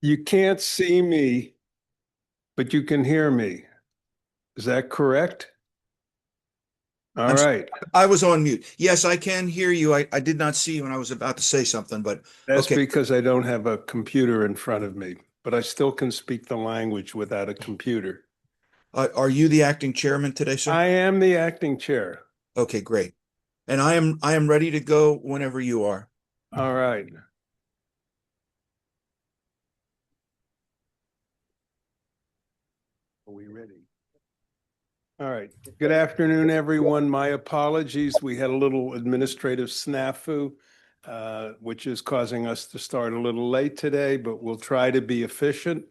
You can't see me, but you can hear me. Is that correct? All I'm, s- right. I was on mute. Yes, I can hear you. I did not see you when I was about to say something, but That's okay. because I don't have a computer in front of me, but I still can speak the language without a computer. Are you the acting chairman today, sir? I am the acting chair. Okay, great. And I am ready to go whenever you are. All right. Are we ready? All right. Good afternoon, everyone. My apologies. We had a little administrative snafu, which is causing us to start a little late today, but we'll try to be efficient.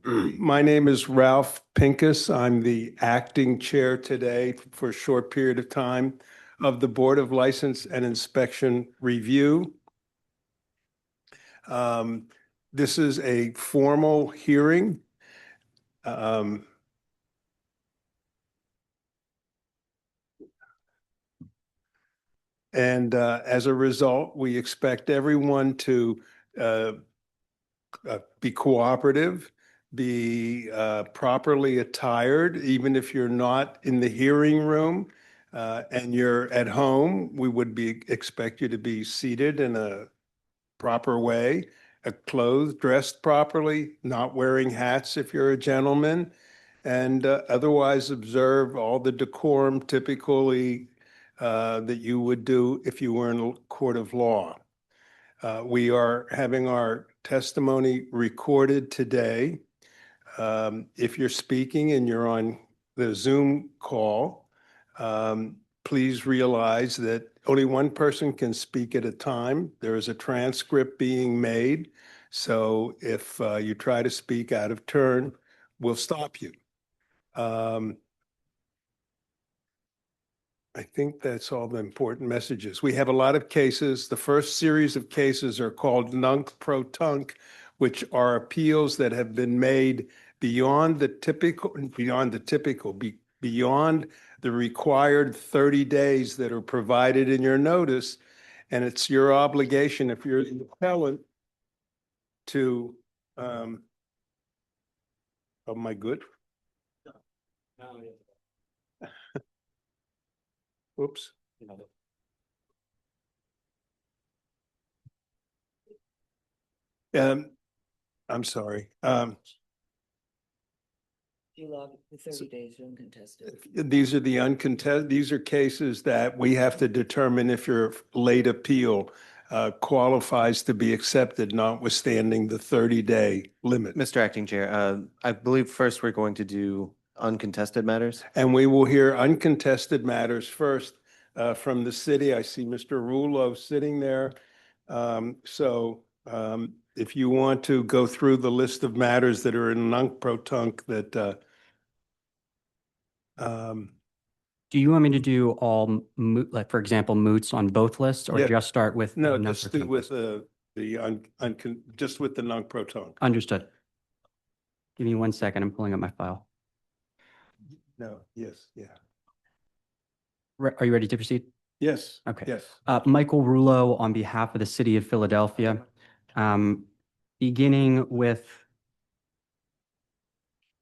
My name is Ralph Pincus. I'm the acting chair today for a short period of time of the Board of License and Inspection Review. This is a formal hearing. Um, And as a result, we expect everyone to uh, be cooperative, be properly attired, even if you're not in the hearing room and you're at home, we would expect you to be seated in a proper way, clothed, dressed properly, not wearing hats if you're a gentleman, and otherwise observe all the decorum typically that you would do if you were in a court of law. We are having our testimony recorded today. If you're speaking and you're on the Zoom call, please realize that only one person can speak at a time. There is a transcript being made. So if you try to speak out of turn, we'll stop you. I think that's all the important messages. We have a lot of cases. The first series of cases are called nunc-pro-tunc, which are appeals that have been made beyond the beyond the required 30 days that are provided in your notice. And it's your obligation, if you're the appellant, to, oh my good, oops. Um, I'm sorry. You log the 30 days uncontested. These are cases that we have to determine if your late appeal qualifies to be accepted, notwithstanding the 30-day limit. Mr. Acting Chair, I believe first we're going to do uncontested matters. And we will hear uncontested matters first from the city. I see Mr. Rulo sitting there. If you want to go through the list of matters that are in nunc-pro-tunc that Do you want me to do all moot, like for example, moots on both lists, or Yeah. just start with no, the just do non-pro-tunc with list? just with the nunc-pro-tunc. Understood. Give me 1 second. I'm pulling up my file. No, yes, yeah. Are you ready to proceed? Yes. Okay. Yes. Michael Rulo on behalf of the city of Philadelphia, beginning with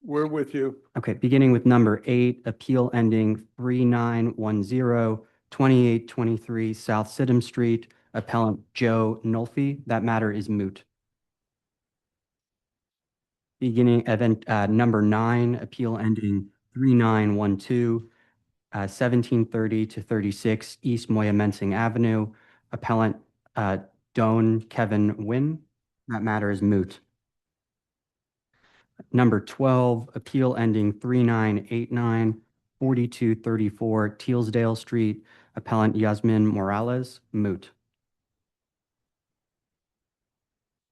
We're with you. Okay, beginning with number 8, appeal ending 3910, 2823 South Sidham Street, appellant Joe Nolfi. That matter is moot. Beginning event number 9, appeal ending 3912, 1730 to 36 East Moyamensing Avenue, appellant Doan Kevin Wynn. That matter is moot. Number 12, appeal ending 3989, 4234 Tealsdale Street, appellant Yasmin Morales, moot.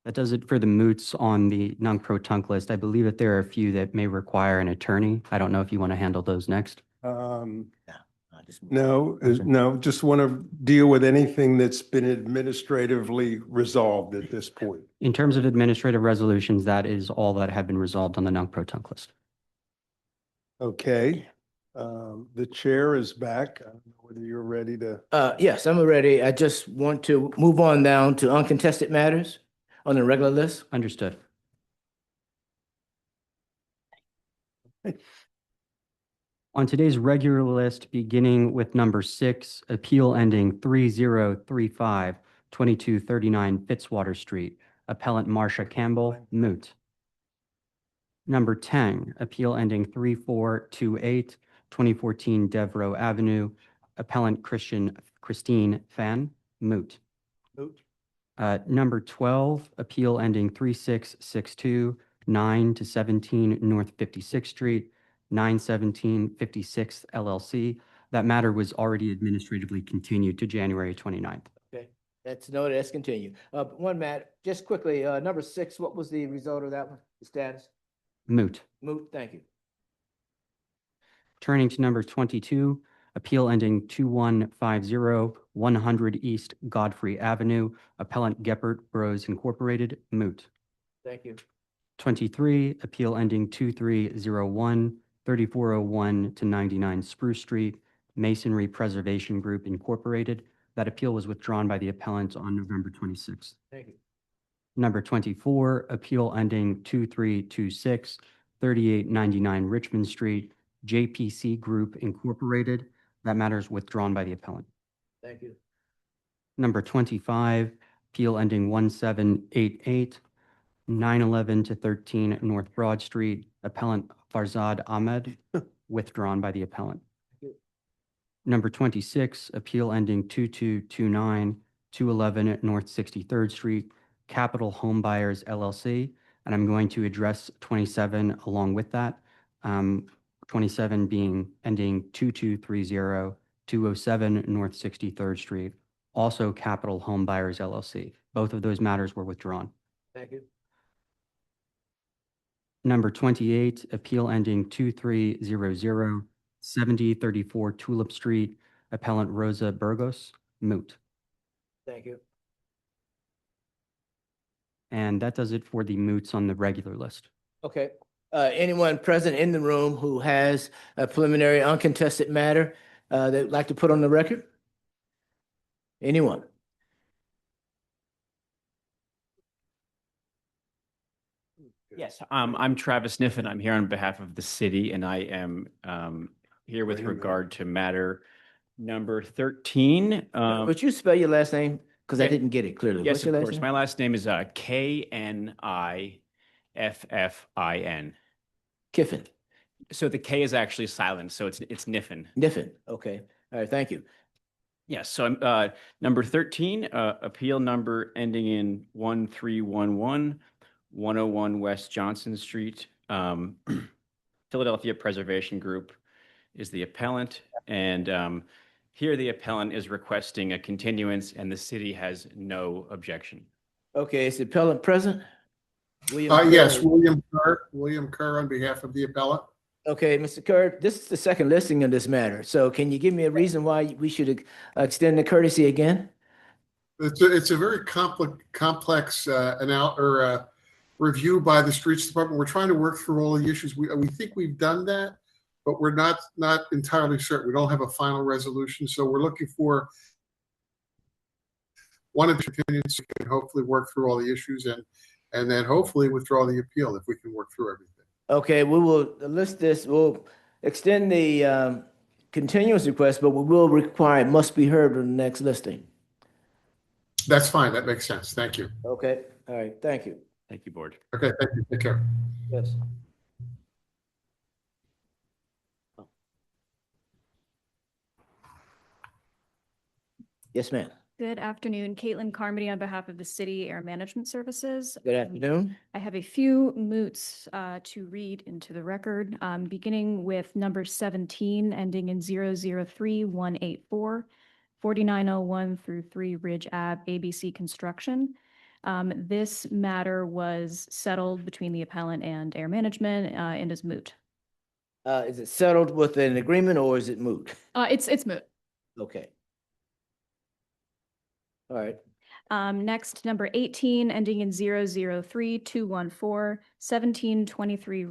That does it for the moots on the nunc-pro-tunc list. I believe that there are a few that may require an attorney. I don't know if you want to handle those next. No, just want to deal with anything that's been administratively resolved at this point. In terms of administrative resolutions, that is all that have been resolved on the nunc-pro-tunc list. Okay. The chair is back. I don't know whether you're ready to. Yes, I'm ready. I just want to move on down to uncontested matters on the regular list. Understood. On today's regular list, beginning with number 6, appeal ending 3035, 2239 Fitzwater Street, appellant Marcia Campbell, moot. Number 10, appeal ending 3428, 2014 Devereaux Avenue, appellant Christine Fan, moot. Moot. Number 12, appeal ending 3662, 9 to 17 North 56th Street, 917 56th LLC. That matter was already administratively continued to January 29th. Okay, that's noted. Let's continue. One, Matt, just quickly, number 6, what was the result of that one? The status? Moot. Moot, thank you. Turning to number 22, appeal ending 2150, 100 East Godfrey Avenue, appellant Geppert Bros Incorporated, moot. Thank you. 23, appeal ending 2301, 3401 to 99 Spruce Street, Masonry Preservation Group Incorporated. That appeal was withdrawn by the appellant on November 26th. Thank you. Number 24, appeal ending 2326, 3899 Richmond Street, JPC Group Incorporated. That matter is withdrawn by the appellant. Thank you. Number 25, appeal ending 1788, 911 to 13 North Broad Street, appellant Farzad Ahmed, withdrawn by the appellant. Thank you. Number 26, appeal ending 2229, 211 North 63rd Street, Capital Home Buyers LLC, and I'm going to address 27 along with that. 27 being ending 2230, 207 North 63rd Street, also Capital Home Buyers LLC. Both of those matters were withdrawn. Thank you. Number 28, appeal ending 2300, 7034 Tulip Street, appellant Rosa Burgos, moot. Thank you. And that does it for the moots on the regular list. Okay. Anyone present in the room who has a preliminary uncontested matter they'd like to put on the record? Anyone? Yes, I'm Travis Niffen. I'm here on behalf of the city, and I am here with regard to matter number 13. Would you spell your last name? Because I yeah. didn't get it clearly. Yes, What's your of last course. name? My last name is K-N-I-F-F-I-N. Kiffin. So the K is actually silent, so it's Niffen. Niffen. Okay. All right. Thank you. Yes, so number 13, appeal number ending in 1311, 101 West Johnson Street. Philadelphia Preservation Group is the appellant, and here the appellant is requesting a continuance, and the city has no objection. Okay. Is the appellant present? William Yes, Kerr. William Kerr on behalf of the appellant. Okay, Mr. Kerr, this is the second listing of this matter. So can you give me a reason why we should extend the courtesy again? It's a very complex review by the Streets Department. We're trying to work through all the issues. We think we've done that, but we're not entirely certain. We don't have a final resolution, so we're looking for one of the opinions so we can hopefully work through all the issues and then hopefully withdraw the appeal if we can work through everything. Okay, we will list this. We'll extend the continuous request, but we will require it must be heard on the next listing. That's fine. That makes sense. Thank you. Okay, all right, thank you. Thank you, board. Okay, thank you. Take care. Yes. Yes, ma'am. Good afternoon, Caitlin Carmody on behalf of the City Air Management Services. Good afternoon. I have a few moots to read into the record, beginning with number 17, ending in 003184, 4901 through 3 Ridge Ave, ABC Construction. This matter was settled between the appellant and Air Management and is moot. Is it settled with an agreement or is it moot? It's moot. Okay. All right. Next, number 18, ending in 003214, 1723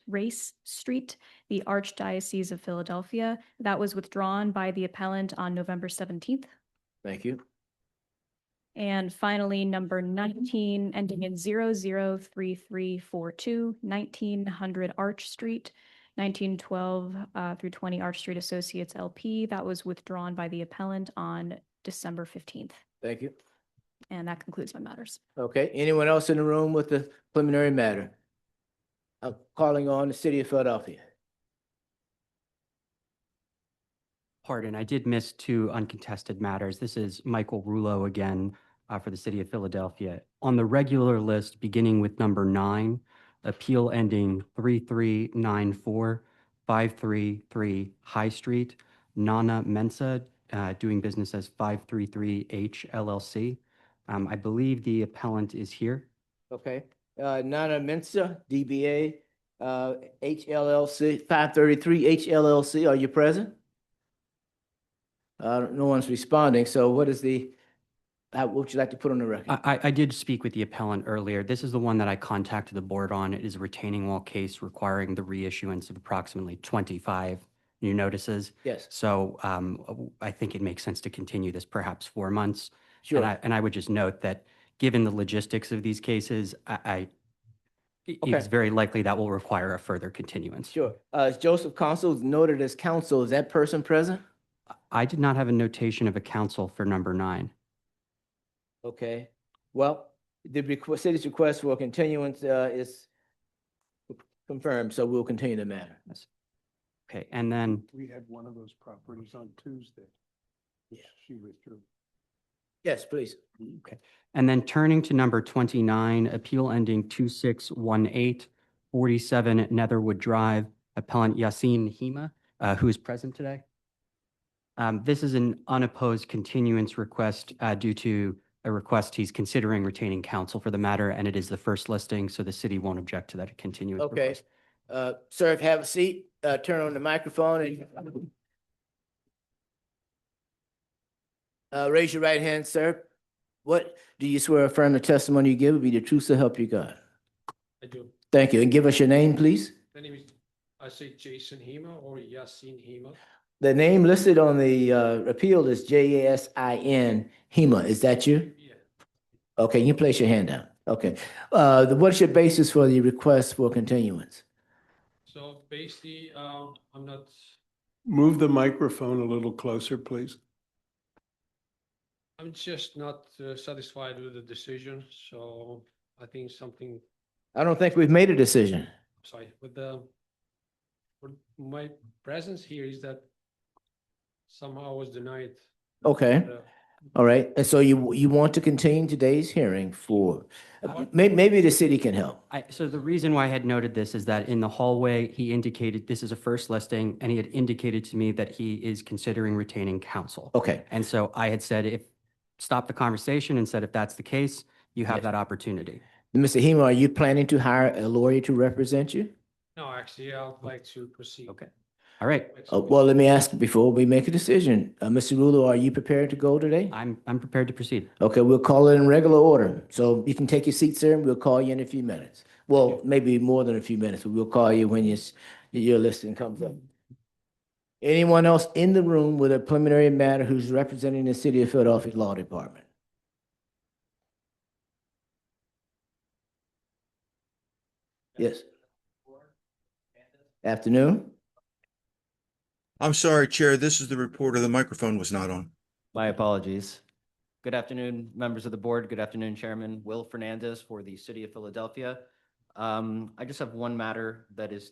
Race Street, the Archdiocese of Philadelphia. That was withdrawn by the appellant on November 17th. Thank you. And finally, number 19, ending in 003342, 1900 Arch Street, 1912 through 20 Arch Street Associates LP. That was withdrawn by the appellant on December 15th. Thank you. And that concludes my matters. Okay, anyone else in the room with the preliminary matter? I'm calling on the city of Philadelphia. Pardon, I did miss two uncontested matters. This is Michael Rulo again for the city of Philadelphia. On the regular list, beginning with number 9, appeal ending 3394 533 High Street, Nana Mensa, doing business as 533H LLC. I believe the appellant is here. Okay, Nana Mensa, DBA, HLLC, 533 HLLC, are you present? No one's responding, so what is what would you like to put on the record? I did speak with the appellant earlier. This is the one that I contacted the board on. It is a retaining wall case requiring the reissuance of approximately 25 new notices. Yes, So I think it makes sense to continue this perhaps 4 months. sure. And I would just note that given the logistics of these cases, it's very likely that will require a further continuance. Sure. Is Joseph Consul noted as counsel? Is that person present? I did not have a notation of a counsel for number 9. Okay, well, the city's request for continuance is confirmed, so we'll continue the matter. Okay, and then We had one of those properties on Tuesday. Yeah. She withdrew. Yes, please. Okay. And then turning to number 29, appeal ending 2618, 47 Netherwood Drive, appellant Yasin Hima, who is present today. This is an unopposed continuance request due to a request he's considering retaining counsel for the matter, and it is the first listing, so the city won't object to that continuance Okay, request. sir, have a seat, turn on the microphone and raise your right hand, sir. What do you swear or affirm the testimony you give will be the truth so help you God? I do. Thank you, and give us your name, please. My name is, I say Jason Hema or Yasin Hema. The name listed on the appeal is Jasin Hema. Is that you? Yeah. Okay, you place your hand down. Okay. What's your basis for the request for continuance? So basically, I'm not, Move the microphone a little closer, please. I'm just not satisfied with the decision. So I think something, I don't think we've made a decision. sorry, with my presence here is that somehow I was denied. Okay, uh, all right. And so you want to continue today's hearing for, maybe the city can help. So the reason why I had noted this is that in the hallway, he indicated this is a first listing, and he had indicated to me that he is considering retaining counsel. Okay, And so I had said, stop the conversation and said, if that's the case, you have Yes. that opportunity. Mr. Hema, are you planning to hire a lawyer to represent you? No, actually, I would like to proceed. Okay. All right. Well, let me ask before we make a decision. Mr. Rulo, are you prepared to go today? I'm prepared to proceed. Okay, we'll call it in regular order. So you can take your seat, sir, and we'll call you in a few minutes. Well, maybe more than a few minutes, but we'll call you when your listing comes up. Anyone else in the room with a preliminary matter who's representing the City of Philadelphia Law Department? Yes. Afternoon. I'm sorry, Chair, this is the reporter. The microphone was not on. My apologies. Good afternoon, members of the board. Good afternoon, Chairman Will Fernandez for the City of Philadelphia. I just have one matter that is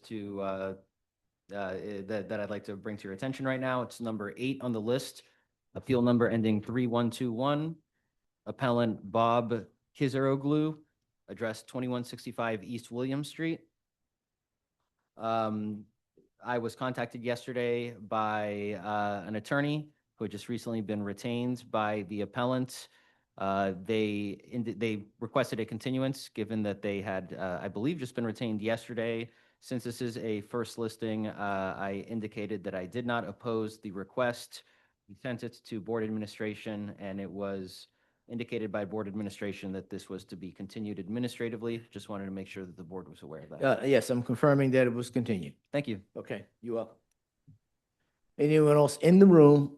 that I'd like to bring to your attention right now. It's number 8 on the list, appeal number ending 3121, appellant Bob Kizaroglu, address 2165 East William Street. I was contacted yesterday by an attorney who had just recently been retained by the appellant. They requested a continuance, given that they had, I believe, just been retained yesterday. Since this is a first listing, I indicated that I did not oppose the request. We sent it to board administration, and it was indicated by board administration that this was to be continued administratively. Just wanted to make sure that the board was aware of that. Yes, I'm confirming that it was continued. Thank you. Okay, you're welcome. Anyone else in the room,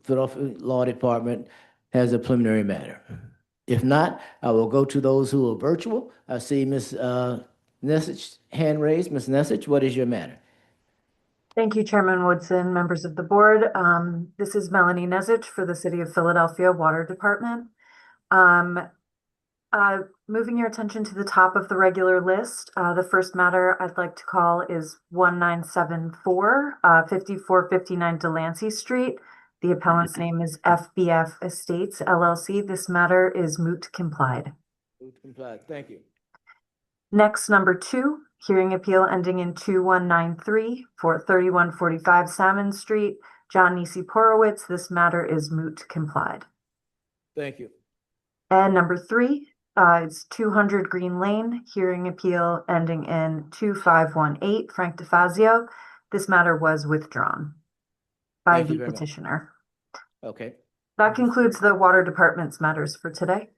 Philadelphia Law Department, has a preliminary matter? If not, I will go to those who are virtual. I see Ms. Nessich, hand raised. Ms. Nessich, what is your matter? Thank you, Chairman Woodson, members of the board. This is Melanie Nezich for the City of Philadelphia Water Department. Moving your attention to the top of the regular list, the first matter I'd like to call is 1974, 5459 Delancey Street. The appellant's name is FBF Estates LLC. This matter is moot complied. Moot complied. Thank you. Next, number 2, hearing appeal ending in 2193 for 3145 Salmon Street, John Nisi Porowitz. This matter is moot complied. Thank you. And number 3, it's 200 Green Lane, hearing appeal ending in 2518 Frank DeFazio. This matter was withdrawn by Thank you the very much. petitioner. Okay. That concludes the Water Department's matters for today.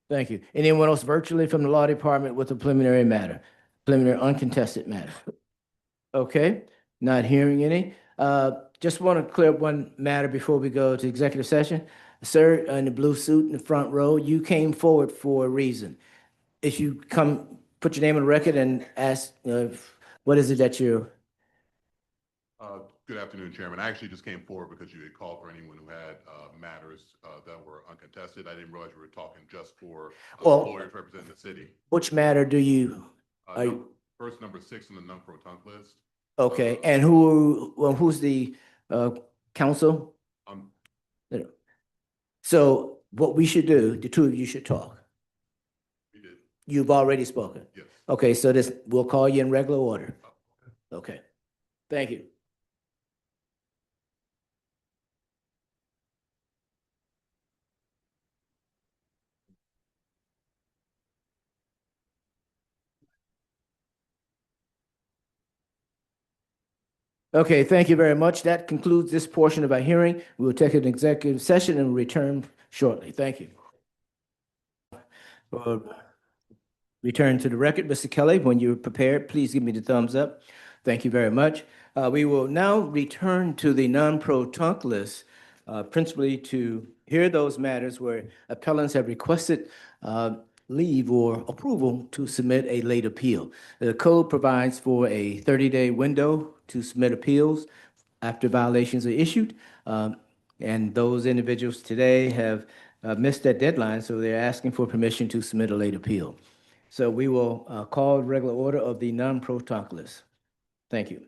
Thank you. Anyone else virtually from the law department with a preliminary matter, preliminary uncontested matter? Okay, not hearing any. Just want to clear up one matter before we go to executive session. Sir, in the blue suit in the front row, you came forward for a reason. If you come, put your name on the record and ask, what is it that you're? Good afternoon, Chairman. I actually just came forward because you had called for anyone who had matters that were uncontested. I didn't realize you were talking just for lawyers representing the city. Which matter do you? First, number 6 on the non-pro-tunc list. Okay, and who's the counsel? So what we should do, the two of you should talk. We did. You've already spoken? Yes. Okay, so we'll call you in regular order. Okay, thank you. Okay, thank you very much. That concludes this portion of our hearing. We will take an executive session and return shortly. Thank you. Return to the record. Mr. Kelly, when you're prepared, please give me the thumbs up. Thank you very much. We will now return to the non-pro-tunc list, principally to hear those matters where appellants have requested leave or approval to submit a late appeal. The code provides for a 30-day window to submit appeals after violations are issued. And those individuals today have missed that deadline, so they're asking for permission to submit a late appeal. So we will call regular order of the non-pro-tunc list. Thank you.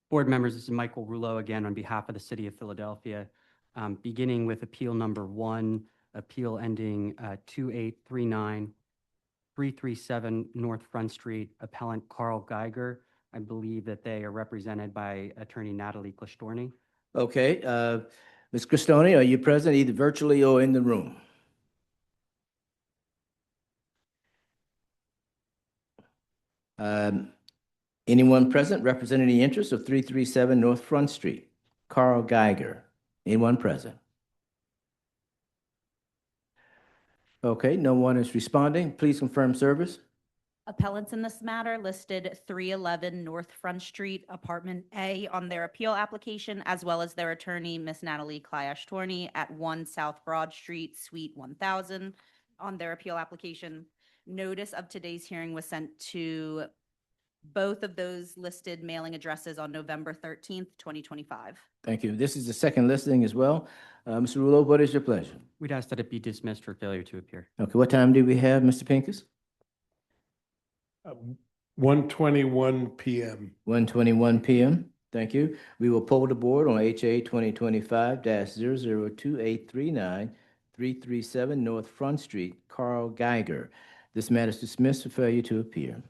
Board members, this is Michael Rouleau again on behalf of the City of Philadelphia. Beginning with appeal number 1, appeal ending 2839, 337 North Front Street, appellant Carl Geiger. I believe that they are represented by attorney Natalie Clistorni. Okay, Ms. Cristoni, are you present either virtually or in the room? Anyone present representing the interests of 337 North Front Street? Carl Geiger. Anyone present? Okay, no one is responding. Please confirm service. Appellants in this matter listed 311 North Front Street, Apartment A on their appeal application, as well as their attorney, Ms. Natalie Clistorni, at 1 South Broad Street, Suite 1000 on their appeal application. Notice of today's hearing was sent to both of those listed mailing addresses on November 13th, 2025. Thank you. This is the second listing as well. Mr. Rouleau, what is your pleasure? We'd ask that it be dismissed for failure to appear. Okay, what time do we have, Mr. Pincus? 1:21 p.m. 1:21 p.m. Thank you. We will poll the board on HA 2025-002839, 337 North Front Street, Carl Geiger. This matter is dismissed for failure to appear.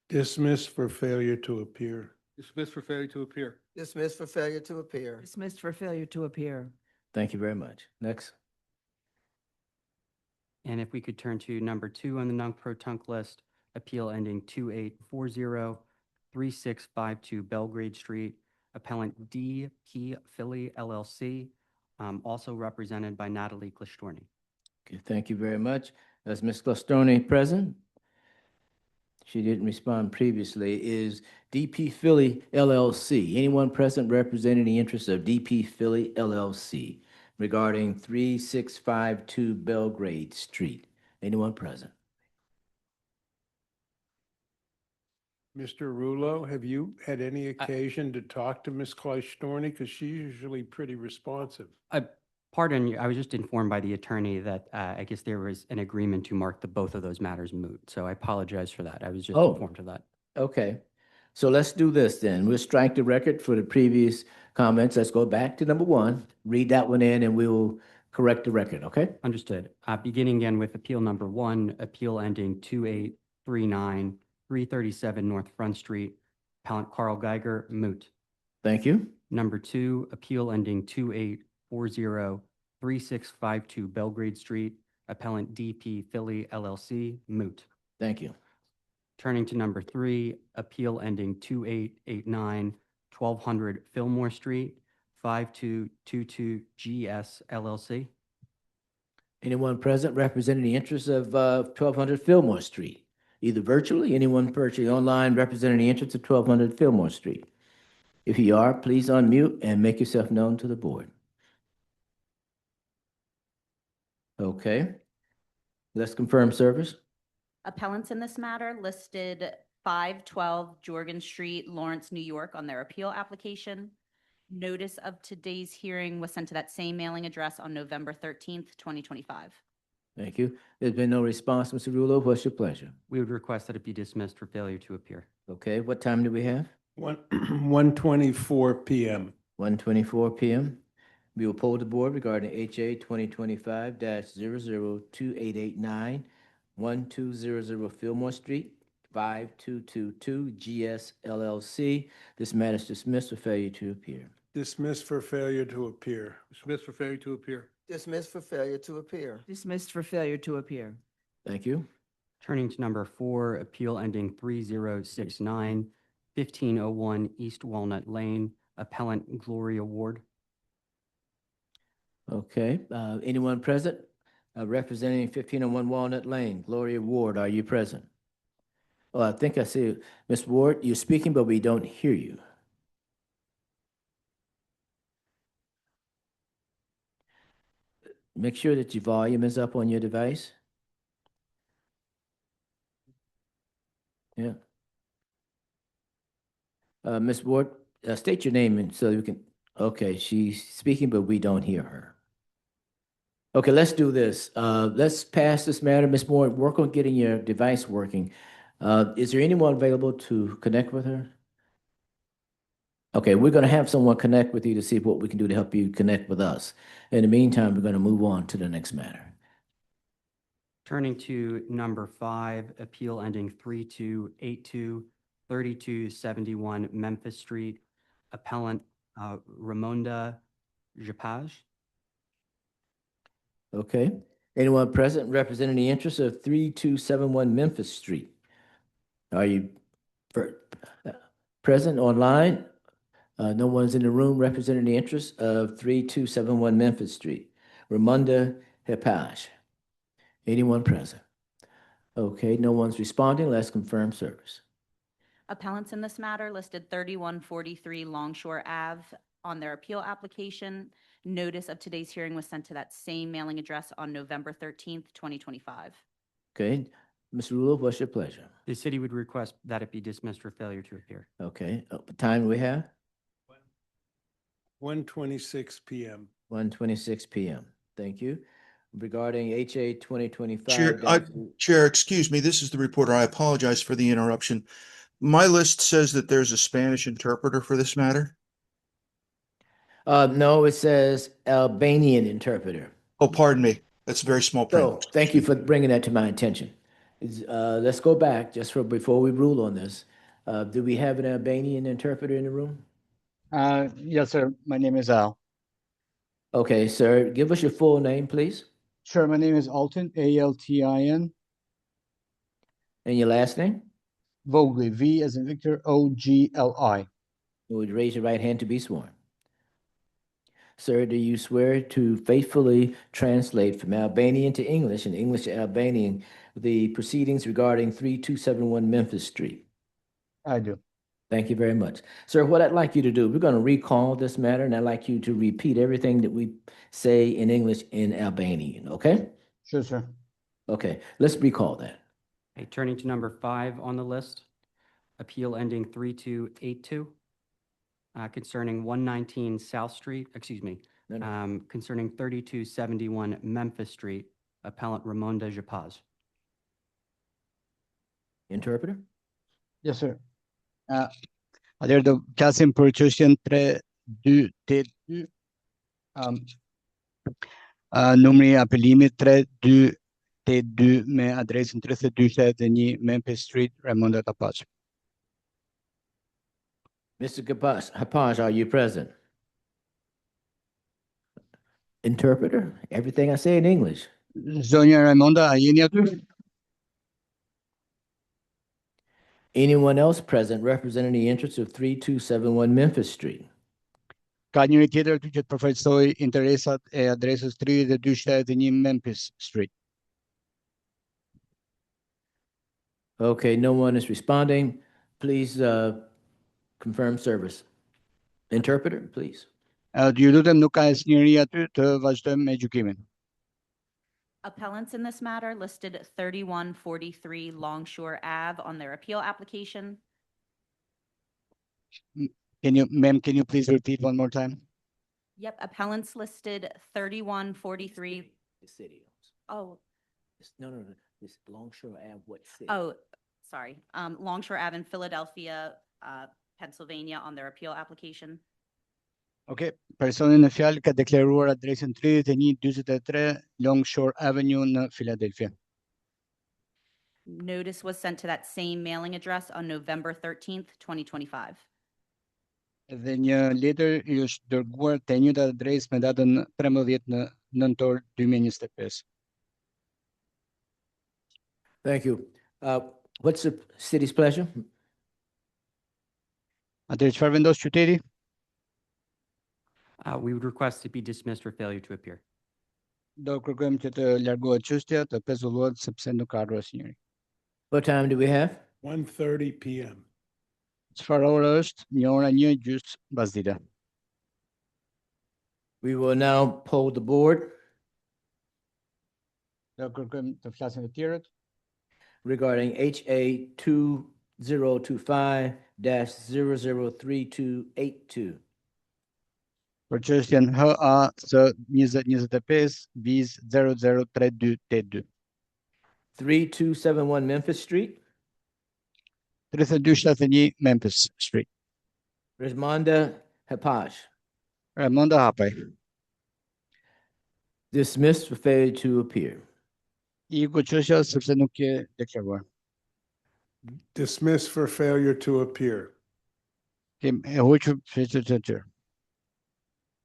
Dismissed for failure to appear. Dismissed for failure to appear. Dismissed for failure to appear. Dismissed for failure to appear. Thank you very much. Next. And if we could turn to number 2 on the non-pro-tunc list, appeal ending 2840, 3652 Belgrade Street, appellant D.P. Philly LLC, also represented by Natalie Clistorni. Okay, thank you very much. Is Ms. Clistorni present? She didn't respond previously. Is D.P. Philly LLC, anyone present representing the interests of D.P. Philly LLC regarding 3652 Belgrade Street? Anyone present? Mr. Rulo, have you had any occasion to talk to Ms. Kleistorny? Because she's usually pretty responsive. Pardon, I was just informed by the attorney that I guess there was an agreement to mark both of those matters moot. So I apologize for that. I was just Oh. informed of that. Okay, so let's do this then. We'll strike the record for the previous comments. Let's go back to number one, read that one in, and we will correct the record, okay? Understood. Beginning again with appeal number 1, appeal ending 2839, 337 North Front Street, appellant Carl Geiger, moot. Thank you. Number 2, appeal ending 2840, 3652 Belgrade Street, appellant DP Philly LLC, moot. Thank you. Turning to number 3, appeal ending 2889, 1200 Fillmore Street, 5222 GS LLC. Anyone present representing the interests of 1200 Fillmore Street? Either virtually, anyone virtually online representing the interests of 1200 Fillmore Street? If you are, please unmute and make yourself known to the board. Okay. Let's confirm service. Appellants in this matter listed 512 Jorgan Street, Lawrence, New York on their appeal application. Notice of today's hearing was sent to that same mailing address on November 13th, 2025. Thank you. There's been no response, Mr. Rulo. What's your pleasure? We would request that it be dismissed for failure to appear. Okay, what time do we have? 1:24 p.m. 1:24 p.m. We will poll the board regarding HA 2025-002889, 1200 Fillmore Street, 5222 GS LLC. This matter is dismissed for failure to appear. Dismissed for failure to appear. Dismissed for failure to appear. Dismissed for failure to appear. Dismissed for failure to appear. Thank you. Turning to number 4, appeal ending 3069, 1501 East Walnut Lane, appellant Gloria Ward. Okay, anyone present representing 1501 Walnut Lane? Gloria Ward, are you present? Oh, I think I see Ms. Ward, you're speaking, but we don't hear you. Make sure that your volume is up on your device. Yeah. Ms. Ward, state your name and so you can, okay, she's speaking, but we don't hear her. Okay, let's do this. Let's pass this matter. Ms. Ward, work on getting your device working. Is there anyone available to connect with her? Okay, we're going to have someone connect with you to see what we can do to help you connect with us. In the meantime, we're going to move on to the next matter. Turning to number 5, appeal ending 3282, 3271 Memphis Street, appellant Ramonda Japage. Okay, anyone present representing the interests of 3271 Memphis Street? Are you present online? No one's in the room representing the interests of 3271 Memphis Street. Ramonda Japage. Anyone present? Okay, no one's responding. Let's confirm service. Appellants in this matter listed 3143 Longshore Ave on their appeal application. Notice of today's hearing was sent to that same mailing address on November 13th, 2025. Okay, Mr. Rulo, what's your pleasure? The city would request that it be dismissed for failure to appear. Okay, what time do we have? 1:26 p.m. 1:26 p.m. Thank you. Regarding HA 2025. Chair, excuse me, this is the reporter. I apologize for the interruption. My list says that there's a Spanish interpreter for this matter. No, it says Albanian interpreter. Oh, pardon me. That's a very small print. So thank you for bringing that to my attention. Let's go back just for before we rule on this. Do we have an Albanian interpreter in the room? Yes, sir. My name is Al. Okay, sir. Give us your full name, please. Sure. My name is Altin, Altin. And your last name? Vogli, V as in Victor, Ogli. Would you raise your right hand to be sworn? Sir, do you swear to faithfully translate from Albanian to English and English to Albanian the proceedings regarding 3271 Memphis Street? I do. Thank you very much. Sir, what I'd like you to do, we're going to recall this matter, and I'd like you to repeat everything that we say in English in Albanian, okay? Sure, sir. Okay, let's recall that. Okay, turning to number 5 on the list, appeal ending 3282, concerning 119 South Street, No, no. concerning 3271 Memphis Street, appellant Ramonda Japaz. Interpreter? Yes, sir. Adesso Kasim Purchasian 3-2-T2. Numri appelimi 3-2-T2 med adressen 329 Memphis Street, Ramonda Japaz. Mr. Hapaj, are you present? Interpreter? Everything I say in English. Zonia Ramonda, ayini tu? Anyone else present representing the interests of 3271 Memphis Street? Kanyo tjetër ty që të përfaqësoj interesat e adresës 3271 Memphis Street. Okay, no one is responding. Please confirm service. Interpreter, please. Ju lutem, nuk ka asnjëri aty, të vazhdojmë me gjykimin. Appellants in this matter listed 3143 Longshore Ave on their appeal application. Can you please repeat one more time? Yep, appellants listed 3143. The city. Oh, No. This Longshore Ave, what city? oh, sorry. Longshore Ave in Philadelphia, Pennsylvania on their appeal application. Okay, personi në fjalë ka deklaruar adresën 3143 Longshore Avenue në Philadelphia. Notice was sent to that same mailing address on November 13th, 2025. Dhe një letër i është dërguar te njëjta adresë me datën 13 në nëntor 2025. Thank you. What's the city's pleasure? Atëherë çfarë vendos qyteti? We would request to be dismissed for failure to appear. Do kërkojmë që të largohet çështja, të pezullohet sepse nuk ka ardhur asnjëri. What time do we have? 1:30 p.m. Çfarë ora është? 1:01 mbasdite. We will now poll the board Do kërkojmë të flasin të tjerët regarding HA 2025-003282. për çështjen HAS 2025 viz 003282. 3271 Memphis Street, 3271 Memphis Street. Ramonda Hapaj. Ramonda Hapaj. Dismissed for failure to appear. Iku çështja sepse nuk e deklaruar. Dismissed for failure to appear. Kem e hoqur çështën e tjerë.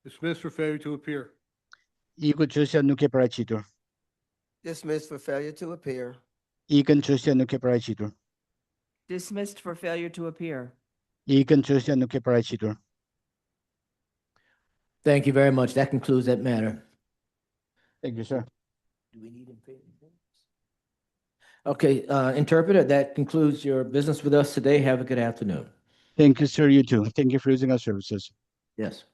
Dismissed for failure to appear. Iku çështja nuk e paraqitur. Dismissed for failure to appear. Ikën çështja nuk e paraqitur. Dismissed for failure to appear. Ikën çështja nuk e paraqitur. Thank you very much. That concludes that matter. Thank you, sir. Do we need him? Okay, interpreter, that concludes your business with us today. Have a good afternoon. Thank you, sir. You too. Thank you for using our services. Yes.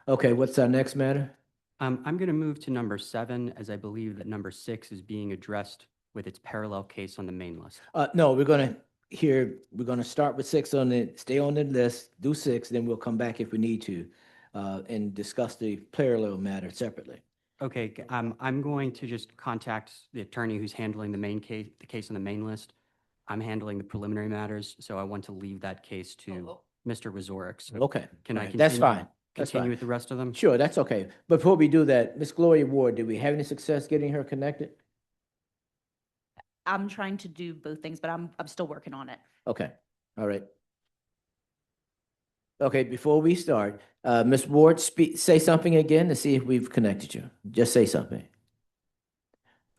Okay, what's our next matter? I'm going to move to number 7, as I believe that number 6 is being addressed with its parallel case on the main list. No, we're going to start with 6 stay on the list, do 6, then we'll come back if we need to, and discuss the parallel matter separately. Okay, I'm going to just contact the attorney who's handling the case on the main list. I'm handling the preliminary matters, so I want to leave that case to Mr. Wazorek. So Okay, Can I all right, that's continue- fine. That's continue fine. with the rest of them? Sure, that's okay. Before we do that, Miss Gloria Ward, did we have any success getting her connected? I'm trying to do both things, but I'm still working on it. Okay, all right. Okay, before we start, Ms. Ward, say something again to see if we've connected you. Just say something.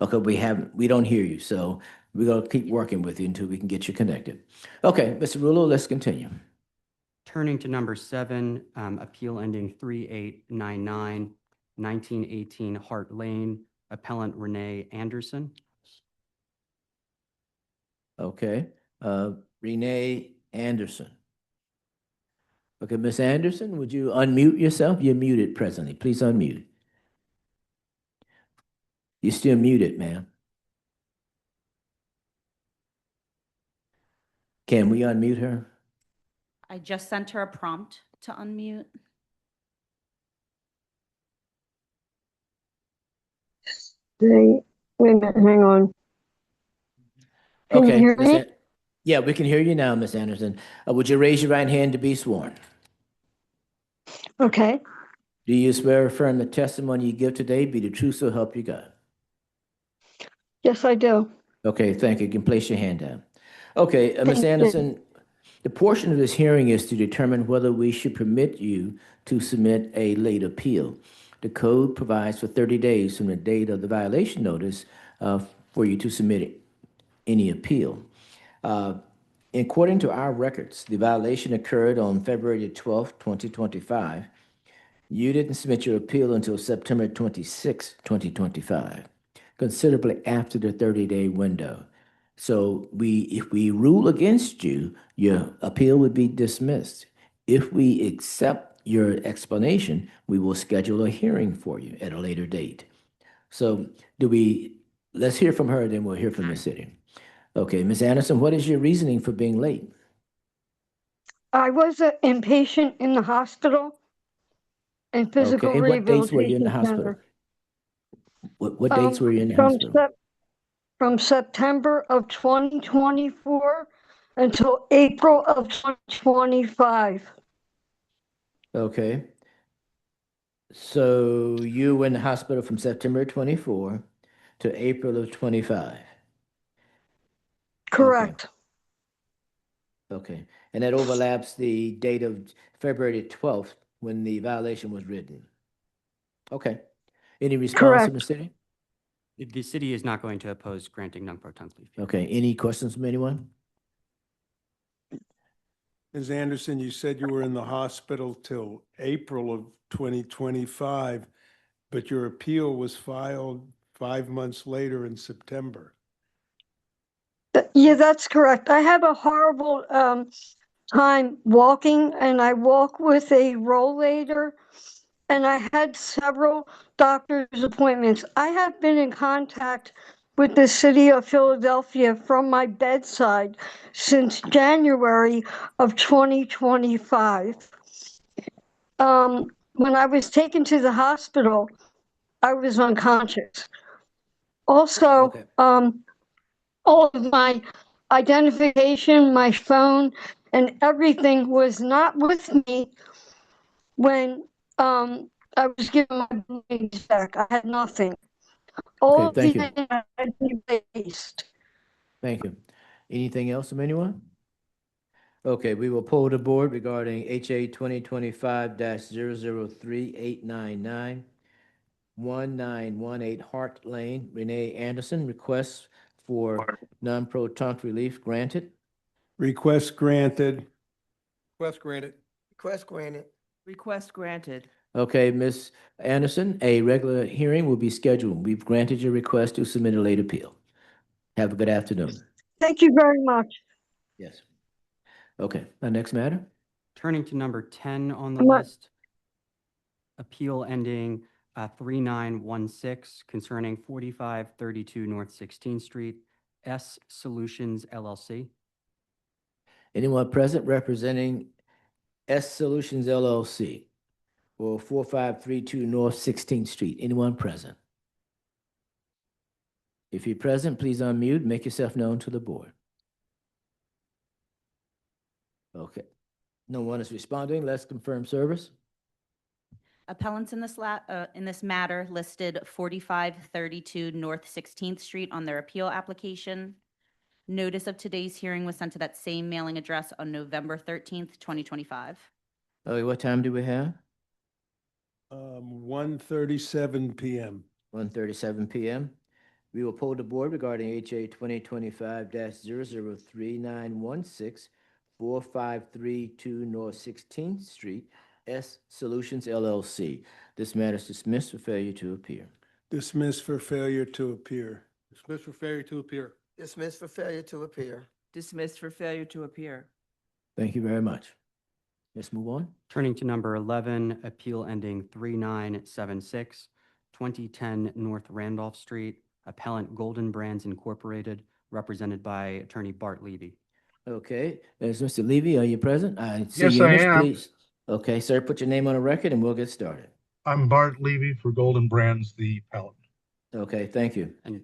Okay, we don't hear you, so we're gonna keep working with you until we can get you connected. Okay, Mr. Rulo, let's continue. Turning to number 7, appeal ending 3899, 1918 Hart Lane, appellant Renee Anderson. Okay, Renee Anderson. Okay, Ms. Anderson, would you unmute yourself? You're muted presently. Please unmute. You're still muted, ma'am. Can we unmute her? I just sent her a prompt to unmute. Wait a minute, hang on. Can you Okay, hear Ms. me? Yeah, we can hear you now, Ms. Anderson. Would you raise your right hand to be sworn? Okay, Do you swear or affirm the testimony you give today be the truth so help you God? yes, I do. Okay, thank you. You can place your hand down. Okay, Ms. Thank you. Anderson, the portion of this hearing is to determine whether we should permit you to submit a late appeal. The code provides for 30 days from the date of the violation notice for you to submit any appeal. According to our records, the violation occurred on February 12th, 2025. You didn't submit your appeal until September 26, 2025, considerably after the 30-day window. So if we rule against you, your appeal would be dismissed. If we accept your explanation, we will schedule a hearing for you at a later date. So let's hear from her, then we'll hear from the city. Okay, Ms. Anderson, what is your reasoning for being late? I was an inpatient in the hospital and physical Okay, and what dates were you in the rehabilitation hospital? center. What dates were you in the From hospital? From September of 2024 until April of 2025. Okay. So you were in the hospital from September 24 to April of 25. Correct. Okay. And that overlaps the date of February 12th when the violation was written. Okay. Any response from the city? The city is not going to oppose granting non-proton leave. Okay. Any questions from anyone? Ms. Anderson, you said you were in the hospital till April of 2025, but your appeal was filed 5 months later in September. Yeah, that's correct. I have a horrible time walking, and I walk with a rollator, and I had several doctor's appointments. I have been in contact with the city of Philadelphia from my bedside since January of 2025. When I was taken to the hospital, I was unconscious. Also, all of my identification, my phone, and everything was not with me when I was given my belongings back. I had nothing. All of thank the you. things had been erased. Thank you. Anything else from anyone? Okay, we will poll the board regarding HA 2025-003899, 1918 Hart Lane. Renee Anderson requests for non-proton relief granted. Request granted. Request granted. Request granted. Request granted. Okay, Ms. Anderson, a regular hearing will be scheduled. We've granted your request to submit a late appeal. Have a good afternoon. Thank you very much. Yes. Okay, our next matter. Turning to number 10 on the list, appeal ending 3916 concerning 4532 North 16th Street, S Solutions LLC. Anyone present representing S Solutions LLC or 4532 North 16th Street? Anyone present? If you're present, please unmute, make yourself known to the board. Okay. No one is responding. Let's confirm service. Appellants in this matter listed 4532 North 16th Street on their appeal application. Notice of today's hearing was sent to that same mailing address on November 13th, 2025. Okay, what time do we have? 1:37 p.m. 1:37 p.m. We will poll the board regarding HA 2025-003916, 4532 North 16th Street, S Solutions LLC. This matter is dismissed for failure to appear. Dismissed for failure to appear. Dismissed for failure to appear. Dismissed for failure to appear. Dismissed for failure to appear. Thank you very much. Let's move on. Turning to number 11, appeal ending 3976, 2010 North Randolph Street, appellant Golden Brands Incorporated, represented by attorney Bart Levy. Okay, is Mr. Levy, are you present? I see Yes, your I image, am. please. Okay, sir, put your name on the record and we'll get started. I'm Bart Levy for Golden Brands, the appellant. Okay, thank you. And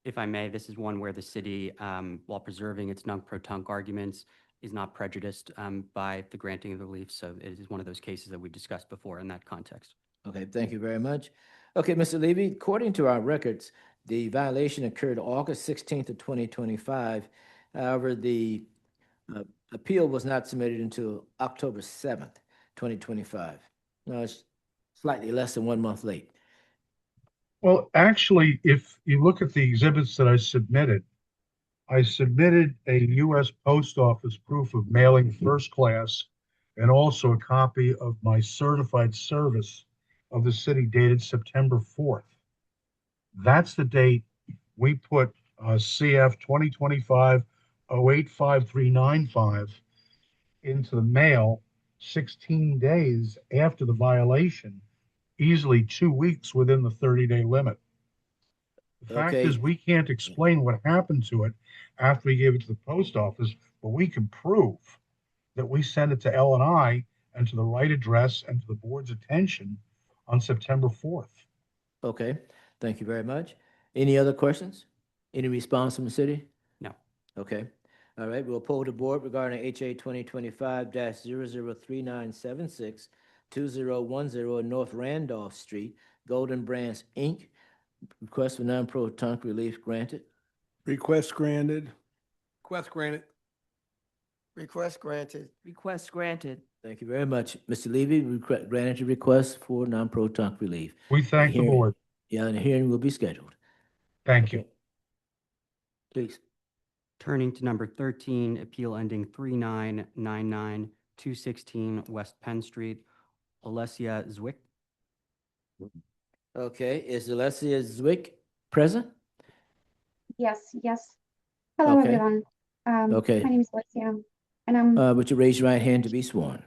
if I may, this is one where the city, while preserving its nunc-pro-tunc arguments, is not prejudiced by the granting of the relief. So it is one of those cases that we discussed before in that context. Okay, thank you very much. Okay, Mr. Levy, according to our records, the violation occurred August 16th of 2025. However, the appeal was not submitted until October 7th, 2025. No, it's slightly less than 1 month late. Well, actually, if you look at the exhibits that I submitted a U.S. Post Office proof of mailing first class and also a copy of my certified service of the city dated September 4th. That's the date we put CF 2025-085395 into the mail 16 days after the violation, easily 2 weeks within the 30-day limit. The fact Okay. is, we can't explain what happened to it after we gave it to the post office, but we can prove that we sent it to L&I and to the right address and to the board's attention on September 4th. Okay, thank you very much. Any other questions? Any response from the city? No. Okay. All right, we'll poll the board regarding HA 2025-003976, 2010 North Randolph Street, Golden Brands, Inc. Request for non-pro-tunc relief granted. Request granted. Request granted. Request granted. Request granted. Thank you very much. Mr. Levy, granted your request for non-pro-tunc relief. We thank the board. Yeah, and the hearing will be scheduled. Thank you. Please. Turning to number 13, appeal ending 3999, 216 West Penn Street, Alessia Zwick. Okay, is Alessia Zwick present? Yes. Hello, Okay. everyone. Okay. My name is Alexia, and I'm Would you raise your right hand to be sworn?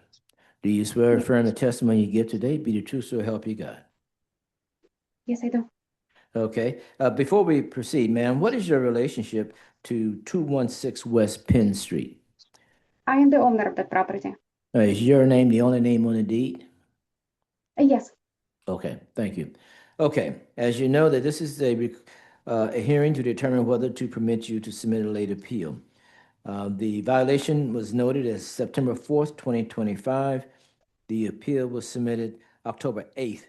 Do you swear or affirm the testimony you give today be the truth so help you God? yes, I do. Okay, before we proceed, ma'am, what is your relationship to 216 West Penn Street? I am the owner of that property. Is your name the only name on the deed? Yes. Okay, thank you. Okay, as you know that this is a hearing to determine whether to permit you to submit a late appeal. The violation was noted as September 4th, 2025. The appeal was submitted October 8th,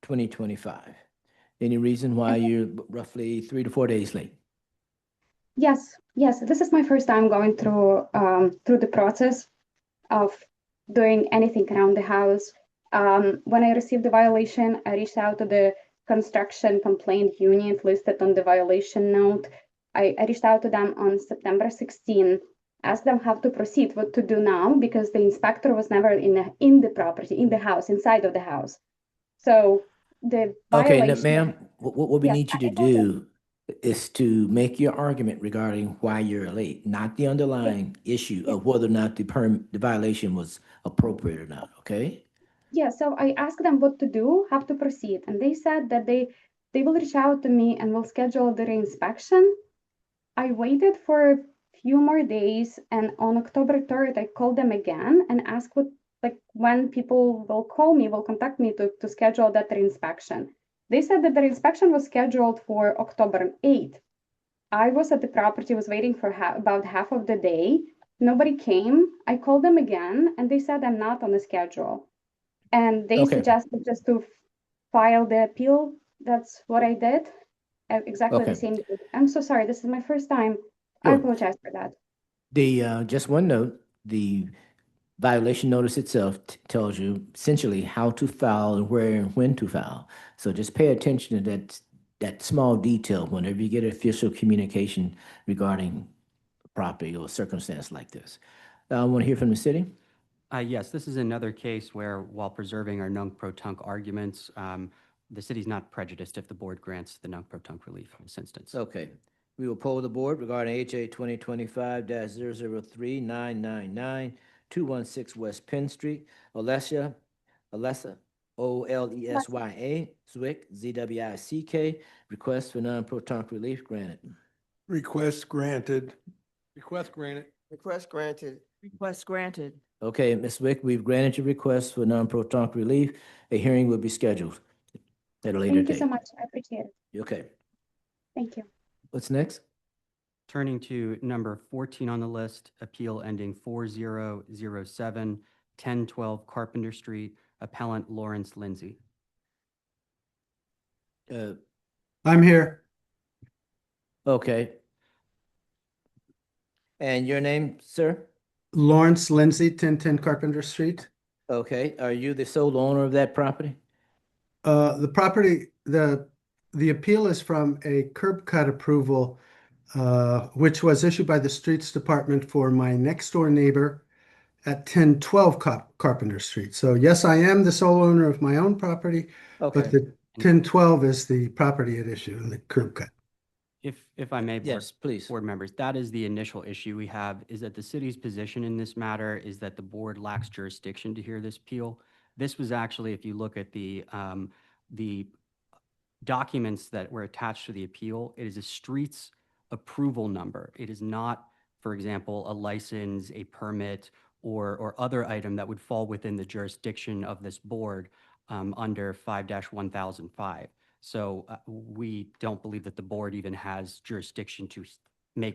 2025. Any reason why you're roughly 3 to 4 days late? Yes. This is my first time going through the process of doing anything around the house. When I received the violation, I reached out to the construction complaint unit listed on the violation note. I reached out to them on September 16, asked them how to proceed, what to do now, because the inspector was never in the property, in the house, inside of the house. So the Okay, now, violation. ma'am, what we Yes, need you to I told them. do is to make your argument regarding why you're late, not the underlying issue of whether or not the violation was appropriate or not, okay? Yeah, so I asked them what to do, how to proceed, and they said that they will reach out to me and will schedule the reinspection. I waited for a few more days, and on October 3rd, I called them again and asked when people will call me, will contact me to schedule that reinspection. They said that the inspection was scheduled for October 8th. I was at the property, was waiting for about half of the day. Nobody came. I called them again, and they said I'm not on the schedule. And they Okay. suggested just to file the appeal. That's what I did. Exactly Okay. the same day. I'm so sorry. This is my first time. I Sure. apologize for that. Just one note, the violation notice itself tells you essentially how to file and where and when to file. So just pay attention to that small detail whenever you get official communication regarding property or circumstance like this. I want to hear from the city. Yes, this is another case where, while preserving our nunc-pro-tunc arguments, the city's not prejudiced if the board grants the nunc-pro-tunc relief in this instance. Okay. We will poll the board regarding HA 2025-003999, 216 West Penn Street, Alessia, Olesya, Zwick, ZWICK, request for non-pro-tunc relief granted. Request granted. Request granted. Request granted. Request granted. Okay, Ms. Wick, we've granted your request for non-proton relief. A hearing will be scheduled at a later Thank you date. so much. I appreciate it. Okay, Thank you. what's next? Turning to number 14 on the list, appeal ending 4007, 1012 Carpenter Street, appellant Lawrence Lindsay. I'm here. Okay. And your name, sir? Lawrence Lindsay, 1010 Carpenter Street. Okay, are you the sole owner of that property? The property, the appeal is from a curb cut approval, which was issued by the Streets Department for my next door neighbor at 1012 Carpenter Street. So yes, I am the sole owner of my own property, but Okay, the 1012 is the property at issue and the curb cut. If I may, yes, please. board members, that is the initial issue we have, is that the city's position in this matter is that the board lacks jurisdiction to hear this appeal. This was actually, if you look at the documents that were attached to the appeal, it is a streets approval number. It is not, for example, a license, a permit, or other item that would fall within the jurisdiction of this board under 5-1005. So we don't believe that the board even has jurisdiction to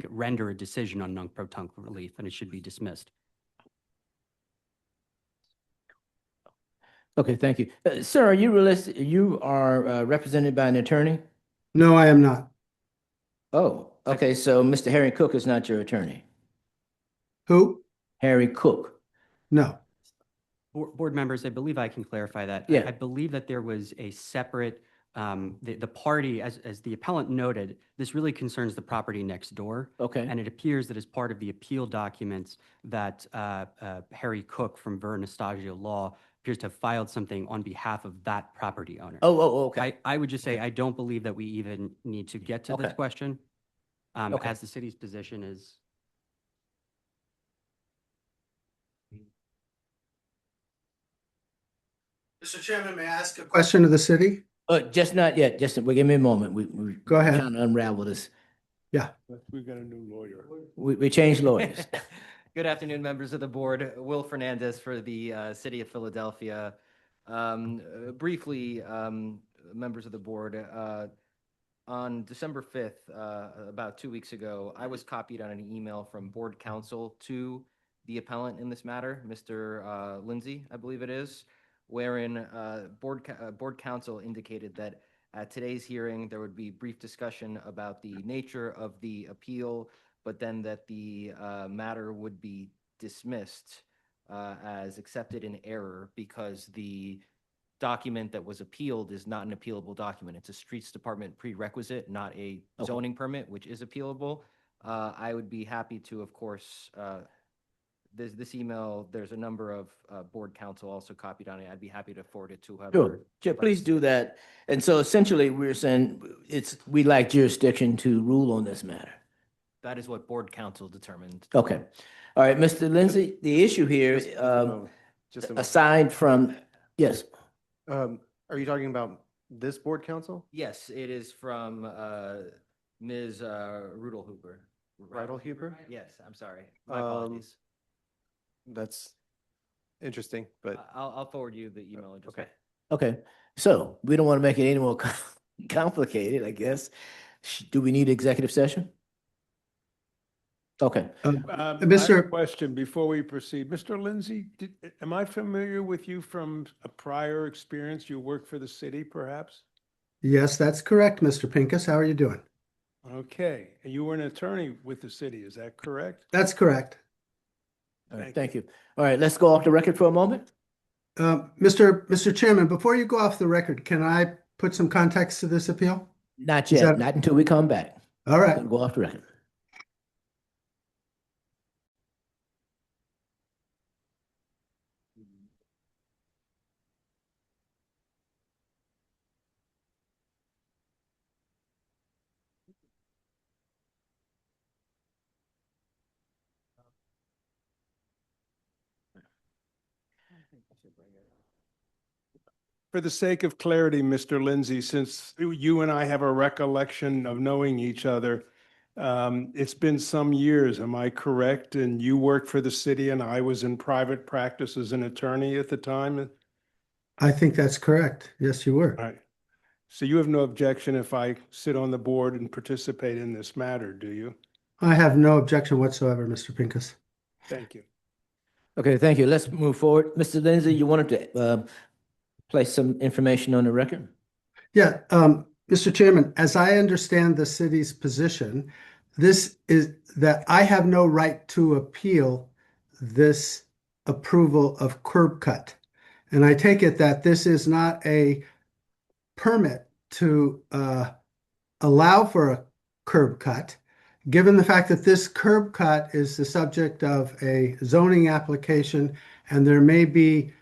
render a decision on non-proton relief, and it should be dismissed. Okay, thank you. Sir, are you are represented by an attorney? No, I am not. Oh, okay, so Mr. Harry Cook is not your attorney? Who? Harry Cook. No. Board members, I believe I can clarify that. Yeah. I believe that there was a separate, the party, as the appellant noted, this really concerns the property next door. Okay. And it appears that as part of the appeal documents that Harry Cook from Ver Anastasio Law appears to have filed something on behalf of that property owner. Oh, okay. I would just say, I don't believe that we even need to get to this Okay. question, Okay. as the city's position is. Mr. Chairman, may I ask a question of the city? Just not yet, just, give me a moment. We Go ahead. trying to unravel this. Yeah. We got a new lawyer. We changed lawyers. Good afternoon, members of the board. Will Fernandez for the City of Philadelphia. Briefly, members of the board, on December 5th, about 2 weeks ago, I was copied on an email from board counsel to the appellant in this matter, Mr. Lindsay, I believe it is, wherein board counsel indicated that at today's hearing, there would be brief discussion about the nature of the appeal, but then that the matter would be dismissed as accepted in error because the document that was appealed is not an appealable document. It's a Streets Department prerequisite, not a zoning permit, which is appealable. I would be happy to, of course, this email, there's a number of board counsel also copied on it. I'd be happy to forward it to whoever. Sure, please do that. And so essentially, we're saying we lack jurisdiction to rule on this matter. That is what board counsel determined. Okay. All right, Mr. Lindsay, the issue here, Just a moment. aside from, yes, Are you talking about this board council? Yes, it is from Ms. Rudelhuber. Rudelhuber? Yes, I'm sorry. My apologies. That's interesting, but I'll forward you the email. In just okay. okay. So we don't want to make it any more complicated, I guess. Do we need executive session? Okay. I have a Mr. question before we proceed. Mr. Lindsay, am I familiar with you from a prior experience? You worked for the city, perhaps? Yes, that's correct, Mr. Pincus. How are you doing? Okay, and you were an attorney with the city, is that correct? That's correct. All right, thank you. All right, let's go off the record for a moment. Mr. Chairman, before you go off the record, can I put some context to this appeal? Not Is yet, that- not until we come back. All right. Go off the record. For the sake of clarity, Mr. Lindsay, since you and I have a recollection of knowing each other, It's been some years, am I correct? And you worked for the city and I was in private practice as an attorney at the time? I think that's correct. Yes, you were. All right. So you have no objection if I sit on the board and participate in this matter, do you? I have no objection whatsoever, Mr. Pincus. Thank you. Okay, thank you. Let's move forward. Mr. Lindsay, you wanted to place some information on the record? Yeah, Mr. Chairman, as I understand the city's position, this is that I have no right to appeal this approval of curb cut. And I take it that this is not a permit to allow for a curb cut, given the fact that this curb cut is the subject of a zoning application and there may be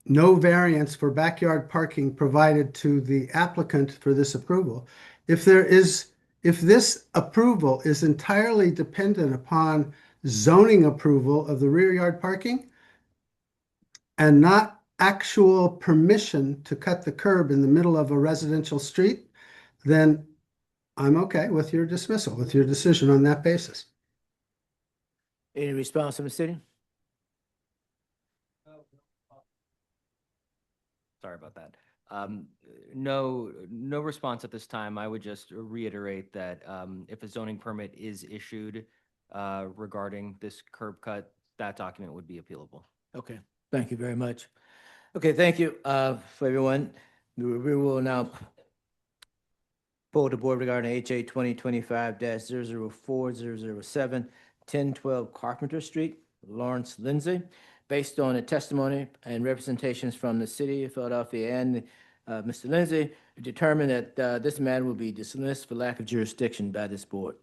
no variance for backyard parking provided to the applicant for this approval. If this approval is entirely dependent upon zoning approval of the rear yard parking and not actual permission to cut the curb in the middle of a residential street, then I'm okay with your dismissal, with your decision on that basis. Any response from the city? Sorry about that. No response at this time. I would just reiterate that if a zoning permit is issued regarding this curb cut, that document would be appealable. Okay, thank you very much. Okay, thank you for everyone. We will now pull the board regarding HA 2025-004007, 1012 Carpenter Street, Lawrence Lindsay. Based on the testimony and representations from the city of Philadelphia and Mr. Lindsay, determined that this matter will be dismissed for lack of jurisdiction by this board.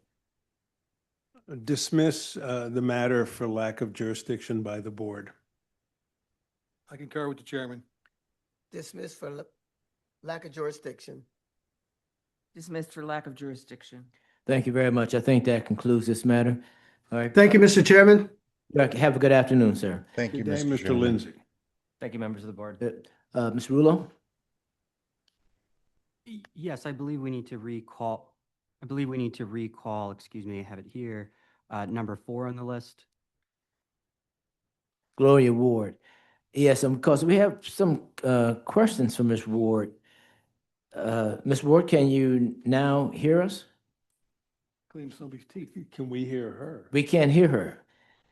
Dismiss the matter for lack of jurisdiction by the board. I concur with the chairman. Dismissed for lack of jurisdiction. Dismissed for lack of jurisdiction. Thank you very much. I think that concludes this matter. All right. Thank you, Mr. Chairman. Have a good afternoon, sir. Thank you, Good day, Mr. Mr. Chairman. Lindsay. Thank you, members of the board. Ms. Rulo? Yes, I believe we need to recall, excuse me, I have it here, number 4 on the list. Gloria Ward. Yes, because we have some questions from Ms. Ward. Ms. Ward, can you now hear us? Clean somebody's teeth. Can we hear her? We can't hear her.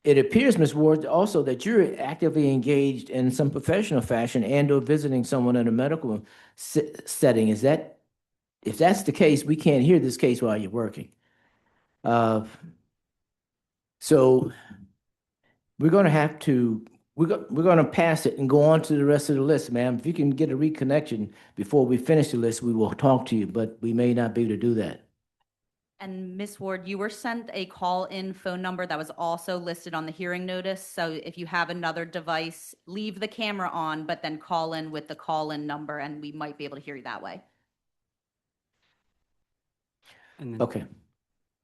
It appears, Ms. Ward, also that you're actively engaged in some professional fashion and or visiting someone in a medical setting. Is that, if that's the case, we can't hear this case while you're working. So we're going to have to, we're going to pass it and go on to the rest of the list, ma'am. If you can get a reconnection before we finish the list, we will talk to you, but we may not be able to do that. And Ms. Ward, you were sent a call-in phone number that was also listed on the hearing notice. So if you have another device, leave the camera on, but then call in with the call-in number and we might be able to hear you that way. And then Okay.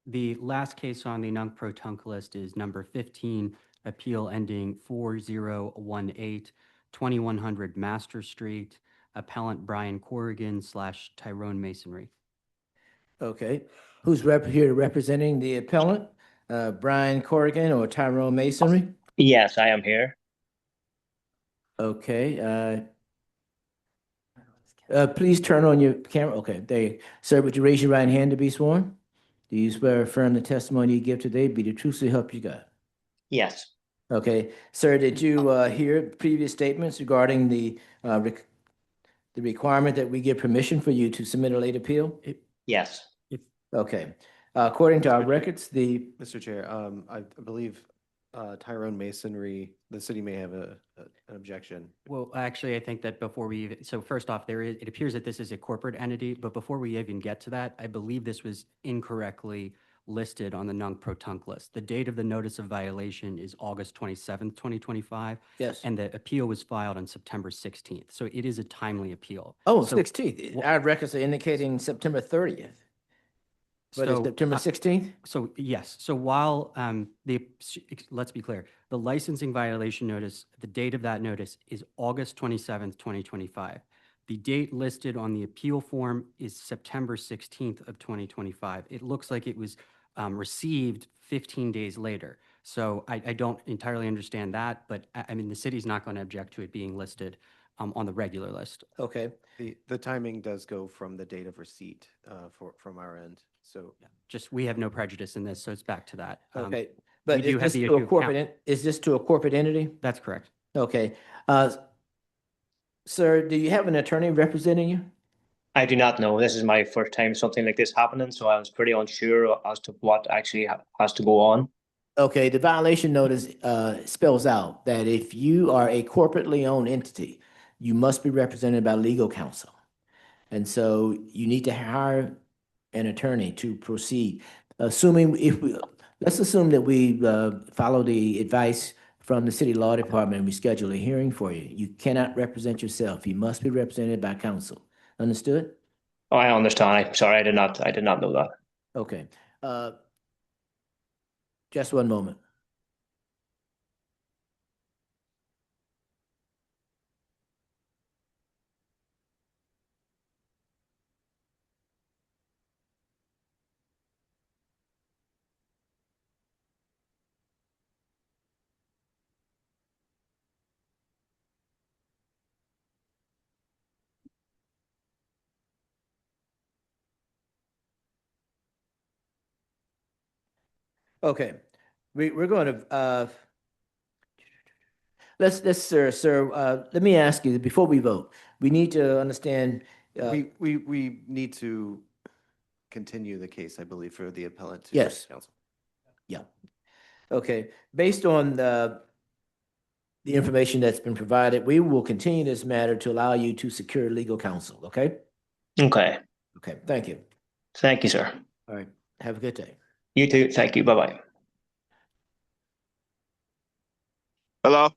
the last case on the nunc-pro-tunc list is number 15, appeal ending 4018, 2100 Master Street, appellant Brian Corrigan / Tyrone Masonry. Okay. Who's here representing the appellant? Brian Corrigan or Tyrone Masonry? Yes, I am here. Okay. Please turn on your camera. Okay, there you, sir, would you raise your right hand to be sworn? Do you swear or affirm the testimony you give today be the truth so help you God? Yes. Okay, sir, did you hear previous statements regarding the requirement that we give permission for you to submit a late appeal? Yes. Okay. According to our records, Mr. Chair, I believe Tyrone Masonry, the city may have an objection. Well, actually, I think that before we even, so first off, it appears that this is a corporate entity, but before we even get to that, I believe this was incorrectly listed on the nunc-pro-tunc list. The date of the notice of violation is August 27th, 2025. Yes. And the appeal was filed on September 16th. So it is a timely appeal. Oh, So- 16th. Our records are indicating September 30th. But it's So, September 16th? So yes, so while let's be clear, the licensing violation notice, the date of that notice is August 27th, 2025. The date listed on the appeal form is September 16th of 2025. It looks like it was received 15 days later. So I don't entirely understand that, but I mean, the city's not going to object to it being listed on the regular list. Okay, The timing does go from the date of receipt from our end. So Just, we have no prejudice in this, so it's back to that. okay. We But do is have this the to issue a of corporate, count. is this to a corporate entity? That's correct. Okay. Sir, do you have an attorney representing you? I do not know. This is my first time something like this happening, so I was pretty unsure as to what actually has to go on. Okay, the violation notice spells out that if you are a corporately owned entity, you must be represented by legal counsel. And so you need to hire an attorney to proceed. Let's assume that we follow the advice from the city law department and we schedule a hearing for you. You cannot represent yourself. You must be represented by counsel. Understood? Oh, I understand. I'm sorry, I did not know that. Okay. Just one moment. Okay, we're going to, sir, let me ask you, before we vote, we need to understand. we need to continue the case, I believe, for the appellant to Yes. counsel. Yeah. Okay, based on the information that's been provided, we will continue this matter to allow you to secure legal counsel, okay? Okay. Okay, thank you. Thank you, sir. All right, have a good day. You too. Thank you. Bye-bye. Hello?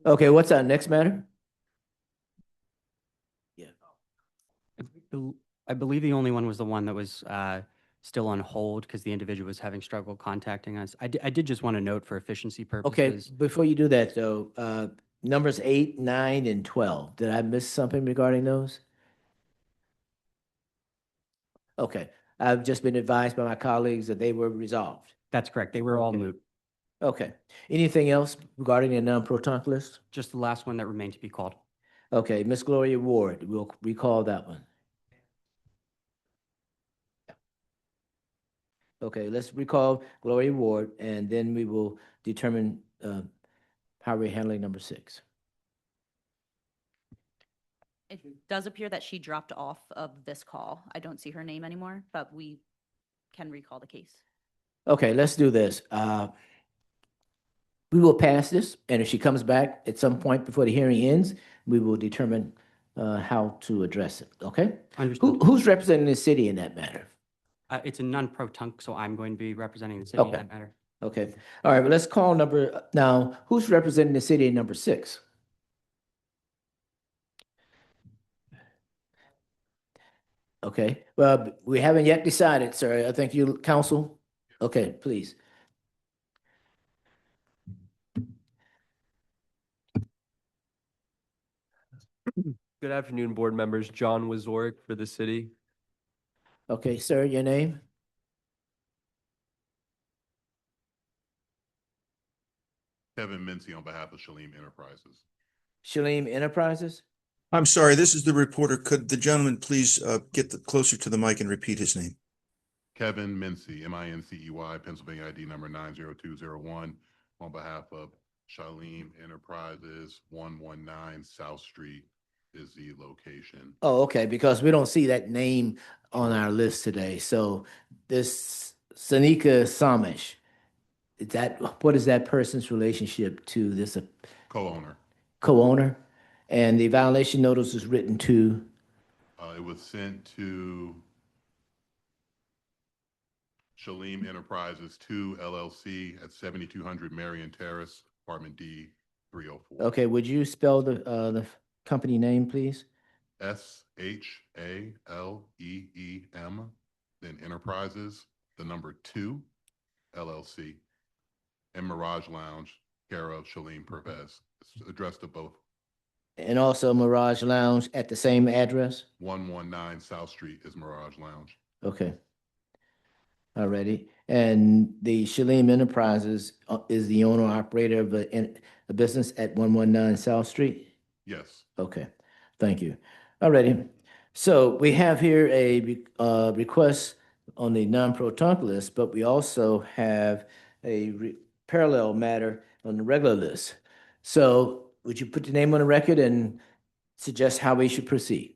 Okay, what's our next matter? I believe the only one was the one that was still on hold because the individual was having struggle contacting us. I did just want to note for efficiency Okay, purposes. before you do that though, numbers 8, 9, and 12, did I miss something regarding those? Okay, I've just been advised by my colleagues that they were resolved. That's correct. They were all Okay. moot. Okay, anything else regarding the non-proton list? Just the last one that remained to be called. Okay, Miss Gloria Ward, we'll recall that one. Okay, let's recall Gloria Ward, and then we will determine how we're handling number 6. It does appear that she dropped off of this call. I don't see her name anymore, but we can recall the case. Okay, let's do this. We will pass this, and if she comes back at some point before the hearing ends, we will determine how to address it, okay? Understood. Who's representing the city in that matter? It's a non-pro-tunc, so I'm going to be representing the city in Okay. that matter. Okay, all right, well, let's call now, who's representing the city in number 6? Okay, well, we haven't yet decided, sir. I think you, counsel? Okay, please. Good afternoon, board members. John Wazorek for the city. Okay, sir, your name? Kevin Mincy on behalf of Shalim Enterprises. Shalim Enterprises? I'm sorry, this is the reporter. Could the gentleman please get closer to the mic and repeat his name? Kevin Mincy, M-I-N-C-E-Y, Pennsylvania ID number 90201, on behalf of Shalim Enterprises, 119 South Street is the location. Oh, okay, because we don't see that name on our list today. So this Sanika Samish, what is that person's relationship to this Co-owner. co-owner? And the violation notice is written to? It was sent to Shalim Enterprises 2 LLC at 7200 Marion Terrace, apartment D 304. Okay, would you spell the company name, please? Shaleem, then Enterprises, the number 2 LLC, and Mirage Lounge, care of Shaleem Pervez. It's addressed to both. And also Mirage Lounge at the same address? 119 South Street is Mirage Lounge. Okay. Alrighty. And the Shaleem Enterprises is the owner operator of a business at 119 South Street? Yes. Okay, thank you. Alrighty. So we have here a request on the non-pro tunc list, but we also have a parallel matter on the regular list. So would you put the name on the record and suggest how we should proceed?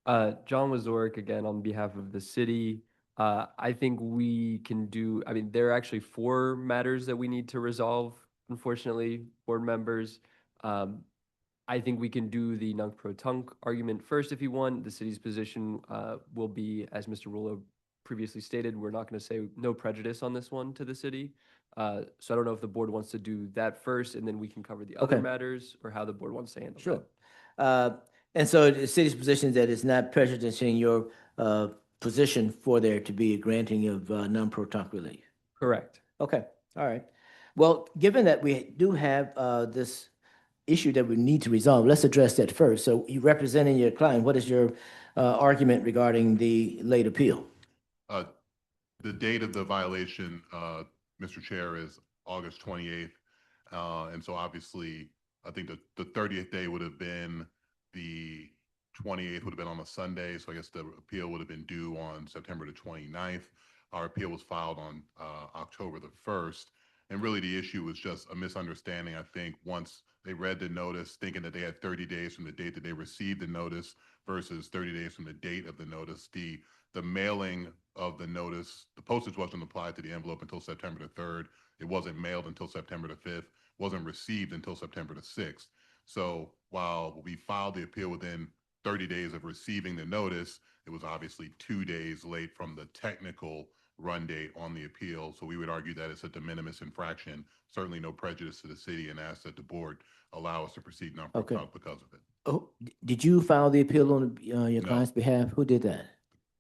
John Wazorek again on behalf of the city. I think we can do, I mean, there are actually 4 matters that we need to resolve, unfortunately, board members. I think we can do the nunc pro tunc argument first if you want. The city's position will be, as Mr. Rulo previously stated, we're not going to say no prejudice on this one to the city. So I don't know if the board wants to do that first and then we can cover the other Okay. matters, or how the board wants to handle Sure. that. And so the city's position is that it's not prejudicing your position for there to be a granting of non-pro tunc relief. Correct. Okay, all right. Well, given that we do have this issue that we need to resolve, let's address that first. So you representing your client, what is your argument regarding the late appeal? The date of the violation, Mr. Chair, is August 28th. And so obviously, I think the 30th day would have been the 28th would have been on a Sunday. So I guess the appeal would have been due on September the 29th. Our appeal was filed on October the 1st. And really the issue was just a misunderstanding. I think once they read the notice, thinking that they had 30 days from the date that they received the notice versus 30 days from the date of the notice, the mailing of the notice, the postage wasn't applied to the envelope until September the 3rd. It wasn't mailed until September the 5th, wasn't received until September the 6th. So while we filed the appeal within 30 days of receiving the notice, it was obviously 2 days late from the technical run date on the appeal. So we would argue that it's a de minimis infraction, certainly no prejudice to the city, and ask that the board allow us to proceed non-pro tunc because of it. Oh, did you file the appeal on your No. client's behalf? Who did that?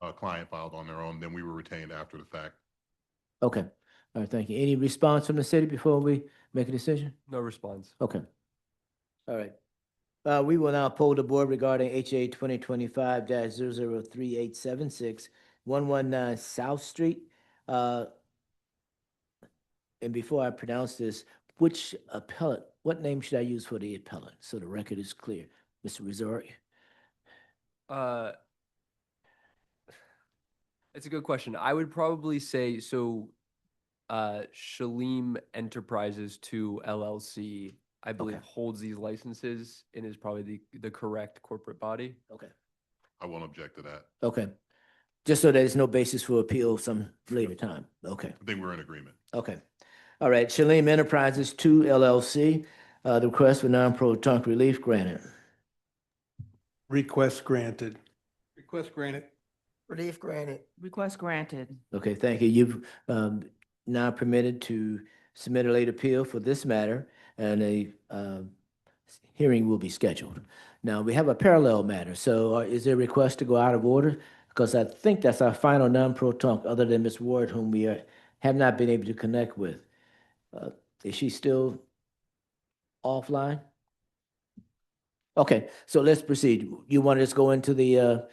A client filed on their own, then we were retained after the fact. Okay, all right, thank you. Any response from the city before we make a decision? No response. Okay. All right. We will now poll the board regarding HA 2025-003876, 119 South Street. And before I pronounce this, which appellant, what name should I use for the appellant so the record is clear? Mr. Resort? It's a good question. I would probably say, so Shaleem Enterprises 2 LLC, I believe, holds these licenses and is probably the correct corporate body. Okay. I won't object to that. Okay. Just so there's no basis for appeal some later time. Okay. I think we're in agreement. Okay. All right. Shaleem Enterprises 2 LLC, the request for non-pro tunc relief granted. Request granted. Request granted. Relief granted. Request granted. Okay, thank you. You've now permitted to submit a late appeal for this matter, and a hearing will be scheduled. Now, we have a parallel matter. So is there a request to go out of order? Because I think that's our final non-pro tunc, other than Ms. Ward, whom we have not been able to connect with. Is she still offline? Okay, so let's proceed. You want to just go into the,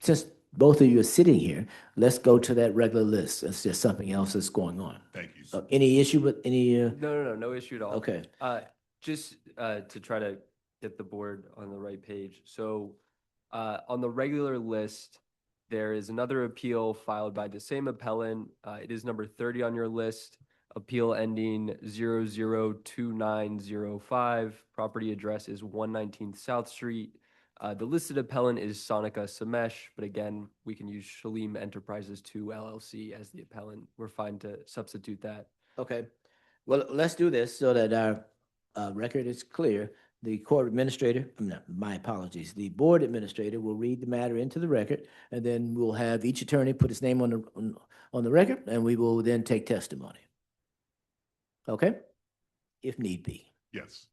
since both of you are sitting here, let's go to that regular list. It's just something else that's going on. Thank you. Any issue with any? No issue at all. Okay. Just to try to get the board on the right page. So on the regular list, there is another appeal filed by the same appellant. It is number 30 on your list. Appeal ending 002905. Property address is 119 South Street. The listed appellant is Sonica Samesh, but again, we can use Shaleem Enterprises 2 LLC as the appellant. We're fine to substitute that. Okay. Well, let's do this so that our record is clear. The court administrator, my apologies, the board administrator will read the matter into the record, and then we'll have each attorney put his name on the record, and we will then take testimony. Okay? If need be. Yes.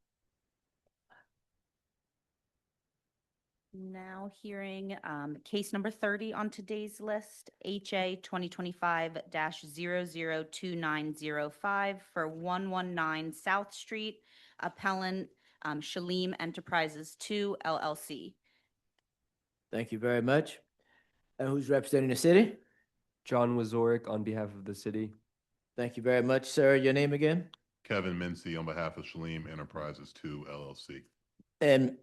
Now hearing case number 30 on today's list, HA 2025-002905 for 119 South Street, appellant Shalim Enterprises 2 LLC. Thank you very much. And who's representing the city? John Wazorek on behalf of the city. Thank you very much, sir. Your name again? Kevin Mincy on behalf of Shalim Enterprises 2 LLC. And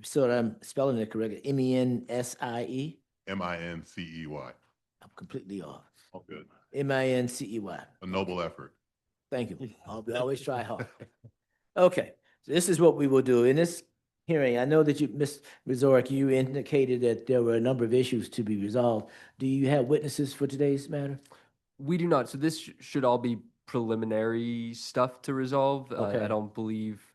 so that I'm spelling it correctly, M-E-N-S-I-E? MINCEY. I'm completely off. All good. M-I-N-C-E-Y. A noble effort. Thank you. I'll always try hard. Okay, so this is what we will do. In this hearing, I know that you, Ms. Wazorek, you indicated that there were a number of issues to be resolved. Do you have witnesses for today's matter? We do not. So this should all be preliminary stuff to resolve. Okay. I don't believe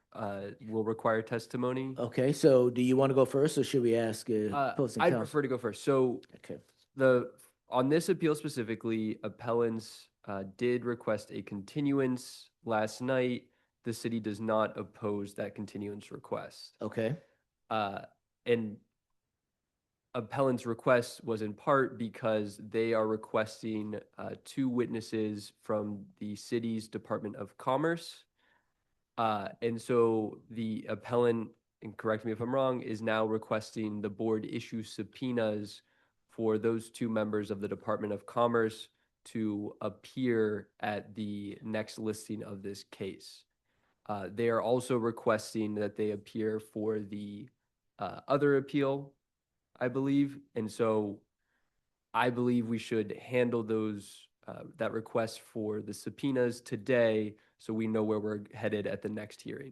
will require testimony. Okay, so do you want to go first, or should we ask opposing I'd counsel? prefer to go first. So Okay. on this appeal specifically, appellants did request a continuance last night. The city does not oppose that continuance request. Okay. And appellant's request was in part because they are requesting 2 witnesses from the city's Department of Commerce. And so the appellant, and correct me if I'm wrong, is now requesting the board issue subpoenas for those 2 members of the Department of Commerce to appear at the next listing of this case. They are also requesting that they appear for the other appeal, I believe. And so I believe we should handle those that request for the subpoenas today so we know where we're headed at the next hearing.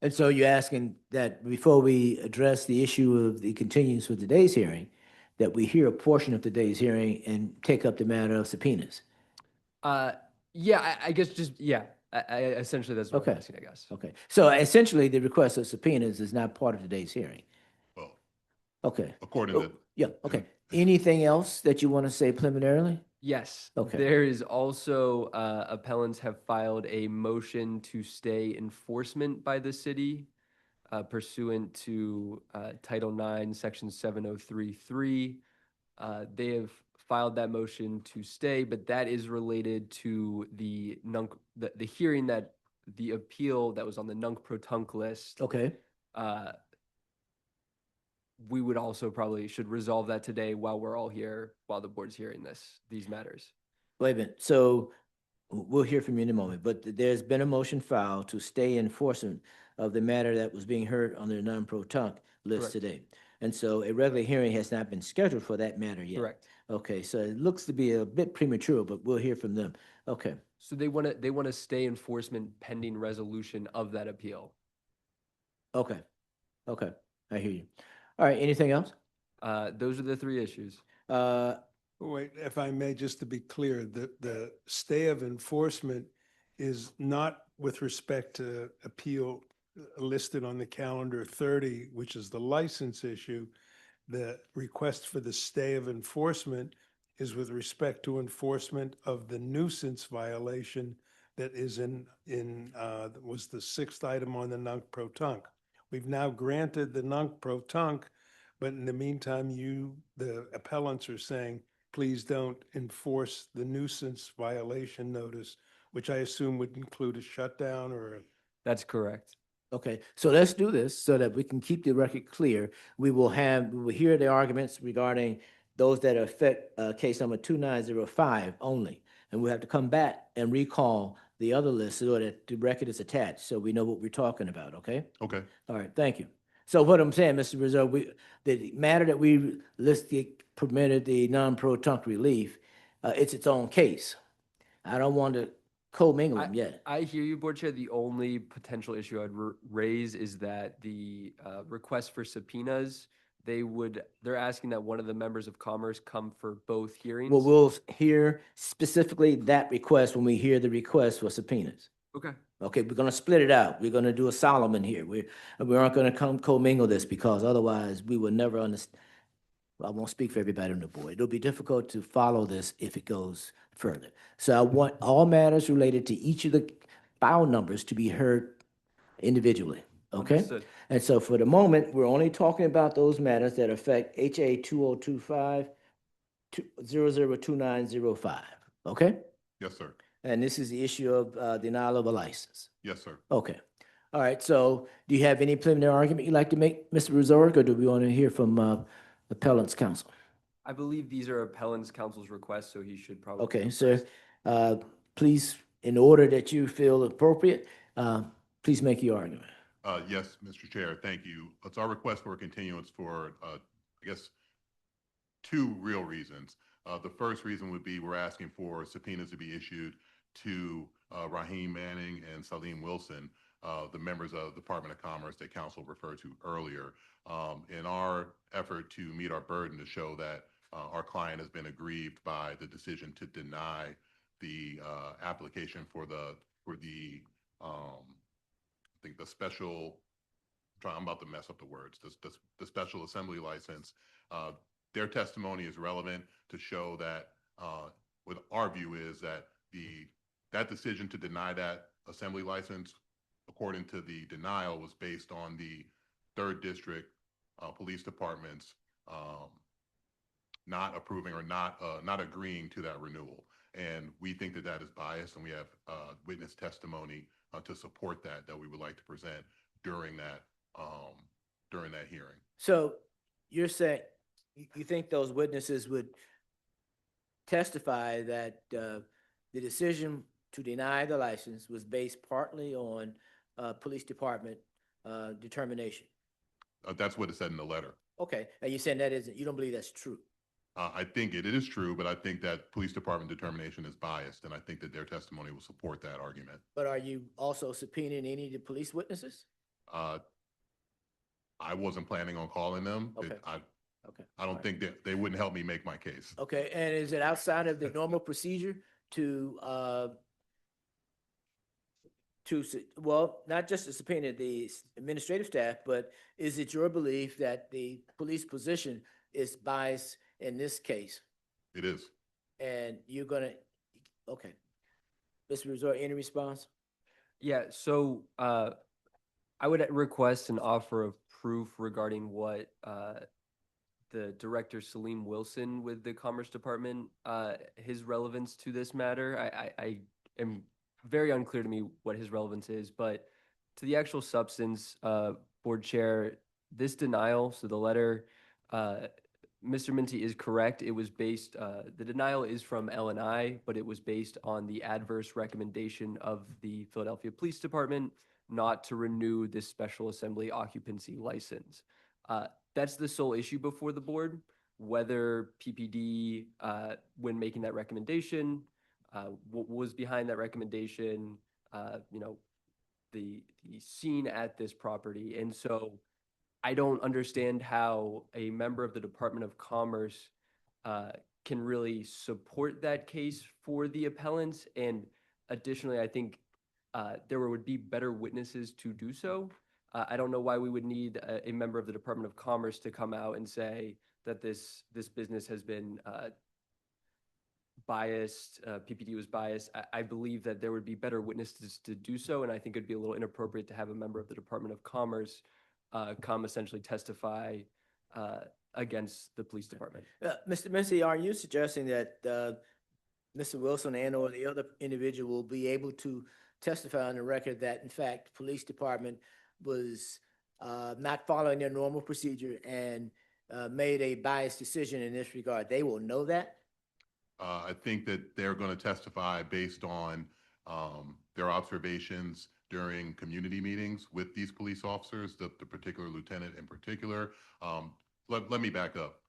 And so you're asking that before we address the issue of the continuance for today's hearing, that we hear a portion of today's hearing and take up the matter of subpoenas? Yeah, I guess just, yeah, I essentially that's what Okay. I'm asking, I guess. Okay, so essentially, the request of subpoenas is not part of today's hearing? Well, Okay. according Oh, to, yeah, okay. Anything else that you want to say preliminarily? Yes. Okay. There is also, appellants have filed a motion to stay enforcement by the city pursuant to Title IX, Section 7033. They have filed that motion to stay, but that is related to the hearing that the appeal that was on the nunc-pro-tunc list. Okay. We would also probably should resolve that today while we're all here, while the board's hearing these matters. Wait a minute, so we'll hear from you in a moment, but there's been a motion filed to stay enforcement of the matter that was being heard on the non-pro-tunc list Correct. today. And so a regular hearing has not been scheduled for that matter yet. Correct. Okay, so it looks to be a bit premature, but we'll hear from them. Okay, So they want to stay enforcement pending resolution of that appeal. okay, okay, I hear you. All right, anything else? Those are the 3 issues. Wait, if I may, just to be clear, the stay of enforcement is not with respect to appeal listed on the calendar 30, which is the license issue. The request for the stay of enforcement is with respect to enforcement of the nuisance violation that is was the 6th item on the nunc-pro-tunc. We've now granted the nunc-pro-tunc, but in the meantime, the appellants are saying, please don't enforce the nuisance violation notice, which I assume would include a shutdown or That's correct. Okay, so let's do this so that we can keep the record clear. We will hear the arguments regarding those that affect case number 2905 only. And we'll have to come back and recall the other list so that the record is attached, so we know what we're talking about, okay? okay. All right, thank you. So what I'm saying, Mr. Rizzo, the matter that we listed permitted the non-pro-tunc relief, it's its own case. I don't want to commingle them yet. I hear you, Board Chair. The only potential issue I'd raise is that the request for subpoenas, they're asking that one of the members of Commerce come for both hearings. Well, we'll hear specifically that request when we hear the request for subpoenas. Okay. Okay, we're gonna split it out. We're gonna do a Solomon here. We aren't gonna commingle this because otherwise we will never understand. I won't speak for everybody on the board. It'll be difficult to follow this if it goes further. So I want all matters related to each of the file numbers to be heard individually. Okay? Understood. And so for the moment, we're only talking about those matters that affect HA 2025 002905, okay? Yes, sir. And this is the issue of denial of a license. Yes, sir. Okay. All right, so do you have any preliminary argument you'd like to make, Mr. Resorick, or do we want to hear from appellant's counsel? I believe these are appellant's counsel's requests, so he should probably. Okay, sir, please, in order that you feel appropriate, please make your argument. Yes, Mr. Chair, thank you. It's our request for a continuance for, I guess, two real reasons. The first reason would be we're asking for subpoenas to be issued to Raheem Manning and Salim Wilson, the members of the Department of Commerce that counsel referred to earlier, in our effort to meet our burden to show that our client has been aggrieved by the decision to deny the application for the I think the special, I'm about to mess up the words, the special assembly license. Their testimony is relevant to show that what our view is that that decision to deny that assembly license, according to the denial, was based on the 3rd District Police Department's not approving or not agreeing to that renewal. And we think that that is biased, and we have witness testimony to support that we would like to present during that hearing. So you're saying you think those witnesses would testify that the decision to deny the license was based partly on police department determination? That's what it said in the letter. Okay, and you're saying that isn't, you don't believe that's true? I think it is true, but I think that police department determination is biased, and I think that their testimony will support that argument. But are you also subpoenaing any of the police witnesses? I wasn't planning on calling them. Okay. I don't think that they wouldn't help me make my case. Okay, and is it outside of the normal procedure well, not just to subpoena the administrative staff, but is it your belief that the police position is biased in this case? It is. And you're gonna, okay. Mr. Resort, any response? Yeah, so I would request an offer of proof regarding what the Director Salim Wilson with the Commerce Department, his relevance to this matter. I am very unclear to me what his relevance is, but to the actual substance, Board Chair, this denial, so the letter, Mr. Minty is correct. It was based, the denial is from L&I, but it was based on the adverse recommendation of the Philadelphia Police Department not to renew this special assembly occupancy license. That's the sole issue before the board, whether PPD, when making that recommendation, what was behind that recommendation, the scene at this property. And so I don't understand how a member of the Department of Commerce can really support that case for the appellants. And additionally, I think there would be better witnesses to do so. I don't know why we would need a member of the Department of Commerce to come out and say that this business has been biased, PPD was biased. I believe that there would be better witnesses to do so, and I think it'd be a little inappropriate to have a member of the Department of Commerce come essentially testify against the police department. Mr. Mincy, are you suggesting that Mr. Wilson and or the other individual will be able to testify on the record that, in fact, police department was not following their normal procedure and made a biased decision in this regard? They will know that? I think that they're going to testify based on their observations during community meetings with these police officers, the particular lieutenant in particular. Let me back up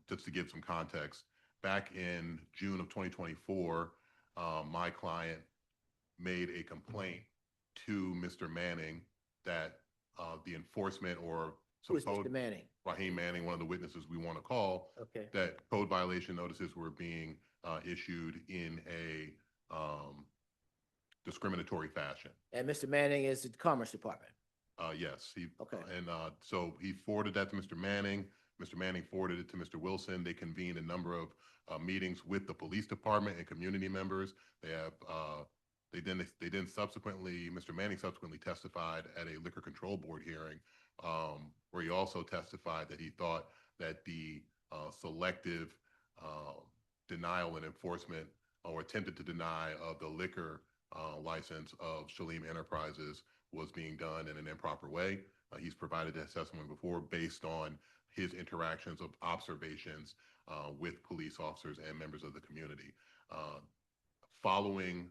just to give some context. Back in June of 2024, my client made a complaint to Mr. Manning that the enforcement or Who is Mr. Manning? Raheem Manning, one of the witnesses we want to call, Okay. that code violation notices were being issued in a discriminatory fashion. And Mr. Manning is the Commerce Department? Yes. Okay. And so he forwarded that to Mr. Manning. Mr. Manning forwarded it to Mr. Wilson. They convened a number of meetings with the police department and community members. They have They then subsequently, Mr. Manning subsequently testified at a liquor control board hearing, where he also testified that he thought that the selective denial and enforcement or attempted to deny of the liquor license of Shalim Enterprises was being done in an improper way. He's provided that testimony before based on his interactions of observations with police officers and members of the community. Following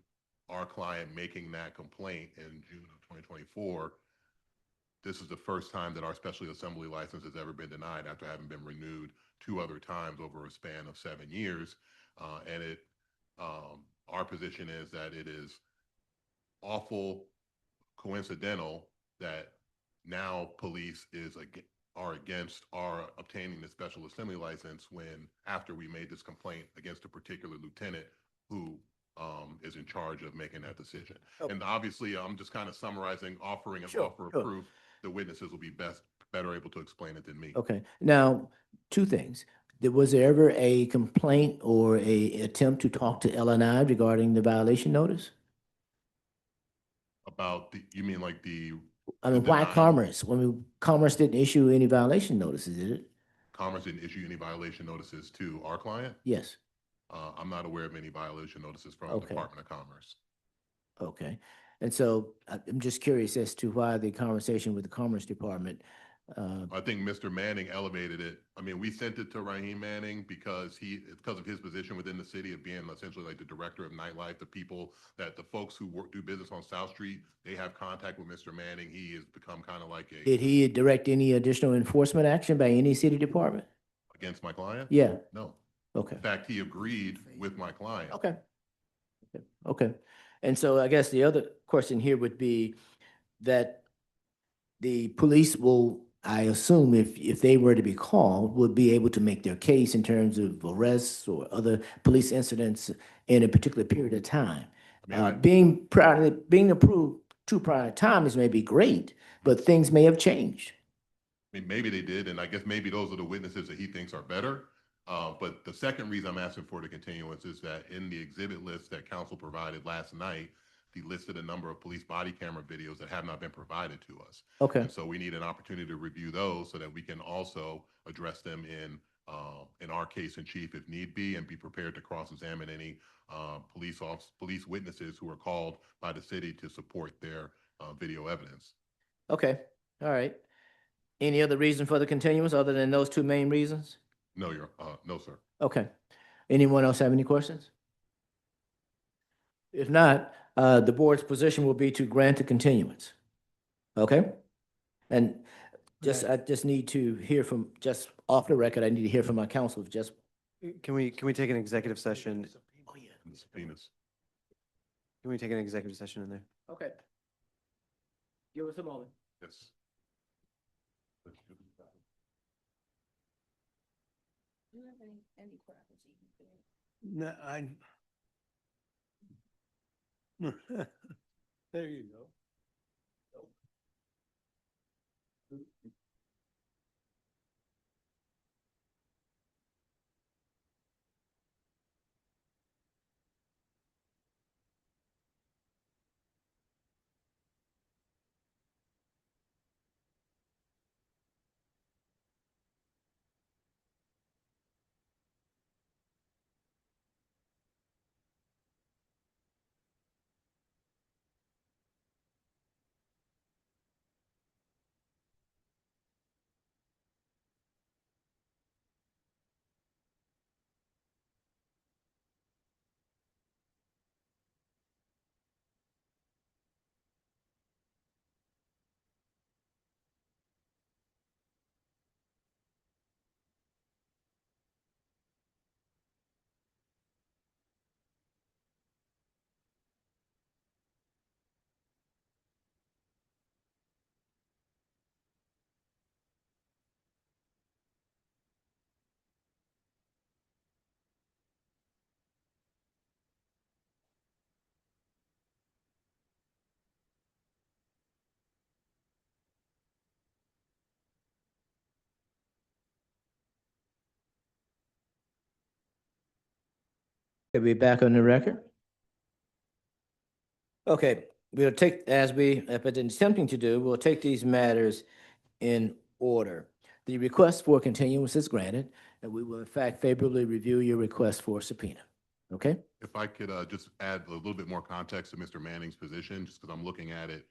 our client making that complaint in June of 2024, this is the first time that our special assembly license has ever been denied after having been renewed 2 other times over a span of 7 years. And our position is that it is awful coincidental that now police are against our obtaining the special assembly license when after we made this complaint against a particular lieutenant who is in charge of making that decision. And obviously, I'm just kind of summarizing, offering an offer of proof. The witnesses will be better able to explain it than me. Okay, now, 2 things. Was there ever a complaint or a attempt to talk to LNI regarding the violation notice? About you mean like I mean, why denial? Commerce? Commerce didn't issue any violation notices, did it? Commerce didn't issue any violation notices to our client? Yes. I'm not aware of any violation notices from the Okay. Department of Commerce. Okay. And so I'm just curious as to why the conversation with the Commerce Department. I think Mr. Manning elevated it. I mean, we sent it to Raheem Manning because of his position within the city of being essentially like the director of nightlife, the folks who do business on South Street, they have contact with Mr. Manning. He has become kind of like Did he direct any additional enforcement action by any city department? against my client? Yeah. No. Okay. In fact, he agreed with my client. Okay. Okay. And so I guess the other question here would be that the police will, I assume, if they were to be called, would be able to make their case in terms of arrests or other police incidents in a particular period of time. Being approved 2 prior times may be great, but things may have changed. I mean, maybe they did, and I guess maybe those are the witnesses that he thinks are better. But the second reason I'm asking for the continuance is that in the exhibit list that council provided last night, he listed a number of police body camera videos that have not been provided to us. Okay. And so we need an opportunity to review those so that we can also address them in our case in chief if need be, and be prepared to cross-examine any police witnesses who are called by the city to support their video evidence. Okay. All right. Any other reason for the continuance other than those 2 main reasons? No, no, sir. Okay. Anyone else have any questions? If not, the board's position will be to grant the continuance. Okay? And I just need to hear from, just off the record, I need to hear from my counsel, just. Can we take an executive session? Oh, yeah. Subpoenas. Can we take an executive session in there? Okay. Give us a moment. Yes. Do you have any questions? No, there you go. Are we back on the record? Okay, we'll take, as we have been attempting to do, we'll take these matters in order. The request for continuance is granted, and we will in fact favorably review your request for subpoena. Okay? If I could just add a little bit more context to Mr. Manning's position, just because I'm looking at it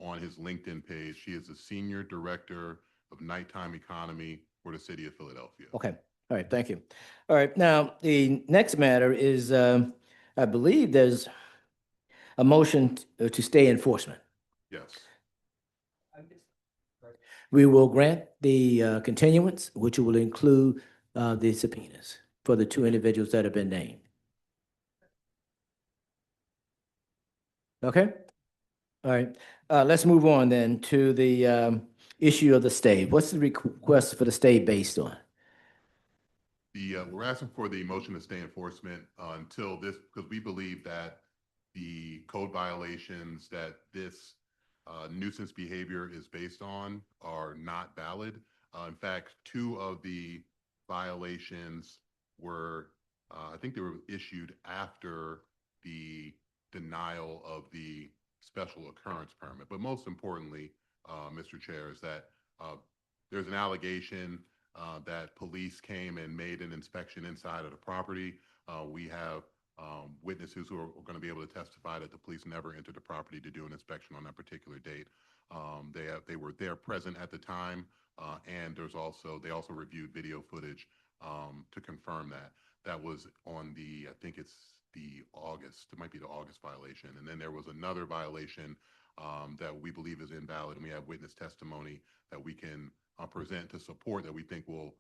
on his LinkedIn page. She is the Senior Director of Nighttime Economy for the City of Philadelphia. Okay, all right, thank you. All right, now, the next matter is, I believe there's a motion to stay enforcement. Yes. We will grant the continuance, which will include the subpoenas for the two individuals that have been named. Okay? All right, let's move on then to the issue of the stay. What's the request for the stay based on? We're asking for the motion to stay enforcement until this, because we believe that the code violations that this nuisance behavior is based on are not valid. In fact, two of the violations were, I think they were issued after the denial of the special occurrence permit. But most importantly, Mr. Chair, is that there's an allegation that police came and made an inspection inside of the property. We have witnesses who are going to be able to testify that the police never entered the property to do an inspection on that particular date. They were there present at the time, and they also reviewed video footage to confirm that. That was on the, I think it's the August, it might be the August violation. And then there was another violation that we believe is invalid, and we have witness testimony that we can present to support that we think will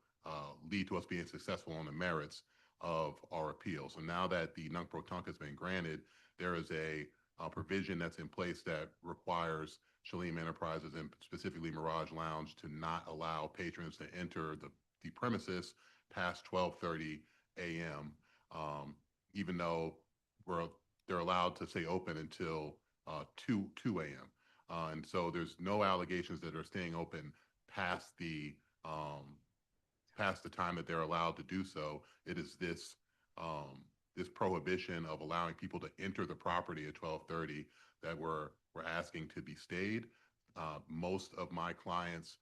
lead to us being successful on the merits of our appeal. So now that the nunc-pro-tunc has been granted, there is a provision that's in place that requires Shalim Enterprises and specifically Mirage Lounge to not allow patrons to enter the premises past 12:30 a.m. Even though they're allowed to stay open until 2 a.m. And so there's no allegations that are staying open past the time that they're allowed to do so. It is this prohibition of allowing people to enter the property at 12:30 that we're asking to be stayed. Most of my clients'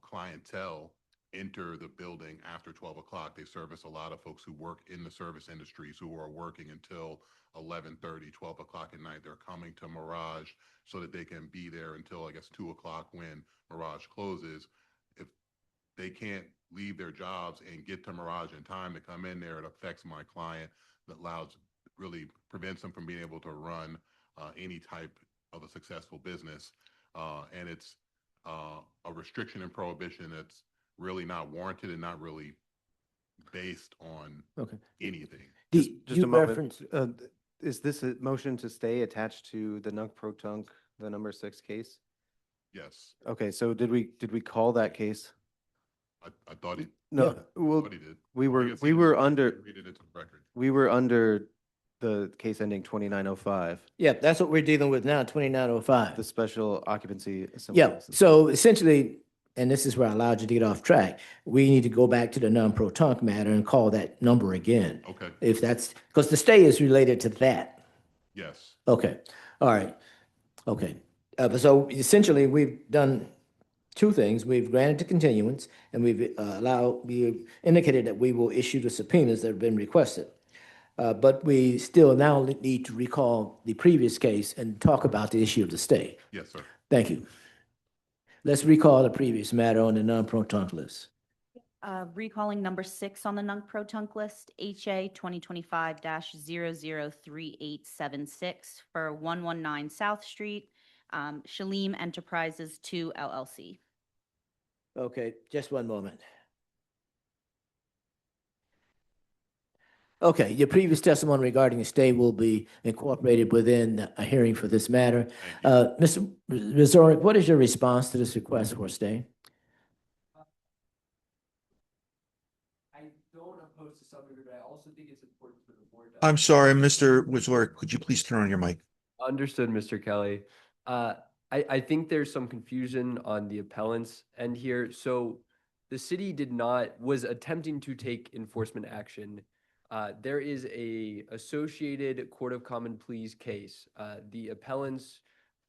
clientele enter the building after 12 o'clock. They service a lot of folks who work in the service industries who are working until 11:30, 12 o'clock at night. They're coming to Mirage so that they can be there until, I guess, 2 o'clock when Mirage closes. If they can't leave their jobs and get to Mirage in time to come in there, it affects my client. That really prevents them from being able to run any type of a successful business. And it's a restriction and prohibition that's really not warranted and not really based on anything. Just a moment. Is this a motion to stay attached to the nunc-pro-tunc, the number 6 case? Yes. Okay, so did we call that case? I thought he. No, I well, thought he did. we I guess he were didn't under, read it into the record. we were under the case ending 2905, Yeah, that's what we're dealing with now, 2905. the special occupancy. assembly Yeah, license. so essentially, and this is where I allowed you to get off track, we need to go back to the non-pro-tunc matter and call that number again. Okay. If that's, because the stay is related to that. Yes. Okay, all right, okay. But so essentially, we've done two things. We've granted the continuance, and we've we indicated that we will issue the subpoenas that have been requested. But we still now need to recall the previous case and talk about the issue of the stay. Yes, sir. Thank you. Let's recall the previous matter on the non-pro-tunc list. Recalling number 6 on the nunc-pro-tunc list, HA 2025-003876 for 119 South Street, Shalim Enterprises 2 LLC. Okay, just one moment. Okay, your previous testimony regarding the stay will be incorporated within a hearing for this matter. Mr. Rizoric, what is your response to this request for a stay? I don't oppose to something, but I also think it's important for the board. I'm sorry, Mr. Wazorek, could you please turn on your mic? Understood, Mr. Kelly. I think there's some confusion on the appellant's end here. So the city was attempting to take enforcement action There is a associated Court of Common Pleas case. The appellants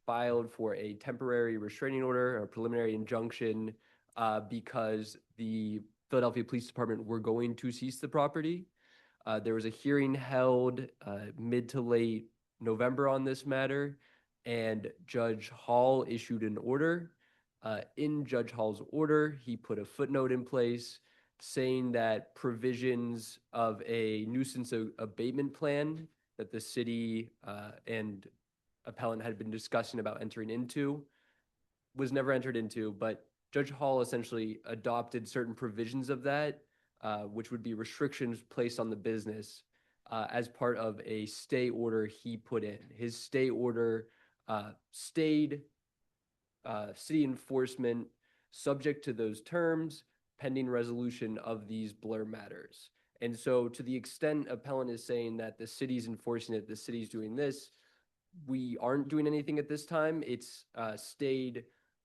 filed for a temporary restraining order, a preliminary injunction, because the Philadelphia Police Department were going to cease the property. There was a hearing held mid to late November on this matter, and Judge Hall issued an order. In Judge Hall's order, he put a footnote in place saying that provisions of a nuisance abatement plan that the city and appellant had been discussing about entering into was never entered into, but Judge Hall essentially adopted certain provisions of that, which would be restrictions placed on the business as part of a stay order he put in. His stay order stayed city enforcement subject to those terms pending resolution of these blur matters. And so to the extent appellant is saying that the city's enforcing it, the city's doing this, we aren't doing anything at this time. It's stayed,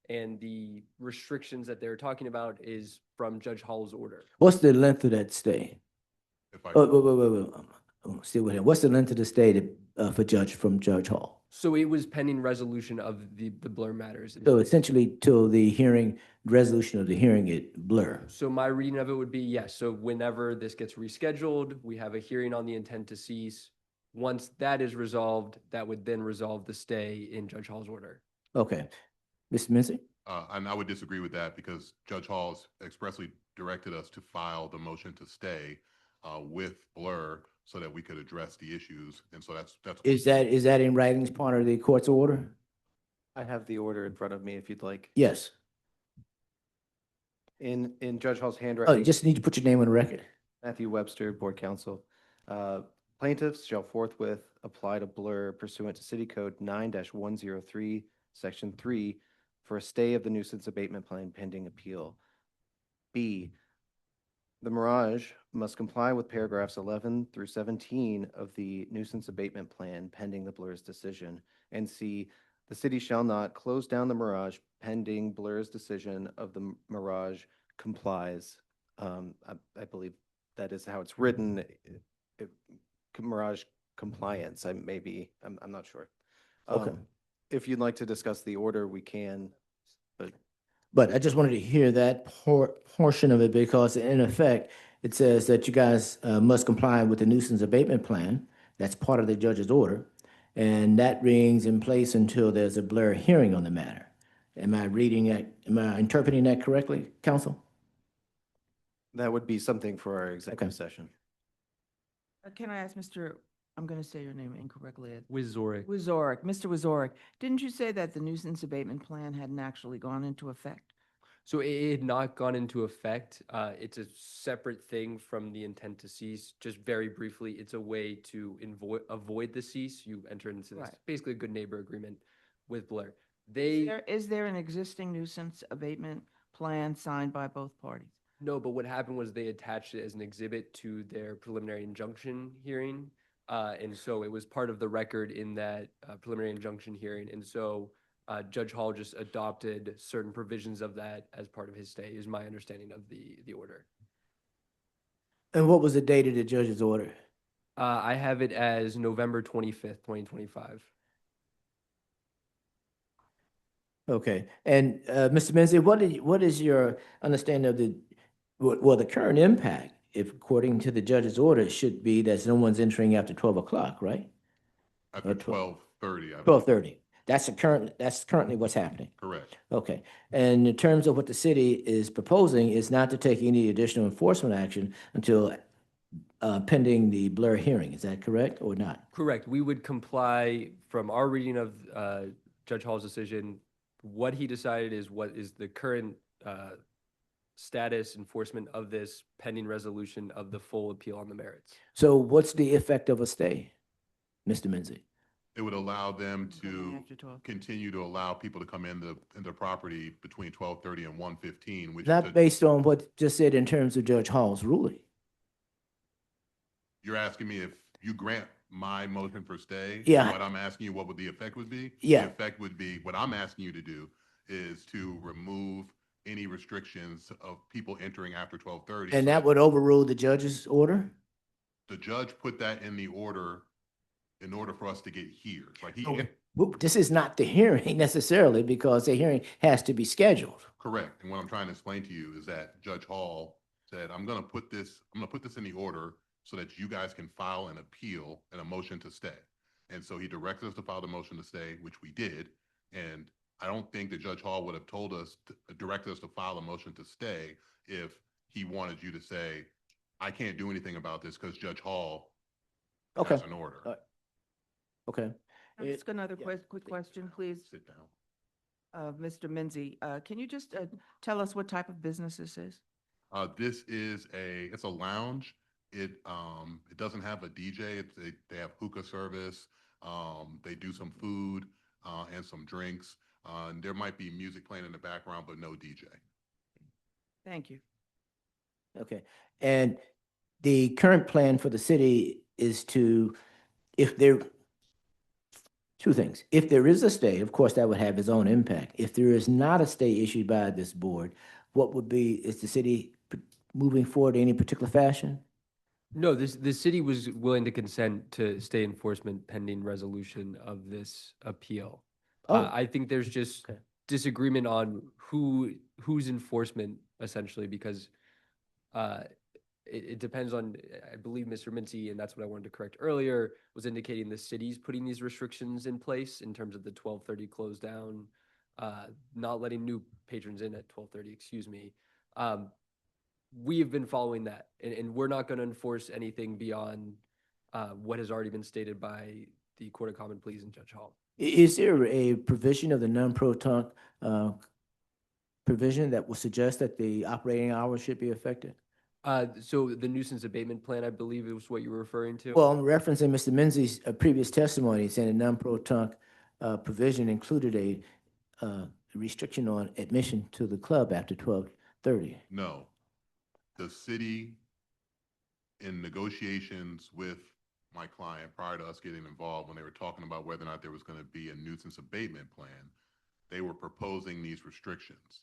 and the restrictions that they're talking about is from Judge Hall's order. What's the length of that stay? Wait. Still with him. What's the length of the stay from Judge Hall? So it was pending resolution of the blur matters. So essentially till the hearing, resolution of the hearing at blur. So my reading of it would be, yes. So whenever this gets rescheduled, we have a hearing on the intent to cease. Once that is resolved, that would then resolve the stay in Judge Hall's order. Okay. Mr. Mincy? And I would disagree with that because Judge Hall's expressly directed us to file the motion to stay with Blur so that we could address the issues. And so that's. Is that in writing as part of the court's order? I have the order in front of me if you'd like. Yes. In Judge Hall's Oh, handwriting. you just need to put your name on the record. Matthew Webster, Board Counsel. Plaintiffs shall forthwith apply to Blur pursuant to City Code 9-103, Section 3, for a stay of the nuisance abatement plan pending appeal. B, the Mirage must comply with paragraphs 11 through 17 of the nuisance abatement plan pending the Blur's decision. And C, the city shall not close down the Mirage pending Blur's decision of the Mirage complies. I believe that is how it's written. Mirage compliance, I'm not sure. Okay. If you'd like to discuss the order, we can, But I just wanted to hear that portion of it because in effect, it says that you guys must comply with the nuisance abatement plan. That's part of the judge's order. And that remains in place until there's a Blur hearing on the matter. Am I interpreting that correctly, counsel? that would be something for our executive session. Can I ask I'm going to say your name incorrectly. Wizoric. Wizoric. Mr. Wizoric, didn't you say that the nuisance abatement plan hadn't actually gone into effect? So it had not gone into effect. It's a separate thing from the intent to cease. Just very briefly, it's a way to avoid the cease. You enter into this, Right. basically a good neighbor agreement with Blair. Is there an existing nuisance abatement plan signed by both parties? No, but what happened was they attached it as an exhibit to their preliminary injunction hearing. And so it was part of the record in that preliminary injunction hearing. And so Judge Hall just adopted certain provisions of that as part of his stay, is my understanding of the order. And what was the date of the judge's order? I have it as November 25th, 2025. Okay. And Mr. Menzie, what is your understanding of the current impact, if according to the judge's order, it should be that no one's entering after 12 o'clock, right? After 12:30. 12:30. That's currently what's happening. Correct. Okay. And in terms of what the city is proposing is not to take any additional enforcement action until pending the Blair hearing. Is that correct or not? Correct. We would comply from our reading of Judge Hall's decision. What he decided is what is the current status enforcement of this pending resolution of the full appeal on the merits. So what's the effect of a stay, Mr. Menzie? It would allow them to continue to allow people to come in the property between 12:30 and 1:15, which Not based on what just said in terms of Judge Hall's ruling. You're asking me if you grant my motion for stay. Yeah. What I'm asking you, what would the effect would be? Yeah. The effect would be, what I'm asking you to do is to remove any restrictions of people entering after 12:30. And that would overrule the judge's order? the judge put that in the order in order for us to get here. Like he, Oh, well, this is not the hearing necessarily because the hearing has to be scheduled. correct. And what I'm trying to explain to you is that Judge Hall said, I'm gonna put this in the order so that you guys can file an appeal and a motion to stay. And so he directed us to file the motion to stay, which we did. And I don't think that Judge Hall would have told us, directed us to file a motion to stay if he wanted you to say, I can't do anything about this because Judge Hall Okay. has an order. Okay. I'll ask another quick question, please. Sit down. Mr. Menzie, can you just tell us what type of business this is? This is it's a lounge. It doesn't have a DJ. They have hookah service. They do some food and some drinks. And there might be music playing in the background, but no DJ. Thank you. Okay. And the current plan for the city is to, two things. If there is a stay, of course, that would have its own impact. If there is not a stay issued by this board, is the city moving forward in any particular fashion? No, the city was willing to consent to stay enforcement pending resolution of this appeal. I think there's just disagreement on whose enforcement essentially, because it depends on, I believe Mr. Mincy, and that's what I wanted to correct earlier, was indicating the city's putting these restrictions in place in terms of the 12:30 close down, not letting new patrons in at 12:30, excuse me. We have been following that, and we're not going to enforce anything beyond what has already been stated by the Court of Common Pleas and Judge Hall. Is there a provision of the non-pro-tunc provision that will suggest that the operating hours should be affected? So the nuisance abatement plan, I believe it was what you were referring to. Well, I'm referencing Mr. Menzies' previous testimony, saying the non-pro-tunc provision included a restriction on admission to the club after 12:30. No. The city, in negotiations with my client prior to us getting involved, when they were talking about whether or not there was going to be a nuisance abatement plan, they were proposing these restrictions.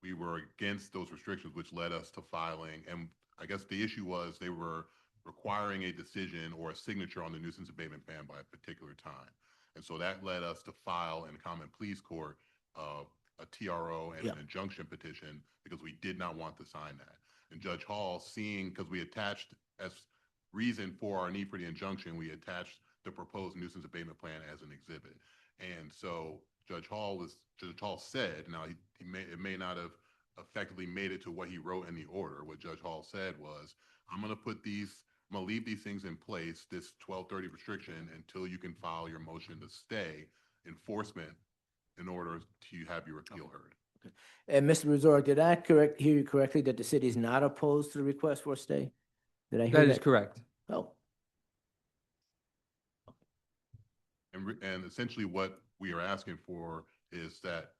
We were against those restrictions, which led us to filing. And I guess the issue was they were requiring a decision or a signature on the nuisance abatement plan by a particular time. And so that led us to file in Common Pleas Court a TRO and an injunction petition because we did not want to sign that. And Judge Hall, seeing, because we attached as reason for our need for the injunction, we attached the proposed nuisance abatement plan as an exhibit. And so Judge Hall said, now it may not have effectively made it to what he wrote in the order. What Judge Hall said was, I'm going to leave these things in place, this 12:30 restriction, until you can file your motion to stay enforcement in order to have your appeal heard. And Mr. Resort, did I hear you correctly that the city is not opposed to the request for a stay? Did I hear that? That is correct. Oh. And essentially what we are asking for is that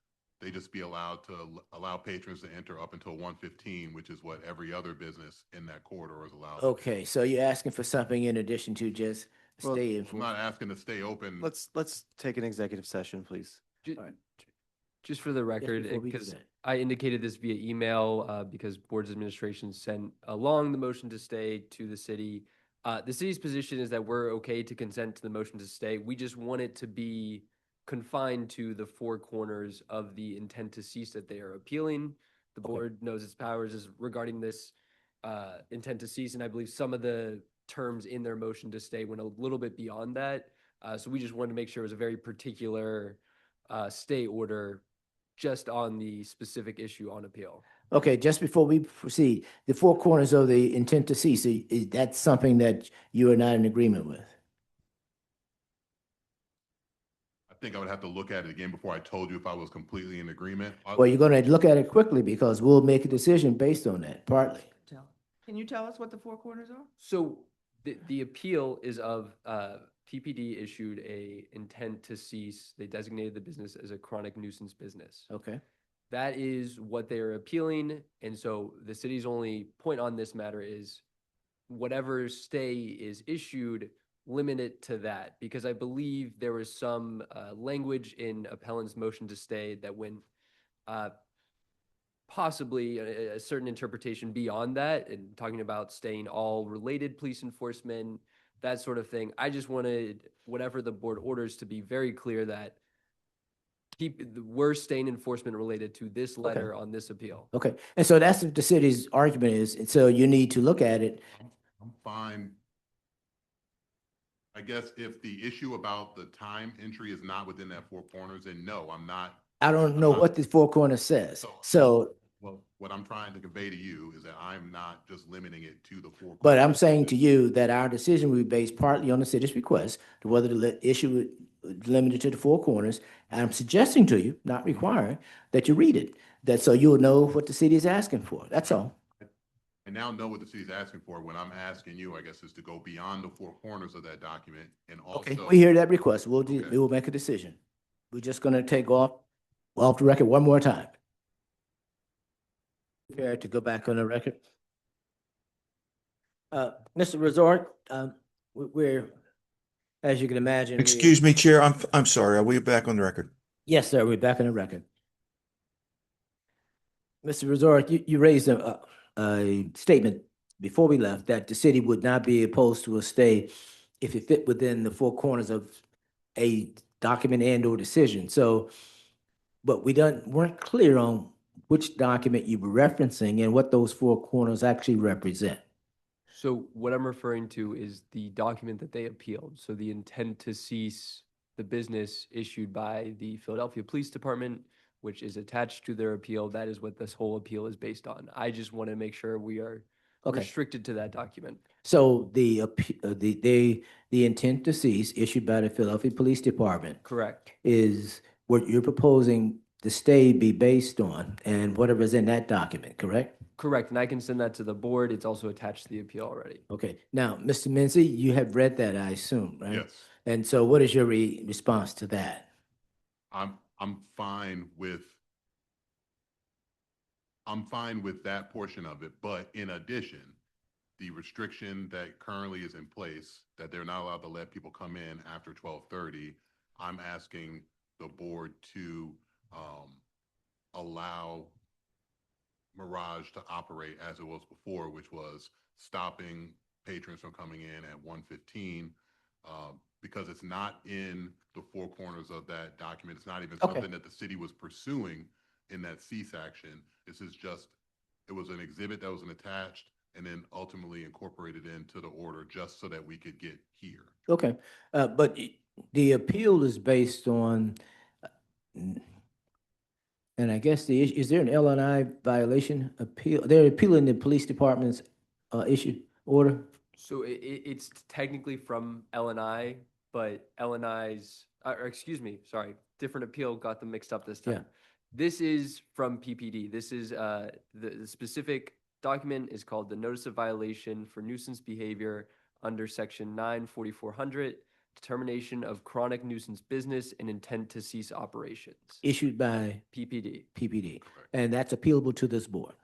they just be allowed to allow patrons to enter up until 1:15, which is what every other business in that corridor is allowed. Okay, so you're asking for something in addition to just Well, stay I'm not asking to stay open. Let's take an executive session, please. Just for the record, before we do because that. I indicated this via email, because board's administration sent along the motion to stay to the city. The city's position is that we're okay to consent to the motion to stay. We just want it to be confined to the four corners of the intent to cease that they are appealing. The board knows its powers is regarding this intent to cease, and I believe some of the terms in their motion to stay went a little bit beyond that. So we just wanted to make sure it was a very particular stay order just on the specific issue on appeal. Okay, just before we proceed, the four corners of the intent to cease, is that something that you are not in agreement with? I think I would have to look at it again before I told you if I was completely in agreement. Well, you're going to look at it quickly because we'll make a decision based on that, partly. Can you tell us what the four corners are? So the appeal is of PPD issued a intent to cease. They designated the business as a chronic nuisance business. Okay. That is what they are appealing. And so the city's only point on this matter is whatever stay is issued, limit it to that. Because I believe there was some language in appellant's motion to stay that when possibly a certain interpretation beyond that and talking about staying all related police enforcement, that sort of thing. I just wanted whatever the board orders to be very clear that we're staying enforcement related to this letter on this appeal. Okay, and so that's what the city's argument is, and so you need to look at it. I'm fine. I guess if the issue about the time entry is not within that four corners, then no, I'm not. I don't know what the four corners says, so, Well, what I'm trying to convey to you is that I'm not just limiting it to the four. but I'm corners. saying to you that our decision will be based partly on the city's request to whether the issue is limited to the four corners. And I'm suggesting to you, not requiring, that you read it, that so you'll know what the city is asking for, that's all. I now know what the city's asking for. When I'm asking you, I guess, is to go beyond the four corners of that document and Okay, also. we hear that request, we Okay. will make a decision. We're just gonna take off the record one more time. Prepared to go back on the record. Mr. Resort, we're, as you can imagine. Excuse me, Chair, I'm sorry. Are we back on the record? Yes, sir, we're back on the record. Mr. Resort, you raised a statement before we left that the city would not be opposed to a stay if it fit within the four corners of a document and or decision. So, but we weren't clear on which document you were referencing and what those four corners actually represent. So what I'm referring to is the document that they appealed. So the intent to cease the business issued by the Philadelphia Police Department, which is attached to their appeal. That is what this whole appeal is based on. I just want to make sure we are Okay. restricted to that document. So the intent to cease issued by the Philadelphia Police Department Correct. is what you're proposing the stay be based on and whatever is in that document, correct? Correct. And I can send that to the board. It's also attached to the appeal already. Okay, now, Mr. Mincy, you have read that, I assume, right? Yes. And so what is your response to that? I'm fine with that portion of it, but in addition, the restriction that currently is in place, that they're not allowed to let people come in after 12:30, I'm asking the board to allow Mirage to operate as it was before, which was stopping patrons from coming in at 1:15, because it's not in the four corners of that document. It's not even Okay. something that the city was pursuing in that cease action. This is just, it was an exhibit that was attached and then ultimately incorporated into the order just so that we could get here. Okay, but the appeal is based on, and I guess is there an LNI violation appeal? They're appealing the police department's issued order? So it's technically from LNI, but LNI's, or excuse me, sorry, different appeal, got them mixed up this time. Yeah. This is from PPD. This is, the specific document is called the Notice of Violation for Nuisance Behavior under Section 94400, Determination of Chronic Nuisance Business and Intent to Cease Operations. Issued by PPD. and that's appealable to this board.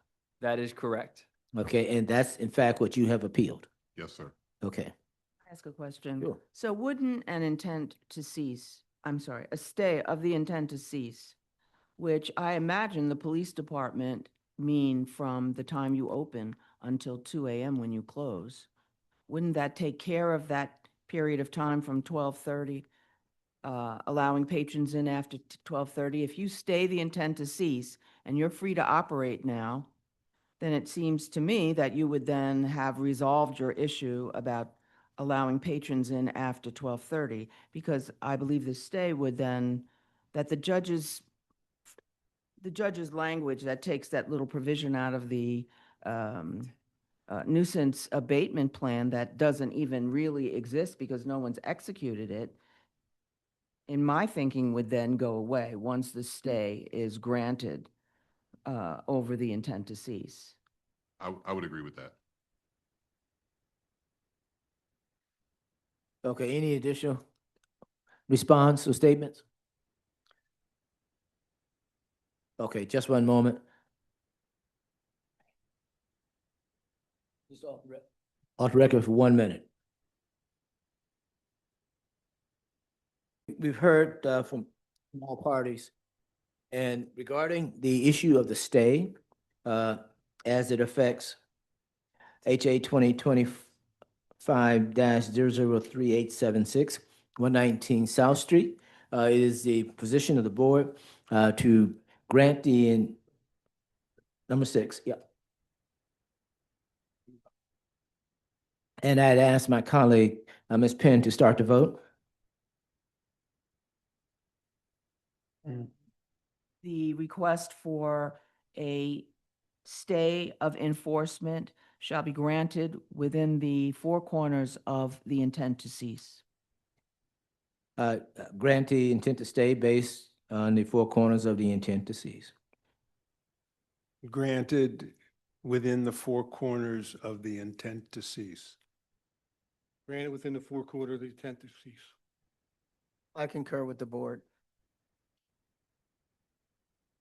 That is correct. Okay, and that's in fact what you have appealed. Yes, sir. Okay. Ask a question. Sure. So wouldn't an intent to cease, a stay of the intent to cease, which I imagine the police department mean from the time you open until 2 a.m. when you close, wouldn't that take care of that period of time from 12:30, allowing patrons in after 12:30? If you stay the intent to cease and you're free to operate now, then it seems to me that you would then have resolved your issue about allowing patrons in after 12:30, because I believe the stay would then, that the judge's language that takes that little provision out of the nuisance abatement plan that doesn't even really exist because no one's executed it, in my thinking would then go away once the stay is granted over the intent to cease. I would agree with that. Okay, any additional response or statements? Okay, just one moment. Just off the record for 1 minute. We've heard from all parties, and regarding the issue of the stay, as it affects HA 2025-003876, 119 South Street. It is the position of the board to grant the number 6, yeah. And I'd ask my colleague, Ms. Penn, to start the vote. The request for a stay of enforcement shall be granted within the four corners of the intent to cease. Grant the intent to stay based on the four corners of the intent to cease. Granted within the four corners of the intent to cease. Granted within the four corners of the intent to cease. I concur with the board.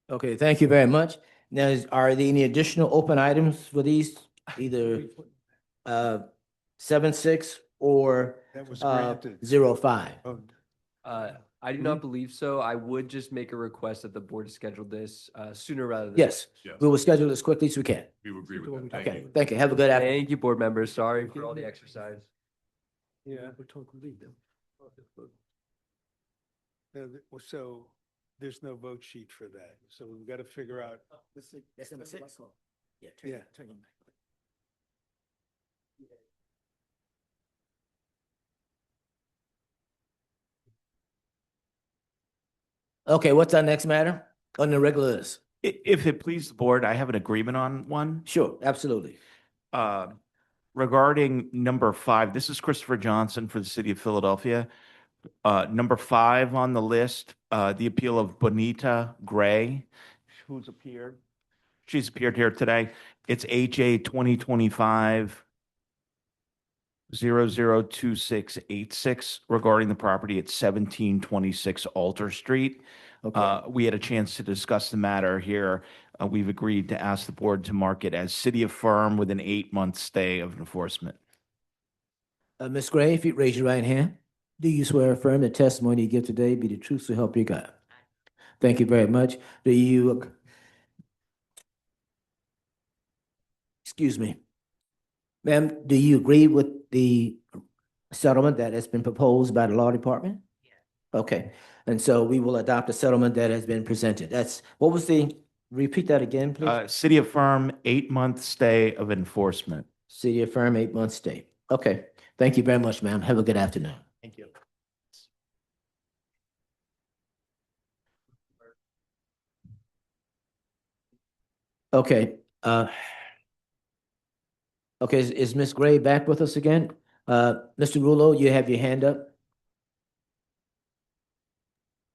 Okay, thank you very much. Now, are there any additional open items for these, either 7-6 or That was granted. 05? I do not believe so. I would just make a request that the board schedule this sooner rather than. Yes, Yes. we will schedule as quickly as we can. We would agree with that. Thank Okay, you. thank you. Have a good afternoon. Thank you, board members. Sorry for all the exercise. Yeah. So there's no vote sheet for that. So we've got to figure out. That's number 6? Yeah. Yeah. Turn them back. Okay, what's our next matter on the regular list? If it please the board, I have an agreement on one. Sure, absolutely. Regarding number 5, this is Christopher Johnson for the city of Philadelphia. Number 5 on the list, the appeal of Bonita Gray, who's appeared. She's appeared here today. It's HA 2025-002686 regarding the property at 1726 Alter Street. We had a chance to discuss the matter here. We've agreed to ask the board to mark it as city affirm with an 8-month stay of enforcement. Ms. Gray, if you raise your right hand, do you swear or affirm the testimony you give today be the truth so help you God? Thank you very much. Do you, excuse me, ma'am, do you agree with the settlement that has been proposed by the law department? Okay, and so we will adopt a settlement that has been presented. That's, what was the, repeat that again, please? City affirm 8-month stay of enforcement. City affirm 8-month stay. Okay, thank you very much, ma'am. Have a good afternoon. Thank you. Okay, okay, is Ms. Gray back with us again? Mr. Rulo, you have your hand up?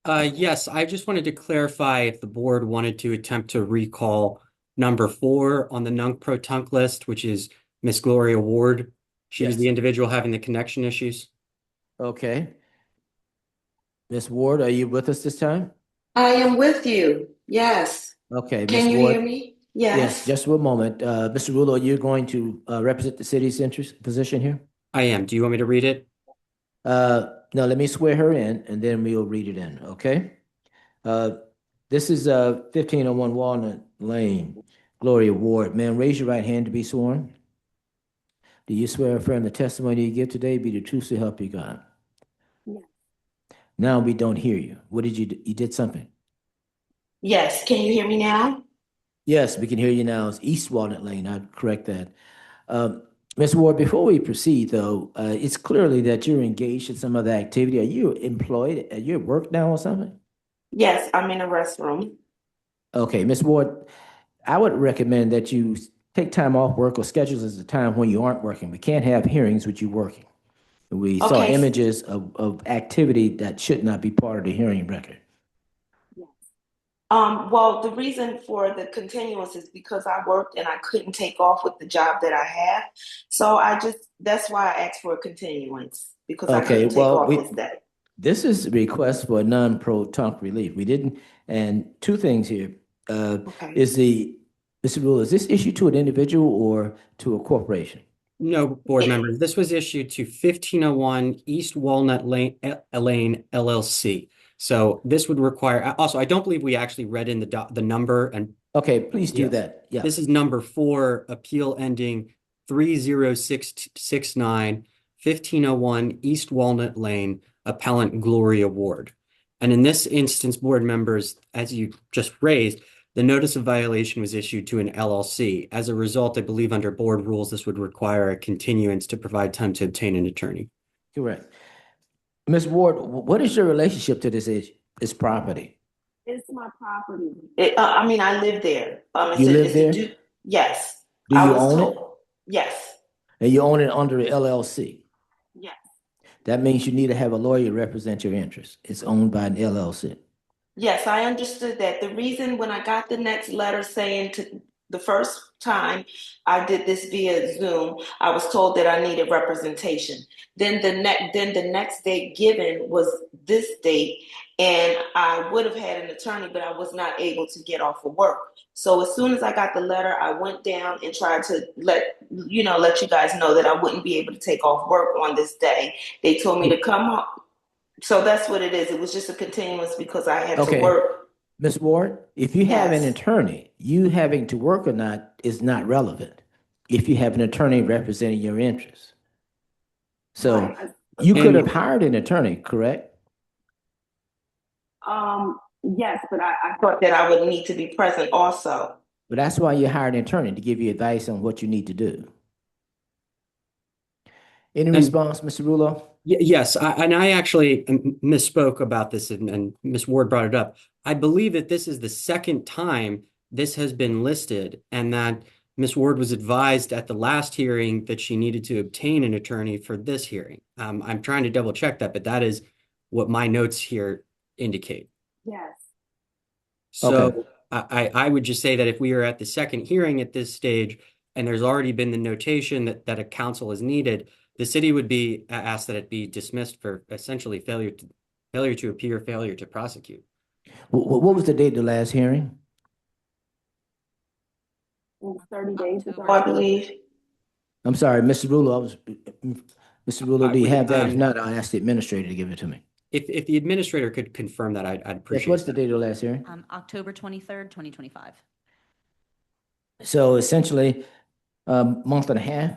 Yes, I just wanted to clarify if the board wanted to attempt to recall number 4 on the nunc-pro-tunc list, which is Miss Gloria Ward. She was Yes. the individual having the connection issues. Okay. Ms. Ward, are you with us this time? I am with you. Yes. Okay, Can Ms. you Ward. hear me? Yes, Yes. just one moment. Mr. Rulo, you're going to represent the city's interest position here? I am. Do you want me to read it? No, let me swear her in and then we'll read it in, okay? This is 1501 Walnut Lane, Gloria Ward. Ma'am, raise your right hand to be sworn. Do you swear or affirm the testimony you give today be the truth so help you God? Yes. Now we don't hear you. What did you do? You did something? Yes. Can you hear me now? Yes, we can hear you now. It's East Walnut Lane. I'd correct that. Ms. Ward, before we proceed, though, it's clearly that you're engaged in some other activity. Are you employed? Are you at work now or something? Yes, I'm in a restroom. Okay, Ms. Ward, I would recommend that you take time off work or schedule as a time when you aren't working. We can't have hearings with you working. We saw Okay. images of activity that should not be part of the hearing record. Well, the reason for the continuance is because I worked and I couldn't take off with the job that I have. So that's why I asked for a continuance because I Okay, couldn't take well, off this day. this is a request for a non-pro-tunc relief. We didn't, and two things here. Is Mr. Rule, is this issued to an individual or to a corporation? No, board members. This was issued to 1501 East Walnut Lane LLC. So this would require, also, I don't believe we actually read in the number and Okay, please do Yes. that. Yeah. This is number 4, appeal ending 30669, 1501 East Walnut Lane, appellant Gloria Ward. And in this instance, board members, as you just raised, the notice of violation was issued to an LLC. As a result, I believe under board rules, this would require a continuance to provide time to obtain an attorney. Correct. Ms. Ward, what is your relationship to this property? It's my property. I mean, I live there. You live there? Yes. Do I you was own it? told- Yes. And you own it under the LLC? Yes. That means you need to have a lawyer represent your interests. It's owned by an LLC. Yes, I understood that. The reason when I got the next letter saying to the first time I did this via Zoom, I was told that I needed representation. Then the next date given was this date, and I would have had an attorney, but I was not able to get off of work. So as soon as I got the letter, I went down and tried to let you guys know that I wouldn't be able to take off work on this day. They told me to come up. So that's what it is. It was just a continuance because I had to work. Ms. Ward, if you have an Yes. attorney, you having to work or not is not relevant if you have an attorney representing your interests. So Right. you could have hired an attorney, correct? Yes, but I thought that I would need to be present also. But that's why you hired an attorney, to give you advice on what you need to do. Any response, Mr. Rulo? Yes, I actually misspoke about this, and Ms. Ward brought it up. I believe that this is the second time this has been listed, and that Ms. Ward was advised at the last hearing that she needed to obtain an attorney for this hearing. I'm trying to double check that, but that is what my notes here indicate. Yes. So I would just say that if we are at the second hearing at this stage, and there's already been the notation that a counsel is needed, the city would be asked that it be dismissed for essentially failure to appear, failure to prosecute. What was the date of the last hearing? 30 days ago, I believe. I'm sorry, Mr. Rulo, Mr. Rulo, do you have that? If would- not, I'll ask the administrator to give it to me. If the administrator could confirm that, I'd Yes, appreciate what's the that. date of the last hearing? October 23rd, 2025. So essentially, month and a half?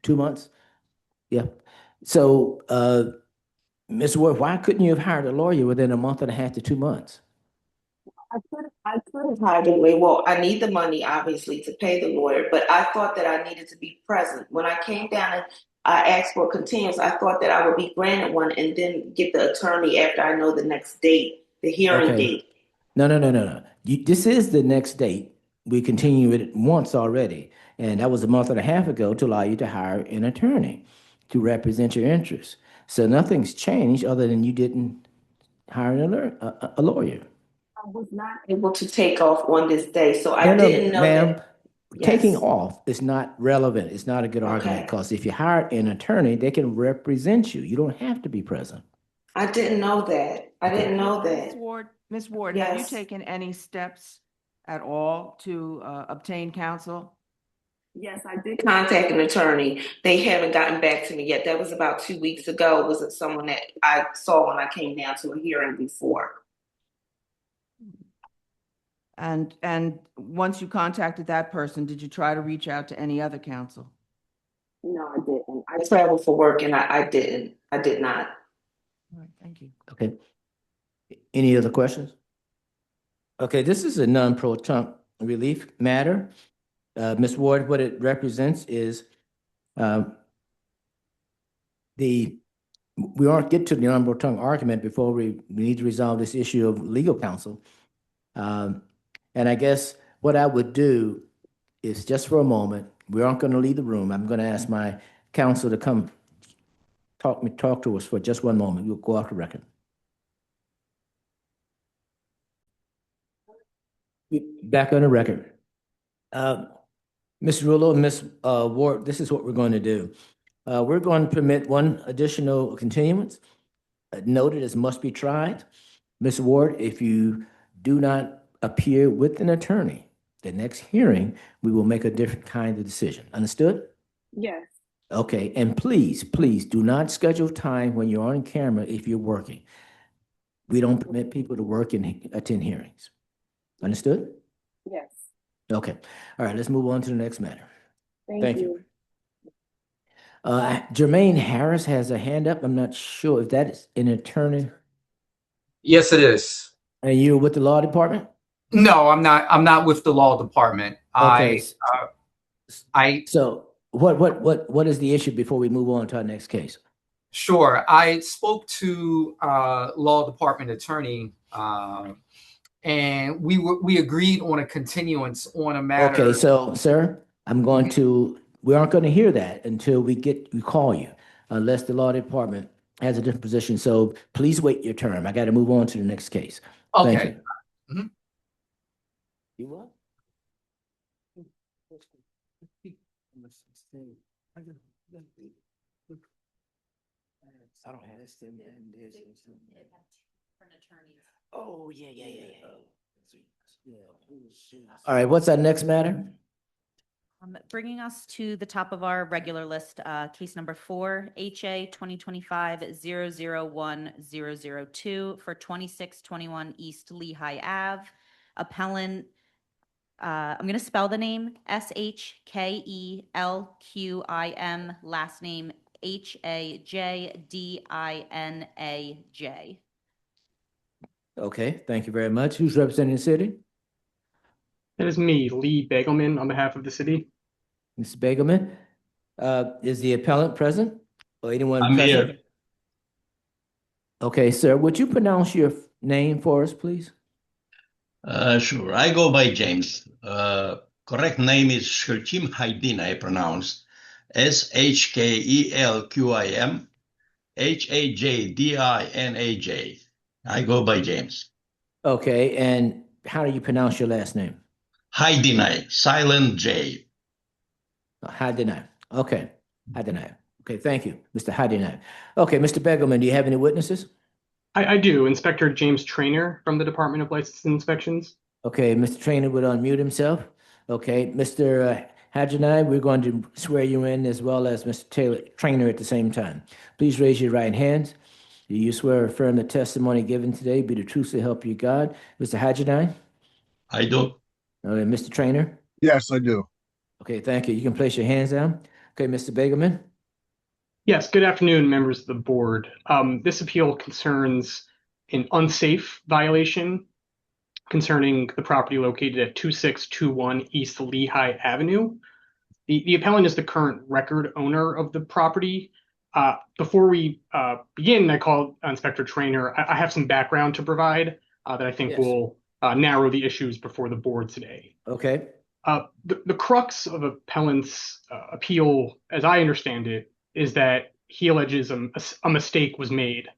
2 months? Yeah. So, Ms. Ward, why couldn't you have hired a lawyer within a month and a half to 2 months? I could have hired a lawyer. Well, I need the money, obviously, to pay the lawyer, but I thought that I needed to be present. When I came down and I asked for a continuance, I thought that I would be granted one and then get the attorney after I know the next date, the hearing Okay. date. No. This is the next date. We continue it once already, and that was a month and a half ago to allow you to hire an attorney to represent your interests. So nothing's changed other than you didn't hire a lawyer. I was not able to take off on this day, so I No, didn't know ma'am. that. Taking Yes. off is not relevant. It's not a good argument, Okay. because if you hire an attorney, they can represent you. You don't have to be present. I didn't know that. I didn't know Ms. that. Ward, Ms. Ward, have you Yes. taken any steps at all to obtain counsel? Yes, I did contact an attorney. They haven't gotten back to me yet. That was about 2 weeks ago. It was someone that I saw when I came down to a hearing before. And once you contacted that person, did you try to reach out to any other counsel? No, I didn't. I traveled for work and I didn't. I did not. All right, thank you. Okay. Any other questions? Okay, this is a non-pro-tunc relief matter. Ms. Ward, what it represents is we aren't get to the non-pro-tunc argument before we need to resolve this issue of legal counsel. And I guess what I would do is, just for a moment, we aren't going to leave the room. I'm going to ask my counsel to come talk to us for just one moment. We'll go off the record. Back on the record. Ms. Rulo, Ms. Ward, this is what we're going to do. We're going to permit one additional continuance. Noted as must be tried. Ms. Ward, if you do not appear with an attorney, the next hearing, we will make a different kind of decision. Understood? Yes. Okay, and please do not schedule time when you're on camera if you're working. We don't permit people to work and attend hearings. Understood? Yes. Okay. All right, let's move on to the next matter. Thank you. Jermaine Harris has a hand up. I'm not sure if that is an attorney. Yes, it is. And you're with the law department? No, I'm not. I'm not with the law department. Okay. I So what is the issue before we move on to our next case? Sure. I spoke to law department attorney, and we agreed on a continuance on a matter. Okay, so sir, we aren't going to hear that until we call you, unless the law department has a different position. So please wait your turn. I got to move on to the next case. Thank Okay. you. Mhm. You what? I don't have this. Oh, yeah. All right, what's our next matter? Bringing us to the top of our regular list, case number 4, HA 2025-001002 for 2621 East Lehigh Ave. Appellant, I'm going to spell the name, SHKELQIM, last name HAJDINAJ. Okay, thank you very much. Who's representing the city? That is me, Lee Bagelman, on behalf of the city. Mr. Bagelman, is the appellant present or anyone I'm present? here. Okay, sir, would you pronounce your name for us, please? Sure. I go by James. Correct name is Shkelkim Haydin, I pronounced. SHKELQIM HAJDINAJ. I go by James. Okay, and how do you pronounce your last name? Haydinai, silent J. Haydinai. Okay, Haydinai. Okay, thank you, Mr. Haydinai. Okay, Mr. Begelman, do you have any witnesses? I do. Inspector James Trainer from the Department of License and Inspections. Okay, Mr. Trainer would unmute himself. Okay, Mr. Haydinai, we're going to swear you in as well as Mr. Trainer at the same time. Please raise your right hands. Do you swear or affirm the testimony given today be the truth to help you God? Mr. Haydinai? I do. Okay, Mr. Trainer? Yes, I do. Okay, thank you. You can place your hands down. Okay, Mr. Begelman? Yes, good afternoon, members of the board. This appeal concerns an unsafe violation concerning the property located at 2621 East Lehigh Avenue. The appellant is the current record owner of the property. Before we begin, I called Inspector Trainer. I have some background to provide that I think will narrow the issues before the board today. Okay. The crux of appellant's appeal, as I understand it, is that he alleges a mistake was made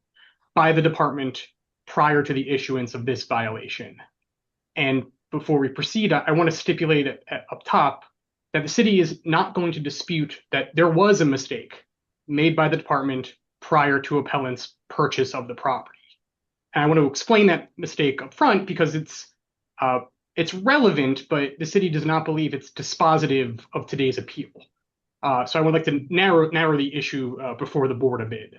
by the department prior to the issuance of this violation. And before we proceed, I want to stipulate up top that the city is not going to dispute that there was a mistake made by the department prior to appellant's purchase of the property. And I want to explain that mistake up front because it's relevant, but the city does not believe it's dispositive of today's appeal. So I would like to narrow the issue before the board a bit.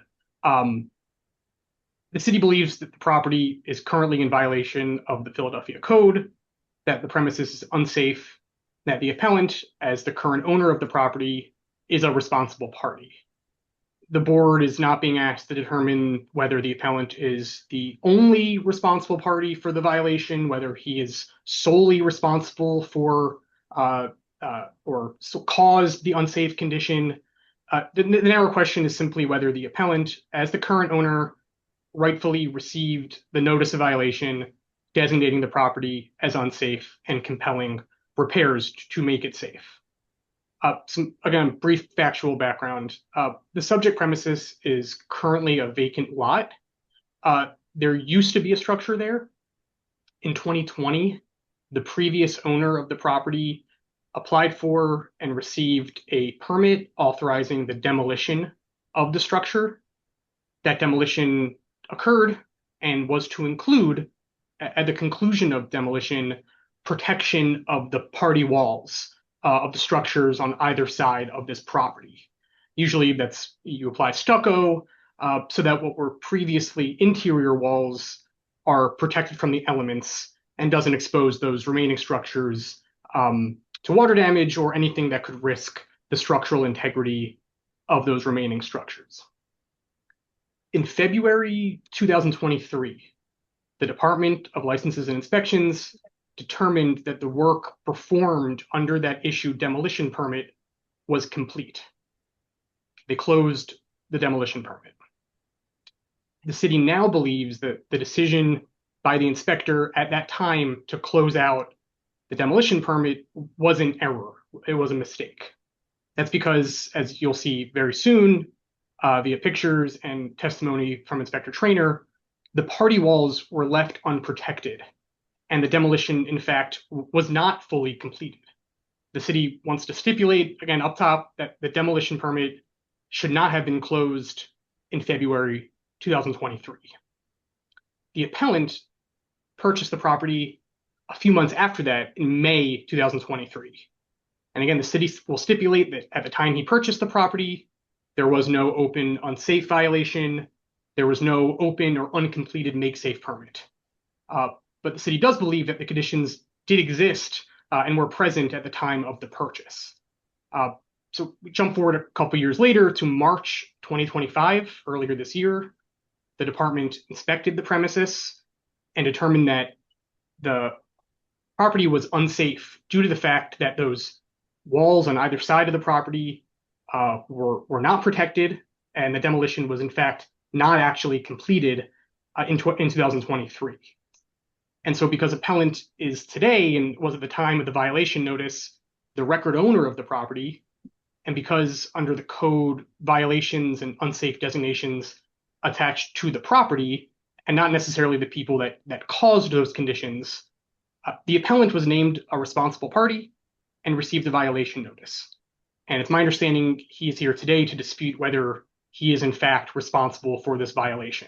The city believes that the property is currently in violation of the Philadelphia Code, that the premises is unsafe, that the appellant, as the current owner of the property, is a responsible party. The board is not being asked to determine whether the appellant is the only responsible party for the violation, whether he is solely responsible for or caused the unsafe condition. The narrow question is simply whether the appellant, as the current owner, rightfully received the notice of violation designating the property as unsafe and compelling repairs to make it safe. Again, brief factual background. The subject premises is currently a vacant lot. There used to be a structure there. In 2020, the previous owner of the property applied for and received a permit authorizing the demolition of the structure. That demolition occurred and was to include, at the conclusion of demolition, protection of the party walls of the structures on either side of this property. Usually you apply stucco so that what were previously interior walls are protected from the elements and doesn't expose those remaining structures to water damage or anything that could risk the structural integrity of those remaining structures. In February 2023, the Department of Licenses and Inspections determined that the work performed under that issued demolition permit was complete. They closed the demolition permit. The city now believes that the decision by the inspector at that time to close out the demolition permit was an error. It was a mistake. That's because, as you'll see very soon, via pictures and testimony from Inspector Traynor, the party walls were left unprotected, and the demolition, in fact, was not fully completed. The city wants to stipulate, again, up top, that the demolition permit should not have been closed in February 2023. The appellant purchased the property a few months after that, in May 2023. And again, the city will stipulate that at the time he purchased the property, there was no open unsafe violation. There was no open or uncompleted make safe permit. But the city does believe that the conditions did exist and were present at the time of the purchase. So we jump forward a couple years later to March 2025, earlier this year. The department inspected the premises and determined that the property was unsafe due to the fact that those walls on either side of the property were not protected, and the demolition was in fact not actually completed in 2023. And so because appellant is today and was at the time of the violation notice the record owner of the property, and because under the code violations and unsafe designations attached to the property and not necessarily the people that caused those conditions, the appellant was named a responsible party and received a violation notice. And it's my understanding he is here today to dispute whether he is in fact responsible for this violation.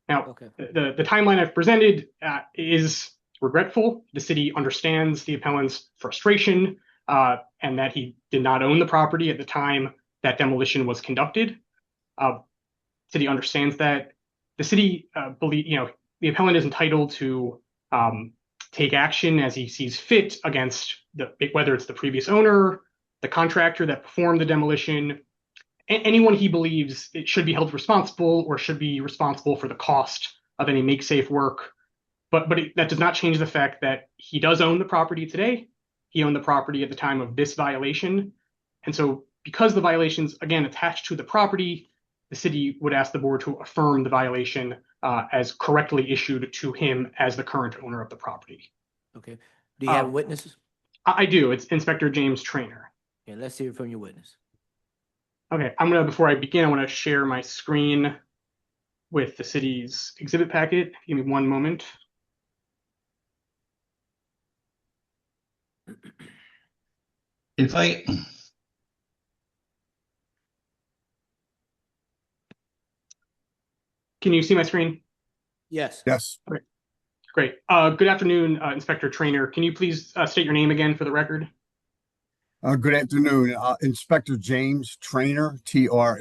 Now, the timeline I've presented is regretful. The city understands the appellant's frustration and that he did not own the property at the time that demolition was conducted. City understands that. The city the appellant is entitled to take action as he sees fit against whether it's the previous owner, the contractor that performed the demolition, anyone he believes it should be held responsible or should be responsible for the cost of any make safe work. But that does not change the fact that he does own the property today. He owned the property at the time of this violation. And so because the violation's, again, attached to the property, the city would ask the board to affirm the violation as correctly issued to him as the current owner of the property. Okay. Do you have witnesses? I do. It's Inspector James Traynor. Okay, let's hear from your witness. Okay, before I begin, I want to share my screen with the city's exhibit packet. Give me one moment. If I Can you see my screen? Yes. Yes. Okay. Great. Good afternoon, Inspector Traynor. Can you please state your name again for the record? Good afternoon, Inspector James Traynor, Traynor.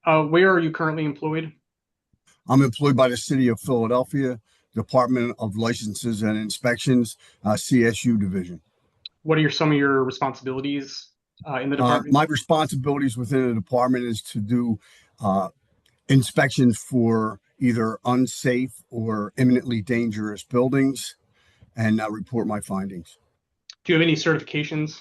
Where are you currently employed? I'm employed by the City of Philadelphia, Department of Licenses and Inspections, CSU Division. What are some of your responsibilities in the department? My responsibilities within the department is to do inspections for either unsafe or imminently dangerous buildings and report my findings. Do you have any certifications?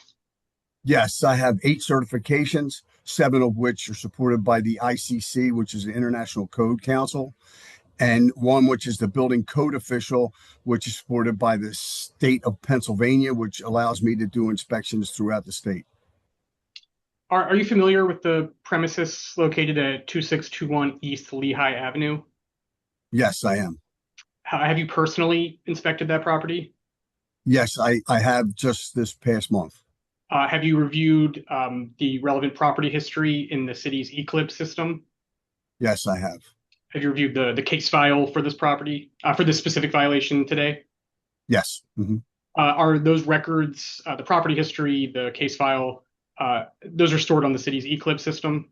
Yes, I have 8 certifications, 7 of which are supported by the ICC, which is the International Code Council, and 1 which is the Building Code Official, which is supported by the state of Pennsylvania, which allows me to do inspections throughout the state. Are you familiar with the premises located at 2621 East Lehigh Avenue? Yes, I am. Have you personally inspected that property? Yes, I have just this past month. Have you reviewed the relevant property history in the city's Eclipse system? Yes, I have. Have you reviewed the case file for this property, for this specific violation today? Yes. Mm-hmm. Are those records, the property history, the case file, those are stored on the city's Eclipse system?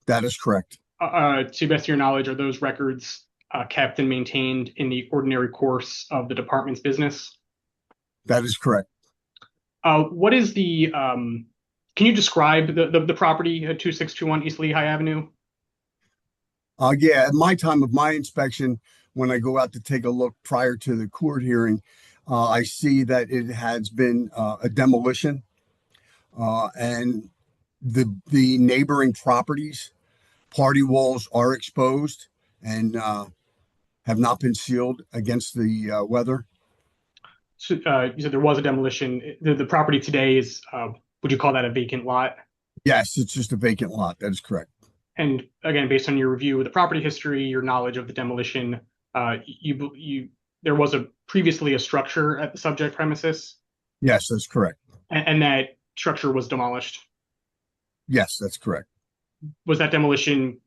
That is correct. To the best of your knowledge, are those records kept and maintained in the ordinary course of the department's business? That is correct. What is the, can you describe the property at 2621 East Lehigh Avenue? Yeah, at my time of my inspection, when I go out to take a look prior to the court hearing, I see that it has been a demolition, and the neighboring properties, party walls are exposed and have not been sealed against the weather. So, you said there was a demolition. The property today is, would you call that a vacant lot? Yes, it's just a vacant lot. That is correct. And again, based on your review of the property history, your knowledge of the demolition, there was previously a structure at the subject premises? Yes, that's correct. And that structure was demolished? Yes, that's correct. Was that demolition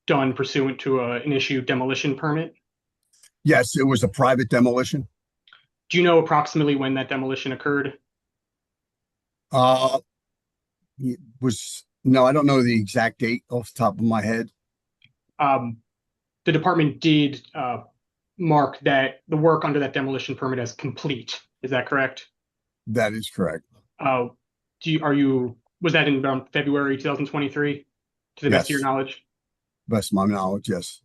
done pursuant to an issued demolition permit? Yes, it was a private demolition. Do you know approximately when that demolition occurred? No, I don't know the exact date off the top of my head. The department did mark that the work under that demolition permit as complete. Is that correct? That is correct. Was that in around February 2023, to the best of your knowledge? Best of my knowledge, yes.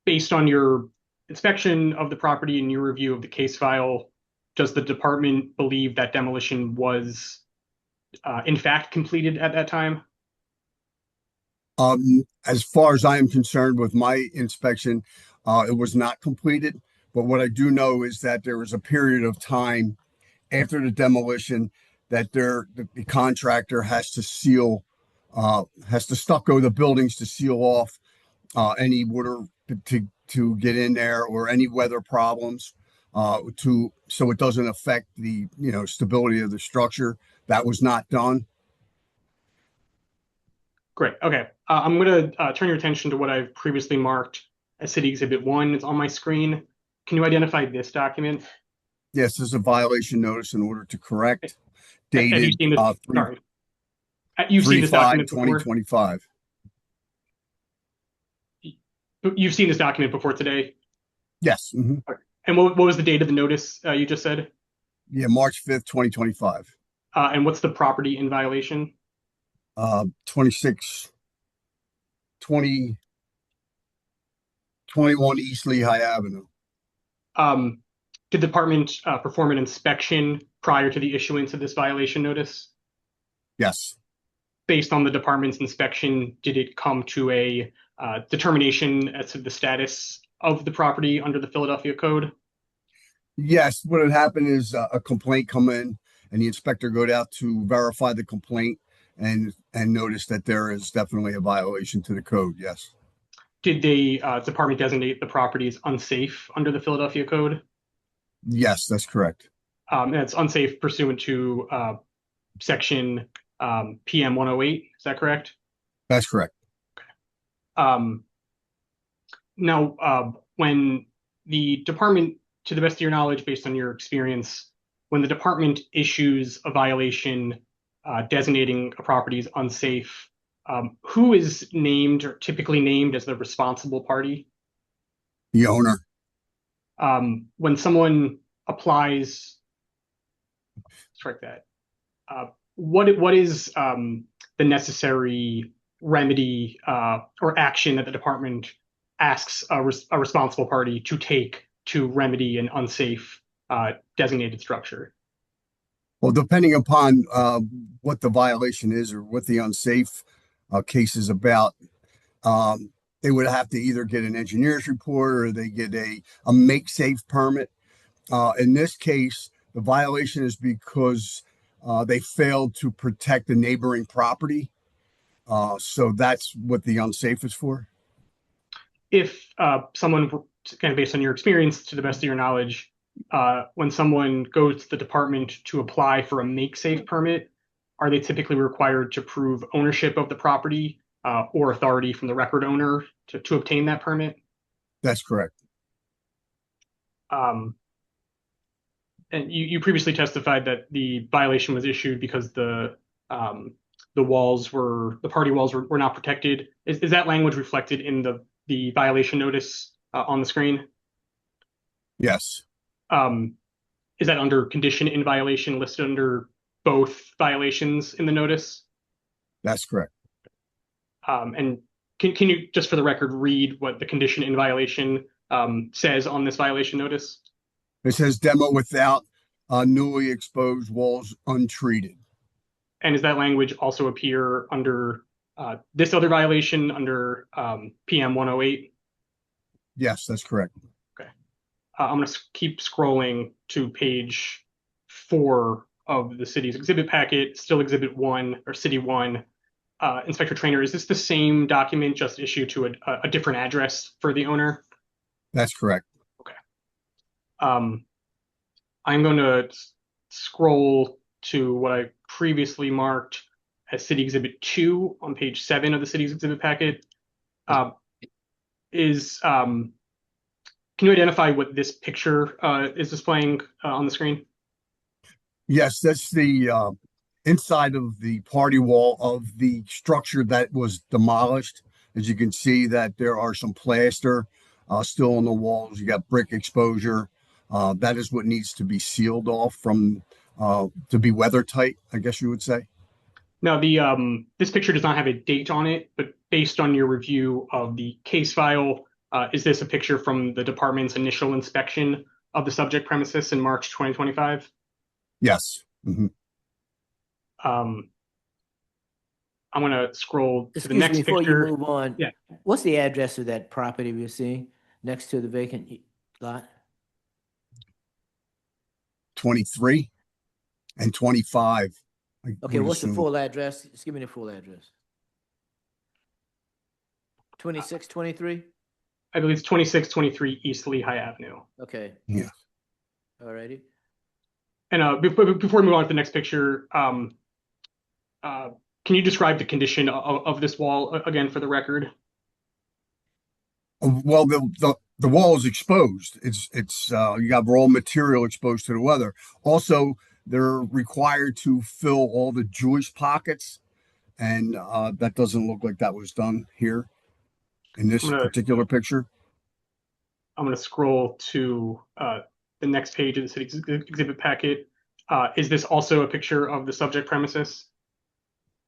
Based on your inspection of the property and your review of the case file, does the department believe that demolition was in fact completed at that time? As far as I am concerned with my inspection, it was not completed. But what I do know is that there was a period of time after the demolition that the contractor has to stucco the buildings to seal off any water to get in there, or any weather problems, so it doesn't affect the stability of the structure. That was not done. Great. Okay. I'm going to turn your attention to what I've previously marked as City Exhibit 1. It's on my screen. Can you identify this document? Yes, this is a violation notice in order to correct, Have you dated seen this, sorry. You've seen this document before? 2025. You've seen this document before today? Yes. Mm-hmm. And what was the date of the notice you just said? Yeah, March 5th, 2025. And what's the property in violation? 21 East Lehigh Avenue. Did the department perform an inspection prior to the issuance of this violation notice? Yes. Based on the department's inspection, did it come to a determination as to the status of the property under the Philadelphia Code? Yes. What had happened is a complaint come in, and the inspector go out to verify the complaint and notice that there is definitely a violation to the code. Yes. Did the department designate the property as unsafe under the Philadelphia Code? Yes, that's correct. And it's unsafe pursuant to section PM 108. Is that correct? That's correct. Now, when the department, to the best of your knowledge, based on your experience, when the department issues a violation designating a property as unsafe, who is named or typically named as the responsible party? The owner. When someone applies, strike that. What is the necessary remedy or action that the department asks a responsible party to take to remedy an unsafe designated structure? Well, depending upon what the violation is or what the unsafe case is about, they would have to either get an engineer's report or they get a make safe permit. In this case, the violation is because they failed to protect the neighboring property. So that's what the unsafe is for. If someone, kind of based on your experience, to the best of your knowledge, when someone goes to the department to apply for a make safe permit, are they typically required to prove ownership of the property or authority from the record owner to obtain that permit? That's correct. And you previously testified that the violation was issued because the party walls were not protected. Is that language reflected in the the violation notice on the screen? Yes, Is that under condition in violation listed under both violations in the notice? that's correct. And can you, just for the record, read what the condition in violation says on this violation notice? It says demo without newly exposed walls untreated. And does that language also appear under this other violation under PM 108? Yes, that's correct. Okay. I'm going to keep scrolling to page 4 of the city's exhibit packet, still exhibit 1 or city 1. Inspector Trainer, is this the same document just issued to a different address for the owner? That's correct. Okay. I'm going to scroll to what I previously marked as City Exhibit 2 on page 7 of the city's exhibit packet. Can you identify what this picture is displaying on the screen? Yes, that's the inside of the party wall of the structure that was demolished. As you can see that there are some plaster still on the walls. You got brick exposure. That is what needs to be sealed off from to be weather tight, I guess you would say. Now, the this picture does not have a date on it, but based on your review of the case file, is this a picture from the department's initial inspection of the subject premises in March 2025? Yes. Mm-hmm. I'm going to scroll to the next before picture. you move on. Yeah. What's the address of that property we're seeing next to the vacant lot? 23 and 25. Okay, what's the full address? Just give me the full address. 2623? I believe it's 2623 East Lehigh Avenue. Okay. Yeah. All righty. And before we move on to the next picture, can you describe the condition of this wall again for the record? Well, the wall is exposed. It's you got raw material exposed to the weather. Also, they're required to fill all the joist pockets, and that doesn't look like that was done here in this particular picture. I'm going to scroll to the next page of the city's exhibit packet. Is this also a picture of the subject premises?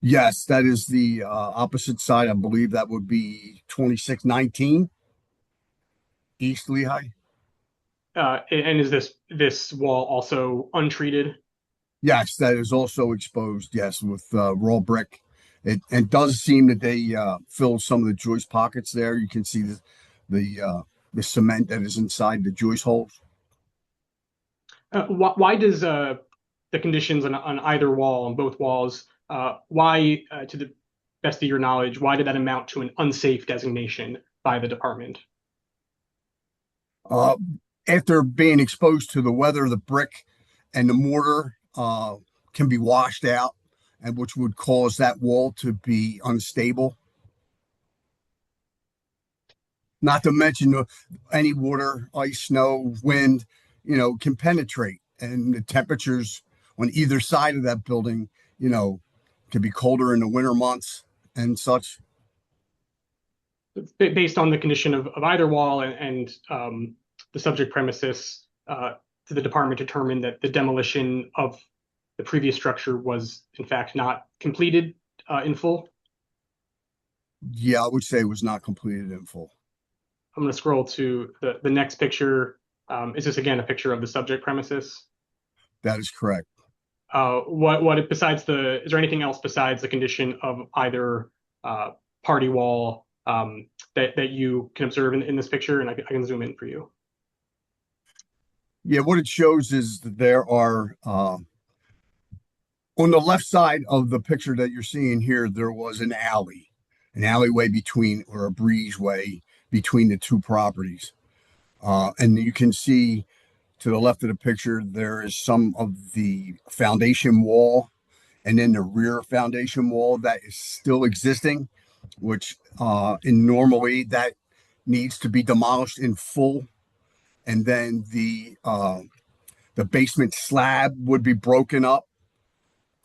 Yes, that is the opposite side. I believe that would be 2619 East Lehigh. And is this wall also untreated? Yes, that is also exposed. Yes, with raw brick. It does seem that they filled some of the joist pockets there. You can see the cement that is inside the joist holes. Why does the conditions on either wall, on both walls, why, to the best of your knowledge, why did that amount to an unsafe designation by the department? After being exposed to the weather, the brick and the mortar can be washed out, and which would cause that wall to be unstable. Not to mention any water, ice, snow, wind, can penetrate, and the temperatures on either side of that building, can be colder in the winter months and such. Based on the condition of either wall and the subject premises, the department determined that the demolition of the previous structure was in fact not completed in full? Yeah, I would say it was not completed in full. I'm going to scroll to the next picture. Is this again a picture of the subject premises? That is correct. What besides is there anything else besides the condition of either party wall that you can observe in this picture? And I can zoom in for you. Yeah, what it shows is that there are on the left side of the picture that you're seeing here, there was an alleyway between, or a breezeway between the two properties. And you can see to the left of the picture, there is some of the foundation wall and then the rear foundation wall that is still existing, which normally that needs to be demolished in full. And then the basement slab would be broken up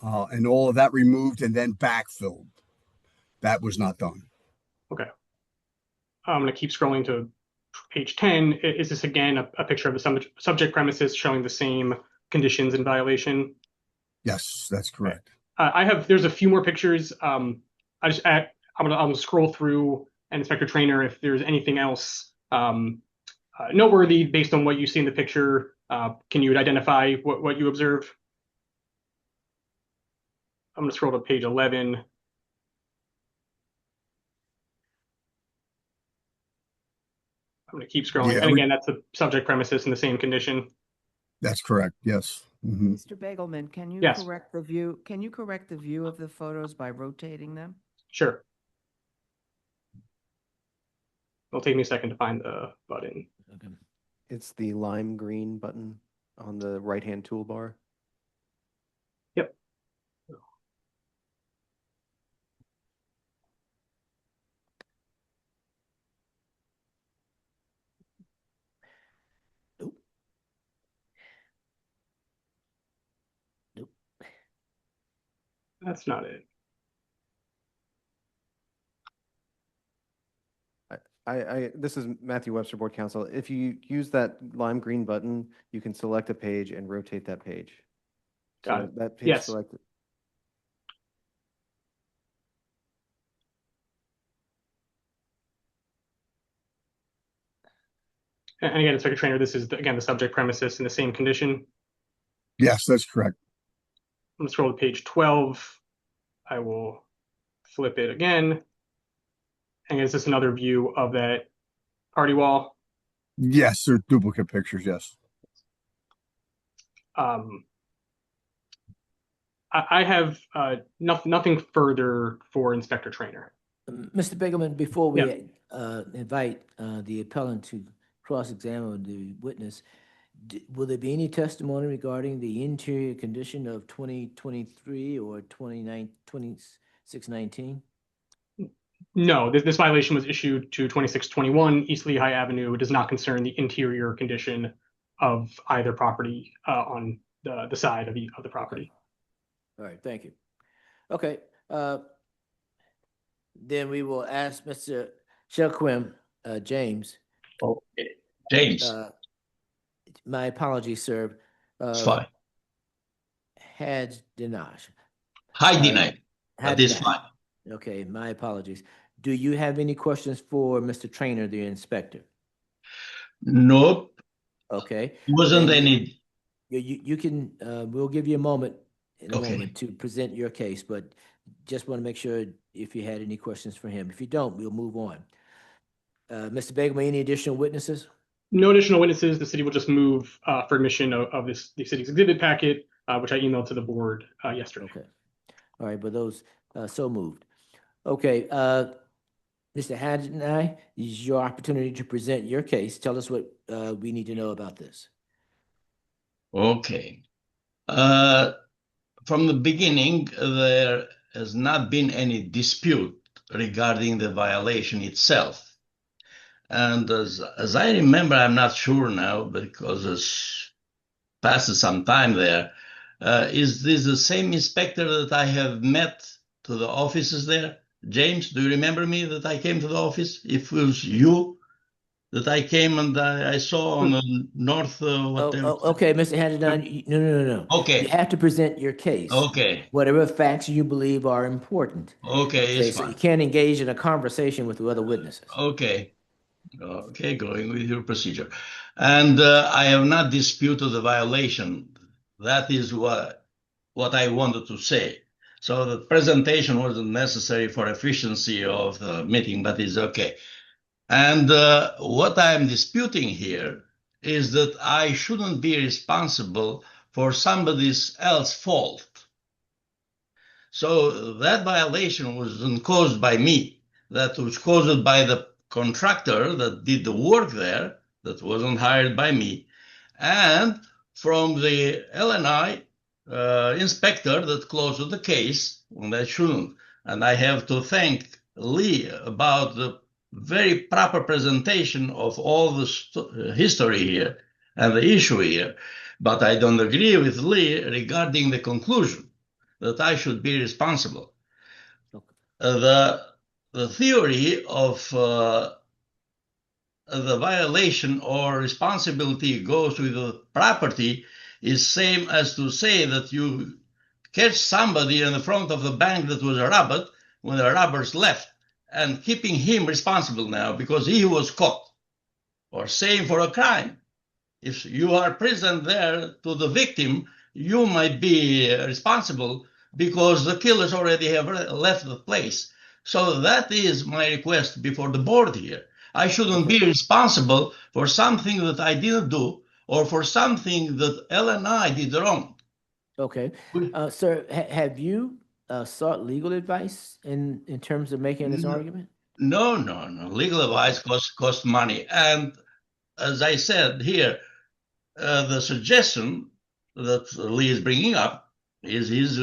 and all of that removed and then backfilled. That was not done. Okay. I'm going to keep scrolling to page 10. Is this again a picture of the subject premises showing the same conditions in violation? Yes, that's correct. There's a few more pictures. I'm gonna scroll through, and Inspector Trainer, if there's anything else noteworthy based on what you see in the picture, can you identify what you observe? I'm gonna scroll to page 11. I'm gonna keep scrolling, Yeah, and again, that's the subject premises in the same condition. That's correct. Yes. Mhm. Mr. Begelman, can you Yes. correct the view? Can you correct the view of the photos by rotating them? Sure. It'll take me a second to find the button. It's the lime green button on the right-hand toolbar. Yep. That's not it. This is Matthew Webster, Board Counsel. If you use that lime green button, you can select a page and rotate that page. Got it. That page Yes. selected. And again, Inspector Trainer, this is again the subject premises in the same condition. Yes, that's correct. I'm gonna scroll to page 12. I will flip it again. And is this another view of that party wall? Yes, they're duplicate pictures. Yes. I have nothing further for Inspector Trainer. Mr. Begelman, before we Yeah. invite the appellant to cross-examine the witness, will there be any testimony regarding the interior condition of 2023 or 2619? No, this violation was issued to 2621 East Lehigh Avenue. It does not concern the interior condition of either property on the side of the property. All right, thank you. Okay, then we will ask Mr. Shelquim, James. Okay, James. My apologies, sir. It's fine. Had Dinesh. Hi, denied. Had That is Dinesh. fine. Okay, my apologies. Do you have any questions for Mr. Trainer, the inspector? Nope. Okay. Wasn't Then any. You can, we'll give you a moment in a Okay. moment to present your case, but just want to make sure if you had any questions for him. If you don't, we'll move on. Mr. Begelman, any additional witnesses? No additional witnesses. The city will just move for admission of the city's exhibit packet, which I emailed to the board yesterday. Okay. All right, but those, so moved. Okay, Mr. Hadnai, this is your opportunity to present your case. Tell us what we need to know about this. Okay. From the beginning, there has not been any dispute regarding the violation itself. And as I remember, I'm not sure now because it's passed some time there. Is this the same inspector that I have met to the offices there? James, do you remember me that I came to the office? If it was you that I came and I saw on the north, whatever. Okay, Mr. Hadnai, no. Okay. You have to present your case. Okay. Whatever facts you believe are important. Okay, it's so fine. you can't engage in a conversation with the other witnesses. Okay. Okay, going with your procedure. And I have not disputed the violation. That is what I wanted to say. So the presentation wasn't necessary for efficiency of the meeting, but it's okay. And what I'm disputing here is that I shouldn't be responsible for somebody else's fault. So that violation wasn't caused by me. That was caused by the contractor that did the work there, that wasn't hired by me, and from the LNI inspector that closed the case when I shouldn't. And I have to thank Lee about the very proper presentation of all the history here and the issue here. But I don't agree with Lee regarding the conclusion that I should be responsible. The theory of the violation or responsibility goes with the property is same as to say that you catch somebody in the front of the bank that was robbed when the robbers left and keeping him responsible now because he was caught, or same for a crime. If you are present there to the victim, you might be responsible because the killers already have left the place. So that is my request before the board here. I shouldn't be responsible for something that I didn't do or for something that LNI did wrong. Okay. Sir, have you sought legal advice in terms of making this argument? No. Legal advice costs money. And as I said here, the suggestion that Lee is bringing up is his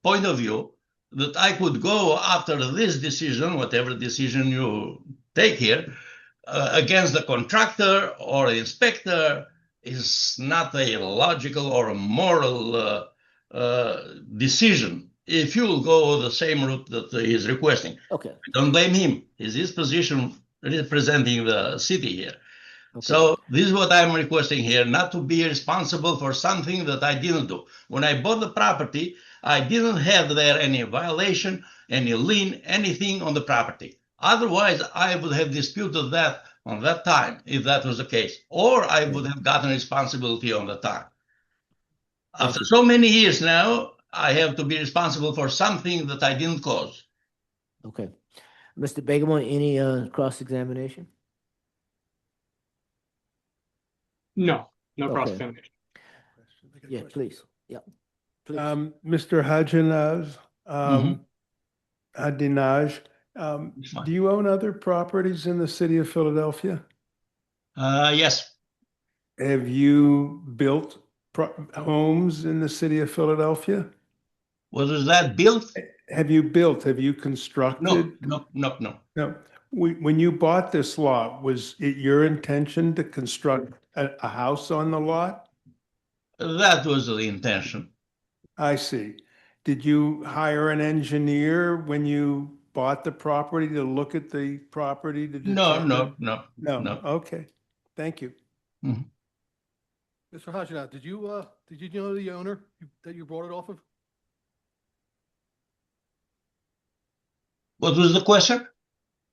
point of view that I could go after this decision, whatever decision you take here, against the contractor or the inspector is not a logical or a moral decision. If you go the same route that he is requesting, okay, don't blame him. It's his position representing the city here. Okay. So this is what I'm requesting here, not to be responsible for something that I didn't do. When I bought the property, I didn't have there any violation, any lien, anything on the property. Otherwise, I would have disputed that on that time, if that was the case, or I would have gotten responsibility on the time. After so many years now, I have to be responsible for something that I didn't cause. Okay. Mr. Begemon, any cross-examination? No Okay. cross-examination. Yeah, please. Yeah. Please. Mr. Hadinaj, do you own other properties in the city of Philadelphia? Yes. Have you built homes in the city of Philadelphia? Was that built? Have you constructed? No. No. When you bought this lot, was it your intention to construct a house on the lot? That was the intention. I see. Did you hire an engineer when you bought the property to look at the property? To No. Okay. Thank you. Mm-hmm. Mr. Hajinat, did you know the owner that you brought it off of? What was the question?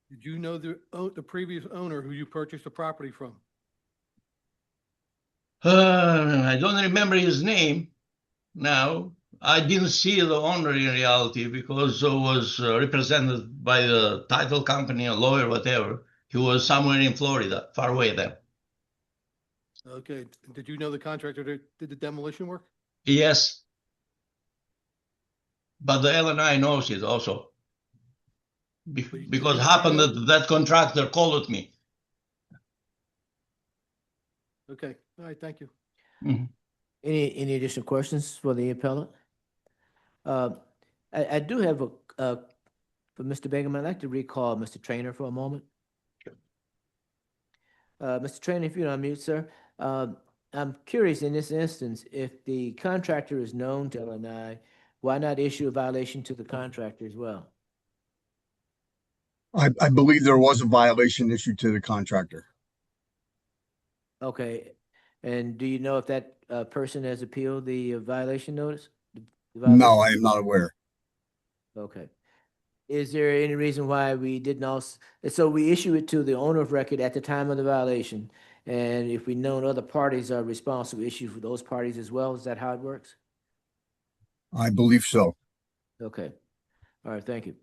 Did you know the previous owner who you purchased the property from? I don't remember his name now. I didn't see the owner in reality because it was represented by the title company, a lawyer, whatever. He was somewhere in Florida, far away there. Okay. Did you know the contractor that did the demolition work? Yes. But the LNI knows it also. Because it happened that contractor called me. Okay. All right. Thank you. Mm-hmm. Any additional questions for the appellant? I do have for Mr. Begemon, I'd like to recall Mr. Trainer for a moment. Mr. Trainer, if you're on mute, sir. I'm curious in this instance, if the contractor is known to LNI, why not issue a violation to the contractor as well? I believe there was a violation issued to the contractor. Okay. And do you know if that person has appealed the violation notice? No, I am not aware. Okay. Is there any reason why we didn't also, so we issue it to the owner of record at the time of the violation, and if we know other parties are responsible, issue for those parties as well? Is that how it works? I believe so. Okay. All right, thank you.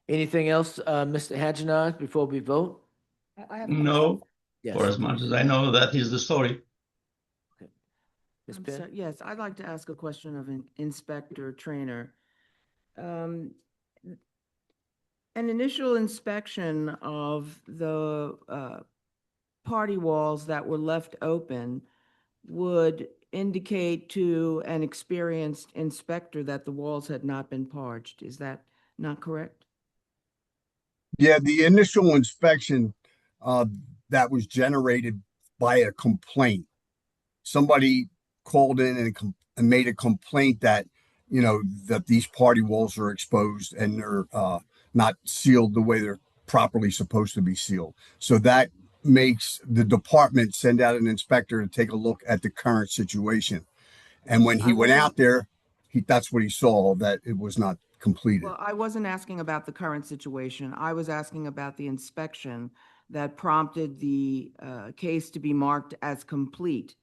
Anything else, Mr. Hadjinaj, before we vote? I have No, Yes. for as much as I know, that is the story. Ms. Penn? Yes, I'd like to ask a question of Inspector Trainer. An initial inspection of the party walls that were left open would indicate to an experienced inspector that the walls had not been parged. Is that not correct? Yeah, the initial inspection that was generated by a complaint. Somebody called in and made a complaint that, that these party walls are exposed and they're not sealed the way they're properly supposed to be sealed. So that makes the department send out an inspector to take a look at the current situation. And when he went out there, that's what he saw, that it was not completed. Well, I wasn't asking about the current situation. I was asking about the inspection that prompted the case to be marked as complete,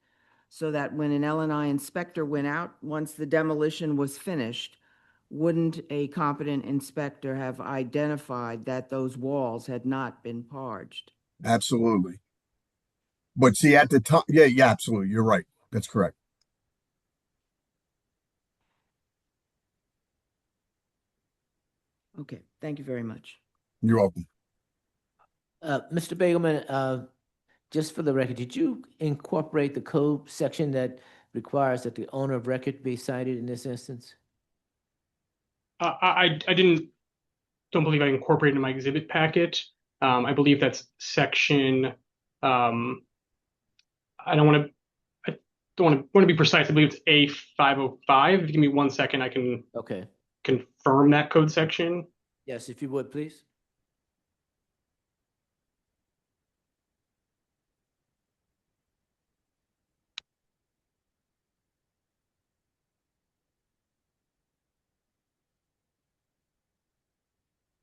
so that when an L&I inspector went out, once the demolition was finished, wouldn't a competent inspector have identified that those walls had not been parged? Absolutely. But see, at the time, yeah, absolutely. You're right. That's correct. Okay, thank you very much. You're welcome. Mr. Bagelman, just for the record, did you incorporate the code section that requires that the owner of record be cited in this instance? I don't believe I incorporated in my exhibit packet. I believe that's section, I don't want to be precise. I believe it's A505. If you give me 1 second, I can confirm that code section. Yes, if you would, please.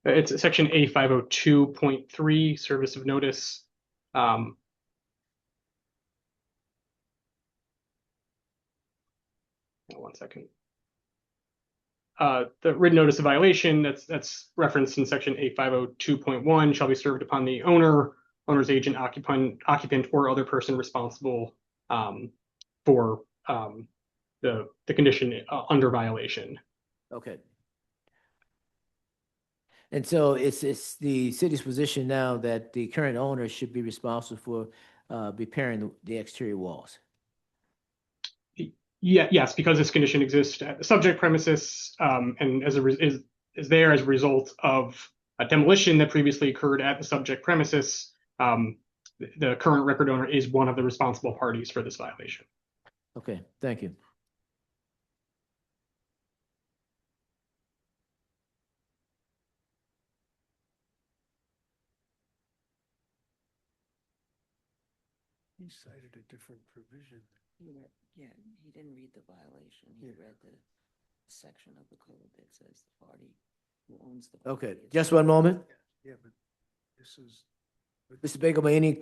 It's section A502.3, service of notice. 1 second. The written notice of violation that's referenced in section A502.1 shall be served upon the owner's agent, occupant, or other person responsible for the condition under violation. Okay. And so it's the city's position now that the current owner should be responsible for repairing the exterior walls. Yes, because this condition exists at the subject premises, and is there as a result of a demolition that previously occurred at the subject premises. The current record owner is one of the responsible parties for this violation. Okay, thank you. He cited a different provision. Yeah, he didn't read the violation. He read the section of the code that says the party who owns the. Okay, just one moment. Yeah, but this is. Mr. Bagelman, any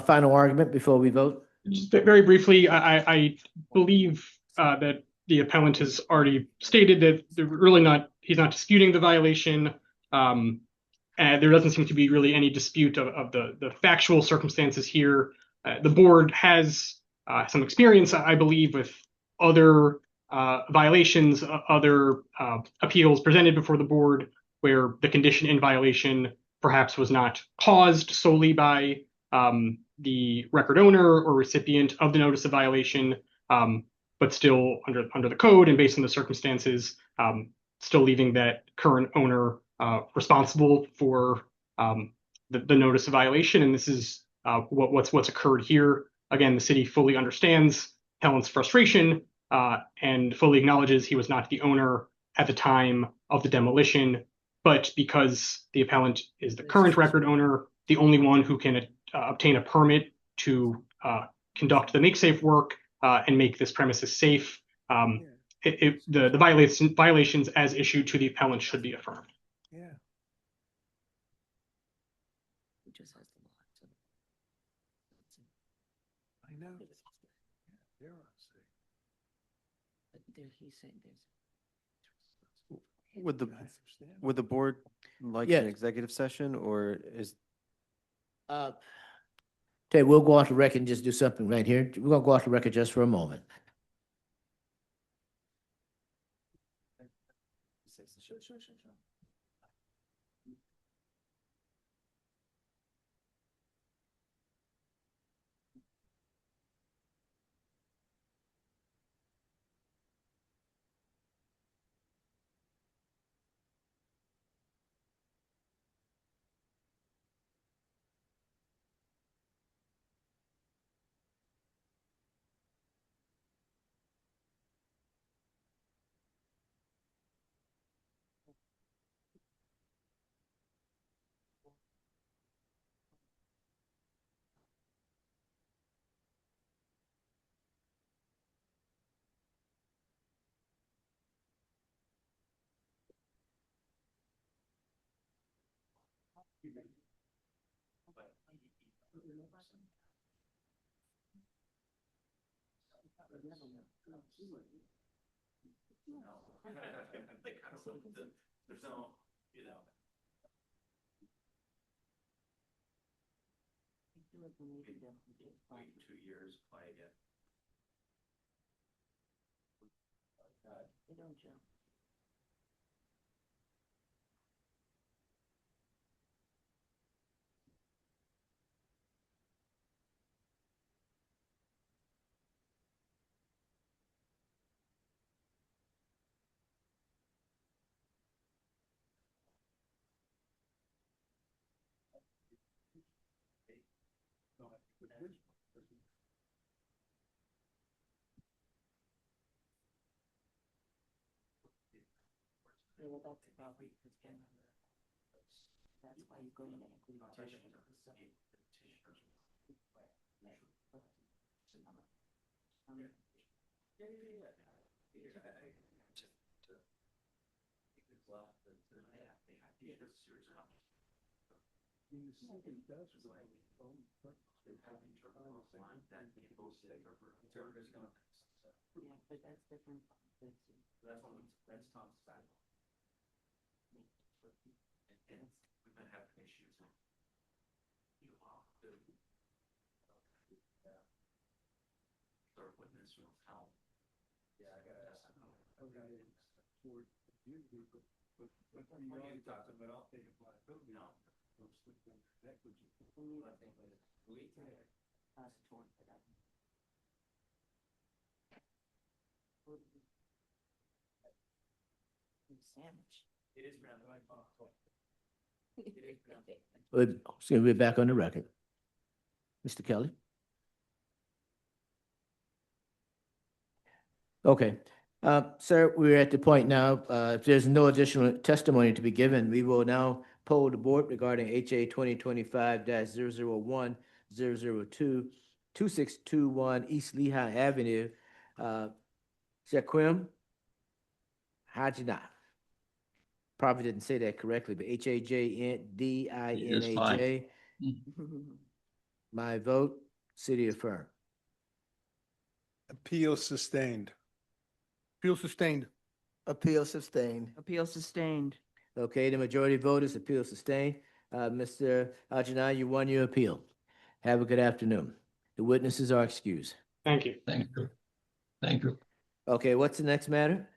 final argument before we vote? Just very briefly, I believe that the appellant has already stated that he's not disputing the violation. And there doesn't seem to be really any dispute of the factual circumstances here. The board has some experience, I believe, with other violations, other appeals presented before the board where the condition in violation perhaps was not caused solely by the record owner or recipient of the notice of violation, but still under the code and based on the circumstances, still leaving that current owner responsible for the notice of violation. And this is what's occurred here. Again, the city fully understands appellant's frustration and fully acknowledges he was not the owner at the time of the demolition, but because the appellant is the current record owner, the only one who can obtain a permit to conduct the make-safe work and make this premises safe, the violations as issued to the appellant should be affirmed. Yeah. He just has the lot, so. I know. They're on safe. But he's saying there's. Would the board like Yeah. an executive session, or is? Okay, we'll go off the record and just do something right here. We're gonna go off the record just for a moment. Sure. There's no, you know. Wait 2 years, play again. That's why you go in and yeah, but that's different. That's Tom's side. And we've been having issues with you all, third witness will help. Yeah, I gotta ask. You talked about all taking liability. No. Sandwich. It is around the right box. We're back on the record. Mr. Kelly? Okay. Sir, we're at the point now, if there's no additional testimony to be given, we will now poll the board regarding HA 2025-001, 002, 2621 East Lehigh Avenue. Shaquem Hajinah. Probably didn't say that correctly, but Hajdinaj. My vote, city affirm. Appeal sustained. Appeal sustained. Appeal sustained. Appeal sustained. Okay, the majority vote is appeal sustained. Mr. Hajinah, you won your appeal. Have a good afternoon. The witnesses are excused. Thank you. Thank you. Thank you. Okay, what's the next matter?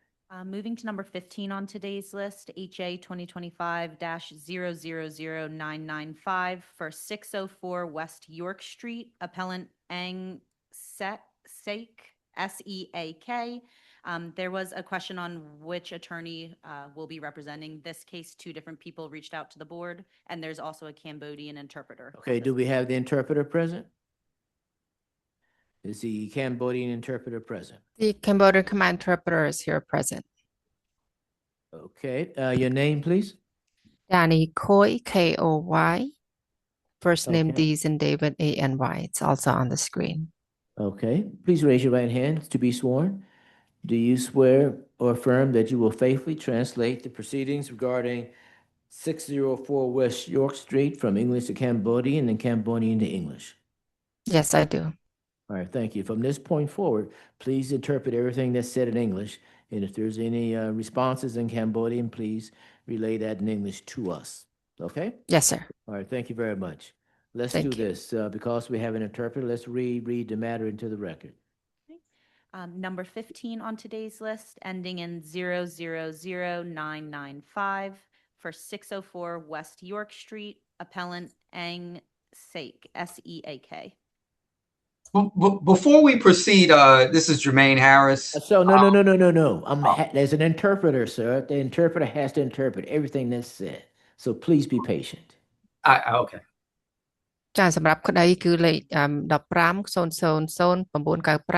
Moving to number 15 on today's list, HA 2025-000995 for 604 West York Street, appellant Ang Seak, S-E-A-K. There was a question on which attorney will be representing this case. Two different people reached out to the board, and there's also a Cambodian interpreter. Okay, do we have the interpreter present? Is the Cambodian interpreter present? The Cambodian command interpreter is here present. Okay, your name, please? Danny Koy, K-O-Y. First name Okay. D is in David, A-N-Y. It's also on the screen. Okay, please raise your right hand to be sworn. Do you swear or affirm that you will faithfully translate the proceedings regarding 604 West York Street from English to Cambodian and Cambodian to English? Yes, I do. All right, thank you. From this point forward, please interpret everything that's said in English. And if there's any responses in Cambodian, please relay that in English to us. Okay? Yes, sir. All right, thank you very much. Let's Thank do you. this. Because we have an interpreter, let's read the matter into the record. Number 15 on today's list, ending in 000995 for 604 West York Street, appellant Ang Seak, S-E-A-K. Before we proceed, this is Jermaine Harris. So no. There's an interpreter, sir. The interpreter has to interpret everything that's said. So please be patient. Okay. ចាសម្រាប់ក្តីគឺលេខ15000995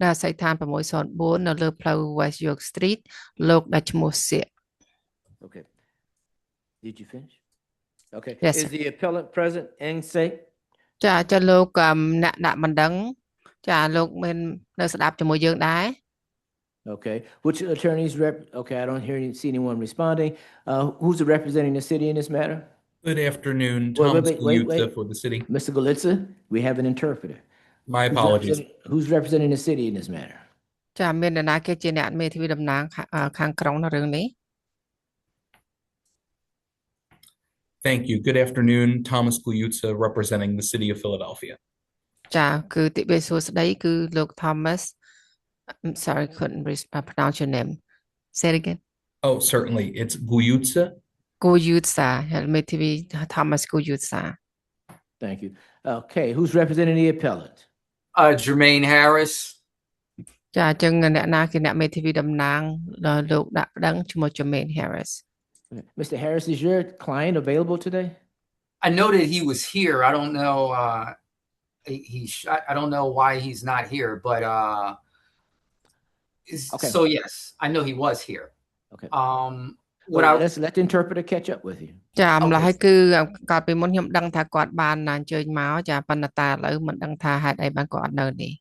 នៅអាស័យដ្ឋាន604នៅលើផ្លូវ West York Street លោកដែលឈ្មោះ Seak. Okay. Did you finish? Okay. Yes, Is sir. the appellant present, Ang Seak? ចាលោកអ្នកដាក់បណ្ដឹងចាលោកមាននៅស្ដាប់ជាមួយយើងដែរ Okay. Which attorneys okay, I don't see anyone responding. Who's representing the city in this matter? Good afternoon, Wait, Thomas wait, Galiutza for the city. Mr. Golitza, we have an interpreter. My apologies. Who's representing the city in this matter? ចាមាននរណាគេជាអ្នកមេធាវីតំណាងខាងក្រុងនៅរឿងនេះ Thank you. Good afternoon, Thomas Galiutza representing the city of Philadelphia. ចាគឺទិវាសួស្តីគឺលោក Thomas I'm sorry couldn't pronounce your name say it again Oh, certainly. It's Galiutza. Galiutza មេធាវី Thomas Galiutza Thank you. Okay, who's representing the appellant? Jermaine Harris. ចាអញ្ចឹងអ្នកណាគេអ្នកមេធាវីតំណាងលោកដាក់ប្តឹងឈ្มោះ Jermaine Harris Mr. Harris, is your client available today? I know that he was here. I don't know. I don't know why he's not here, but Okay. so yes, I know he was here. Okay. What let's let the interpreter catch up with you. ចាអំឡោះហើយគឺកាលពីមុនខ្ញុំដឹងថាគាត់បានអញ្ជើញមកចាប៉ុន្តែឥឡូវមិនដឹងថាហេតុអីបានគាត់អត់នៅនេះ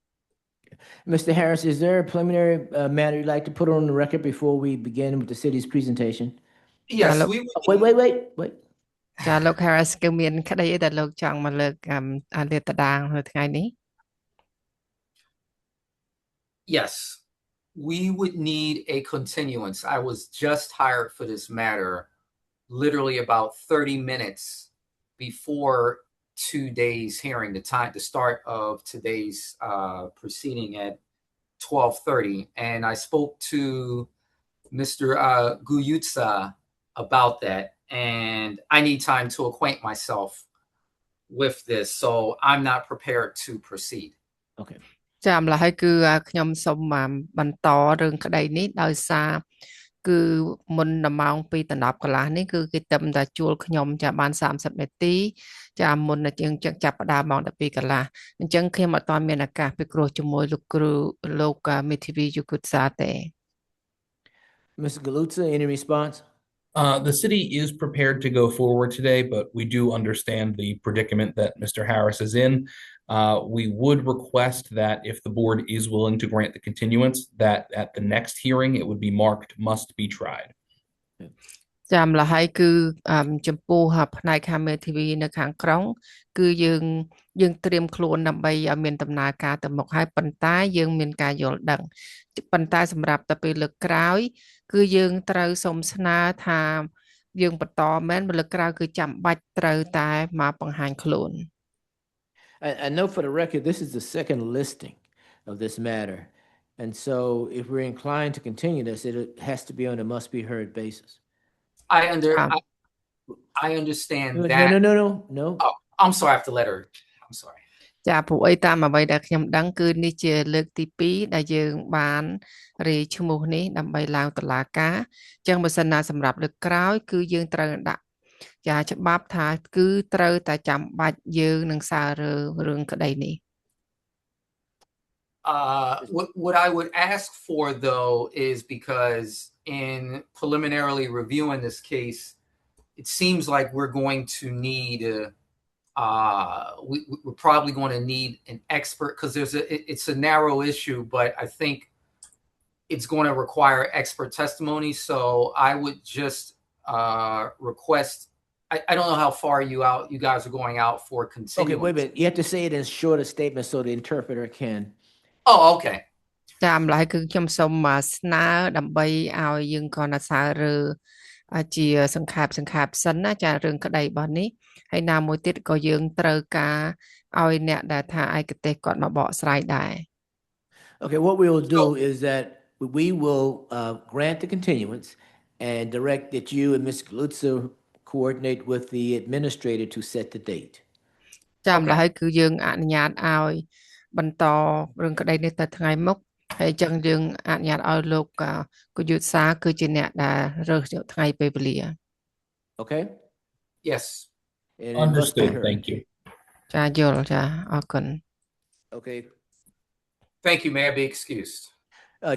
Mr. Harris, is there a preliminary matter you'd like to put on the record before we begin with the city's presentation? Yes, wait. ចាលោក Harris គឺមានក្តីអីដែលលោកចង់មកលើកលាតត្រដាងនៅថ្ងៃនេះ Yes, we would need a continuance. I was just hired for this matter literally about 30 minutes before 2 days hearing, the start of today's proceeding at 12:30, and I spoke to Mr. Galiutza about that, and I need time to acquaint myself with this, so I'm not prepared to proceed. Okay. ចាអំឡោះហើយគឺខ្ញុំសូមបន្តរឿងក្តីនេះដោយសារគឺមុនដល់ម៉ោង 2 ដណ្ដប់កន្លះនេះគឺគេត្រឹមតែជួលខ្ញុំចាបាន 30 នាទីចាមុនជាងចាប់ផ្ដើមម៉ោង 12 កន្លះអញ្ចឹងខ្ញុំអត់ទាន់មានឱកាសពិគ្រោះជាមួយលោកគ្រូលោកមេធាវីយុគតសាទេ Mr. Galiutza, any response? The city is prepared to go forward today, but we do understand the predicament that Mr. Harris is in. We would request that if the board is willing to grant the continuance, that at the next hearing, it would be marked must be tried. ចាម្ល៉េះហើយគឺចំពោះផ្នែកខាងមេធាវីនៅខាងក្រុងគឺយើងត្រៀមខ្លួនដើម្បីឲ្យមានដំណើរការទៅមុខហើយប៉ុន្តែយើងមានការយល់ដឹងប៉ុន្តែសម្រាប់តែពេលលើកក្រោយគឺយើងត្រូវសូមស្នើថាយើងបន្តមែនលើកក្រោយគឺចាំបាច់ត្រូវតែមកបង្ហាញខ្លួន I know for the record, this is the second listing of this matter. And so if we're inclined to continue this, it has to be on a must be heard basis. I understand that. No. Oh, I'm sorry. I have to let her. I'm sorry. ចាព្រោះអីតាមអ្វីដែលខ្ញុំដឹងគឺនេះជាលើកទី 2 ដែលយើងបានរាយឈ្មោះនេះដើម្បីឡើងតុលាការអញ្ចឹងបើសិនណាសម្រាប់លើកក្រោយគឺយើងត្រូវដាក់ចាច្បាប់ថាគឺត្រូវតែចាំបាច់យើងនឹងសាររឿងក្តីនេះ What I would ask for though is because in preliminarily reviewing this case, it seems like we're going to need we're probably going to need an expert because it's a narrow issue, but I think it's going to require expert testimony. So I would just request. I don't know how far you guys are going out for continuance. Okay, wait a minute. You have to say it in shorter statements so the interpreter can. Oh, okay. ចាម្ល៉េះគឺខ្ញុំសូមស្នើដើម្បីឲ្យយើងគាត់ណាសាររើជាសង្ខេបសិនណាចារឿងក្តីរបស់នេះហើយណាមួយទៀតក៏យើងត្រូវការឲ្យអ្នកដែលថាឯកទេសគាត់មកបកស្រាយដែរ Okay, what we will do is that we will grant the continuance and direct that you and Ms. Galiutza coordinate with the administrator to set the date. ចាម្ល៉េះហើយគឺយើងអនុញ្ញាតឲ្យបន្តរឿងក្តីនេះទៅថ្ងៃមុខហើយចឹងយើងអនុញ្ញាតឲ្យលោកកយុទ្ធសាគឺជាអ្នកដែលរើសយកថ្ងៃពេលវេលា Okay? Yes. Understood. Thank you. ចាយល់ចាអរគុណ Okay. Thank you. May I be excused?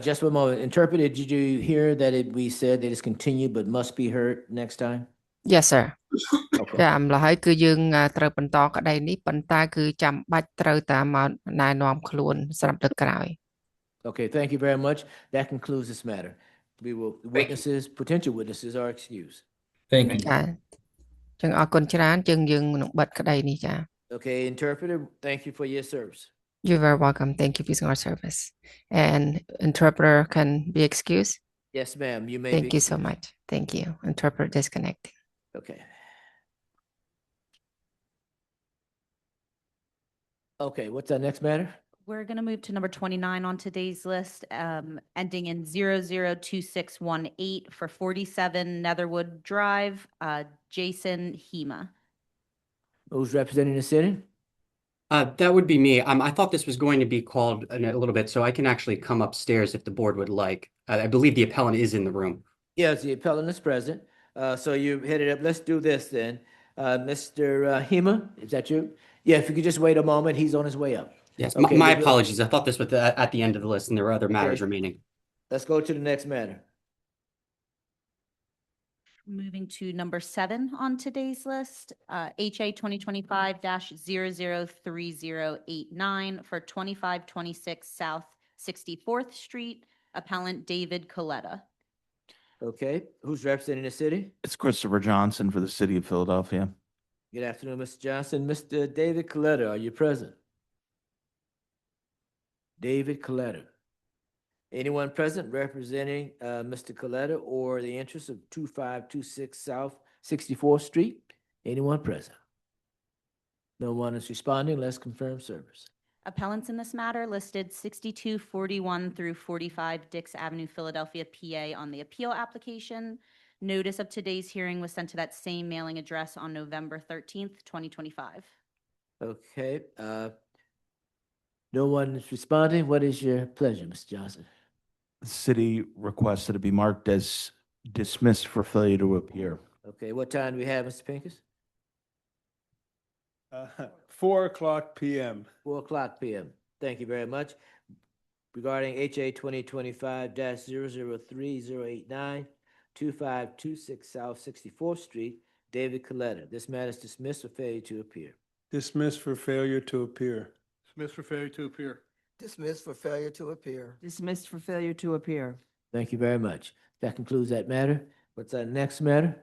Just one moment. Interpreter, did you hear that we said that it's continued but must be heard next time? Yes sir. Okay. ចាម្ល៉េះហើយគឺយើងត្រូវបន្តក្តីនេះប៉ុន្តែគឺចាំបាច់ត្រូវតាមមកណែនាំខ្លួនសម្រាប់លើកក្រោយ Okay, thank you very much. That concludes this matter. Potential witnesses are excused. Thank you. ចា ចឹងអរគុណច្រើនជាងយើងនឹងបិទក្តីនេះចា Okay, interpreter, thank you for your service. You're very welcome. Thank you for your service. And interpreter can be excused. Yes, ma'am, you may Thank be you so excused. much. Thank you. Interpreter disconnected. Okay. Okay, what's our next matter? We're going to move to number 29 on today's list, ending in 002618 for 47 Netherwood Drive, Jason Hema. Who's representing the city? That would be me. I thought this was going to be called in a little bit, so I can actually come upstairs if the board would like. I believe the appellant is in the room. Yes, the appellant is present. So you headed up. Let's do this then. Mr. Hema, is that you? Yeah, if you could just wait a moment, he's on his way up. Yes, Okay, my we'll do- apologies. I thought this was at the end of the list and there were other matters Okay. remaining. Let's go to the next matter. Moving to number 7 on today's list, HA 2025-003089 for 2526 South 64th Street, appellant David Coletta. Okay, who's representing the city? It's Christopher Johnson for the city of Philadelphia. Good afternoon, Mr. Johnson. Mr. David Coletta, are you present? David Coletta. Anyone present representing Mr. Coletta or the interests of 2526 South 64th Street? Anyone present? No one is responding. Let's confirm service. Appellants in this matter listed 6241 through 45 Dix Avenue, Philadelphia, PA on the appeal application. Notice of today's hearing was sent to that same mailing address on November 13th, 2025. Okay, no one is responding. What is your pleasure, Mr. Johnson? The city requests that it be marked as dismissed for failure to appear. Okay, what time do we have, Mr. Pincus? 4:00 p.m. 4:00 p.m. Thank you very much. Regarding HA 2025-003089, 2526 South 64th Street, David Coletta. This matter is dismissed for failure to appear. Dismissed for failure to appear. Dismissed for failure to appear. Dismissed for failure to appear. Dismissed for failure to appear. Thank you very much. That concludes that matter. What's our next matter?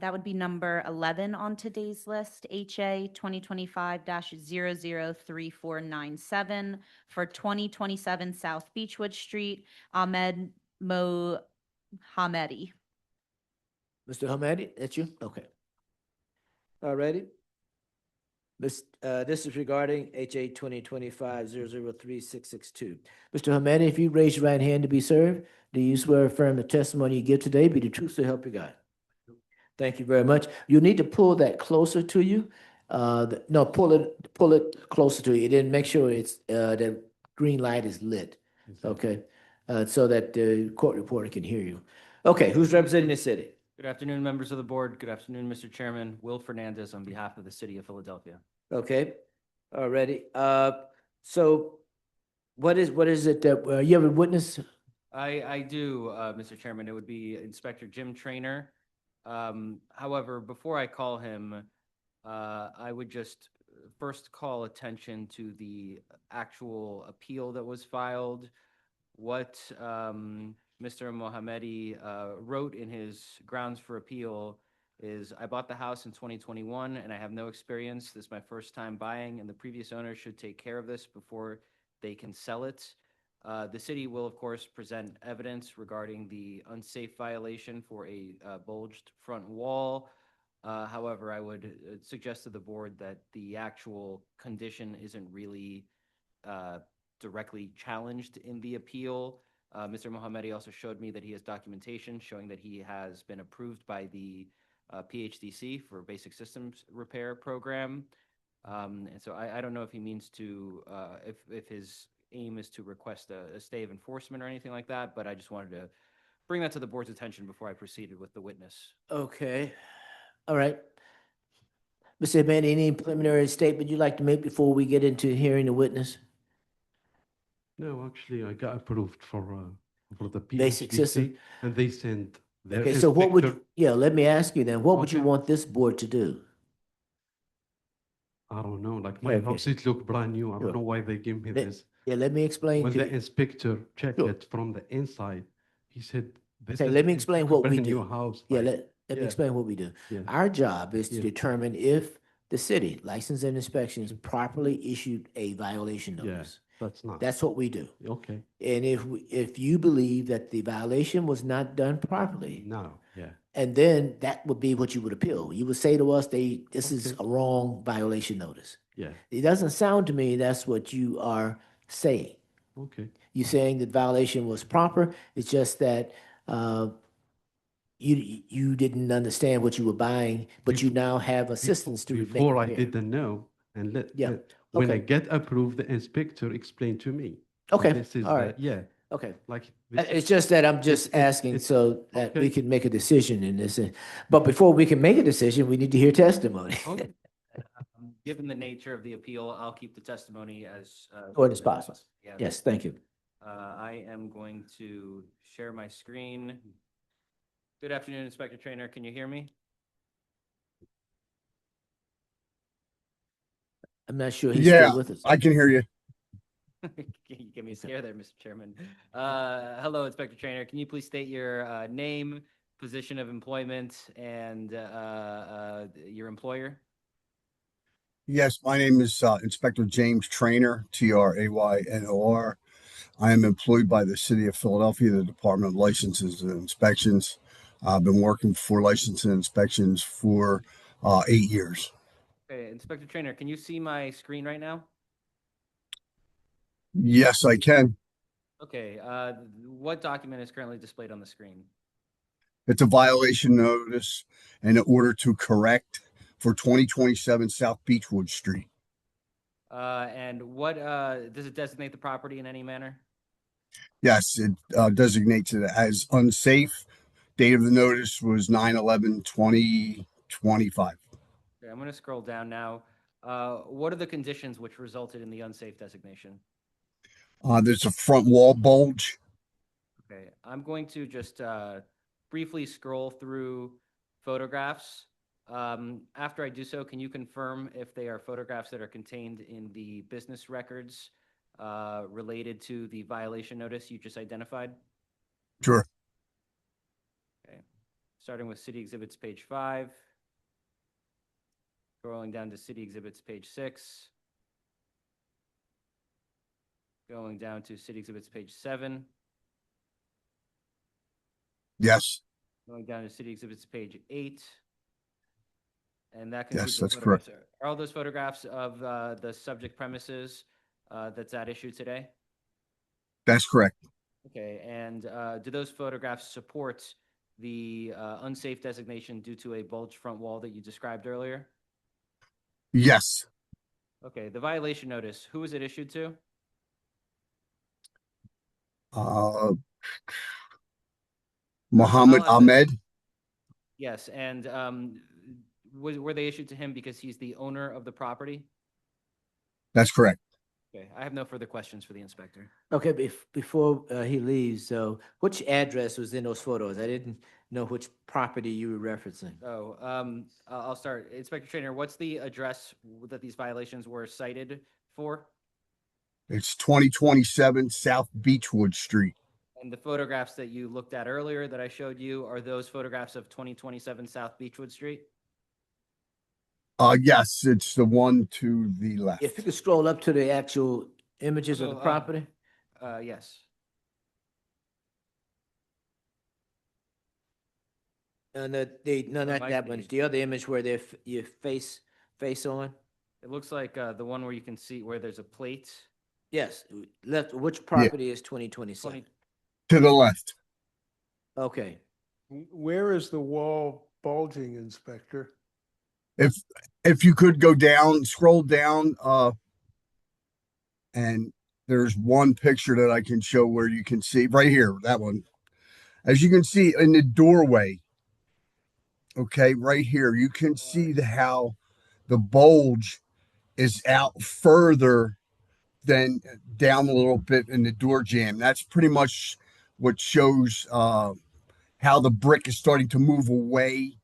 That would be number 11 on today's list, HA 2025-003497 for 2027 South Beechwood Street, Ahmed Mohammedi. Mr. Hamadi, that's you? Okay. All righty. This is regarding HA 2025-003662. Mr. Hamadi, if you raise your right hand to be served, do you swear or affirm the testimony you give today be the truth so help you God? Thank you very much. You need to pull that closer to you. No, pull it closer to you. Then make sure it's the green light is lit. Okay, so that the court reporter can hear you. Okay, who's representing the city? Good afternoon, members of the board. Good afternoon, Mr. Chairman. Will Fernandez on behalf of the city of Philadelphia. Okay, already. So what is it that you have a witness? I do, Mr. Chairman. It would be Inspector Jim Trainer. However, before I call him, I would just first call attention to the actual appeal that was filed. What Mr. Mohammedi wrote in his grounds for appeal is, I bought the house in 2021 and I have no experience. This is my first time buying, and the previous owner should take care of this before they can sell it. The city will, of course, present evidence regarding the unsafe violation for a bulged front wall. However, I would suggest to the board that the actual condition isn't really directly challenged in the appeal. Mr. Mohammedi also showed me that he has documentation showing that he has been approved by the PHDC for Basic Systems Repair Program. And so I don't know if he means to, if his aim is to request a stay of enforcement or anything like that, but I just wanted to bring that to the board's attention before I proceeded with the witness. Okay, all right. Mr. Hamadi, any preliminary statement you'd like to make before we get into hearing the witness? No, actually, I got approved for the Basic PhD, system. and they sent their Okay, so what would, inspector. yeah, let me ask you then, what would you want this board to do? I don't know, like my Okay. house, it looked brand new. I Sure. don't know why they give me this. Yeah, let me explain When to the you. inspector checked Sure. it from the inside, he said, "This Okay, is let me explain a what we brand do. new house." Yeah, like, let me Yeah. explain what we do. Yeah. Our job is to Yeah. determine if the city, license and inspections, properly issued a violation Yeah, notice. that's not. That's what we do. Okay. And if you believe that the violation was not done properly, No, yeah. and then that would be what you would appeal. You would say to us, this is a wrong violation notice. Yeah. It doesn't sound to me that's what you are saying. Okay. You're saying that violation was proper. It's just that you didn't understand what you were buying, but you now have assistance to make Before I repair. didn't know, and Yeah. when I Okay. get approved, the inspector explained to me. Okay, This is all right. yeah. Okay. Like this It's just that I'm just asking it's- so that we okay. can make a decision in this. But before we can make a decision, we need to hear testimony. Okay. Given the nature of the appeal, I'll keep the testimony as Short as possible. Yeah. Yes, thank you. I am going to share my screen. Good afternoon, Inspector Trainer. Can you hear me? I'm not sure he's Yeah, still with us. I can hear you. You gave me a scare there, Mr. Chairman. Hello, Inspector Trainer. Can you please state your name, position of employment, and your employer? Yes, my name is Inspector James Traynor, Traynor. I am employed by the City of Philadelphia, the Department of Licenses and Inspections. I've been working for license and inspections for 8 years. Okay, Inspector Trainer, can you see my screen right now? Yes, I can. Okay, what document is currently displayed on the screen? It's a violation notice and an order to correct for 2027 South Beechwood Street. And what does it designate the property in any manner? Yes, it designates it as unsafe. Date of the notice was 9/11/2025. Okay, I'm going to scroll down now. What are the conditions which resulted in the unsafe designation? There's a front wall bulge. Okay, I'm going to just briefly scroll through photographs. After I do so, can you confirm if they are photographs that are contained in the business records related to the violation notice you just identified? Sure. Okay, starting with City Exhibits page 5, scrolling down to City Exhibits page 6, going down to City Exhibits page 7, Yes. going down to City Exhibits page 8. And that Yes, concludes the that's photographs. correct. Are all those photographs of the subject premises that's at issue today? That's correct. Okay, and do those photographs support the unsafe designation due to a bulged front wall that you described earlier? Yes. Okay, the violation notice, who was it issued to? Muhammad I'll have Ahmed. Yes, and were they issued to him because he's the owner of the property? That's correct. Okay, I have no further questions for the inspector. Okay, before he leaves, so which address was in those photos? I didn't know which property you were referencing. Oh, I'll start. Inspector Trainer, what's the address that these violations were cited for? It's 2027 South Beechwood Street. And the photographs that you looked at earlier that I showed you, are those photographs of 2027 South Beechwood Street? Yes, it's the one to the left. If you could scroll up to the actual images of the Oh, property. Yes. No, not might that one. be. The other image where your face on. It looks like the one where you can see where there's a plate. Yes, left. Which property is 2027? To the left. Okay. Where is the wall bulging, Inspector? If you could go down, scroll down, and there's one picture that I can show where you can see right here, that one. As you can see in the doorway, okay, right here, you can see how the bulge is out further than down a little bit in the door jamb. That's pretty much what shows how the brick is starting to move away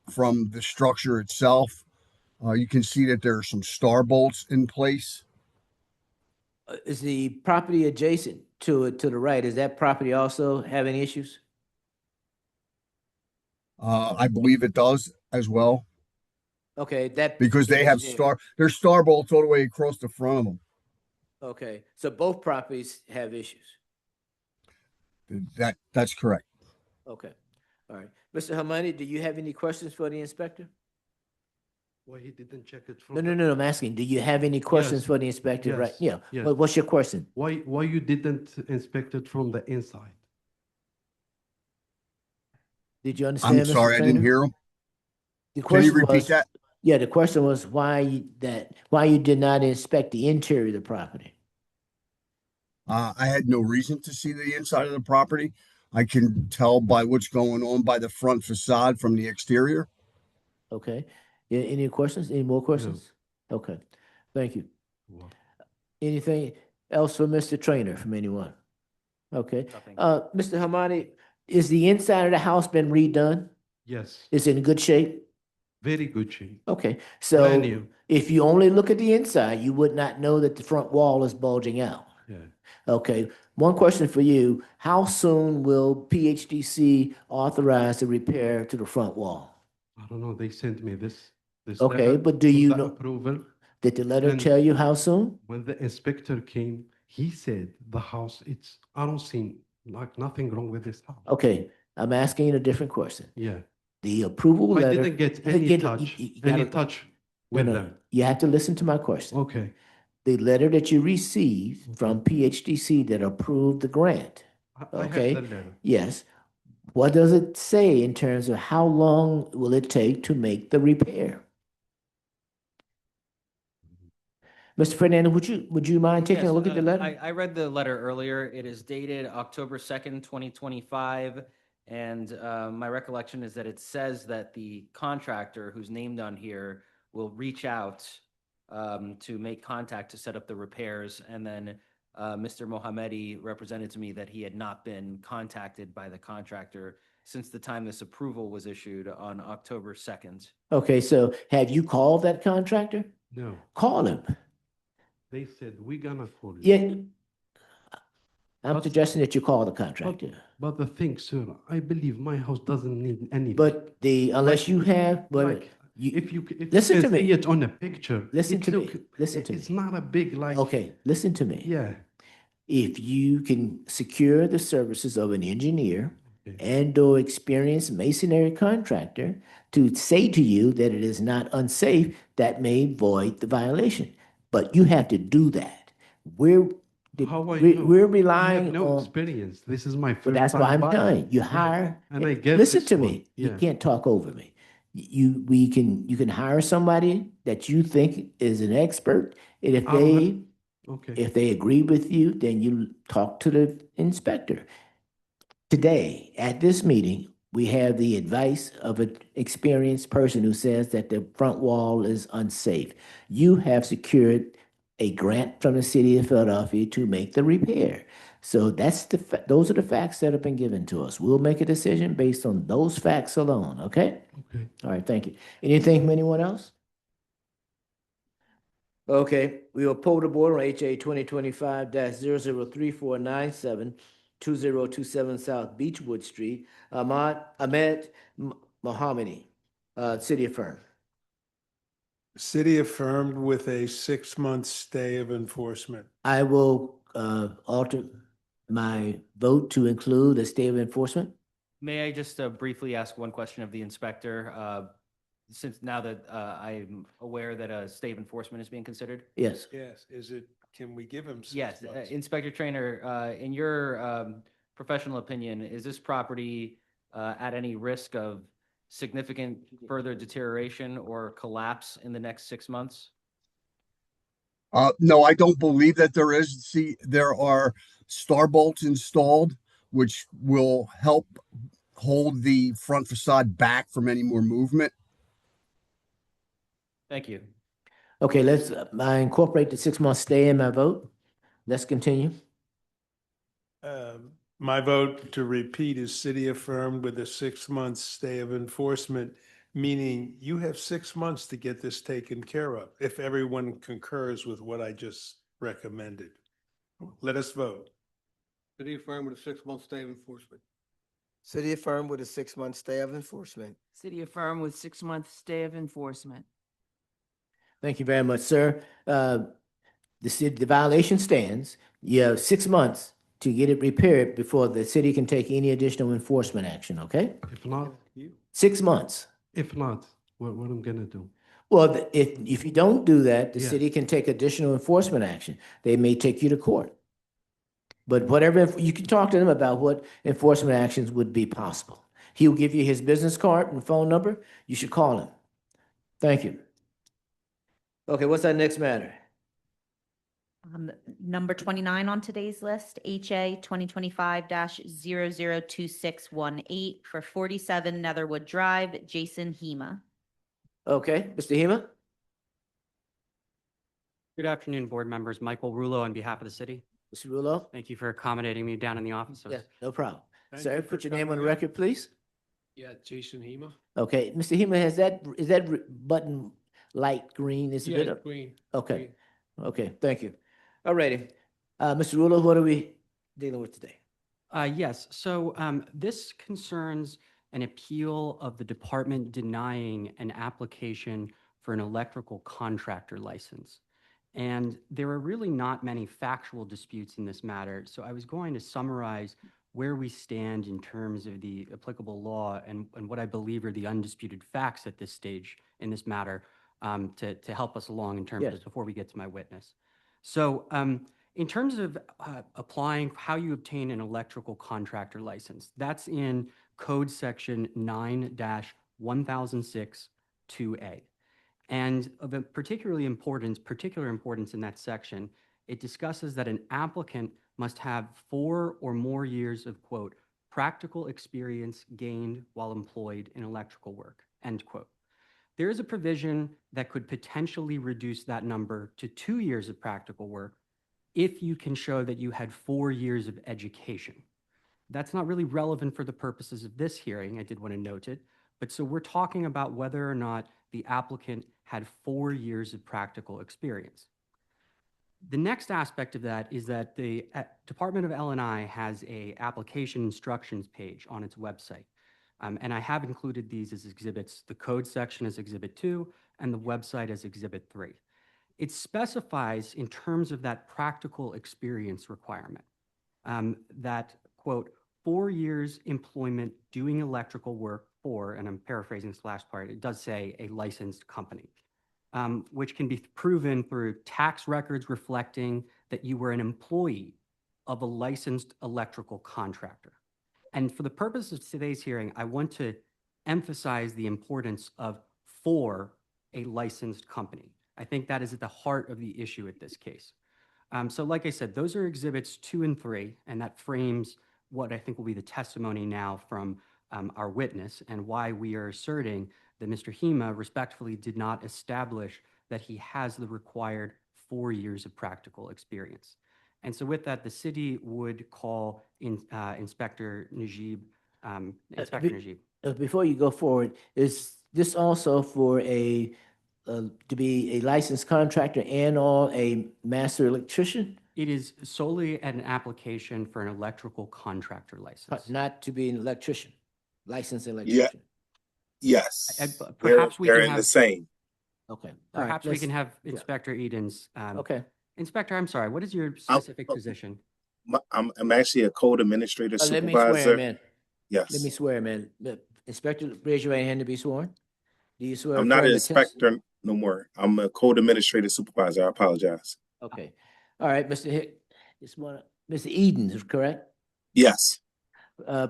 from the structure itself. You can see that there are some star bolts in place. Is the property adjacent to it to the right? Is that property also having issues? I believe it does as well, Okay, that. because they have there's star bolts all the way across the front of them. Okay, so both properties have issues. That's correct. Okay, all right. Mr. Hamani, do you have any questions for the inspector? Why he didn't check it from? No, I'm asking, do you have any questions Yes, for the inspector? Right, yes, yeah. yes. What's your question? Why you didn't inspect it from the inside? Did you understand, I'm Mr. sorry, I didn't Trainer? hear him. The Can you question repeat was, that? yeah, the question was why you did not inspect the interior of the property? I had no reason to see the inside of the property. I can tell by what's going on by the front facade from the exterior. Okay. Any questions? Any more questions? Okay, thank you. Well, Anything else for Mr. Trainer from anyone? Okay. Nothing. Mr. Hamani, is the inside of the house been redone? yes, Is it in good shape? very good shape. Okay, Brand so new. if you only look at the inside, you would not know that the front wall is bulging out. Yeah. Okay, one question for you. How soon will PHDC authorize the repair to the front wall? I don't know. They sent me this. Okay, letter but do with you the know, approval? did the letter And tell you how soon? when the inspector came, he said the house. I don't see like nothing wrong with this house. Okay, I'm asking you a different question. Yeah. The approval I letter. didn't get You any get- touch. you Any gotta- touch No, with no, them. you have to listen to my question. Okay. The letter that you received from PHDC that approved the grant. I Okay. have the letter. Yes. What does it say in terms of how long will it take to make the repair? Mr. Fernandez, would you mind taking Yes, a look at the letter? I read the letter earlier. It is dated October 2nd, 2025. And my recollection is that it says that the contractor who's named on here will reach out to make contact to set up the repairs. And then Mr. Mohammedi represented to me that he had not been contacted by the contractor since the time this approval was issued on October 2nd. Okay, so have you called that contractor? No. Call him. They said we're gonna call you. Yeah. I'm suggesting that you call the contractor. But the thing, sir, I believe my house doesn't need anything. But unless you have, Like, if you listen can to me. see it on a picture, Listen it to me. look- Listen to me. It's not a big like. Okay, listen to me. Yeah. If you can secure the services of an engineer and/or experienced masonry contractor to say to you that it is not unsafe, that may void the violation. But you have to do that. We're relying no on. experience. This is my first. But that's why I'm time telling you, buying. you Yeah. hire. And I get Listen this to one. me. You Yeah. can't talk over me. You can hire somebody that you think is an expert, and if they agree with you, then you talk to the inspector. Today, at this meeting, we have the advice of an experienced person who says that the front wall is unsafe. You have secured a grant from the city of Philadelphia to make the repair. So those are the facts that have been given to us. We'll make a decision based on those facts alone, okay? Okay. All right, thank you. Anything from anyone else? Okay, we will pull the board on HA 2025-003497, 2027 South Beechwood Street, Ahmed Mohammedi, city affirmed. City affirmed with a 6-month stay of enforcement. I will alter my vote to include a stay of enforcement. May I just briefly ask one question of the inspector? Since now that I'm aware that a stay of enforcement is being considered? Yes. Yes, can we give him 6 Yes, months? Inspector Trainer, in your professional opinion, is this property at any risk of significant further deterioration or collapse in the next 6 months? No, I don't believe that there is. See, there are star bolts installed, which will help hold the front facade back from any more movement. Thank you. Okay, I incorporate the 6-month stay in my vote. Let's continue. My vote to repeat is city affirmed with a 6-month stay of enforcement, meaning you have 6 months to get this taken care of, if everyone concurs with what I just recommended. Let us vote. City affirmed with a 6-month stay of enforcement. City affirmed with a 6-month stay of enforcement. City affirmed with 6-month stay of enforcement. Thank you very much, sir. The violation stands. You have 6 months to get it repaired before the city can take any additional enforcement action, okay? If not, 6 months. if not, what I'm gonna do? Well, if you don't do that, the Yeah. city can take additional enforcement action. They may take you to court. But whatever, you can talk to them about what enforcement actions would be possible. He'll give you his business card and phone number. You should call him. Thank you. Okay, what's that next matter? Number 29 on today's list, HA 2025-002618 for 47 Netherwood Drive, Jason Hema. Okay, Mr. Hema? Good afternoon, board members. Michael Rulo on behalf of the city. Mr. Rulo? Thank you for accommodating me down in the office. Yeah, no problem. Thank Sir, you for put your name on the coming in. record, please. Yeah, Jason Hema. Okay, Mr. Hema, is that button light green? Is it Yeah, lit up? green. Okay, okay, thank you. All righty. Mr. Rulo, what are we dealing with today? Yes, so this concerns an appeal of the department denying an application for an electrical contractor license. And there are really not many factual disputes in this matter. So I was going to summarize where we stand in terms of the applicable law and what I believe are the undisputed facts at this stage in this matter to help us along in terms Yes. of before we get to my witness. So in terms of applying how you obtain an electrical contractor license, that's in Code Section 9-1006-2A. And of a particular importance in that section, it discusses that an applicant must have 4 or more years of, quote, practical experience gained while employed in electrical work, end quote. There is a provision that could potentially reduce that number to 2 years of practical work if you can show that you had 4 years of education. That's not really relevant for the purposes of this hearing. I did want to note it. But so we're talking about whether or not the applicant had 4 years of practical experience. The next aspect of that is that the Department of L&I has a application instructions page on its website. And I have included these as exhibits, the code section as Exhibit 2 and the website as Exhibit 3. It specifies in terms of that practical experience requirement that, quote, 4 years employment doing electrical work for, and I'm paraphrasing this last part, it does say a licensed company, which can be proven through tax records reflecting that you were an employee of a licensed electrical contractor. And for the purpose of today's hearing, I want to emphasize the importance of for a licensed company. I think that is at the heart of the issue at this case. So like I said, those are exhibits 2 and 3, and that frames what I think will be the testimony now from our witness and why we are asserting that Mr. Hema respectfully did not establish that he has the required 4 years of practical experience. And so with that, the city would call in Inspector Najib. Before you go forward, is this also for to be a licensed contractor and or a master electrician? It is solely an application for an electrical contractor license. Not to be an electrician, licensed electrician? Yes. Perhaps we they're can in have, the same. Okay. Perhaps we can have Inspector Edens. Okay. Inspector, I'm sorry, what is your specific position? I'm actually a code administrator Let me swear supervisor. him in. Yes. Let me swear him in. Inspector, raise your right hand to be sworn. Do you swear? I'm not affirm an the test- inspector no more. I'm a code administrator supervisor. I apologize. Okay. All right, Mr. Hick, Mr. Eden, is correct? Yes. Do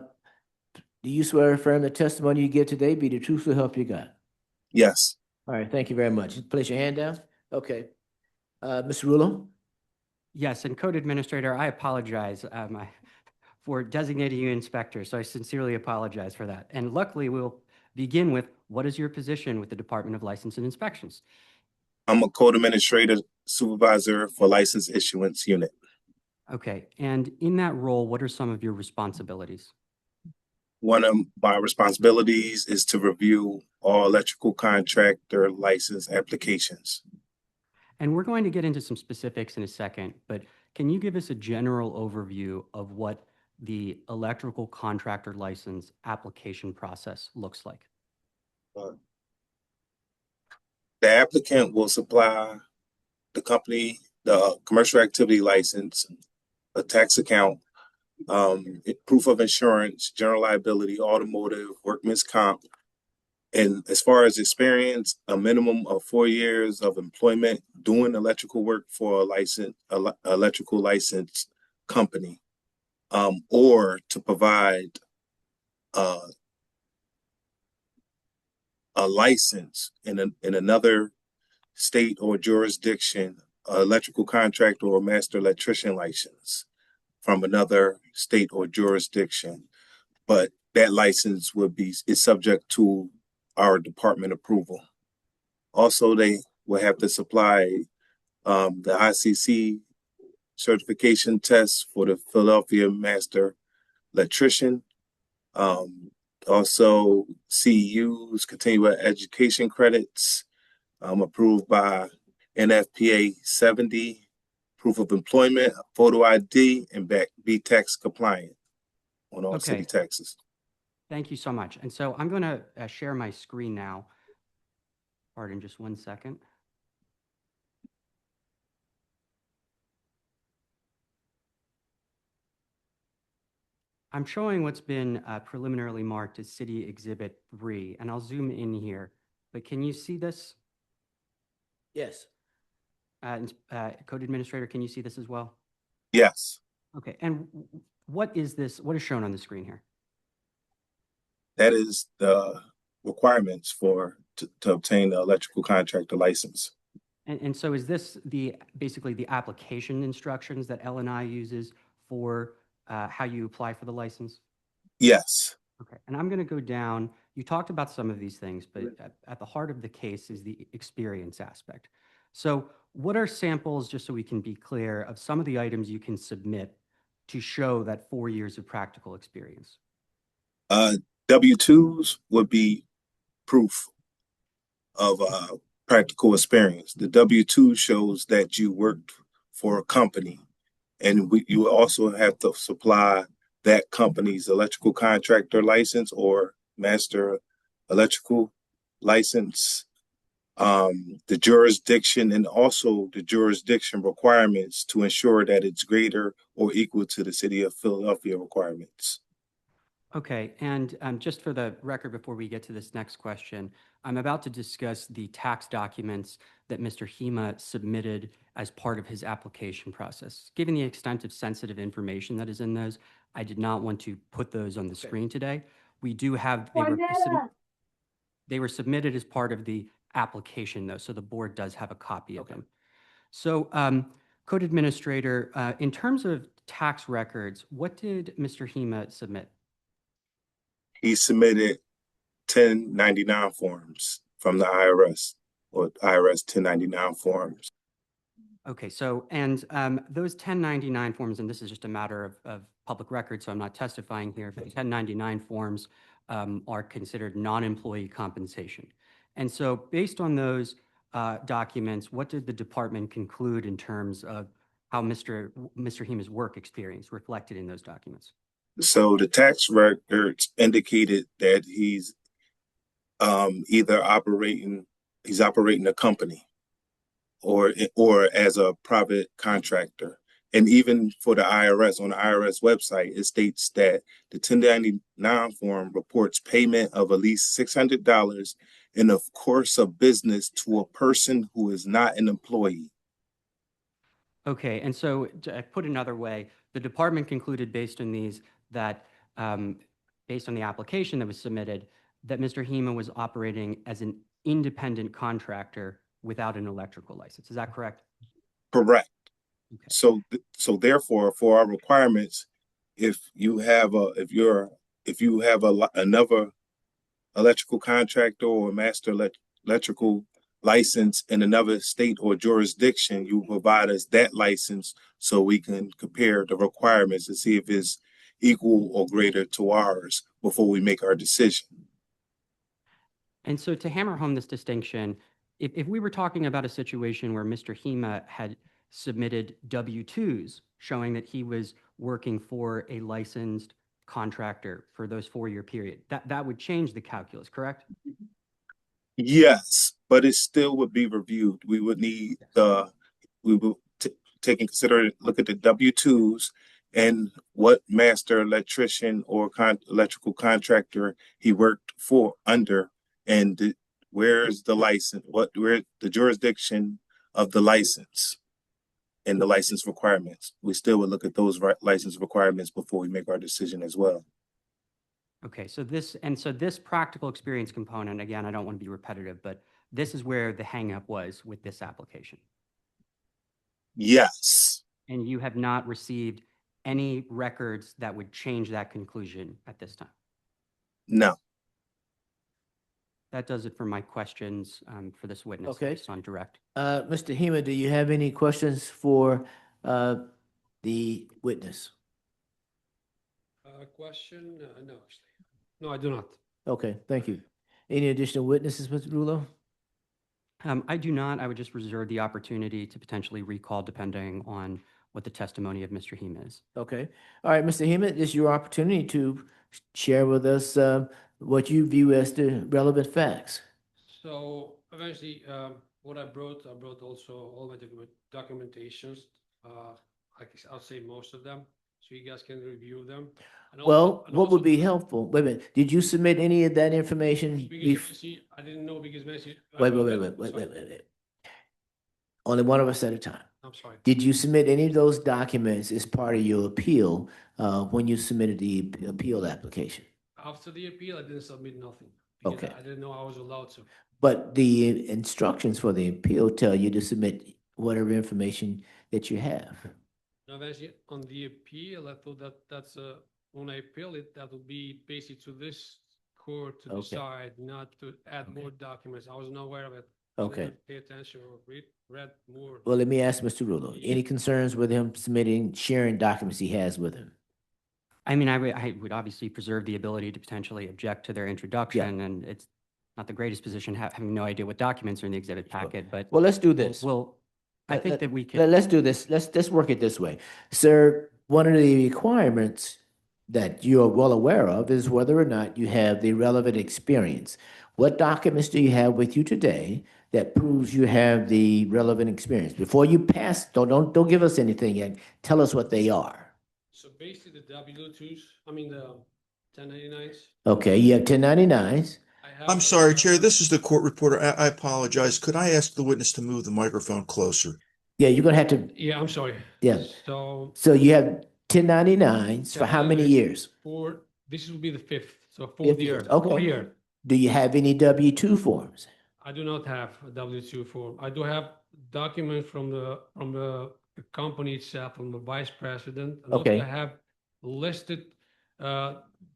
you swear or affirm the testimony you give today be the truth so help you God? Yes. All right, thank you very much. Place your hand down. Okay. Mr. Rulo? Yes, and Code Administrator, I apologize for designating you inspector, so I sincerely apologize for that. And luckily, we'll begin with, what is your position with the Department of License and Inspections? I'm a code administrator supervisor for license issuance unit. Okay, and in that role, what are some of your responsibilities? One of my responsibilities is to review all electrical contractor license applications. And we're going to get into some specifics in a second, but can you give us a general overview of what the electrical contractor license application process looks like? The applicant will supply the company, the commercial activity license, a tax account, proof of insurance, general liability, automotive, workman's comp. And as far as experience, a minimum of 4 years of employment doing electrical work for a electrical license company, or to provide a license in another state or jurisdiction, an electrical contractor or master electrician license from another state or jurisdiction. But that license is subject to our department approval. Also, they will have to supply the ICC certification test for the Philadelphia Master Electrician. Also, CEUs, continuing education credits, approved by NFPA 70, proof of employment, photo ID, and be tax compliant on all city taxes. Thank you so much. And so I'm going to share my screen now. Pardon, just 1 second. I'm showing what's been preliminarily marked as City Exhibit 3, and I'll zoom in here. But can you see this? Yes. Code Administrator, can you see this as well? Yes. Okay, and what is this? What is shown on the screen here? That is the requirements to obtain the electrical contractor license. And so is this basically the application instructions that L&I uses for how you apply for the license? Yes. Okay, and I'm going to go down. You talked about some of these things, but at the heart of the case is the experience aspect. So what are samples, just so we can be clear, of some of the items you can submit to show that 4 years of practical experience? W-2s would be proof of practical experience. The W-2 shows that you worked for a company, and you also have to supply that company's electrical contractor license or master electrical license, the jurisdiction, and also the jurisdiction requirements to ensure that it's greater or equal to the City of Philadelphia requirements. Okay, and just for the record, before we get to this next question, I'm about to discuss the tax documents that Mr. Hema submitted as part of his application process. Given the extent of sensitive information that is in those, I did not want to put those on the screen today. We do have, they were submitted as part of the application though, so the board does have a copy of them. So Code Administrator, in terms of tax records, what did Mr. Hema submit? He submitted 1099 forms from the IRS, or IRS 1099 forms. Okay, so, and those 1099 forms, and this is just a matter of public record, so I'm not testifying here, but 1099 forms are considered non-employee compensation. And so based on those documents, what did the department conclude in terms of how Mr. Hema's work experience reflected in those documents? So the tax records indicated that he's either operating a company or as a private contractor. And even for the IRS, on the IRS website, it states that the 1099 form reports payment of at least $600 in the course of business to a person who is not an employee. Okay, and so to put another way, the department concluded based on these that, based on the application that was submitted, that Mr. Hema was operating as an independent contractor without an electrical license. Is that correct? Correct. Okay. So therefore, for our requirements, if you have another electrical contractor or master electrical license in another state or jurisdiction, you provide us that license so we can compare the requirements to see if it's equal or greater to ours before we make our decision. And so to hammer home this distinction, if we were talking about a situation where Mr. Hema had submitted W-2s showing that he was working for a licensed contractor for those 4-year period. That would change the calculus, correct? Yes, but it still would be reviewed. We would need we will take and consider, look at the W-2s and what master electrician or electrical contractor he worked for under, and where's the license, where the jurisdiction of the license and the license requirements. We still would look at those license requirements before we make our decision as well. Okay, so this practical experience component, again, I don't want to be repetitive, but this is where the hangup was with this application. Yes. And you have not received any records that would change that conclusion at this time? No. That does it for my questions for this witness. Okay. Based on direct. Mr. Hema, do you have any questions for the witness? Question? No, actually. No, I do not. Okay, thank you. Any additional witnesses, Mr. Rulo? I do not. I would just reserve the opportunity to potentially recall depending on what the testimony of Mr. Hema is. Okay. All right, Mr. Hema, this is your opportunity to share with us what you view as the relevant facts. So eventually, what I brought also all my documentations. I'll say most of them, so you guys can review them. And Well, and what would also- be helpful? Wait a minute. Did you submit any of that information? Because see, I didn't know because Wait. Only one of us at a time. I'm sorry. Did you submit any of those documents as part of your appeal when you submitted the appeal application? After the appeal, I didn't submit nothing. Because Okay. I didn't know I was allowed to. But the instructions for the appeal tell you to submit whatever information that you have. Now, eventually, on the appeal, I thought that's when I appeal it, that would be basically to this court to Okay. decide, not to add more documents. I wasn't aware of it. Okay. I didn't pay attention or read more. Well, let me ask Mr. Rulo, any concerns with him sharing documents he has with him? I mean, I would obviously preserve the ability to potentially object to their introduction, and it's not the greatest position having no idea what documents are in the exhibit packet, but. Well, let's do this. I think that we can. Let's do this. Let's work it this way. Sir, one of the requirements that you are well aware of is whether or not you have the relevant experience. What documents do you have with you today that proves you have the relevant experience? Before you pass, don't give us anything yet. Tell us what they are. So basically, the W-2s, I mean, the 1099s. Okay, you have 1099s. I'm sorry, Chair, this is the court reporter. I apologize. Could I ask the witness to move the microphone closer? Yeah, you're gonna have to, Yeah, I'm sorry. yeah. So So you have 1099s for how many years? this will be the fifth, so Fifth fourth year, year. okay. 4th year. Do you have any W-2 forms? I do not have a W-2 form. I do have document from the company itself, from the vice president. And also Okay. I have listed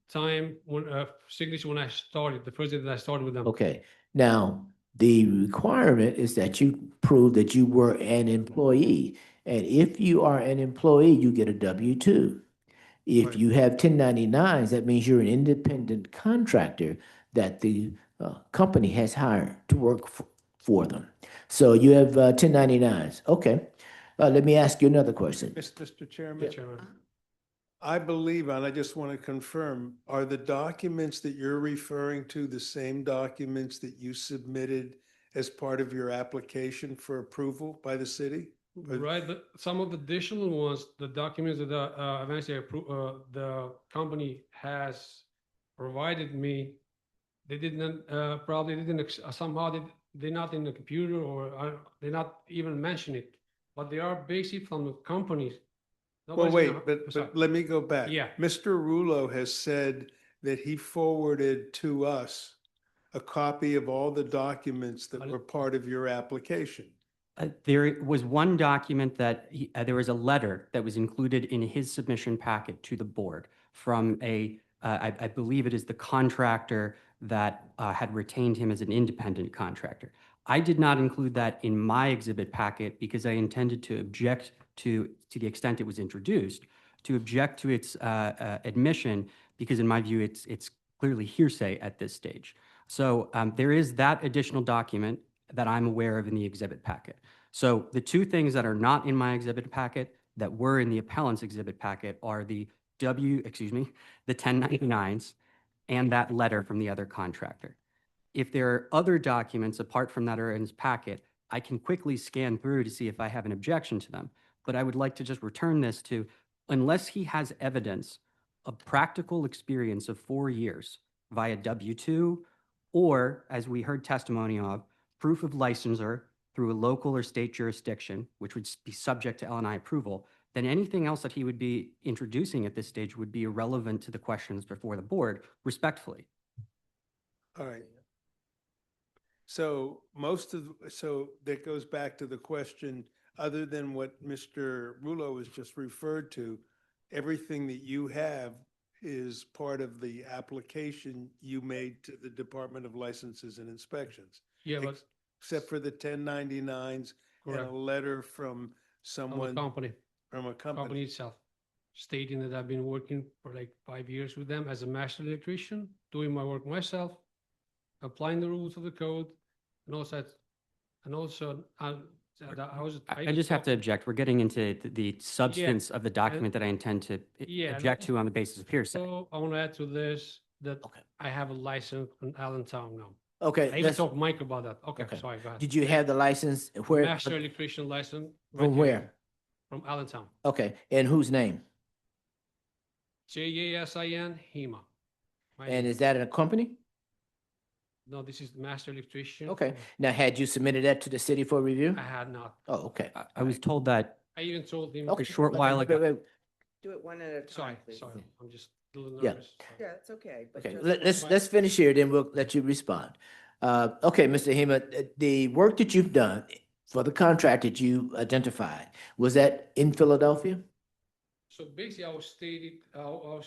time when signature when I started, the first day that I started with them. Okay, now, the requirement is that you prove that you were an employee. And if you are an employee, you get a W-2. If you have 1099s, that means you're an independent contractor that the company has hired to work for them. So you have 1099s. Okay. Let me ask you another question. Mr. Chairman, I believe, and I just want to confirm, are the documents that you're referring to the same documents that you submitted as part of your application for approval by the city? Right, but some of the additional ones, the documents that eventually the company has provided me, they didn't probably didn't somehow they're not in the computer or they're not even mention it, but they are basic from the companies. Well, wait, but let me go back. Yeah. Mr. Rulo has said that he forwarded to us a copy of all the documents that were part of your application. There was one document that there was a letter that was included in his submission packet to the board from I believe it is the contractor that had retained him as an independent contractor. I did not include that in my exhibit packet because I intended to object to the extent it was introduced, to object to its admission because in my view it's clearly hearsay at this stage. So there is that additional document that I'm aware of in the exhibit packet. So the two things that are not in my exhibit packet that were in the appellant's exhibit packet are the the 1099s and that letter from the other contractor. If there are other documents apart from that are in his packet, I can quickly scan through to see if I have an objection to them. But I would like to just return this to, unless he has evidence of practical experience of 4 years via W-2, or, as we heard testimony of, proof of licensure through a local or state jurisdiction, which would be subject to L&I approval, then anything else that he would be introducing at this stage would be irrelevant to the questions before the board, respectfully. All right. So so that goes back to the question, other than what Mr. Rulo has just referred to, everything that you have is part of the application you made to the Department of Licenses and Inspections. Yeah, but Except for the 1099s and a correct. letter from From someone, the company, from a company company. itself, stating that I've been working for like 5 years with them as a master electrician, doing my work myself, applying the rules of the code, and also, I just have to object. We're getting into the substance of the document that I intend to Yeah, object to on the basis of hearsay. So I want to add to this that I have a license in Allentown now. Okay, I even let's- talked to Mike about that. Okay, Okay. sorry, go ahead. Did you have the license where? Master electrician license. right From here, where? From Allentown. Okay, and whose name? JASIN HEMA. My And name. is that a company? No, this is the master electrician. Okay, now had you submitted that to the city for review? I had not. Oh, okay. I was told that I even told him. a short while ago. Do it one at a Sorry, time, please. sorry, I'm just a little Yeah. nervous. Yeah, it's okay. but Okay, just- let's finish here, then we'll let you respond. Okay, Mr. Hema, the work that you've done for the contract that you identified, was that in Philadelphia? So basically, I was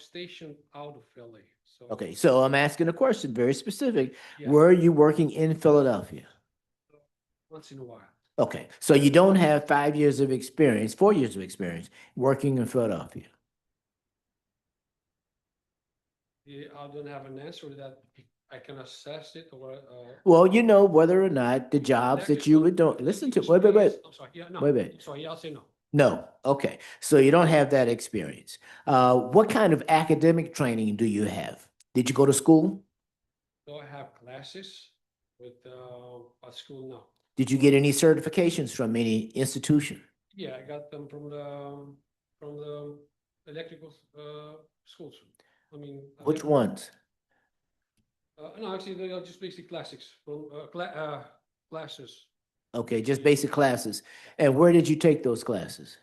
stationed out of Philly, so. Okay, so I'm asking a question, very specific. Yeah. Were you working in Philadelphia? Once in a while. Okay, so you don't have 5 years of experience, 4 years of experience working in Philadelphia? Yeah, I don't have an answer to that. I can assess it or. Well, you know whether or not the jobs that you would don't, listen to, wait. I'm sorry, yeah, no. Wait. I'm sorry, yeah, I'll say no. No, okay, so you don't have that experience. What kind of academic training do you have? Did you go to school? So I have classes with, at school now. Did you get any certifications from any institution? Yeah, I got them from the electrical, schools. I mean. Which ones? No, actually, they are just basic classics from, classes. Okay, just basic classes. And where did you take those classes?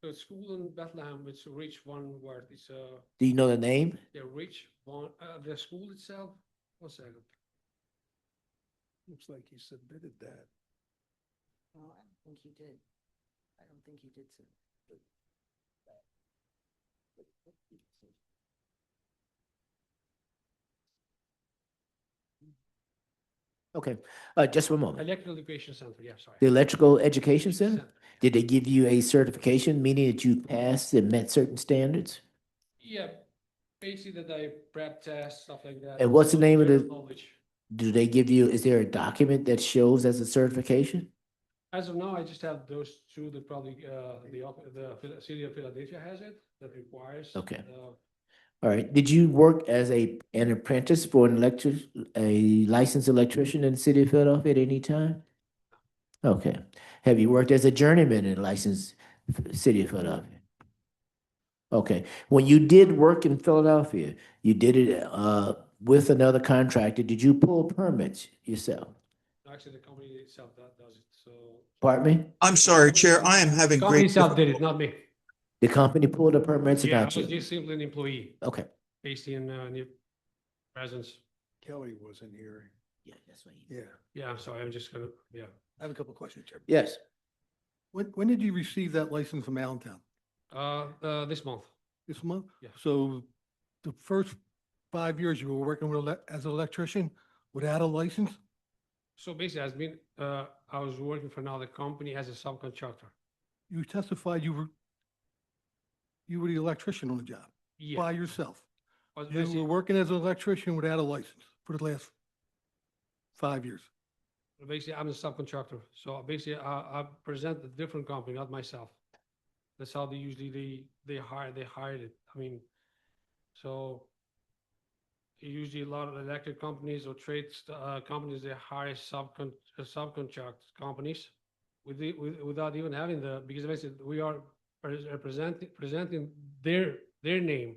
A school in Bethlehem, it's a Reach One word, it's Do you know the name? yeah, Reach One, the school itself, 1 second. Looks like you submitted that. No, I don't think he did. I don't think he did. Okay, just one moment. Electrical Education Center, yeah, sorry. The Electrical Education Center? Did they give you a certification, meaning that you passed and met certain standards? Yeah, basically that I prep tests, stuff like that. And what's the name of General the- knowledge. Do they give you, is there a document that shows as a certification? As of now, I just have those two that probably, the city of Philadelphia has it, that requires. Okay. All right, did you work as an apprentice for a licensed electrician in the city of Philadelphia at any time? Okay, have you worked as a journeyman in a licensed city of Philadelphia? Okay, when you did work in Philadelphia, you did it with another contractor, did you pull permits yourself? Actually, the company itself that does it, so. Pardon me? I'm sorry, Chair, I am having Company great. itself did it, not me. The company pulled the permits Yeah, I about was you? just simply an employee. Okay. Based in, New Presence. Kelly wasn't here. Yeah, that's what Yeah. Yeah, I'm sorry, I'm just gonna, yeah. I have a couple of questions, Chair. Yes. When did you receive that license from Allentown? This month. This month? Yeah. So the first 5 years you were working with, as an electrician without a license? So basically, I was working for another company as a subcontractor. You testified you were the electrician on the job Yeah. by yourself. I was You were basically- working as an electrician without a license for the last 5 years. Basically, I'm a subcontractor, so basically, I present a different company, not myself. That's how they usually, they hired it. I mean, so usually a lot of electric companies or trades, companies, they hire subcontract companies without even having because basically we are presenting their name.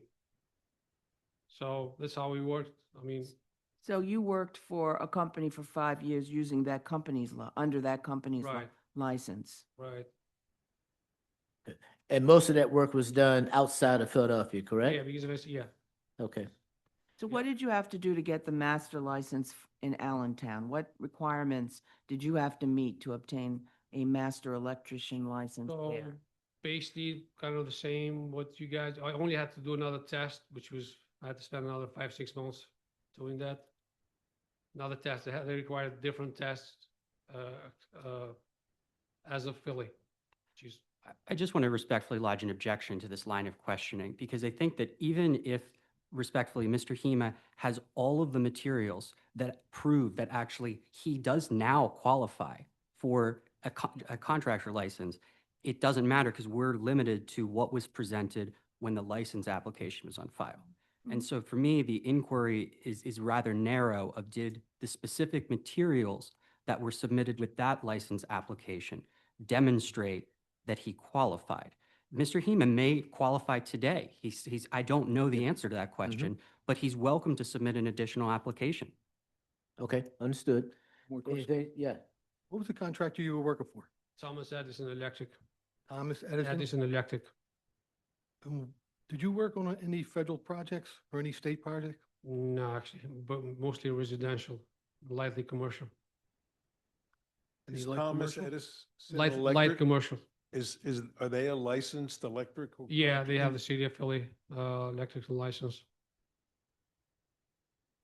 So that's how we work. I mean, So you worked for a company for 5 years using that company's, under that company's Right. license? right. And most of that work was done outside of Philadelphia, Yeah, correct? because basically, yeah. Okay. So what did you have to do to get the master license in Allentown? What requirements did you have to meet to obtain a master electrician license So there? basically, kind of the same, what you guys, I only had to do another test, which was, I had to spend another 5-6 months doing that. Another test, they required different tests, as of Philly, which is, I just want to respectfully lodge an objection to this line of questioning, because I think that even if respectfully, Mr. Hema has all of the materials that prove that actually he does now qualify for a contractor license, it doesn't matter because we're limited to what was presented when the license application was on file. And so for me, the inquiry is rather narrow of did the specific materials that were submitted with that license application demonstrate that he qualified. Mr. Hema may qualify today. I don't know the answer to that question, but he's welcome to submit an additional application. Okay, understood. More questions? Anything? Yeah. What was the contractor you were working for? Thomas Edison Electric. Thomas Edison? Edison Electric. Did you work on any federal projects or any state projects? No, actually, but mostly residential, lightly commercial. Is light Thomas commercial? Edison Light Electric, commercial. are they a licensed electrical? Yeah, they have company? the city of Philly, electrical license.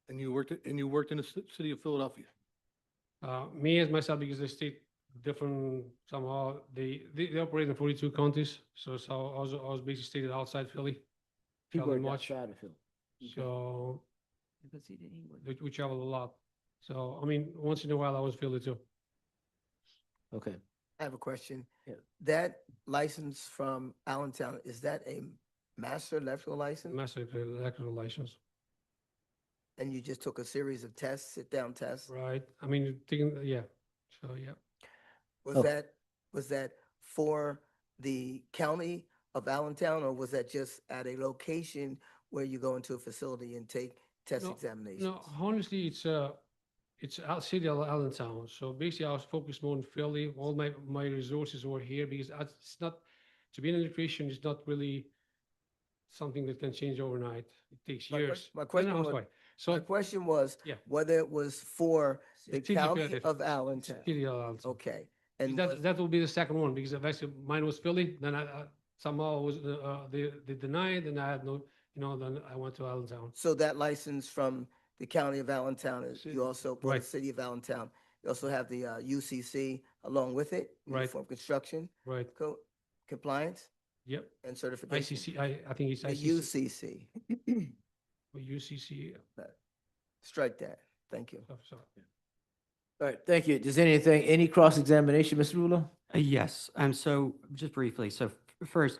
And you worked in the city of Philadelphia? Me as myself, because they state different, somehow, they operate in 42 counties, so I was basically stated outside Philly. He traveling worked much. outside of Philly. So Because he didn't, we travel a lot. So, I mean, once in a while I was Philly too. Okay. I have a question. Yeah. That license from Allentown, is that a master electrical license? Master electrical license. And you just took a series of tests, sit-down tests? Right. I mean, yeah. So, yeah. Okay. Was that for the county of Allentown, or was that just at a location where you go into a facility and take test examinations? No, honestly, it's city of Allentown. So basically, I was focused more on Philly. All my resources were here because it's not, to be an electrician is not really something that can change overnight. It takes years. My question No, was, sorry. So my question was Yeah. whether it was for the City county Philadelphia. of Allentown. City of Allentown. Okay. And That will be the second one because eventually mine was Philly. Then I somehow was they denied, and I had no, then I went to Allentown. so that license from the county of Allentown is, you also, for the Right. city of Allentown, you also have the UCC along with it? Right. Uniform Construction Right. Code Compliance Yep. and Certification? ICC. I think it's The ICC. UCC. Or UCC. Strike that. Thank you. So, All right, thank you. Does any cross-examination, Mr. Rulo? Yes, so just briefly, so first,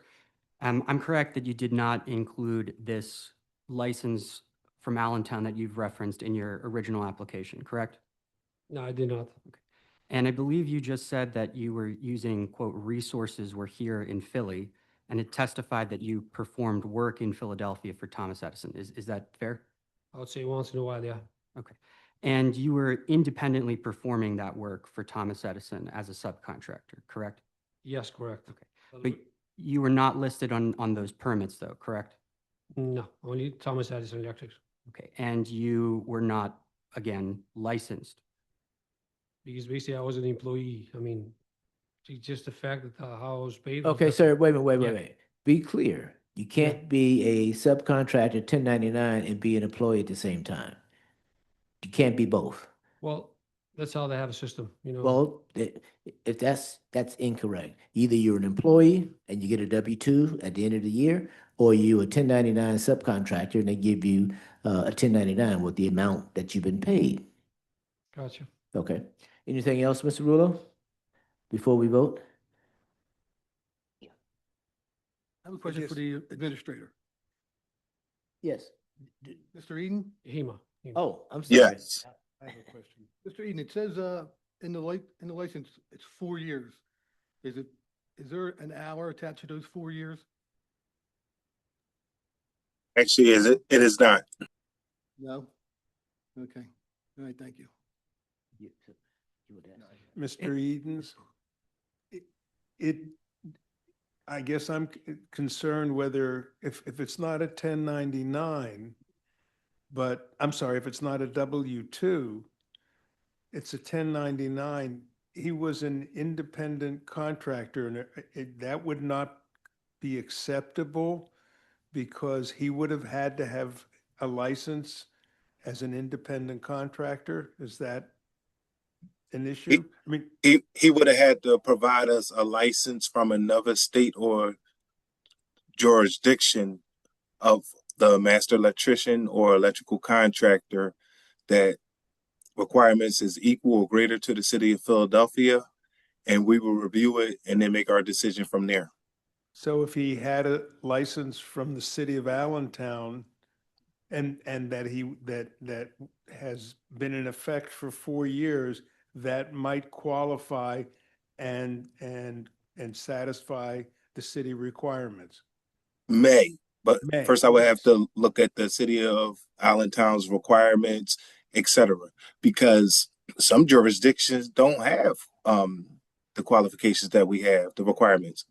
I'm correct that you did not include this license from Allentown that you've referenced in your original application, correct? No, I did not. And I believe you just said that you were using, quote, resources were here in Philly, and it testified that you performed work in Philadelphia for Thomas Edison. Is that fair? I would say once in a while, yeah. Okay. And you were independently performing that work for Thomas Edison as a subcontractor, correct? Yes, correct. Okay. But you were not listed on those permits though, correct? No, only Thomas Edison Electric. Okay. And you were not, again, licensed? Because basically I was an employee. I mean, it's just the fact that how I was paid. Okay, sir, wait a minute, Yeah. wait. Be clear. You can't be a subcontractor, 1099, and be an employee at the same time. You can't be both. Well, that's how they have a system, Well, if that's incorrect. Either you're an employee and you get a W-2 at the end of the year, or you're a 1099 subcontractor and they give you a 1099 with the amount that you've been paid. Gotcha. Okay. Anything else, Mr. Rulo, before we vote? I have a question for the administrator. Yes. Mr. Eden? HEMA. Oh, I'm sorry. Yes. I have a question. Mr. Eden, it says, in the license, it's 4 years. Is there an hour attached to those 4 years? Actually, it is not. No? Okay. All right, thank you. Mr. Edens, I guess I'm concerned whether, if it's not a 1099, but I'm sorry, if it's not a W-2, it's a 1099. He was an independent contractor, and that would not be acceptable because he would have had to have a license as an independent contractor. Is that an issue? I mean, He would have had to provide us a license from another state or jurisdiction of the master electrician or electrical contractor that requirements is equal or greater to the city of Philadelphia, and we will review it and then make our decision from there. so if he had a license from the city of Allentown and that has been in effect for 4 years, that might qualify and satisfy the city requirements. But May, first I would have yes. to look at the city of Allentown's requirements, etc. Because some jurisdictions don't have the qualifications that we have, the requirements.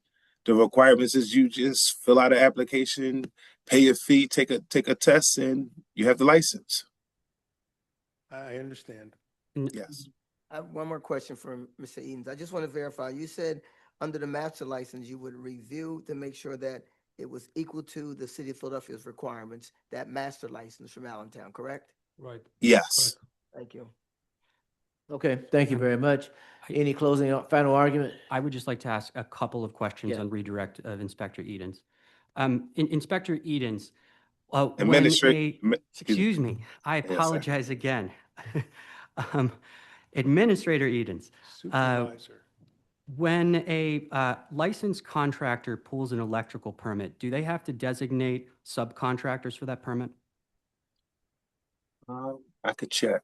The requirements is you just fill out an application, pay a fee, take a test, and you have the license. I understand. Yes. I have one more question for Mr. Edens. I just want to verify, you said under the master license, you would review to make sure that it was equal to the city of Philadelphia's requirements, that master license from Allentown, correct? Right. Yes. Thank you. Okay, thank you very much. Any closing, final argument? I would just like to ask a couple of questions Yeah. on redirect of Inspector Edens. Inspector Edens, excuse me, I apologize again. Administrator Edens, Supervisor. when a licensed contractor pulls an electrical permit, do they have to designate subcontractors for that permit? I could check,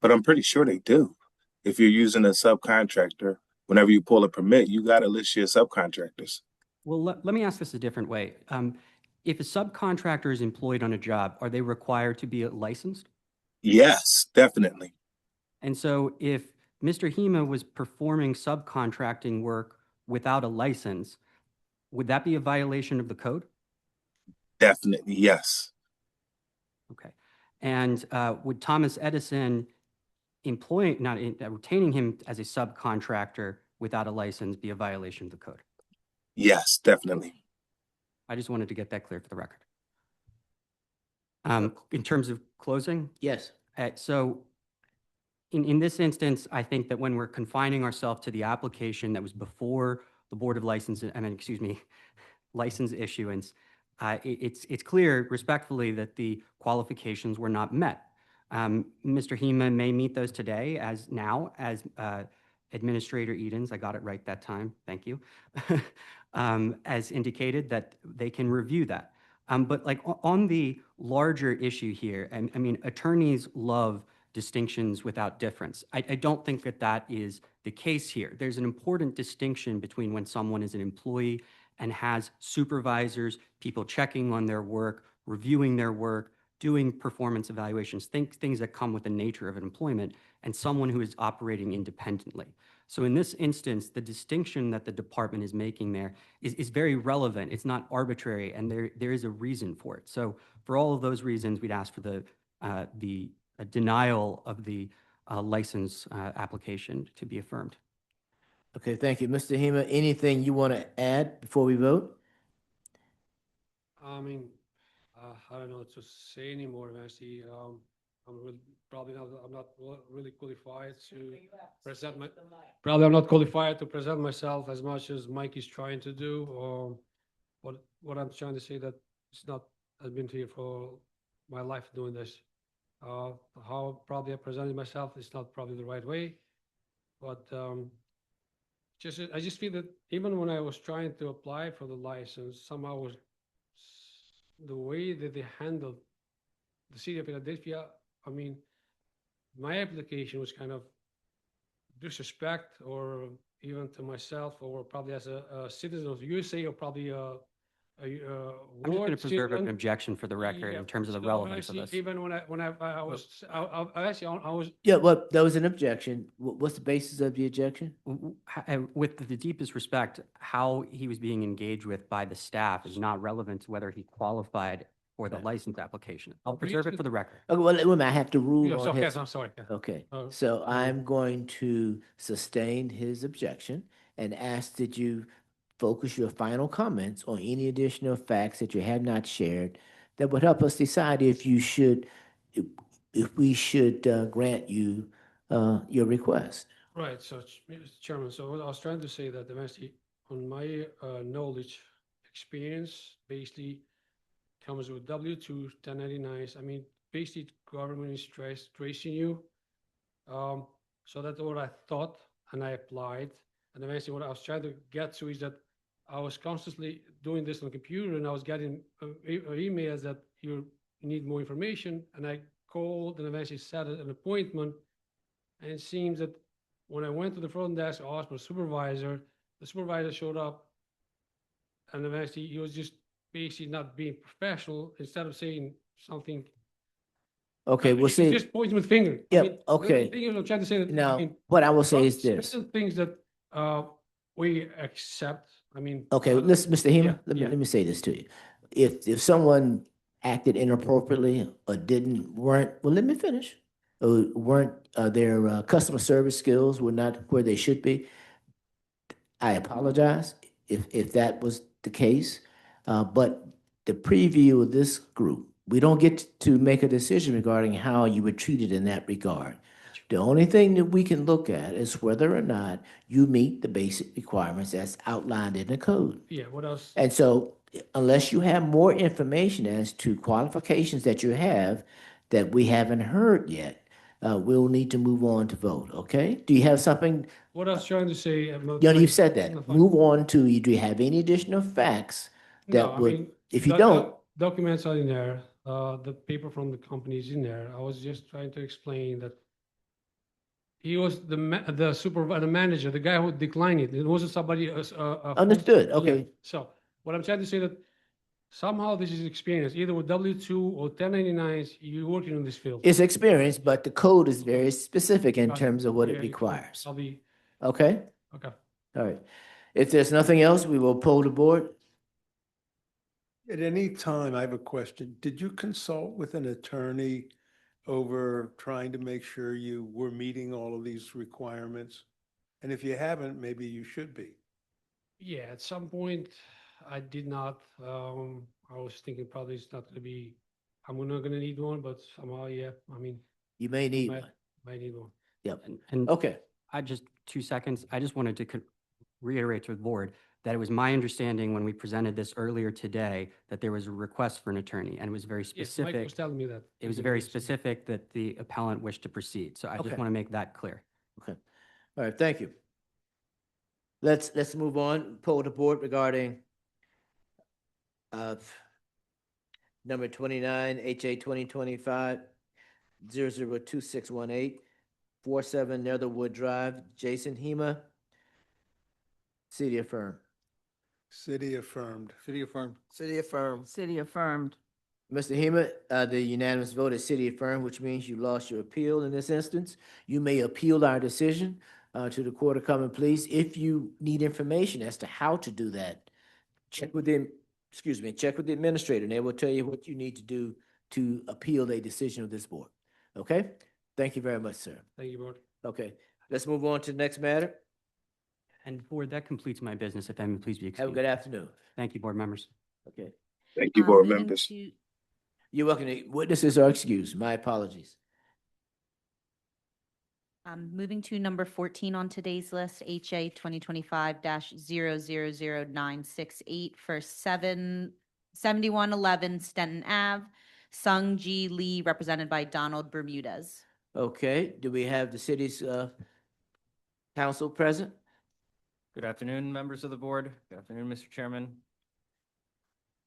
but I'm pretty sure they do. If you're using a subcontractor, whenever you pull a permit, you got to list your subcontractors. Well, let me ask this a different way. If a subcontractor is employed on a job, are they required to be licensed? Yes, definitely. And so if Mr. Hema was performing subcontracting work without a license, would that be a violation of the code? Definitely, yes. Okay. And would Thomas Edison retaining him as a subcontractor without a license be a violation of the code? Yes, definitely. I just wanted to get that clear for the record. In terms of closing? Yes. So in this instance, I think that when we're confining ourselves to the application that was before the Board of License issuance, it's clear respectfully that the qualifications were not met. Mr. Hema may meet those today as Administrator Edens, I got it right that time, thank you, as indicated that they can review that. But like on the larger issue here, I mean, attorneys love distinctions without difference. I don't think that that is the case here. There's an important distinction between when someone is an employee and has supervisors, people checking on their work, reviewing their work, doing performance evaluations, things that come with the nature of an employment, and someone who is operating independently. So in this instance, the distinction that the department is making there is very relevant. It's not arbitrary, and there is a reason for it. So for all of those reasons, we'd ask for the denial of the license application to be affirmed. Okay, thank you. Mr. Hema, anything you want to add before we vote? I mean, I don't know what to say anymore, Nancy. I'm not really qualified to present I'm not qualified to present myself as much as Mike is trying to do. What I'm trying to say that I've been here for my life doing this. How probably I presented myself is not probably the right way. but I just feel that even when I was trying to apply for the license, somehow was the way that they handled the city of Philadelphia. I mean, my application was kind of disrespect, or even to myself, or probably as a citizen of USA, or probably I'm just going to ward preserve an citizen. objection for the record Yeah, in terms of the so relevance of actually, this. even when I was, I was. Yeah, well, there was an objection. What's the basis of the objection? With the deepest respect, how he was being engaged with by the staff is not relevant to whether he qualified for the license application. I'll preserve it for the record. Okay, well, wait a minute, I have to rule Yes, on okay, his. I'm sorry. Yeah. Okay, Oh, so I'm going to sustain his objection and ask that you focus your final comments on any additional facts that you have not shared that would help us decide if you should, if we should grant you your request. Right, so, Mr. Chairman, so what I was trying to say that eventually, on my knowledge, experience, basically comes with W-2, 1099s. I mean, basically, government is tracing you. So that's what I thought, and I applied. And eventually, what I was trying to get to is that I was constantly doing this on the computer, and I was getting emails that you need more information. And I called and eventually set an appointment. And it seems that when I went to the front desk, I asked for a supervisor. The supervisor showed up, and eventually he was just basically not being professional. Instead of saying something, Okay, we'll he see. just pointing with finger. Yeah, I mean, okay. The thing is, I'm trying to say that. Now, I mean, what I will say is certain this. things that we accept. I mean. Okay, listen, Mr. Hema, yeah. let me say this to you. If someone acted inappropriately or weren't, well, let me finish. Or weren't, their customer service skills were not where they should be, I apologize if that was the case. But the preview of this group, we don't get to make a decision regarding how you were treated in that regard. The only thing that we can look at is whether or not you meet the basic requirements as outlined in the code. Yeah, what else? And so unless you have more information as to qualifications that you have that we haven't heard yet, we'll need to move on to vote, okay? Do you have something? What I was trying to say. You've said that. Move on to, do you have any additional facts No, that I would, mean, if you the don't, documents are in there, the paper from the company is in there. I was just trying to explain that he was the supervisor, the manager, the guy who declined it. It wasn't somebody. Understood, Yeah. okay. So what I'm trying to say that somehow this is experience, either with W-2 or 1099s, you're working in this field. It's experience, but the code is very specific in Got it. terms of what it Yeah, requires. I'll be, Okay? okay. All right. If there's nothing else, we will poll the board. At any time, I have a question. Did you consult with an attorney over trying to make sure you were meeting all of these requirements? And if you haven't, maybe you should be. Yeah, at some point, I did not. I was thinking probably it's not gonna be, I'm not gonna need one, but somehow, yeah, I mean. You may need one. Might need one. Yep. And Okay. I just, 2 seconds, I just wanted to reiterate to the board that it was my understanding when we presented this earlier today that there was a request for an attorney, and it was very Yes, Mike specific. was telling me that. It was very specific that the appellant wished to proceed. So I Okay. just want to make that clear. Okay. All right, thank you. Let's move on. Poll the board regarding number 29, HA 2025-002618, 47 Netherwood Drive, Jason Hema. City affirmed. City affirmed. City affirmed. City affirmed. City affirmed. Mr. Hema, the unanimous vote is city affirmed, which means you lost your appeal in this instance. You may appeal our decision to the Court of Common Pleas. If you need information as to how to do that, check with the administrator, and they will tell you what you need to do to appeal a decision of this board. Okay? Thank you very much, sir. Thank you, board. Okay, let's move on to the next matter. And board, that completes my business. If I may please be excused. Have a good afternoon. Thank you, board members. Okay. Thank you, board moving members. to- You're welcome. Witnesses are excused. My apologies. Moving to number 14 on today's list, HA 2025-000968 for 7111 Stenton Ave, Sung Ji Lee, represented by Donald Bermudez. Okay, do we have the city's Council present? Good afternoon, members of the board. Good afternoon, Mr. Chairman.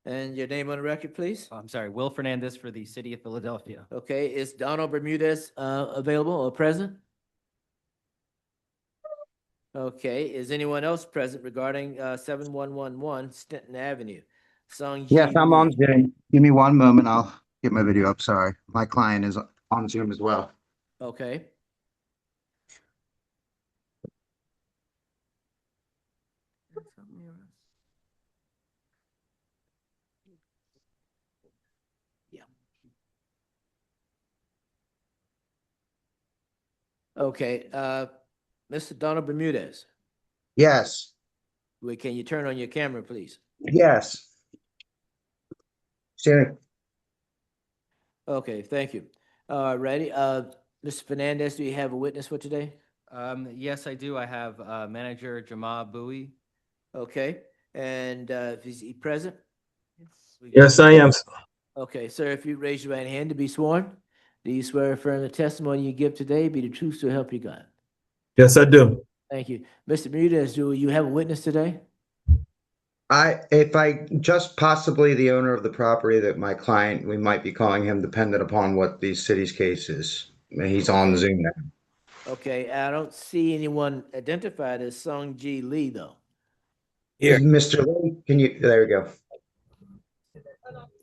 And your name on the record, please? I'm sorry, Will Fernandez for the City of Philadelphia. Okay, is Donald Bermudez available or present? Okay, is anyone else present regarding 7111 Stenton Avenue? Sung Yes, Ji I'm on Lee. Zoom. Give me 1 moment. I'll get my video up. Sorry. My client is on Zoom as well. Okay. Yeah. Okay, Mr. Donald Bermudez, Yes. can you turn on your camera, please? Yes. Siri. Okay, thank you. Ready? Mr. Fernandez, do you have a witness for today? Yes, I do. I have Manager Jamal Bowie. Okay, and is he present? Yes, I am. Okay, sir, if you raise your right hand to be sworn, do you swear affirm the testimony you give today be the truth so help you God? Yes, I do. Thank you. Mr. Bermudez, do you have a witness today? If I just possibly the owner of the property that my client, we might be calling him dependent upon what the city's case is. He's on Zoom now. Okay, I don't see anyone identified as Sung Ji Lee, though. Is Mr. Lee, can you, there we go.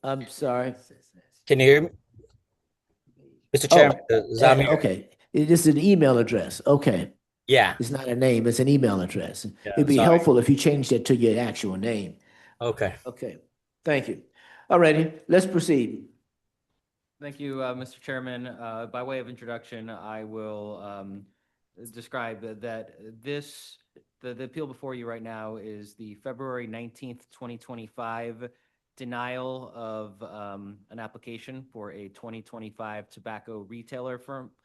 I'm sorry. Can you hear me? Mr. Oh, Chairman, Zamir. okay. This is an email address. Okay. Yeah. It's not a name, it's an email address. Yeah, It'd be sorry. helpful if you changed it to your actual name. Okay. Okay, thank you. All righty, let's proceed. Thank you, Mr. Chairman. By way of introduction, I will describe that the appeal before you right now is the February 19th, 2025 denial of an application for a 2025 tobacco retailer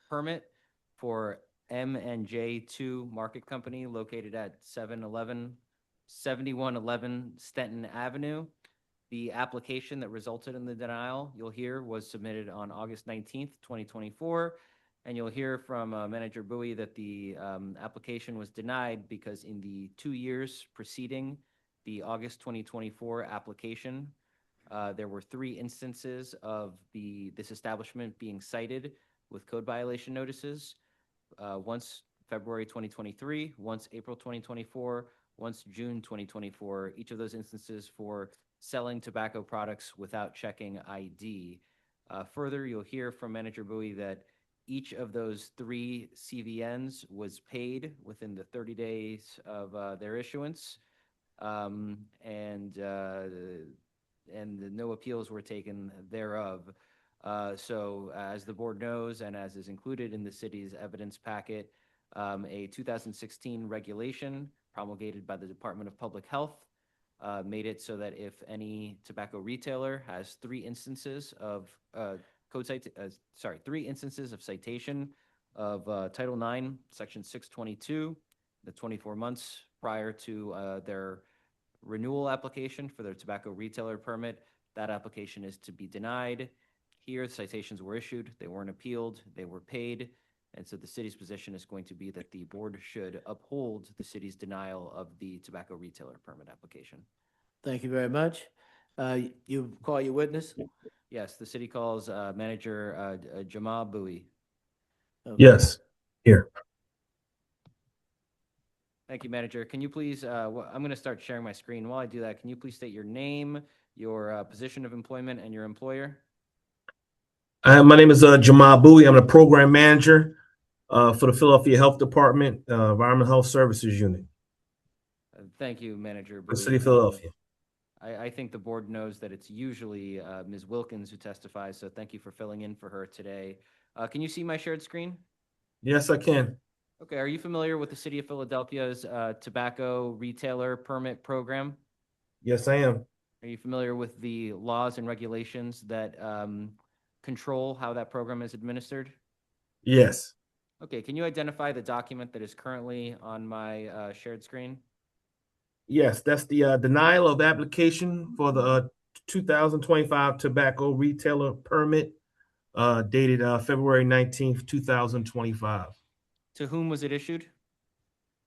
permit for M&J2 Market Company located at 7111 Stenton Avenue. The application that resulted in the denial, you'll hear, was submitted on August 19th, 2024. And you'll hear from Manager Bowie that the application was denied because in the 2 years preceding the August 2024 application, there were 3 instances of this establishment being cited with code violation notices. Once February 2023, once April 2024, once June 2024, each of those instances for selling tobacco products without checking ID. Further, you'll hear from Manager Bowie that each of those 3 CVNs was paid within the 30 days of their issuance, and no appeals were taken thereof. So as the board knows, and as is included in the city's evidence packet, a 2016 regulation promulgated by the Department of Public Health made it so that if any tobacco retailer has 3 instances of 3 instances of citation of Title IX, Section 622, the 24 months prior to their renewal application for their tobacco retailer permit, that application is to be denied. Here, the citations were issued, they weren't appealed, they were paid, and so the city's position is going to be that the board should uphold the city's denial of the tobacco retailer permit application. Thank you very much. You call your witness? Yes, the city calls Manager Jamal Bowie. Okay. Yes, here. Thank you, Manager. Can you please, I'm going to start sharing my screen. While I do that, can you please state your name, your position of employment, and your employer? My name is Jamal Bowie. I'm the program manager for the Philadelphia Health Department, Environmental Health Services Unit. Thank you, Manager The Bowie. City of Philadelphia. I think the board knows that it's usually Ms. Wilkins who testifies, so thank you for filling in for her today. Can you see my shared screen? Yes, I can. Okay, are you familiar with the City of Philadelphia's tobacco retailer permit program? Yes, I am. Are you familiar with the laws and regulations that control how that program is administered? Yes. Okay, can you identify the document that is currently on my shared screen? Yes, that's the denial of application for the 2025 tobacco retailer permit dated February 19th, 2025. To whom was it issued?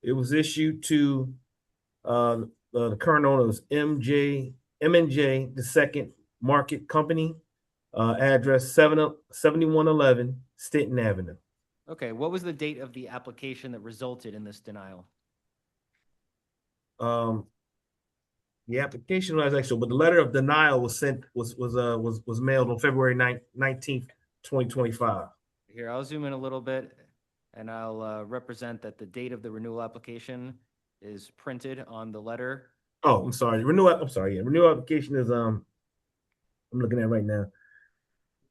It was issued to the current owner was M&J the Second Market Company, address 7111 Stanton Avenue. Okay, what was the date of the application that resulted in this denial? The application was actual, but the letter of denial was mailed on February 19th, 2025. Here, I'll zoom in a little bit and I'll represent that the date of the renewal application is printed on the letter. Oh, I'm sorry. Renewal application is I'm looking at right now.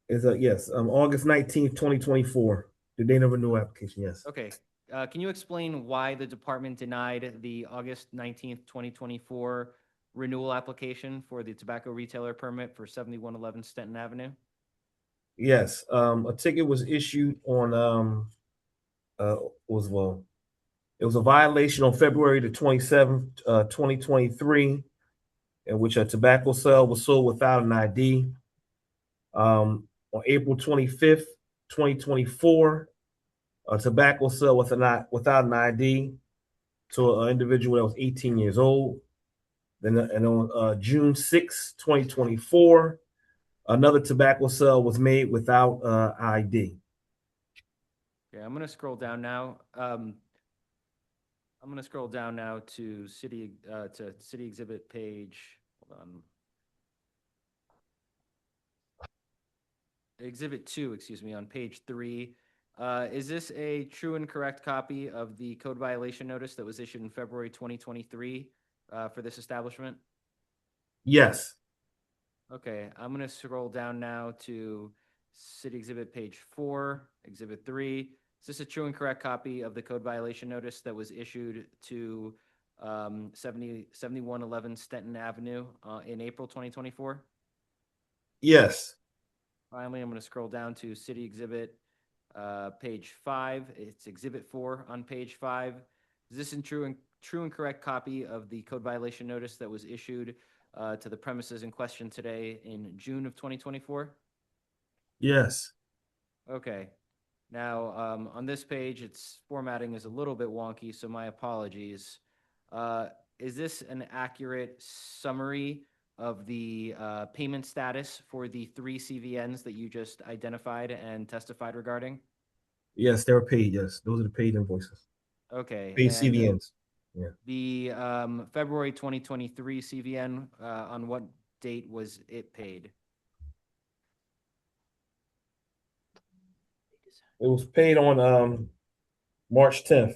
Is yes, August 19th, 2024. The date of renewal application, yes. Okay. Can you explain why the department denied the August 19th, 2024 renewal application for the tobacco retailer permit for 7111 Stanton Avenue? Yes, a ticket was issued on it was a violation on February the 27th, 2023, in which a tobacco sale was sold without an ID. On April 25th, 2024, a tobacco sale without an ID to an individual that was 18 years old. Then and on June 6th, 2024, another tobacco sale was made without ID. Okay, I'm going to scroll down now. I'm going to scroll down now to city exhibit page. Hold on. Exhibit 2, excuse me, on page 3. Is this a true and correct copy of the code violation notice that was issued in February 2023 for this establishment? Yes. Okay, I'm going to scroll down now to city exhibit page 4, exhibit 3. Is this a true and correct copy of the code violation notice that was issued to 7111 Stenton Avenue in April 2024? Yes. Finally, I'm going to scroll down to city exhibit page 5. It's exhibit 4 on page 5. Is this a true and correct copy of the code violation notice that was issued to the premises in question today in June of 2024? Yes. Okay. Now, on this page, its formatting is a little bit wonky, so my apologies. Is this an accurate summary of the payment status for the 3 CVNs that you just identified and testified regarding? Yes, they were paid. Yes, those are the paid invoices. Okay. Paid and CVNs. Yeah. The February 2023 CVN, on what date was it paid? It was paid on March 10th.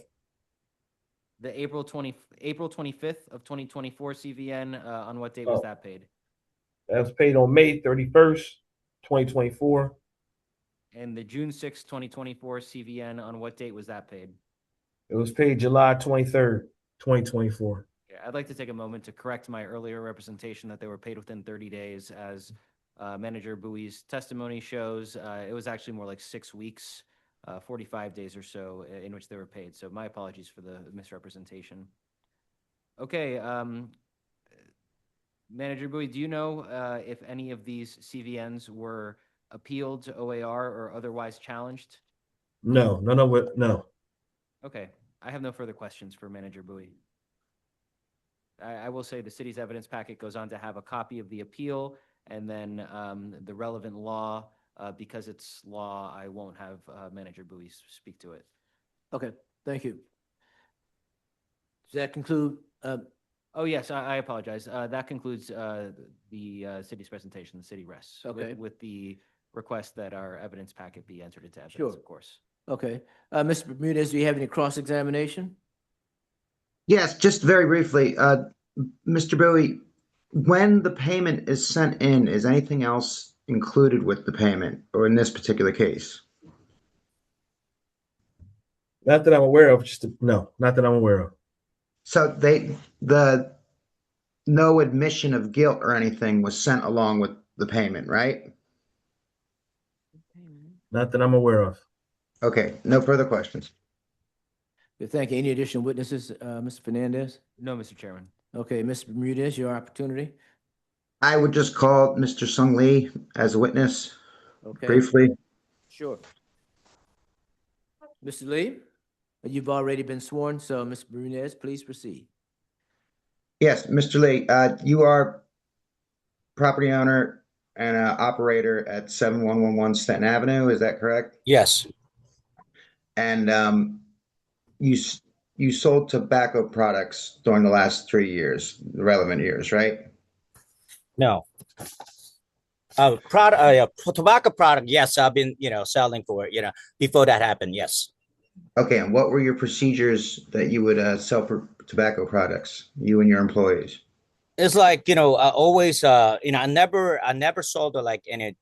The April 25th of 2024 CVN, on what date was that paid? That was paid on May 31st, 2024. And the June 6th, 2024 CVN, on what date was that paid? It was paid July 23rd, 2024. Yeah, I'd like to take a moment to correct my earlier representation that they were paid within 30 days. As Manager Bowie's testimony shows, it was actually more like 6 weeks, 45 days or so in which they were paid. So my apologies for the misrepresentation. Okay, Manager Bowie, do you know if any of these CVNs were appealed to OAR or otherwise challenged? No, none of it. No. Okay, I have no further questions for Manager Bowie. I will say the city's evidence packet goes on to have a copy of the appeal and then the relevant law. Because it's law, I won't have Manager Bowie speak to it. Okay, thank you. Does that conclude? Oh, yes, I apologize. That concludes the city's presentation, the city rests. Okay. With the request that our evidence packet be entered into evidence, Sure. of course. Okay. Mr. Bermudez, do you have any cross-examination? Yes, just very briefly, Mr. Bowie, when the payment is sent in, is anything else included with the payment, or in this particular case? Not that I'm aware of. No, not that I'm aware of. So the no admission of guilt or anything was sent along with the payment, right? Not that I'm aware of. Okay, no further questions. Good, thank you. Any additional witnesses, Mr. Fernandez? No, Mr. Chairman. Okay, Mr. Bermudez, your opportunity. I would just call Mr. Sung Lee as a witness Okay. briefly. Sure. Mr. Lee? You've already been sworn, so Ms. Bermudez, please proceed. Yes, Mr. Lee, you are property owner and operator at 7111 Stanton Avenue, is that correct? Yes. And you sold tobacco products during the last 3 years, the relevant years, right? No. Tobacco product, yes, I've been, selling for it, before that happened, yes. Okay, and what were your procedures that you would sell for tobacco products, you and your employees? It's like, I always, I never sold any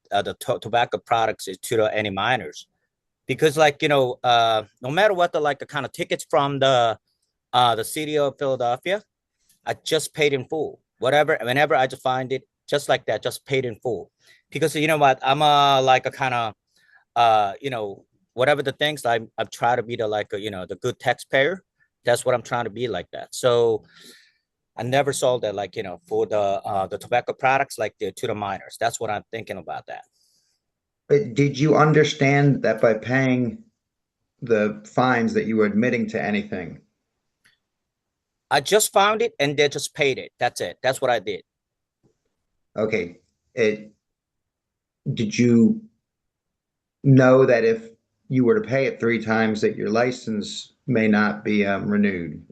tobacco products to any minors, because no matter what the kind of tickets from the city of Philadelphia, I just paid in full. Whenever I just find it, just like that, just paid in full. Because you know what, I'm a kind of, whatever the things, I try to be the good taxpayer. That's what I'm trying to be like that. So I never sold that for the tobacco products to the minors. That's what I'm thinking about that. But did you understand that by paying the fines that you were admitting to anything? I just found it and they just paid it. That's it. That's what I did. Okay. Did you know that if you were to pay it 3 times that your license may not be renewed?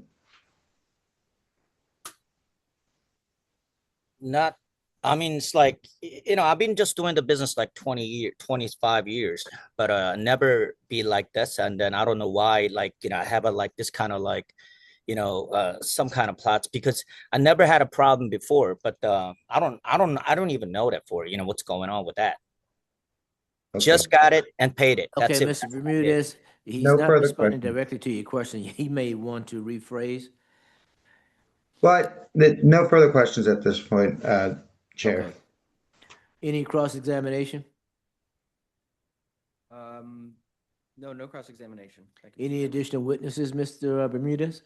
Not, I mean, it's like, I've been just doing the business 25 years, but never be like this. And then I don't know why, I have this kind of some kind of plots, because I never had a problem before, but I don't even know that what's going on with that. Okay. Just got it and paid it. That's Okay, it. Mr. Bermudez, he's No not further responding questions. directly to your question. He may want to rephrase. But no further questions at this point, Chair. Okay. Any cross-examination? No cross-examination. Thank you. Any additional witnesses, Mr. Bermudez?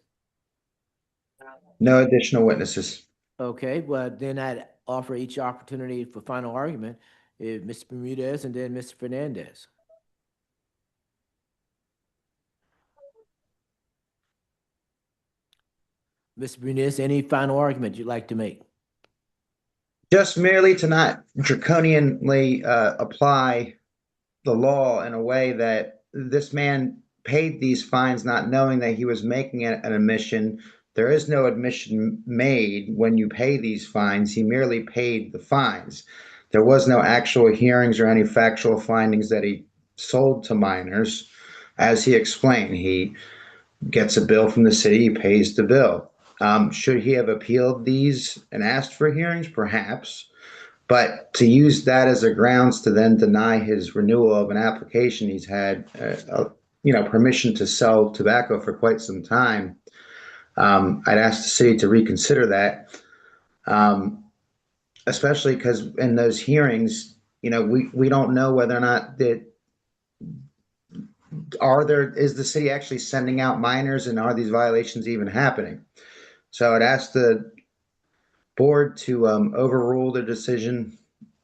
No additional witnesses. Okay, well, then I'd offer each opportunity for final argument, Mr. Bermudez and then Mr. Fernandez. Mr. Bermudez, any final argument you'd like to make? Just merely to not draconianly apply the law in a way that this man paid these fines not knowing that he was making an admission. There is no admission made when you pay these fines. He merely paid the fines. There was no actual hearings or any factual findings that he sold to minors. As he explained, he gets a bill from the city, he pays the bill. Should he have appealed these and asked for hearings? Perhaps. But to use that as a grounds to then deny his renewal of an application he's had, permission to sell tobacco for quite some time, I'd ask the city to reconsider that, especially because in those hearings, we don't know whether or not that is the city actually sending out minors, and are these violations even happening? So I'd ask the board to overrule the decision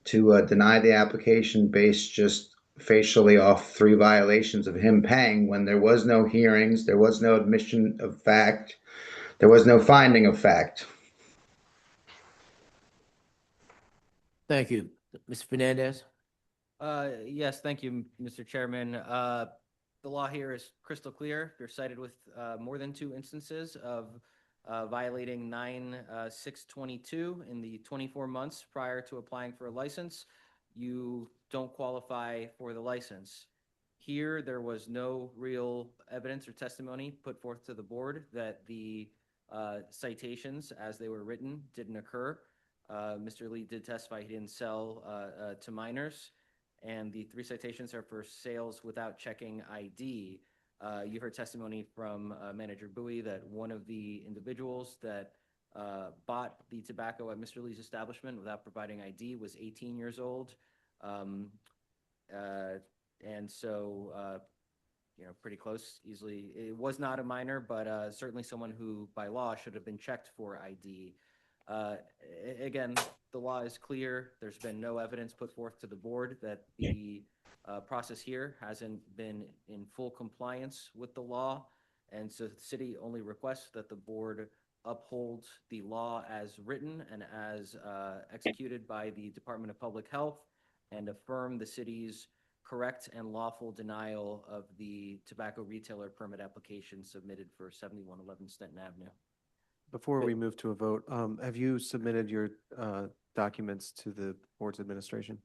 to deny the application based just facially off 3 violations of him paying when there was no hearings, there was no admission of fact, there was no finding of fact. Thank you. Mr. Fernandez? Yes, thank you, Mr. Chairman. The law here is crystal clear. You're cited with more than 2 instances of violating 9/6/22 in the 24 months prior to applying for a license. You don't qualify for the license. Here, there was no real evidence or testimony put forth to the board that the citations, as they were written, didn't occur. Mr. Lee did testify he didn't sell to minors, and the 3 citations are for sales without checking ID. You heard testimony from Manager Bowie that one of the individuals that bought the tobacco at Mr. Lee's establishment without providing ID was 18 years old. And so, pretty close, easily. It was not a minor, but certainly someone who, by law, should have been checked for ID. Again, the law is clear. There's been no evidence put forth to the board that the process here hasn't been in full compliance with the law. And so the city only requests that the board uphold the law as written and as executed by the Department of Public Health and affirm the city's correct and lawful denial of the tobacco retailer permit application submitted for 7111 Stenton Avenue. Before we move to a vote, have you submitted your documents to the board's administration?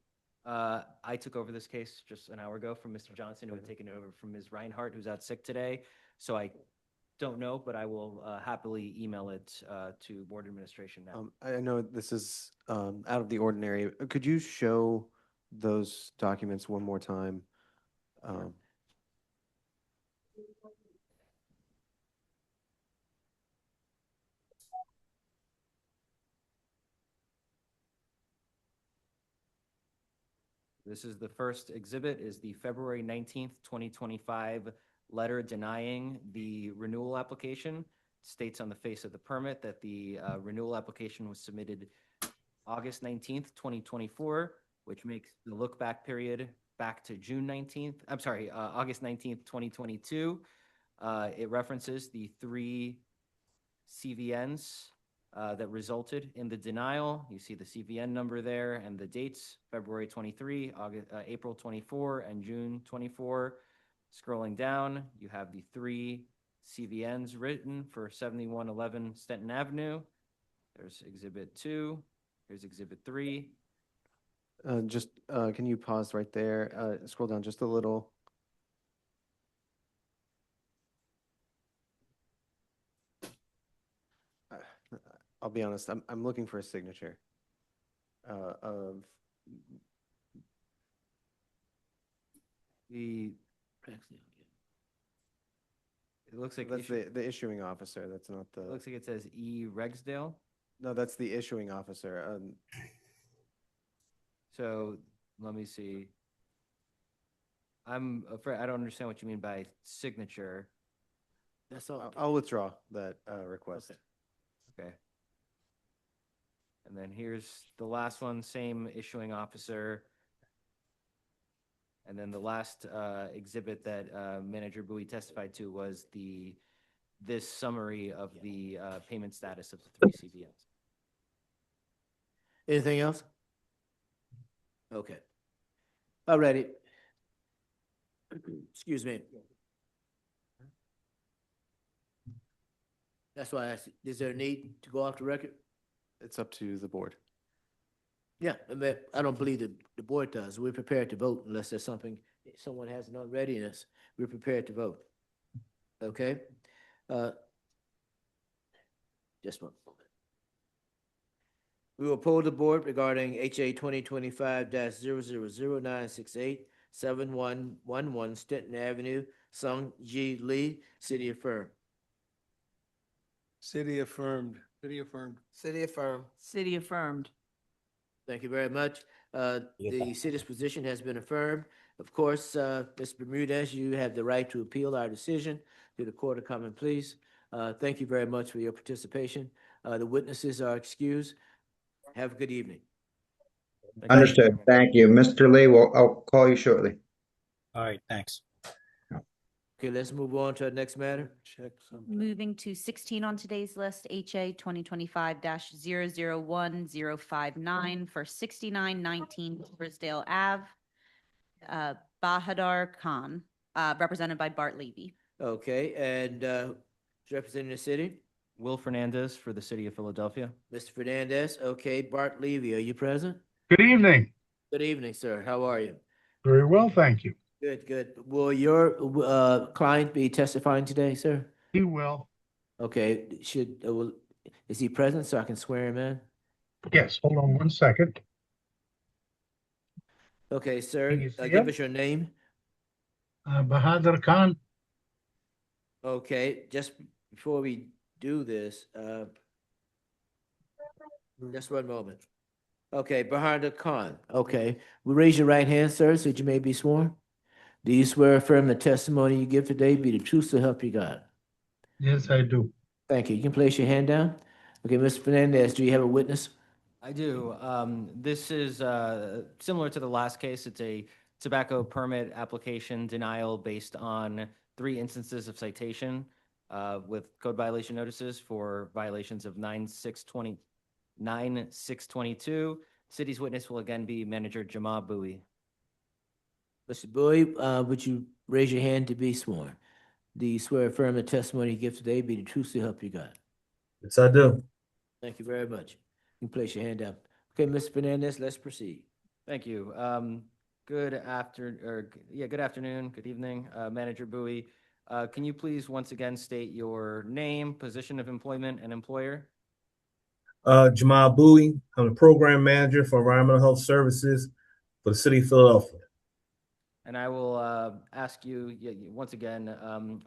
I took over this case just an hour ago from Mr. Johnson, who had taken it over from Ms. Reinhardt, who's out sick today. So I don't know, but I will happily email it to board administration now. I know this is out of the ordinary. Could you show those documents one more time? This is the first exhibit, is the February 19th, 2025 letter denying the renewal application. States on the face of the permit that the renewal application was submitted August 19th, 2024, which makes the look back period back to June 19th. I'm sorry, August 19th, 2022. It references the 3 CVNs that resulted in the denial. You see the CVN number there and the dates, February 23, April 24, and June 24. Scrolling down, you have the 3 CVNs written for 7111 Stenton Avenue. There's Exhibit 2. Here's Exhibit 3. Can you pause right there? Scroll down just a little. I'll be honest, I'm looking for a signature of The it looks like that's the issuing officer. That's not the. Looks like it says E. Regsdale. No, that's the issuing officer. So let me see. I'm afraid I don't understand what you mean by signature. That's all. I'll withdraw that request. Okay. And then here's the last one, same issuing officer. And then the last exhibit that Manager Bowie testified to was this summary of the payment status of the 3 CVNs. Anything else? Okay. All righty. Excuse me. That's why I asked, is there a need to go off the record? It's up to the board. Yeah, I don't believe the board does. We're prepared to vote unless there's something, someone has an unreadiness. We're prepared to vote. Okay? Just one moment. We will poll the board regarding HA 2025-000968, 7111 Stenton Avenue, Sung Ji Lee, City affirmed. City affirmed. City affirmed. City affirmed. City affirmed. Thank you very much. The city's position has been affirmed. Of course, Ms. Bermudez, you have the right to appeal our decision to the Court of Common Pleas. Thank you very much for your participation. The witnesses are excused. Have a good evening. Understood. Thank you. Mr. Lee, I'll call you shortly. All right, thanks. Okay, let's move on to our next matter. Check something. Moving to 16 on today's list, HA 2025-001059 for 6919 Torresdale Ave. Bahadar Khan, represented by Bart Levy. Okay, and representing the city? Will Fernandez for the City of Philadelphia. Mr. Fernandez, okay. Bart Levy, are you present? Good evening. Good evening, sir. How are you? Very well, thank you. Good, good. Will your client be testifying today, sir? He will. Okay, is he present so I can swear him in? Yes, hold on one second. Okay, sir, Can you see give him? us your name. Bahadur Khan. Okay, just before we do this, just one moment. Okay, Bahadur Khan, okay. Will raise your right hand, sir, so that you may be sworn. Do you swear or affirm the testimony you give today be the truth to help you God? Yes, I do. Thank you. You can place your hand down. Okay, Mr. Fernandez, do you have a witness? I do. This is similar to the last case. It's a tobacco permit application denial based on 3 instances of citation. with code violation notices for violations of 9/6/22. City's witness will again be Manager Jamal Bowie. Mr. Bowie, would you raise your hand to be sworn? Do you swear affirm the testimony you give today be the truth so help you God? Yes, I do. Thank you very much. You can place your hand down. Okay, Mr. Fernandez, let's proceed. Thank you. Good afternoon, good evening, Manager Bowie. Can you please once again state your name, position of employment, and employer? Jamal Bowie. I'm the program manager for environmental health services for the city of Philadelphia. And I will ask you once again,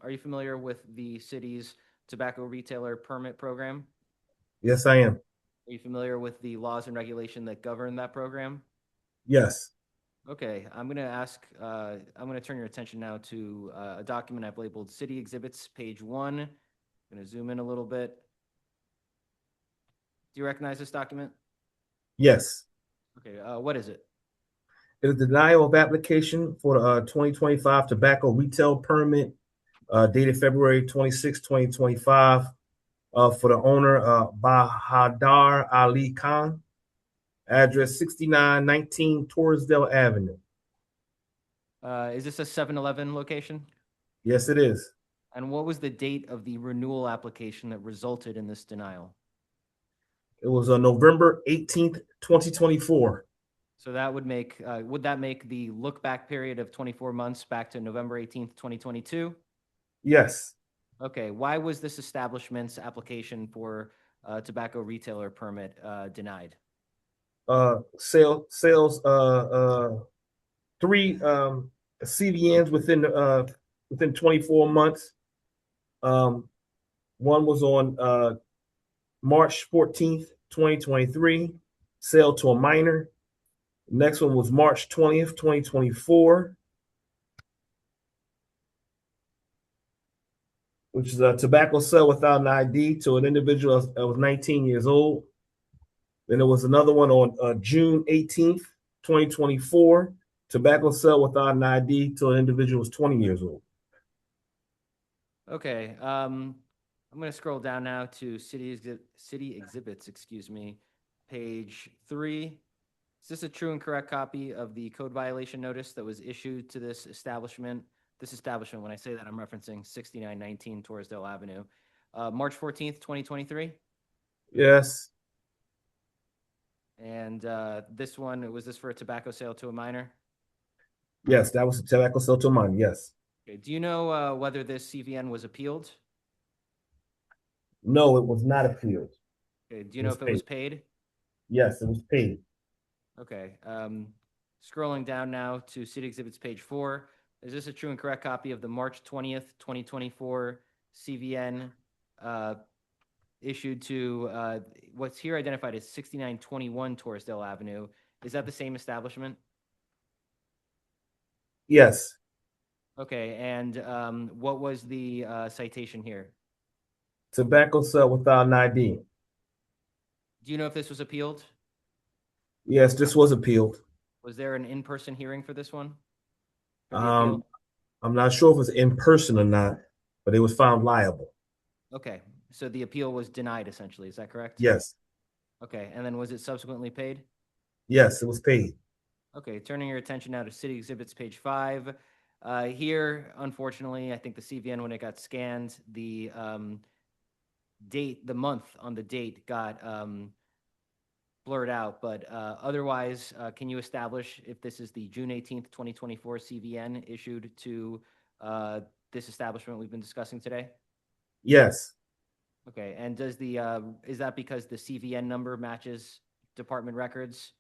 are you familiar with the city's tobacco retailer permit program? Yes, I am. Are you familiar with the laws and regulation that govern that program? Yes. Okay, I'm going to turn your attention now to a document I've labeled City Exhibits, page 1. I'm going to zoom in a little bit. Do you recognize this document? Yes. Okay, what is it? It is the denial of application for the 2025 tobacco retail permit dated February 26, 2025 for the owner, Bahadar Ali Khan, address 6919 Torresdale Avenue. Is this a 7-Eleven location? Yes, it is. And what was the date of the renewal application that resulted in this denial? It was on November 18th, 2024. So that would make, would that make the look back period of 24 months back to November 18th, 2022? Yes. Okay, why was this establishment's application for tobacco retailer permit denied? Sales, 3 CVNs within 24 months. One was on March 14th, 2023, sale to a minor. Next one was March 20th, 2024, which is a tobacco sale without an ID to an individual that was 19 years old. Then there was another one on June 18th, 2024, tobacco sale without an ID to an individual who was 20 years old. Okay, I'm going to scroll down now to city exhibits, page 3. Is this a true and correct copy of the code violation notice that was issued to this establishment? This establishment, when I say that, I'm referencing 6919 Torresdale Avenue. March 14th, 2023? Yes. And this one, was this for a tobacco sale to a minor? Yes, that was a tobacco sale to a minor, yes. Okay. Do you know whether this CVN was appealed? No, it was not appealed. Okay. Do you know if it was paid? Yes, it was paid. Okay. Scrolling down now to City Exhibits, page 4. Is this a true and correct copy of the March 20th, 2024 CVN issued to what's here identified as 6921 Torresdale Avenue? Is that the same establishment? Yes. Okay. And what was the citation here? Tobacco sale without an ID. Do you know if this was appealed? Yes, this was appealed. Was there an in-person hearing for this one? I'm not sure if it was in person or not, but it was found liable. Okay, so the appeal was denied essentially, is that correct? Yes. Okay, and then was it subsequently paid? Yes, it was paid. Okay, turning your attention now to City Exhibits, page 5. Here, unfortunately, I think the CVN, when it got scanned, the date, the month on the date got blurred out, but otherwise, can you establish if this is the June 18th, 2024 CVN issued to this establishment we've been discussing today? Yes. Okay, and does the is that because the CVN number matches department records?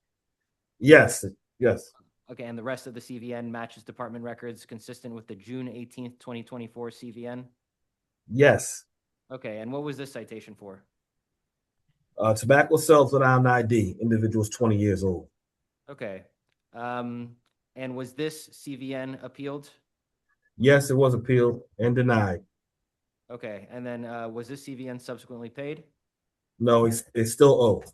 Yes. Yes. Okay, and the rest of the CVN matches department records consistent with the June 18th, 2024 CVN? Yes. Okay, and what was this citation for? Tobacco sales without an ID, individuals 20 years old. Okay, and was this CVN appealed? Yes, it was appealed and denied. Okay, and then was this CVN subsequently paid? No, it's still owed.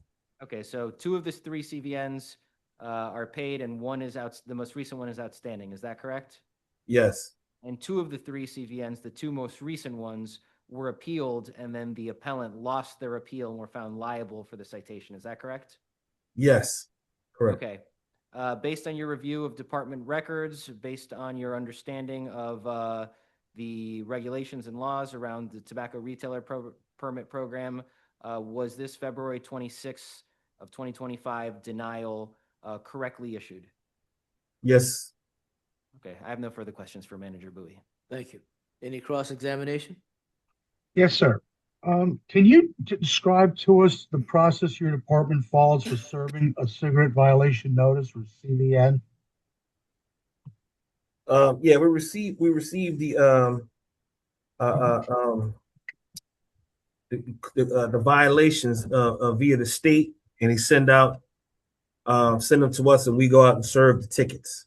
Okay, so 2 of the 3 CVNs are paid and one is the most recent one is outstanding. Is that correct? Yes. And 2 of the 3 CVNs, the 2 most recent ones, were appealed, and then the appellant lost their appeal and were found liable for the citation. Is that correct? Yes, correct. Okay. Based on your review of department records, based on your understanding of the regulations and laws around the tobacco retailer permit program, was this February 26th of 2025 denial correctly issued? Yes. Okay, I have no further questions for Manager Bowie. Thank you. Any cross-examination? Yes, sir. Can you describe to us the process your department follows for serving a cigarette violation notice or CVN? Yeah, we received the the violations via the state, and they send them to us, and we go out and serve the tickets.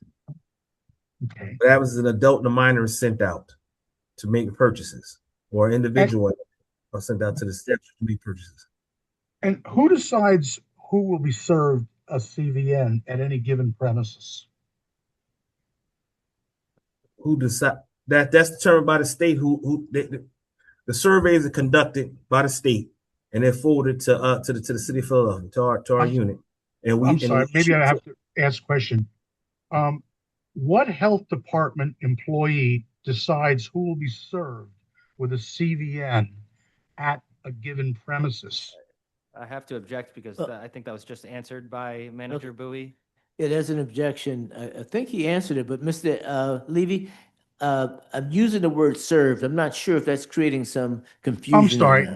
Okay. That was an adult and a minor is sent out to make purchases, or individual are sent out to the steps to make purchases. And who decides who will be served a CVN at any given premises? Who decide that's determined by the state. The surveys are conducted by the state, and they're forwarded to the city of Philadelphia, to our unit. And we. I'm sorry, maybe I have to ask a question. What health department employee decides who will be served with a CVN at a given premises? I have to object because I think that was just answered by Manager Bowie. Yeah, there's an objection. I think he answered it, but Mr. Levy, I'm using the word served. I'm not sure if that's creating some confusion. I'm sorry.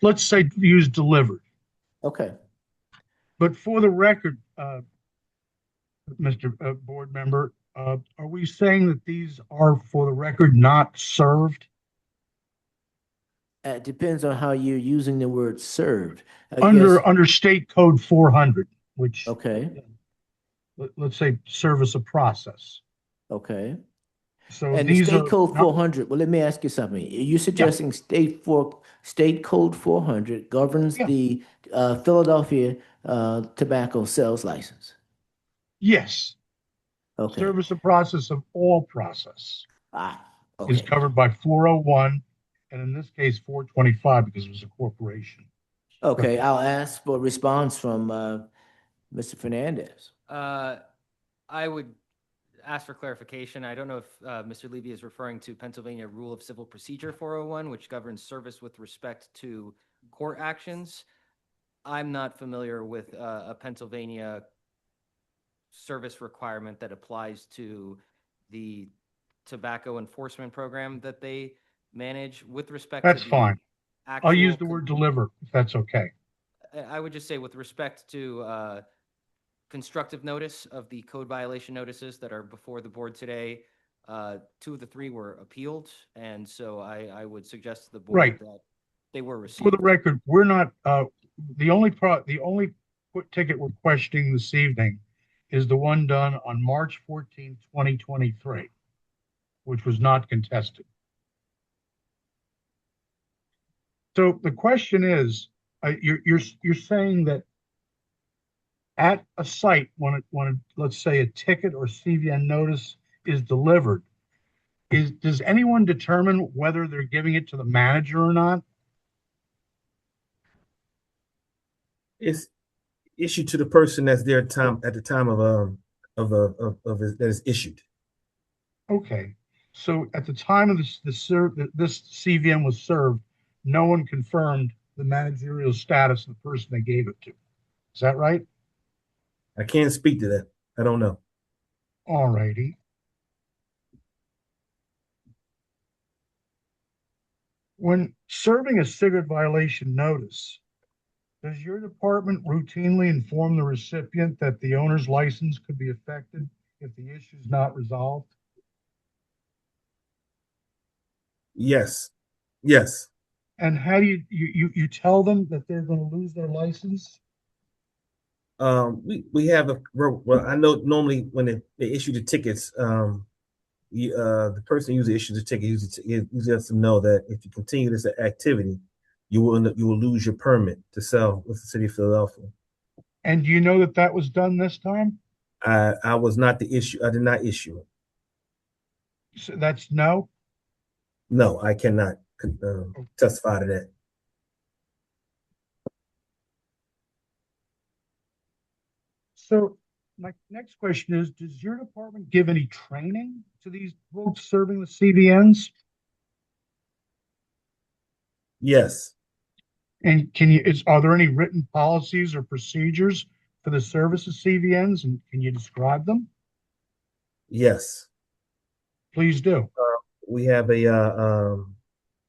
Let's say use delivered. Okay. But for the record, Mr. Board Member, are we saying that these are, for the record, not served? It depends on how you're using the word served. Under State Code 400, which, okay, let's say service of process. Okay. So and these the State are Code not- 400, well, let me ask you something. Are you suggesting State Code 400 governs the Philadelphia tobacco sales license? Yes. Okay. Service of process of all process is covered by 401, and in this case, 425, because it was a corporation. Okay, I'll ask for a response from Mr. Fernandez. I would ask for clarification. I don't know if Mr. Levy is referring to Pennsylvania Rule of Civil Procedure 401, which governs service with respect to court actions. I'm not familiar with a Pennsylvania service requirement that applies to the tobacco enforcement program that they manage with respect That's to fine. actual I'll use the word deliver, if that's okay. I would just say with respect to constructive notice of the code violation notices that are before the board today, 2 of the 3 were appealed, and so I would suggest to the board Right. that they were received. For the record, we're not, the only ticket we're questioning this evening is the one done on March 14, 2023, which was not contested. So the question is, you're saying that at a site, when let's say a ticket or CVN notice is delivered, does anyone determine whether they're giving it to the manager or not? It's issued to the person that's there at the time of that is issued. Okay, so at the time of this CVN was served, no one confirmed the managerial status of the person they gave it to. Is that right? I can't speak to that. I don't know. All righty. When serving a cigarette violation notice, does your department routinely inform the recipient that the owner's license could be affected if the issue is not resolved? Yes. Yes. And how do you tell them that they're going to lose their license? We have well, I know normally when they issue the tickets, the person usually issues the ticket usually lets them know that if you continue this activity, you will lose your permit to sell with the city of Philadelphia. And do you know that that was done this time? I was not the issue. I did not issue it. So that's no? No, I cannot. testify to that. So my next question is, does your department give any training to these folks serving the CVNs? Yes. And are there any written policies or procedures for the service of CVNs, and can you describe them? Yes. Please do. We have a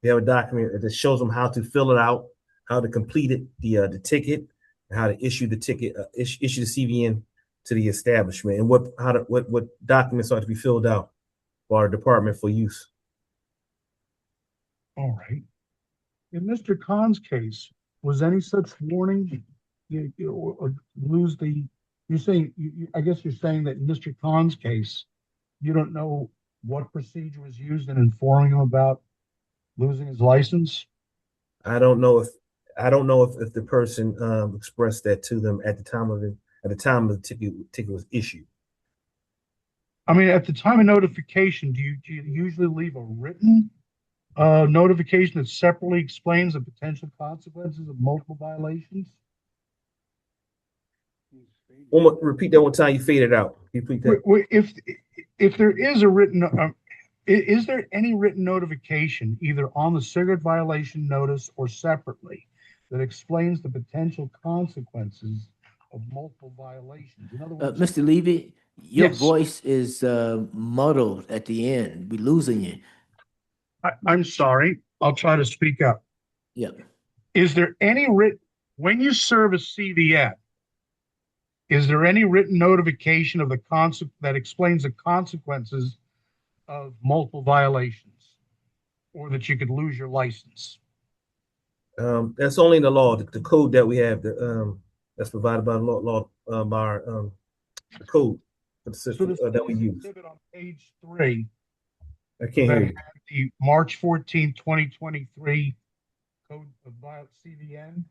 document that shows them how to fill it out, how to complete it, the ticket, and how to issue the ticket, issue the CVN to the establishment, and what documents are to be filled out for our department for use. All right. In Mr. Khan's case, was any such warning or lose the? You're saying I guess you're saying that in Mr. Khan's case, you don't know what procedure was used in informing him about losing his license? I don't know if the person expressed that to them at the time of the ticket was issued. I mean, at the time of notification, do you usually leave a written notification that separately explains the potential consequences of multiple violations? Repeat that one time. You faded out. Repeat that. If there is a written, is there any written notification either on the cigarette violation notice or separately that explains the potential consequences of multiple violations? In other words, Mr. Levy, your Yes. voice is muddled at the end. We're losing you. I'm sorry. I'll try to speak up. Yeah. Is there any when you serve a CVN, is there any written notification of that explains the consequences of multiple violations, or that you could lose your license? That's only in the law, the code that we have, that's provided by the law, by the code for the system that we use. On page 3, I can't hear you. the March 14, 2023 code of CVN.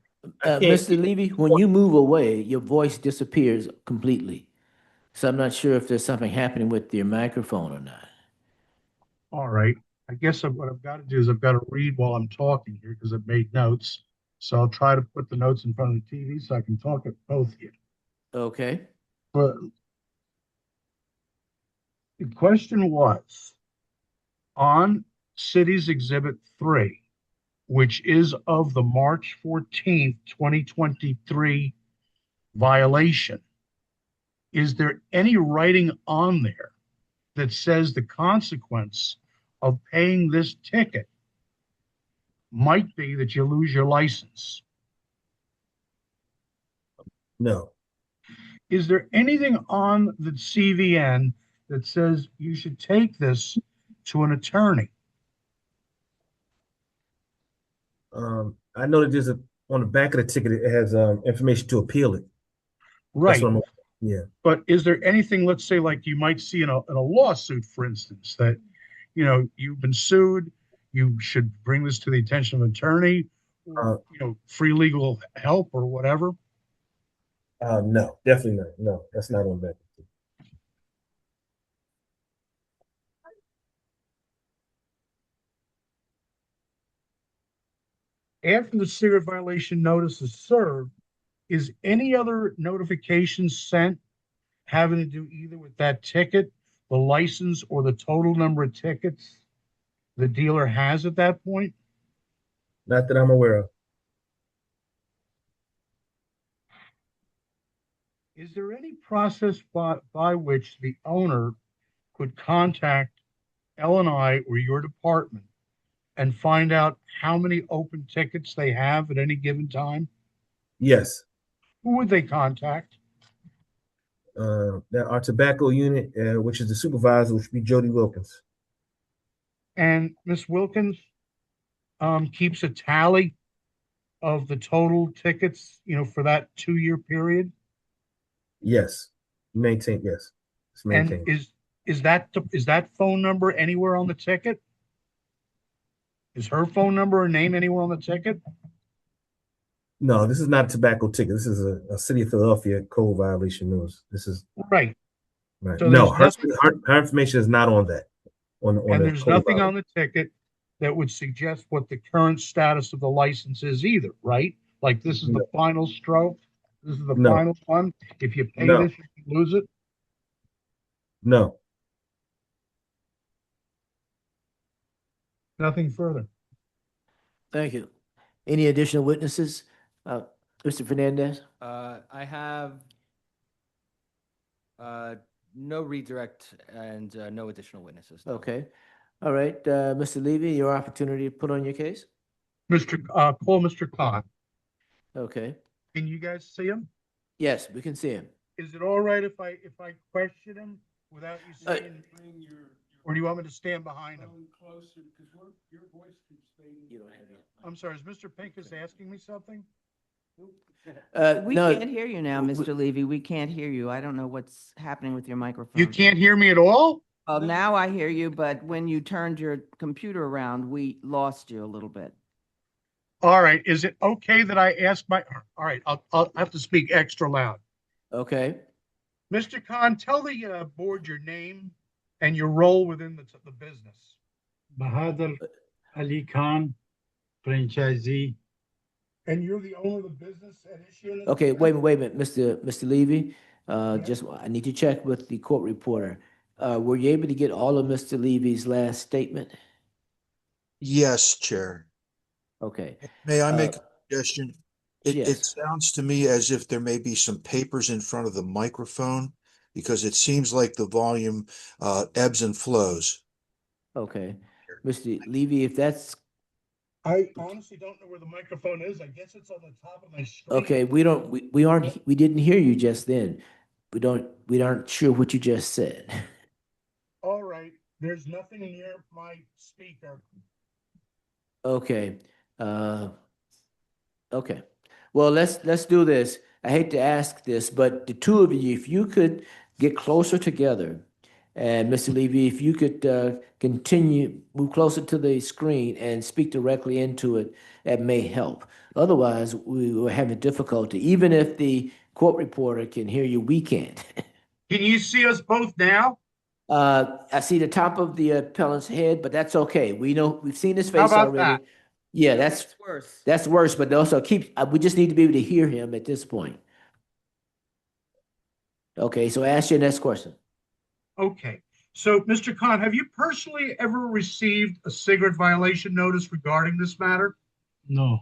Mr. Levy, when you move away, your voice disappears completely. So I'm not sure if there's something happening with your microphone or not. All right. I guess what I've got to do is I've got to read while I'm talking here because I've made notes. So I'll try to put the notes in front of the TV so I can talk at both of you. Okay. But the question was on Cities Exhibit 3, which is of the March 14th, 2023 violation. Is there any writing on there that says the consequence of paying this ticket might be that you lose your license? No. Is there anything on the CVN that says you should take this to an attorney? I know that there's on the back of the ticket, it has information to appeal it. Right. Yeah. But is there anything, let's say, like you might see in a lawsuit, for instance, that, you've been sued, you should bring this to the attention of an attorney, or, free legal help or whatever? No, definitely not. No, that's not on that. After the cigarette violation notice is served, is any other notification sent having to do either with that ticket, the license, or the total number of tickets the dealer has at that point? Not that I'm aware of. Is there any process by which the owner could contact L&I or your department and find out how many open tickets they have at any given time? Yes. Who would they contact? Our tobacco unit, which is the supervisor, which would be Jody Wilkins. And Ms. Wilkins keeps a tally of the total tickets, for that 2-year period? Yes. Yes. It's maintained. And is that phone number anywhere on the ticket? Is her phone number or name anywhere on the ticket? No, this is not a tobacco ticket. This is a City of Philadelphia code violation notice. This is right. Right. So No, her information is not on that. And there's nothing on the ticket that would suggest what the current status of the license is either, right? Like this is the final stroke, this is the No. final one. If you pay No. this, you can lose it. No. Nothing further. Thank you. Any additional witnesses? Mr. Fernandez? I have no redirect and no additional witnesses. no. Okay. All right, Mr. Levy, your opportunity to put on your case? Call Mr. Khan. Okay. Can you guys see him? Yes, we can see him. Is it all right if I question him without you saying? Or do you want me to stand behind him? I'm sorry, is Mr. Pincus asking me something? We no, can't hear you now, Mr. Levy. We can't hear you. I don't know what's happening with your microphone. You can't hear me at all? Well, now I hear you, but when you turned your computer around, we lost you a little bit. All right, is it okay that I ask all right, I'll have to speak extra loud. Okay. Mr. Khan, tell the board your name and your role within the business. Bahadur Ali Khan, franchisee. And you're the owner of the business at issue? in this Okay, case? wait a minute, Mr. Levy. Just, I need to check with the court reporter. Were you able to get all of Mr. Levy's last statement? Yes, Chair. Okay. May I make a suggestion? It Yes. sounds to me as if there may be some papers in front of the microphone because it seems like the volume ebbs and flows. Okay. Mr. Levy, if that's, I honestly don't know where the microphone is. I guess it's on the top of my screen. okay, we didn't hear you just then. We aren't sure what you just said. All right, there's nothing near my speaker. Okay, okay. Well, let's do this. I hate to ask this, but the two of you, if you could get closer together, and Mr. Levy, if you could move closer to the screen and speak directly into it, that may help. Otherwise, we were having difficulty. Even if the court reporter can hear you, we can't. Can you see us both now? I see the top of the appellant's head, but that's okay. We've seen his How face about already. that? Yeah, that's worse. That's worse, but also we just need to be able to hear him at this point. Okay, so ask your next question. Okay, so Mr. Khan, have you personally ever received a cigarette violation notice regarding this matter? No,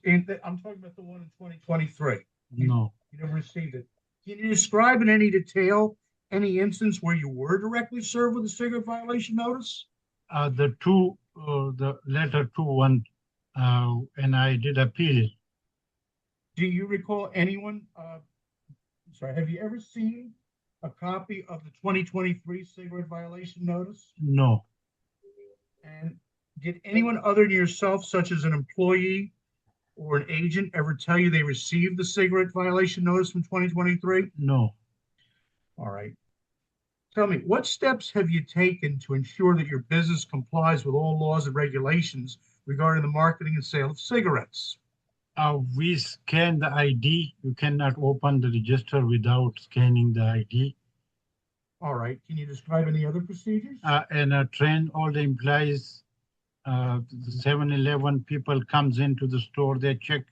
I'm talking about the one in 2023. no. You never received it. Can you describe in any detail any instance where you were directly served with a cigarette violation notice? The letter 2-1, and I did appeal. Do you recall anyone, have you ever seen a copy of the 2023 cigarette violation notice? No, And did anyone other than yourself, such as an employee or an agent, ever tell you they received the cigarette violation notice from 2023? no. All right. Tell me, what steps have you taken to ensure that your business complies with all laws and regulations regarding the marketing and sale of cigarettes? We scan the ID. You cannot open the register without scanning the ID. All right. Can you describe any other procedures? And train all the employees. The 7-Eleven people comes into the store. They check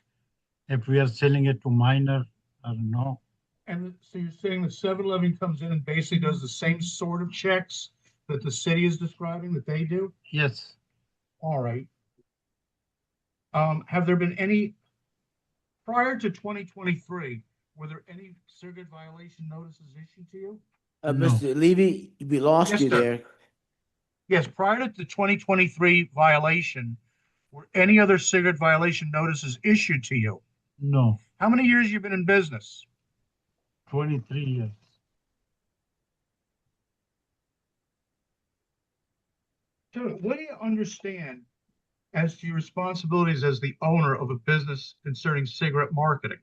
if we are selling it to minor or no. And so you're saying the 7-Eleven comes in and basically does the same sort of checks that the city is describing that they do? Yes. All right. Have there been any, prior to 2023, were there any cigarette violation notices issued to you? Mr. Levy, we lost Yes, you sir. there. Yes, prior to the 2023 violation, were any other cigarette violation notices issued to you? No. How many years you been in business? 23 years. So what do you understand as to your responsibilities as the owner of a business concerning cigarette marketing?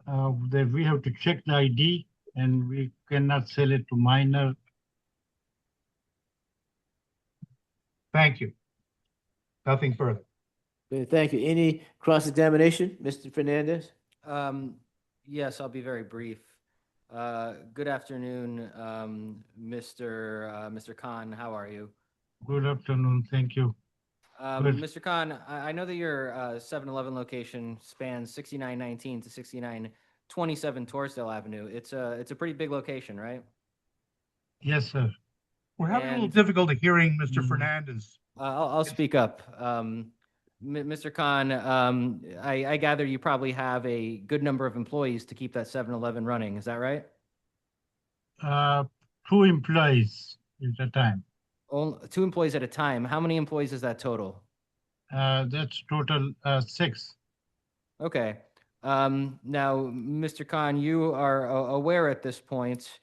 That we have to check the ID and we cannot sell it to minor. Thank you. Nothing further. Okay, thank you. Any cross-examination, Mr. Fernandez? Yes, I'll be very brief. Good afternoon, Mr. Khan. How are you? Good afternoon. Thank you. Good. Mr. Khan, I know that your 7-Eleven location spans 6919 to 6927 Torresdale Avenue. It's a pretty big location, right? Yes, sir. We're having a little And- difficulty hearing Mr. Mm. Fernandez. I'll speak up. Mr. Khan, I gather you probably have a good number of employees to keep that 7-Eleven running. Is that right? 2 employees at a time. Only 2 employees at a time. How many employees is that total? That's total 6. Okay. Now, Mr. Khan, you are aware at this point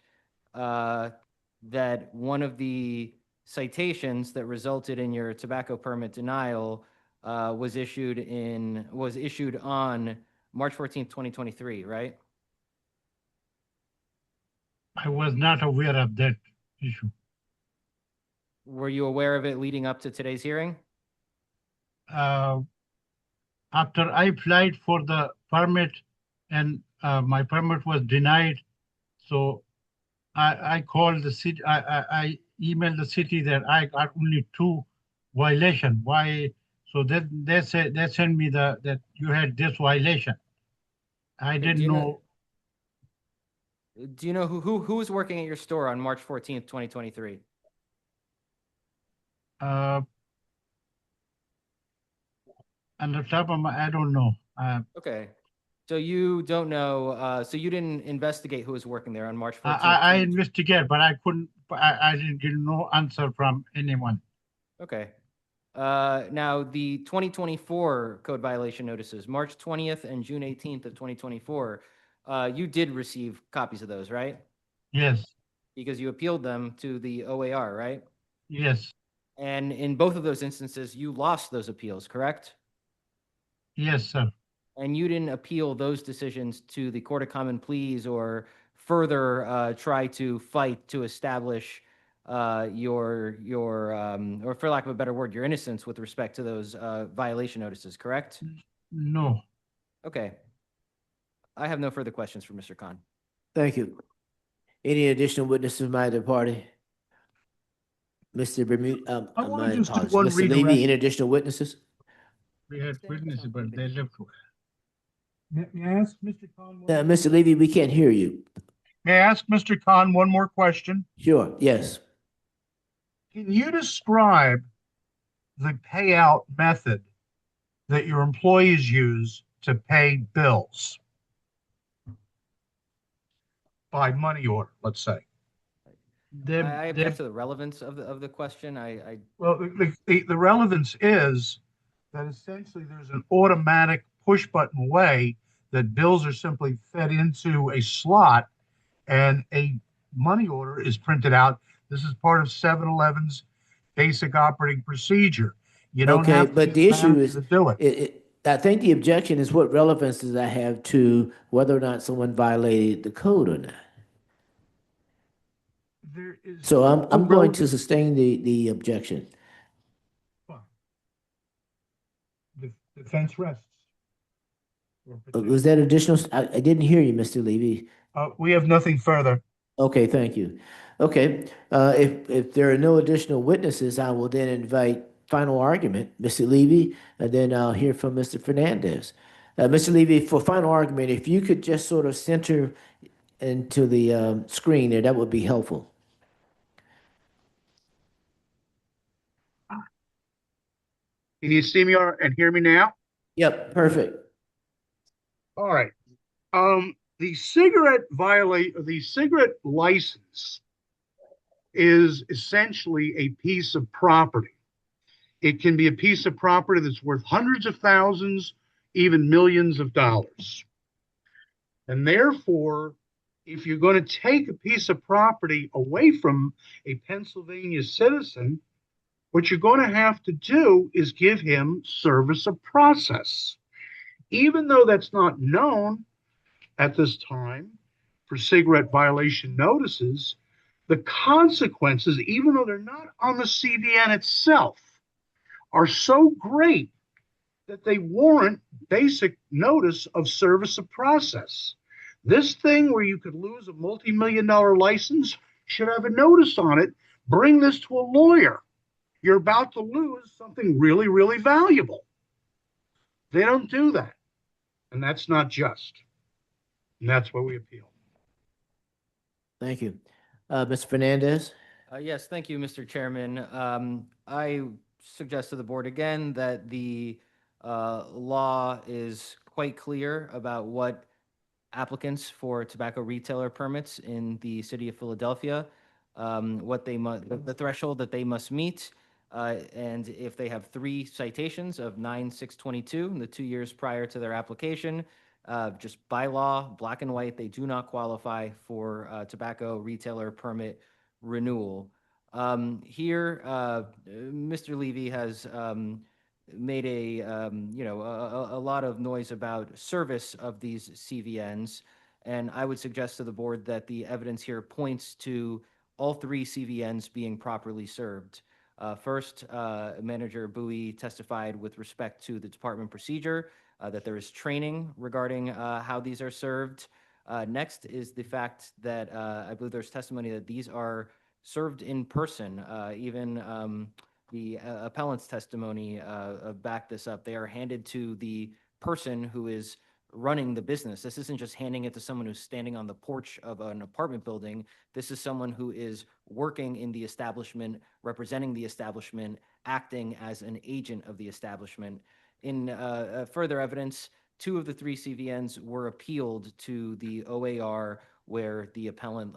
that one of the citations that resulted in your tobacco permit denial was issued on March 14th, 2023, right? I was not aware of that issue. Were you aware of it leading up to today's hearing? After I applied for the permit and my permit was denied, so I called the city, I emailed the city that I got only 2 violation. Why? So that they sent me that you had this violation. I Do didn't you know. Do you know who was working at your store on March 14th, 2023? On the top of my, I don't know. Okay. So you don't know, so you didn't investigate who was working there on March 14th? I investigate, but I couldn't. I didn't get no answer from anyone. Okay. Now, the 2024 code violation notices, March 20th and June 18th of 2024, you did receive copies of those, right? Yes. Because you appealed them to the OAR, right? Yes. And in both of those instances, you lost those appeals, correct? Yes, sir. And you didn't appeal those decisions to the Court of Common Pleas or further try to fight to establish your or for lack of a better word, your innocence with respect to those violation notices, correct? No. Okay. I have no further questions for Mr. Khan. Thank you. Any additional witnesses from either party? Mr. Bermuda, I wanna my just do apologies. one Mr. redirect. Levy, any additional witnesses? We had witnesses, but they left. May I ask Mr. Khan? Mr. Levy, we can't hear you. May I ask Mr. Khan one more question? Sure, yes. Can you describe the payout method that your employees use to pay bills? By money order, let's say. I object to the relevance of the question. Well, the relevance is that essentially there's an automatic push button way that bills are simply fed into a slot and a money order is printed out. This is part of 7-Eleven's basic operating procedure. You don't Okay, have to but be the a issue manager is, to do it. I think the objection is what relevance does that have to whether or not someone violated the code or not? There is So I'm no going relevance. to sustain the objection. The defense rests. Was that additional? I didn't hear you, Mr. Levy. We have nothing further. Okay, thank you. Okay, if there are no additional witnesses, I will then invite final argument, Mr. Levy, and then I'll hear from Mr. Fernandez. Mr. Levy, for final argument, if you could just sort of center into the screen there, that would be helpful. Can you see me and hear me now? Yep, perfect. All right. The cigarette license is essentially a piece of property. It can be a piece of property that's worth hundreds of thousands, even millions of dollars. And therefore, if you're going to take a piece of property away from a Pennsylvania citizen, what you're going to have to do is give him service of process. Even though that's not known at this time for cigarette violation notices, the consequences, even though they're not on the CVN itself, are so great that they warrant basic notice of service of process. This thing where you could lose a multi-million-dollar license should have a notice on it. Bring this to a lawyer. you're about to lose something really, really valuable. They don't do that. And that's not just. And that's why we appeal. Thank you. Mr. Fernandez? Yes, thank you, Mr. Chairman. I suggest to the board again that the law is quite clear about what applicants for tobacco retailer permits in the city of Philadelphia, what they must, the threshold that they must meet. And if they have 3 citations of 9/6/22 in the 2 years prior to their application, just by law, black and white, they do not qualify for tobacco retailer permit renewal. Here, Mr. Levy has made a lot of noise about service of these CVNs, and I would suggest to the board that the evidence here points to all 3 CVNs being properly served. First, Manager Bowie testified with respect to the department procedure that there is training regarding how these are served. Next is the fact that I believe there's testimony that these are served in person. Even the appellant's testimony backed this up. They are handed to the person who is running the business. This isn't just handing it to someone who's standing on the porch of an apartment building. This is someone who is working in the establishment, representing the establishment, acting as an agent of the establishment. In further evidence, 2 of the 3 CVNs were appealed to the OAR, where the appellant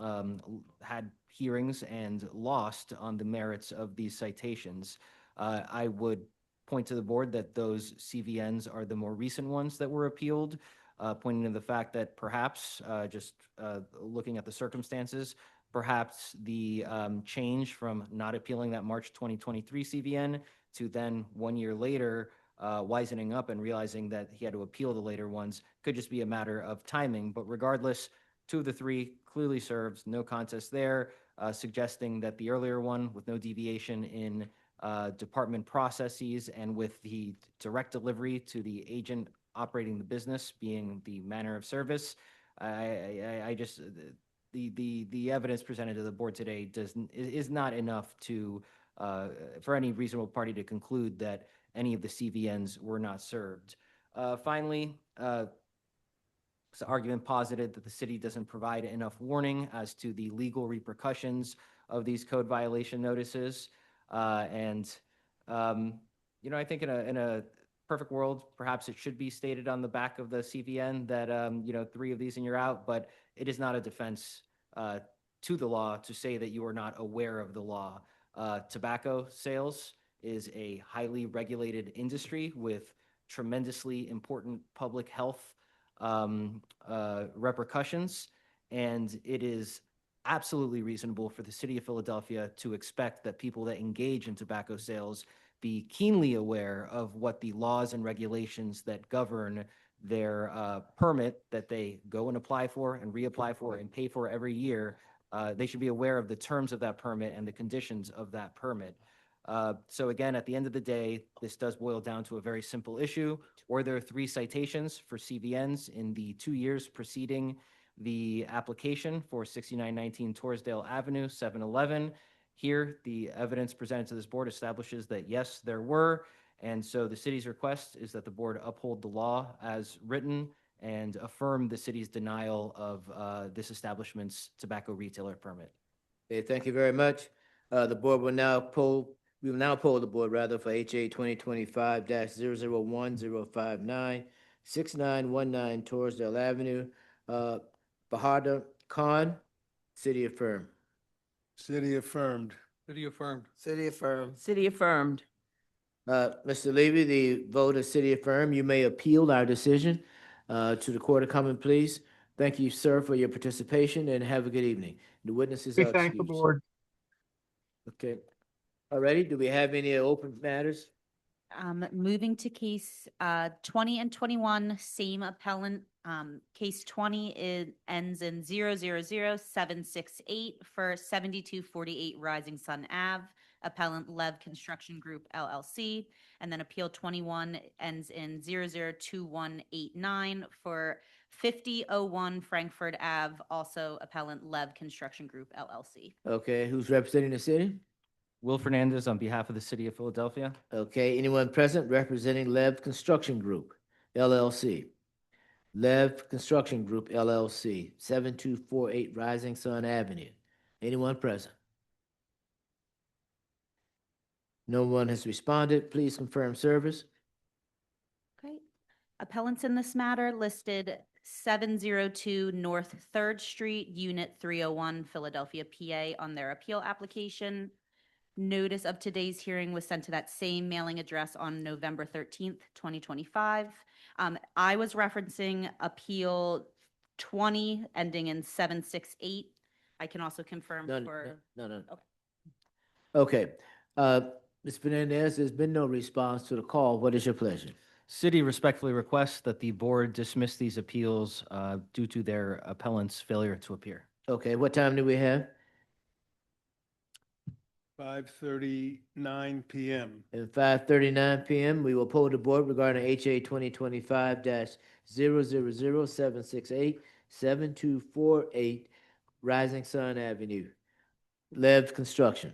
had hearings and lost on the merits of these citations. I would point to the board that those CVNs are the more recent ones that were appealed, pointing to the fact that perhaps, looking at the circumstances, perhaps the change from not appealing that March 2023 CVN to then 1 year later wisening up and realizing that he had to appeal the later ones could just be a matter of timing. But regardless, 2 of the 3 clearly serves, no contest there, suggesting that the earlier one, with no deviation in department processes and with the direct delivery to the agent operating the business being the manner of service, I just the evidence presented to the board today is not enough to for any reasonable party to conclude that any of the CVNs were not served. Finally, it's an argument posited that the city doesn't provide enough warning as to the legal repercussions of these code violation notices. I think in a perfect world, perhaps it should be stated on the back of the CVN that 3 of these and you're out, but it is not a defense to the law to say that you are not aware of the law. Tobacco sales is a highly regulated industry with tremendously important public health repercussions, and it is absolutely reasonable for the city of Philadelphia to expect that people that engage in tobacco sales be keenly aware of what the laws and regulations that govern their permit that they go and apply for and reapply for and pay for every year. They should be aware of the terms of that permit and the conditions of that permit. So again, at the end of the day, this does boil down to a very simple issue. Were there 3 citations for CVNs in the 2 years preceding the application for 6919 Torresdale Avenue, 711? Here, the evidence presented to this board establishes that yes, there were. And so the city's request is that the board uphold the law as written and affirm the city's denial of this establishment's tobacco retailer permit. Okay, thank you very much. The board will now poll. We will now poll the board for HA 2025-001059, 6919 Torresdale Avenue. Bahadur Khan, city affirmed. City affirmed. City affirmed. City affirmed. City affirmed. Mr. Levy, the vote is city affirmed. You may appeal our decision to the Court of Common Pleas. Thank you, sir, for your participation, and have a good evening. The witnesses We are thank the excused. board. Okay. All righty. Do we have any open matters? Moving to case 20 and 21, same appellant. Case 20 ends in 000768 for 7248 Rising Sun Ave, appellant Lev Construction Group LLC. And then appeal 21 ends in 002189 for 5001 Frankfurt Ave, also appellant Lev Construction Group LLC. Okay, who's representing the city? Will Fernandez on behalf of the city of Philadelphia. Okay, anyone present representing Lev Construction Group, LLC? Lev Construction Group, LLC, 7248 Rising Sun Avenue. Anyone present? No one has responded. Please confirm service. Okay. Appellants in this matter listed 702 North Third Street, Unit 301, Philadelphia, PA, on their appeal application. Notice of today's hearing was sent to that same mailing address on November 13th, 2025. I was referencing Appeal 20 ending in 768. I can also confirm No, for. no. Okay. Okay, Ms. Fernandez, there's been no response to the call. What is your pleasure? City respectfully requests that the board dismiss these appeals due to their appellant's failure to appear. Okay, what time do we have? 5:39 PM. At 5:39 PM, we will poll the board regarding HA 2025-000768-7248 Rising Sun Avenue, Lev Construction.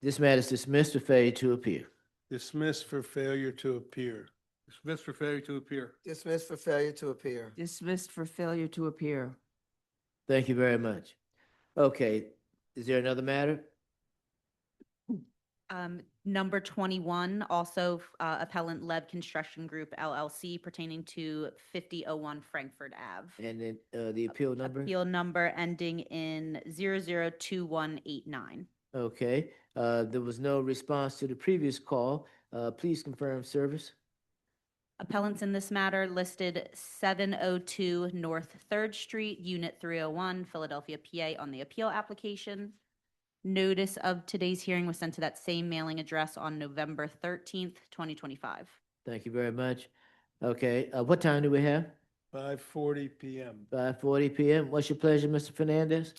This matter is dismissed for failure to appear. Dismissed for failure to appear. Dismissed for failure to appear. Dismissed for failure to appear. Dismissed for failure to appear. Thank you very much. Okay, is there another matter? Number 21, also appellant Lev Construction Group LLC pertaining to 5001 Frankfurt Ave. And then the appeal number? Appeal number ending in 002189. Okay, there was no response to the previous call. Please confirm service. Appellants in this matter listed 702 North Third Street, Unit 301, Philadelphia, PA, on the appeal application. Notice of today's hearing was sent to that same mailing address on November 13th, 2025. Thank you very much. Okay, what time do we have? 5:40 PM. 5:40 PM. What's your pleasure, Mr. Fernandez?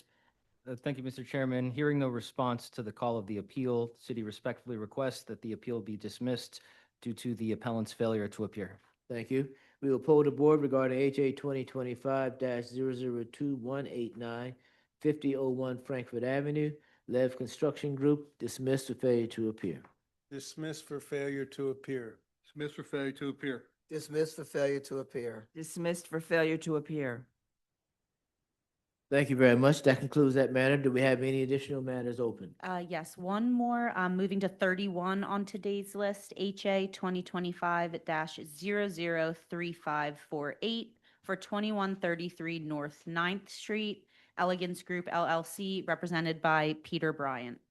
Thank you, Mr. Chairman. Hearing no response to the call of the appeal, city respectfully requests that the appeal be dismissed due to the appellant's failure to appear. Thank you. We will poll the board regarding HA 2025-002189, 5001 Frankfurt Avenue, Lev Construction Group, dismissed for failure to appear. Dismissed for failure to appear. Dismissed for failure to appear. Dismissed for failure to appear. Dismissed for failure to appear. Thank you very much. That concludes that matter. Do we have any additional matters open? Yes, one more, moving to 31 on today's list, HA 2025-003548 for 2133 North 9th Street, Elegance Group LLC, represented by Peter Bryant.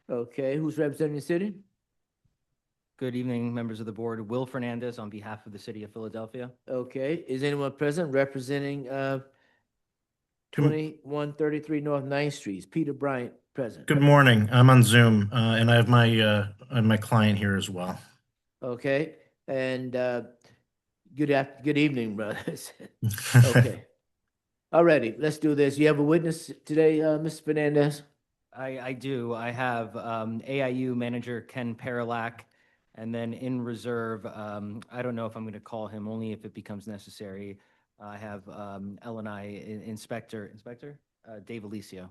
Okay, who's representing the city? Good evening, members of the board. Will Fernandez on behalf of the city of Philadelphia. Okay, is anyone present representing 2133 North 9th Street? Is Peter Bryant present? Good morning. I'm on Zoom, and I have my client here as well. Okay, and good evening, brothers. Okay. Alrighty, let's do this. You have a witness today, Mr. Fernandez? I do. I have AIU manager Ken Paralak, and then in reserve, I don't know if I'm going to call him, only if it becomes necessary. I have LNI Inspector Dave Alicio.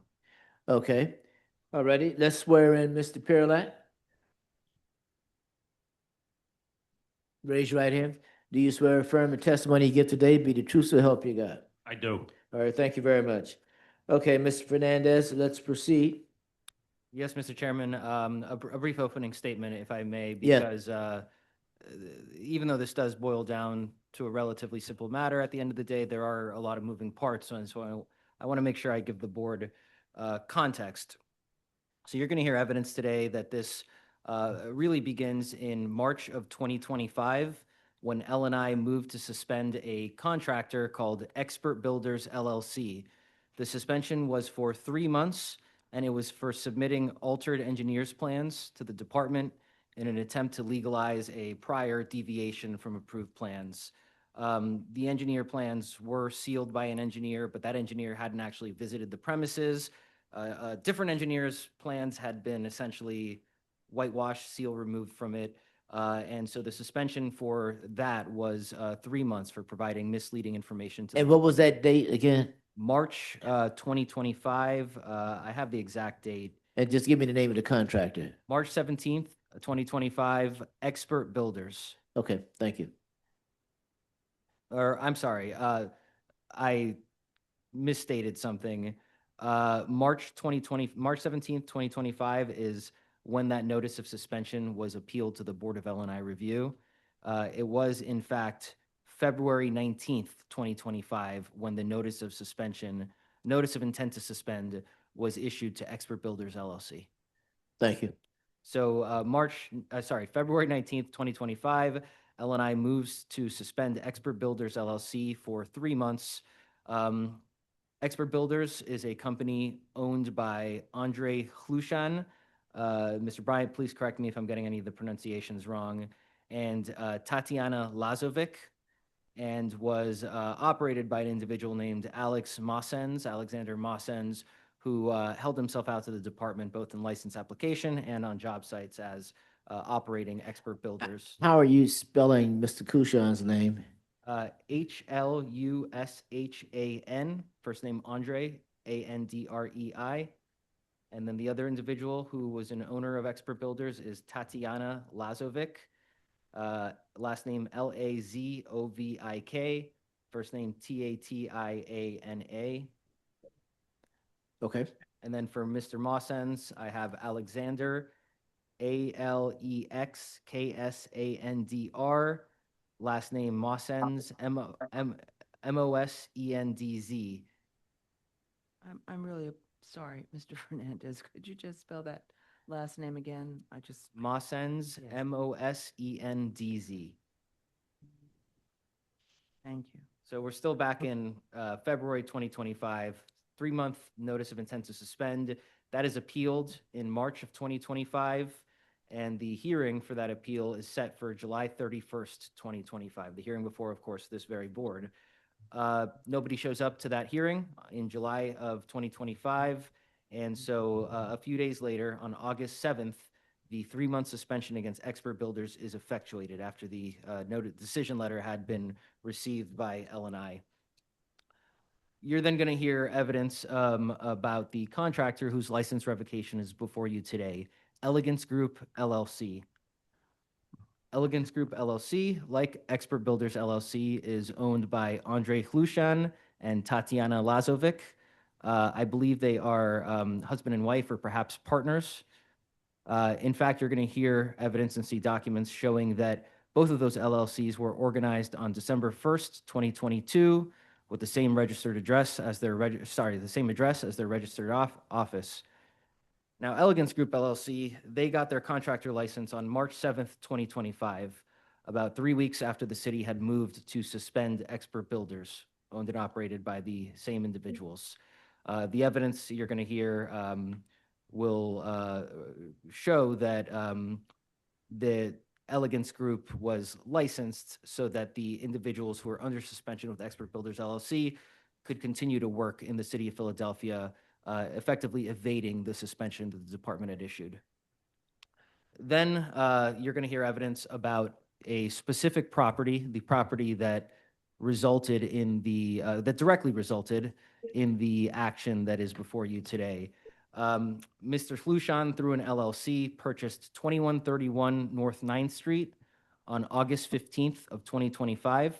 Okay, alrighty, let's swear in Mr. Paralak. Raise your right hand. Do you swear or affirm the testimony you give today be the truth so help you God? I do. All right, thank you very much. Okay, Mr. Fernandez, let's proceed. Yes, Mr. Chairman, a brief opening statement, if I may, Yeah. because even though this does boil down to a relatively simple matter, at the end of the day, there are a lot of moving parts, and so I want to make sure I give the board context. So you're going to hear evidence today that this really begins in March of 2025, when L&I moved to suspend a contractor called Expert Builders LLC. The suspension was for 3 months, and it was for submitting altered engineers plans to the department in an attempt to legalize a prior deviation from approved plans. The engineer plans were sealed by an engineer, but that engineer hadn't actually visited the premises. Different engineers' plans had been essentially whitewashed, seal removed from it. And so the suspension for that was 3 months for providing misleading information to. And what was that date again? March 2025. I have the exact date And just give me the name of the contractor. March 17th, 2025, Expert Builders. Okay, thank you. Or I'm sorry, I misstated something. March 17th, 2025 is when that notice of suspension was appealed to the Board of L&I Review. It was in fact February 19th, 2025, when the notice of intent to suspend was issued to Expert Builders LLC. Thank you. So February 19th, 2025, L&I moves to suspend Expert Builders LLC for 3 months. Expert Builders is a company owned by Andre Hlushan. Mr. Bryant, please correct me if I'm getting any of the pronunciations wrong. And Tatiana Lazovic, and was operated by an individual named Alexander Mossens, who held himself out to the department both in license application and on job sites as operating Expert Builders. How are you spelling Mr. Kushan's name? Hlushan, first name Andre, Andrei. And then the other individual who was an owner of Expert Builders is Tatiana Lazovic, last name Lazovik, first name Tatiana. Okay. And then for Mr. Mossens, I have Alexander, Alexksandr, last name Mossens, Mosendz. I'm really sorry, Mr. Fernandez. Could you just spell that last name again? Mossens, Yes. Mosendz. Thank you. So we're still back in February 2025, 3-month notice of intent to suspend. That is appealed in March of 2025, and the hearing for that appeal is set for July 31st, 2025. The hearing before, of course, this very board. Nobody shows up to that hearing in July of 2025, and so a few days later, on August 7th, the 3-month suspension against Expert Builders is effectuated after the noted decision letter had been received by L&I. You're then going to hear evidence about the contractor whose license revocation is before you today, Elegance Group, LLC. Elegance Group, LLC, like Expert Builders, LLC, is owned by Andre Hlushan and Tatiana Lazovic. I believe they are husband and wife or perhaps partners. In fact, you're going to hear evidence and see documents showing that both of those LLCs were organized on December 1st, 2022, with the same registered address as their registered office. Now, Elegance Group LLC, they got their contractor license on March 7th, 2025, about 3 weeks after the city had moved to suspend Expert Builders, owned and operated by the same individuals. The evidence you're going to hear will show that the Elegance Group was licensed so that the individuals who were under suspension with Expert Builders LLC could continue to work in the city of Philadelphia, effectively evading the suspension that the department had issued. Then you're going to hear evidence about a specific property, the property that resulted in the that directly resulted in the action that is before you today. Mr. Hlushan, through an LLC, purchased 2131 North 9th Street on August 15th of 2025.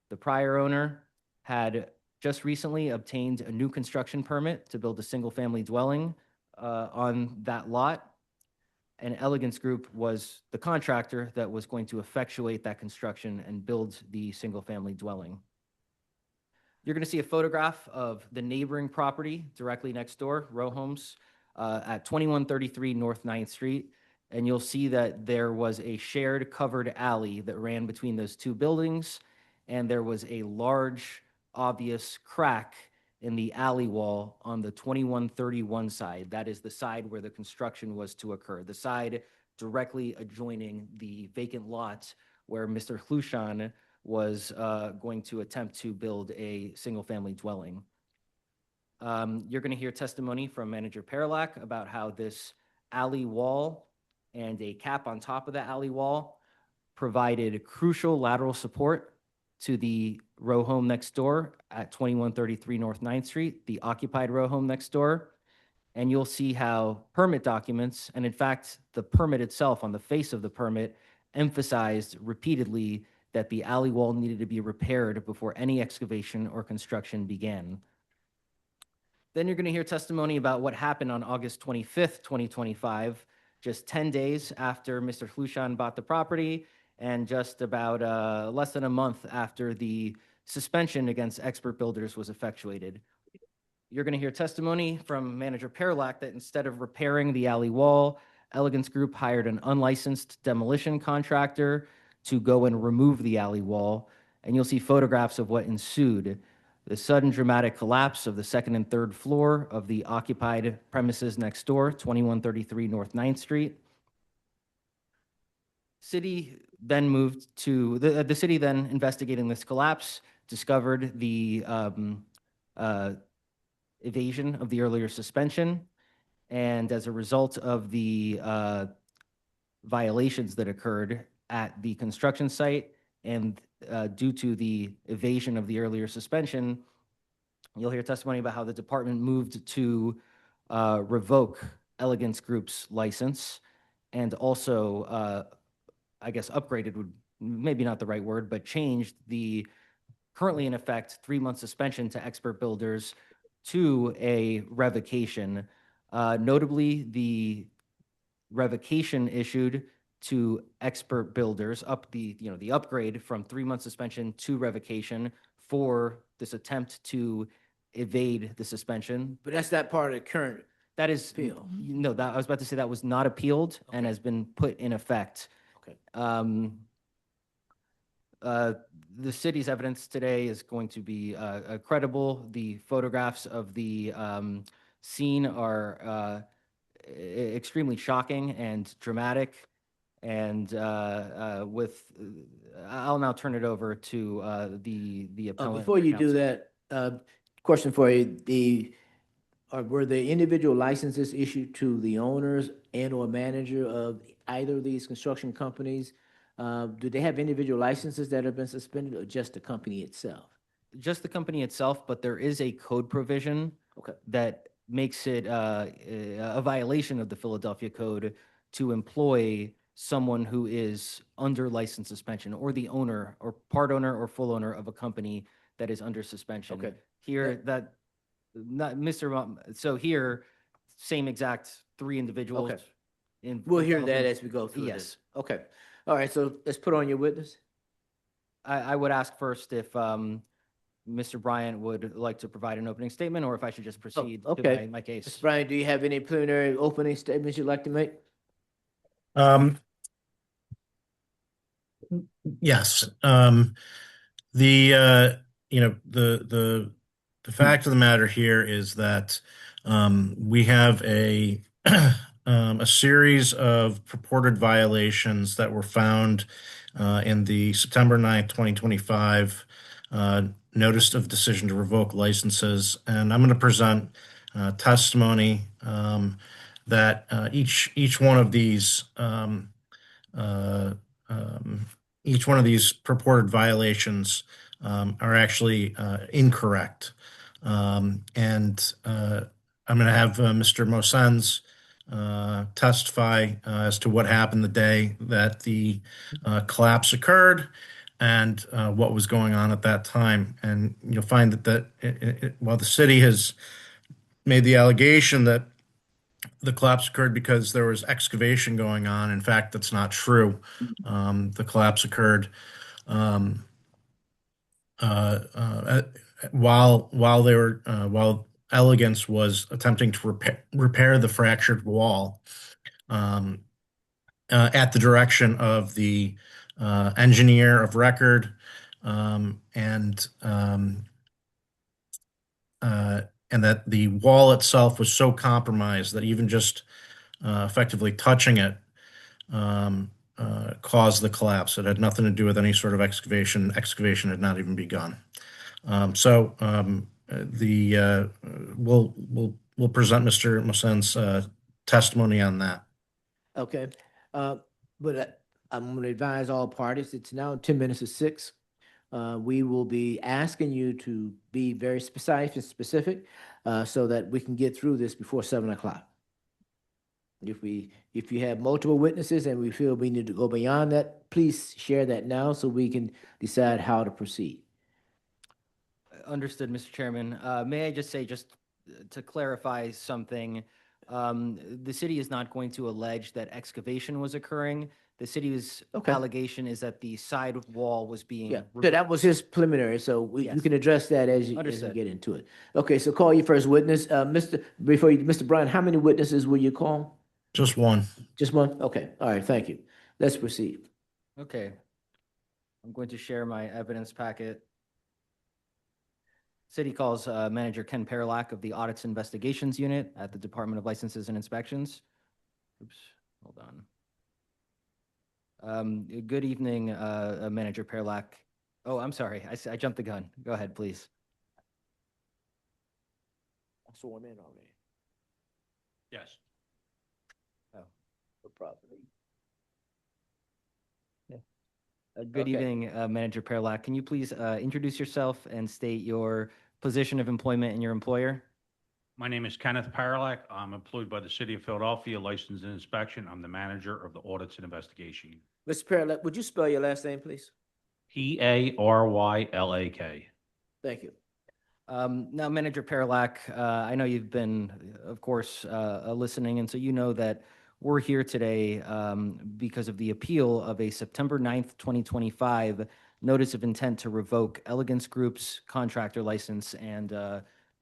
The prior owner had just recently obtained a new construction permit to build a single-family dwelling on that lot, and Elegance Group was the contractor that was going to effectuate that construction and build the single-family dwelling. You're going to see a photograph of the neighboring property directly next door, row homes, at 2133 North 9th Street. And you'll see that there was a shared covered alley that ran between those two buildings. And there was a large, obvious crack in the alley wall on the 2131 side. That is the side where the construction was to occur, the side directly adjoining the vacant lot where Mr. Hlushan was going to attempt to build a single-family dwelling. You're going to hear testimony from Manager Perlak about how this alley wall and a cap on top of the alley wall provided crucial lateral support to the row home next door at 2133 North 9th Street, the occupied row home next door. and you'll see how permit documents, and in fact, the permit itself on the face of the permit emphasized repeatedly that the alley wall needed to be repaired before any excavation or construction began. Then you're going to hear testimony about what happened on August 25th, 2025, just 10 days after Mr. Flushan bought the property and just about less than a month after the suspension against Expert Builders was effectuated. You're going to hear testimony from Manager Perlak that instead of repairing the alley wall, Elegance Group hired an unlicensed demolition contractor to go and remove the alley wall, and you'll see photographs of what ensued. The sudden dramatic collapse of the second and third floor of the occupied premises next door, 2133 North 9th Street. City then moved to, the city then investigating this collapse, discovered the evasion of the earlier suspension. And as a result of the violations that occurred at the construction site and due to the evasion of the earlier suspension, you'll hear testimony about how the department moved to revoke Elegance Group's license and also, I guess upgraded would maybe not the right word, but changed the currently in effect 3-month suspension to Expert Builders to a revocation. Notably, the revocation issued to Expert Builders up the upgrade from 3-month suspension to revocation for this attempt to evade the suspension. But that's not part of the current That is appeal. no. That I was about to say that was not appealed and has been put in effect. Okay. The city's evidence today is going to be credible. The photographs of the scene are extremely shocking and dramatic. And I'll now turn it over to the appellant. Before you do counsel. that, question for you. Were there individual licenses issued to the owners and or manager of either of these construction companies? Do they have individual licenses that have been suspended or just the company itself? Just the company itself, but there is a code provision that makes it a violation of the Philadelphia Code to employ someone who is under license suspension or the owner or part owner or full owner of a company that is under suspension. Okay. Here, so here, same exact 3 individuals. Okay. In We'll hear that as we go through Yes. this. Okay. All right, so let's put on your witness. I would ask first if Mr. Bryant would like to provide an opening statement or if I should just proceed okay. to my case. Mr. Brian, do you have any preliminary opening statements you'd like to make? Yes. The fact of the matter here is that we have a series of purported violations that were found in the September 9th, 2025 notice of decision to revoke licenses. And I'm going to present testimony that each one of these purported violations are actually incorrect. And I'm going to have Mr. Mosens testify as to what happened the day that the collapse occurred and what was going on at that time. And you'll find that while the city has made the allegation that the collapse occurred because there was excavation going on, in fact, that's not true. The collapse occurred while Elegance was attempting to repair the fractured wall at the direction of the engineer of record and that the wall itself was so compromised that even just effectively touching it caused the collapse. It had nothing to do with any sort of excavation. Excavation had not even begun. We'll present Mr. Mosens' testimony on that. Okay. But I'm going to advise all parties, it's now 10 minutes to 6. We will be asking you to be very precise and specific so that we can get through this before 7 o'clock. If you have multiple witnesses and we feel we need to go beyond that, please share that now so we can decide how to proceed. Understood, Mr. Chairman. May I just say, just to clarify something, the city is not going to allege that excavation was occurring. The city's Okay. allegation is that the side wall was being. Yeah, so that was his preliminary, so you Yes. can address that as you Understood. get into it. Okay, so call your first witness. Mr. Bryan, how many witnesses will you call? Just one. Just one? Okay, all right, thank you. Let's proceed. Okay. I'm going to share my evidence packet. City calls Manager Ken Perlak of the Audits Investigations Unit at the Department of Licenses and Inspections. Oops, hold on. Good evening, Manager Perlak. Oh, I'm sorry, I jumped the gun. Go ahead, please. I saw him in already. Yes. Oh, no problem. Good Okay. evening, Manager Perlak. Can you please introduce yourself and state your position of employment and your employer? My name is Kenneth Paralak. I'm employed by the City of Philadelphia, licensed and inspection. I'm the manager of the Audits and Investigation. Mr. Perlak, would you spell your last name, please? Paryllak. Thank you. Now, Manager Perlak, I know you've been, of course, listening, and so you know that we're here today because of the appeal of a September 9th, 2025 notice of intent to revoke Elegance Group's contractor license and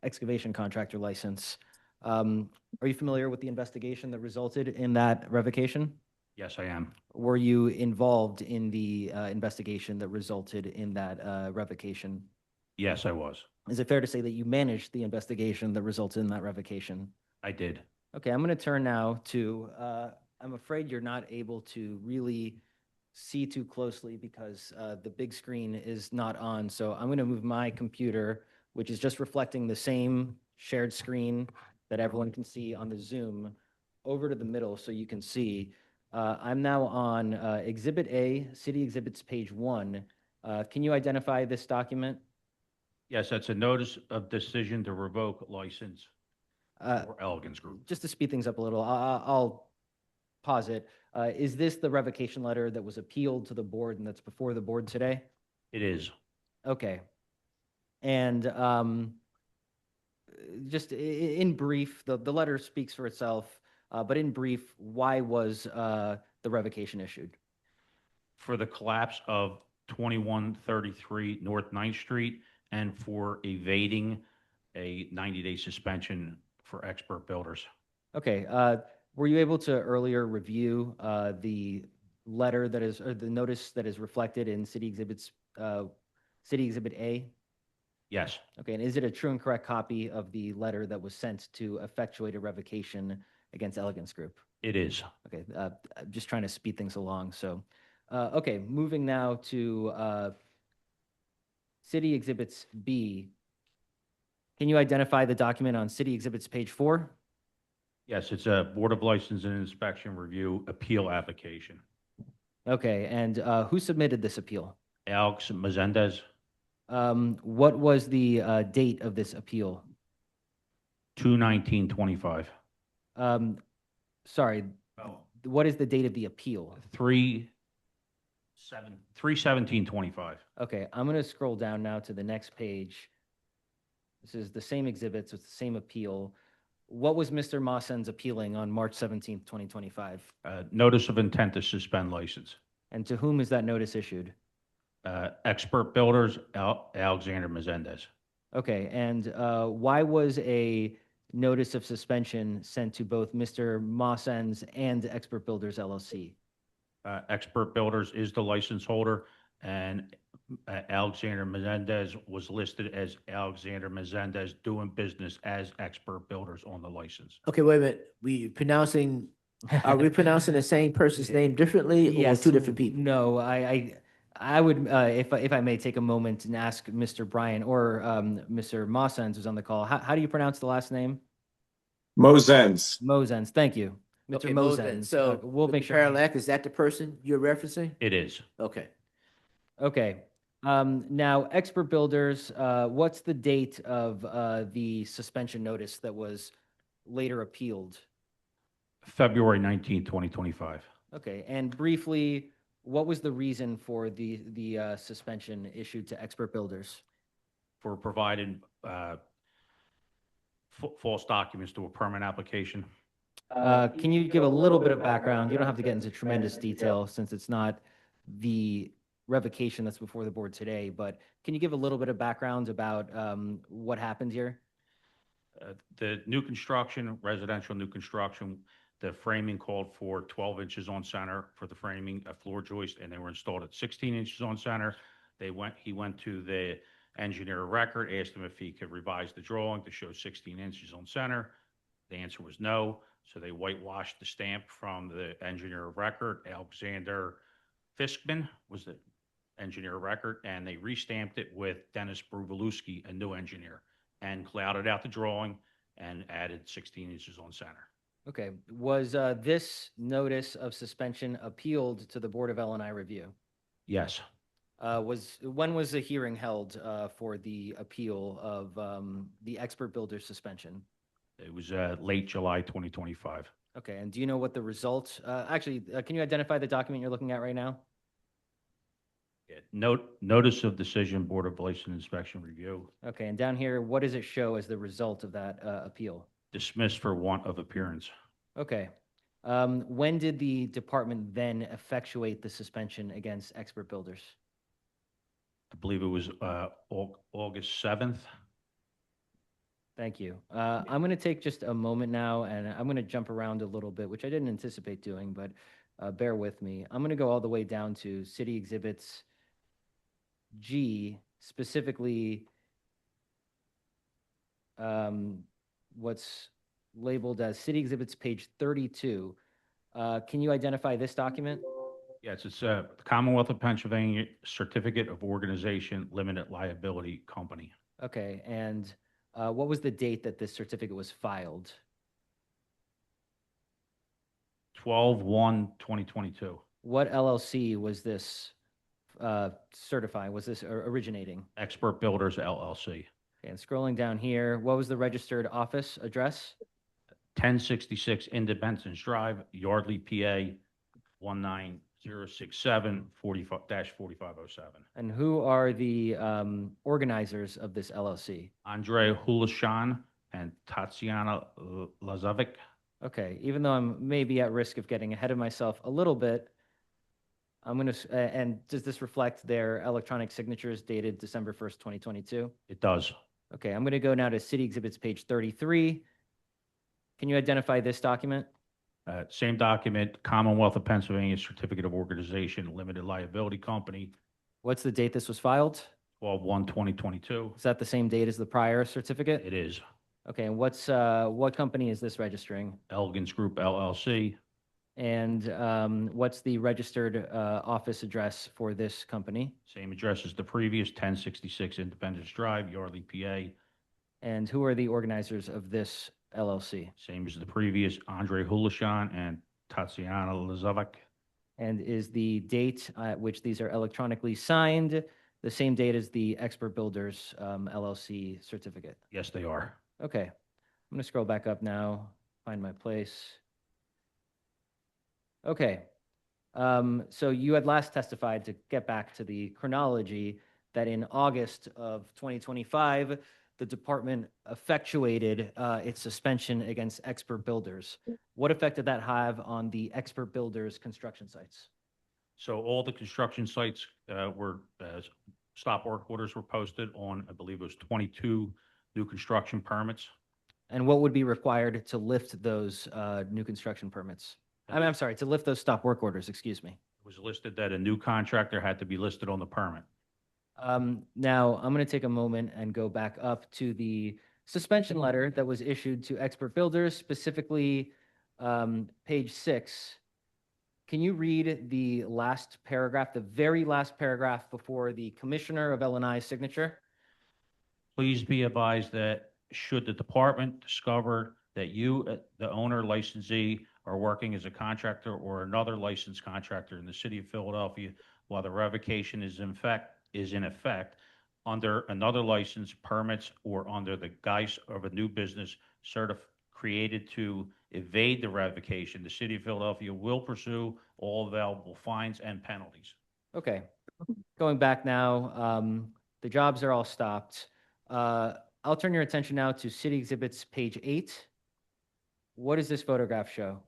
excavation contractor license. Are you familiar with the investigation that resulted in that revocation? Yes, I am. Were you involved in the investigation that resulted in that revocation? Yes, I was. Is it fair to say that you managed the investigation that resulted in that revocation? I did. Okay, I'm going to turn now to, I'm afraid you're not able to really see too closely because the big screen is not on. So I'm going to move my computer, which is just reflecting the same shared screen that everyone can see on the Zoom, over to the middle so you can see. I'm now on Exhibit A, City Exhibits, page 1. Can you identify this document? Yes, that's a notice of decision to revoke license for Elegance Group. Just to speed things up a little, I'll pause it. Is this the revocation letter that was appealed to the board and that's before the board today? It is. Okay. And just in brief, the letter speaks for itself, but in brief, why was the revocation issued? For the collapse of 2133 North 9th Street and for evading a 90-day suspension for expert builders. Okay. Were you able to earlier review the letter that is, or the notice that is reflected in City Exhibits, City Exhibit A? Yes. Okay, and is it a true and correct copy of the letter that was sent to effectuate a revocation against Elegance Group? It is. Okay, I'm just trying to speed things along. So, okay, moving now to City Exhibits B. Can you identify the document on City Exhibits page 4? Yes, it's a Board of License and Inspection Review appeal application. Okay, and who submitted this appeal? Alex Mazendez, What was the date of this appeal? 2/19/25. Sorry, what is the date of the appeal? 3/17/25. Okay, I'm going to scroll down now to the next page. This is the same exhibits with the same appeal. What was Mr. Mawson's appealing on March 17th, 2025? Notice of intent to suspend license. And to whom is that notice issued? Expert Builders, Alexander Mazendez. Okay, and why was a notice of suspension sent to both Mr. Mawson's and Expert Builders LLC? Expert Builders is the license holder, and Alexander Mazendez was listed as Alexander Mazendez doing business as Expert Builders on the license. Okay, wait a minute. Are we pronouncing the same person's name differently or Yes, two different people? No, I would, if I may take a moment and ask Mr. Bryan or Mr. Mawsons who's on the call, how do you pronounce the last name? Mosens. Mosens, thank you. Mr. Okay, Mosens. So we'll make sure. Parallax, is that the person you're referencing? It is. Okay. Okay. Now, Expert Builders, what's the date of the suspension notice that was later appealed? February 19th, 2025. Okay, and briefly, what was the reason for the suspension issued to Expert Builders? For providing false documents to a permit application. Can you give a little bit of background? You don't have to get into tremendous detail since it's not the revocation that's before the board today, but can you give a little bit of background about what happened here? The new construction, residential new construction, the framing called for 12 inches on center for the framing, a floor joist, and they were installed at 16 inches on center. He went to the engineer of record, asked him if he could revise the drawing to show 16 inches on center. The answer was no. So they whitewashed the stamp from the engineer of record. Alexander Fiskman was the engineer of record, and they restamped it with Dennis Bruvalewski, a new engineer, and clouded out the drawing and added 16 inches on center. Okay, was this notice of suspension appealed to the Board of L&I Review? Yes. When was the hearing held for the appeal of the Expert Builder suspension? It was late July 2025. Okay, and do you know what the result, can you identify the document you're looking at right now? Notice of decision, Board of License Inspection Review. Okay, and down here, what does it show as the result of that appeal? Dismissed for want of appearance. Okay. When did the department then effectuate the suspension against Expert Builders? I believe it was August 7th. Thank you. I'm going to take just a moment now, and I'm going to jump around a little bit, which I didn't anticipate doing, but bear with me. I'm going to go all the way down to City Exhibits G, specifically what's labeled as City Exhibits page 32. Can you identify this document? Yes, it's a Commonwealth of Pennsylvania Certificate of Organization Limited Liability Company. Okay, and what was the date that this certificate was filed? 12/1/2022. What LLC was this certifying? Was this originating? Expert Builders LLC. Okay, and scrolling down here, what was the registered office address? 1066 Independence Drive, Yardley, PA 19067 45-4507. And who are the organizers of this LLC? Andre Hulishan and Tatiana Lazovic. Okay, even though I'm maybe at risk of getting ahead of myself a little bit, I'm going to, and does this reflect their electronic signatures dated December 1st, 2022? It does. Okay, I'm going to go now to City Exhibits page 33. Can you identify this document? Same document, Commonwealth of Pennsylvania Certificate of Organization Limited Liability Company. What's the date this was filed? 12/1/2022. Is that the same date as the prior certificate? It is. Okay, and what company is this registering? Elgins Group LLC. And what's the registered office address for this company? Same address as the previous, 1066 Independence Drive, Yardley, PA. And who are the organizers of this LLC? Same as the previous, Andre Hulishan and Tatiana Lazovic. And is the date at which these are electronically signed the same date as the Expert Builders LLC certificate? Yes, they are. Okay, I'm going to scroll back up now, find my place. Okay, so you had last testified, to get back to the chronology, that in August of 2025, the department effectuated its suspension against Expert Builders. What effect did that have on the Expert Builders construction sites? So all the construction sites were, stop work orders were posted on, I believe it was 22 new construction permits. And what would be required to lift those new construction permits? I'm sorry, to lift those stop work orders, excuse me. It was listed that a new contractor had to be listed on the permit. Now, I'm going to take a moment and go back up to the suspension letter that was issued to Expert Builders, specifically page 6. Can you read the last paragraph, the very last paragraph before the Commissioner of L&I's signature? Please be advised that should the department discover that you, the owner, licensee, are working as a contractor or another licensed contractor in the city of Philadelphia while the revocation is in effect, is in effect under another license, permits, or under the guise of a new business created to evade the revocation, the city of Philadelphia will pursue all available fines and penalties. Okay, going back now, the jobs are all stopped. I'll turn your attention now to City Exhibits, page 8. What does this photograph show?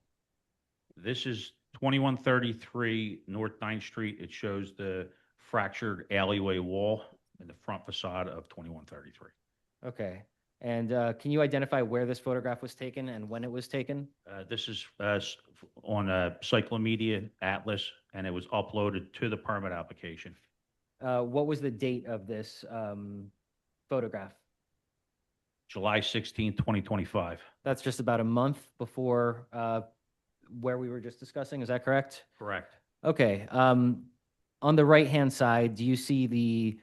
This is 2133 North 9th Street. It shows the fractured alleyway wall in the front facade of 2133. Okay, and can you identify where this photograph was taken and when it was taken? This is on Cyclomedia Atlas, and it was uploaded to the permit application. What was the date of this photograph? July 16, 2025. That's just about a month before where we were just discussing, is that correct? Correct. Okay, on the right-hand side, do you see the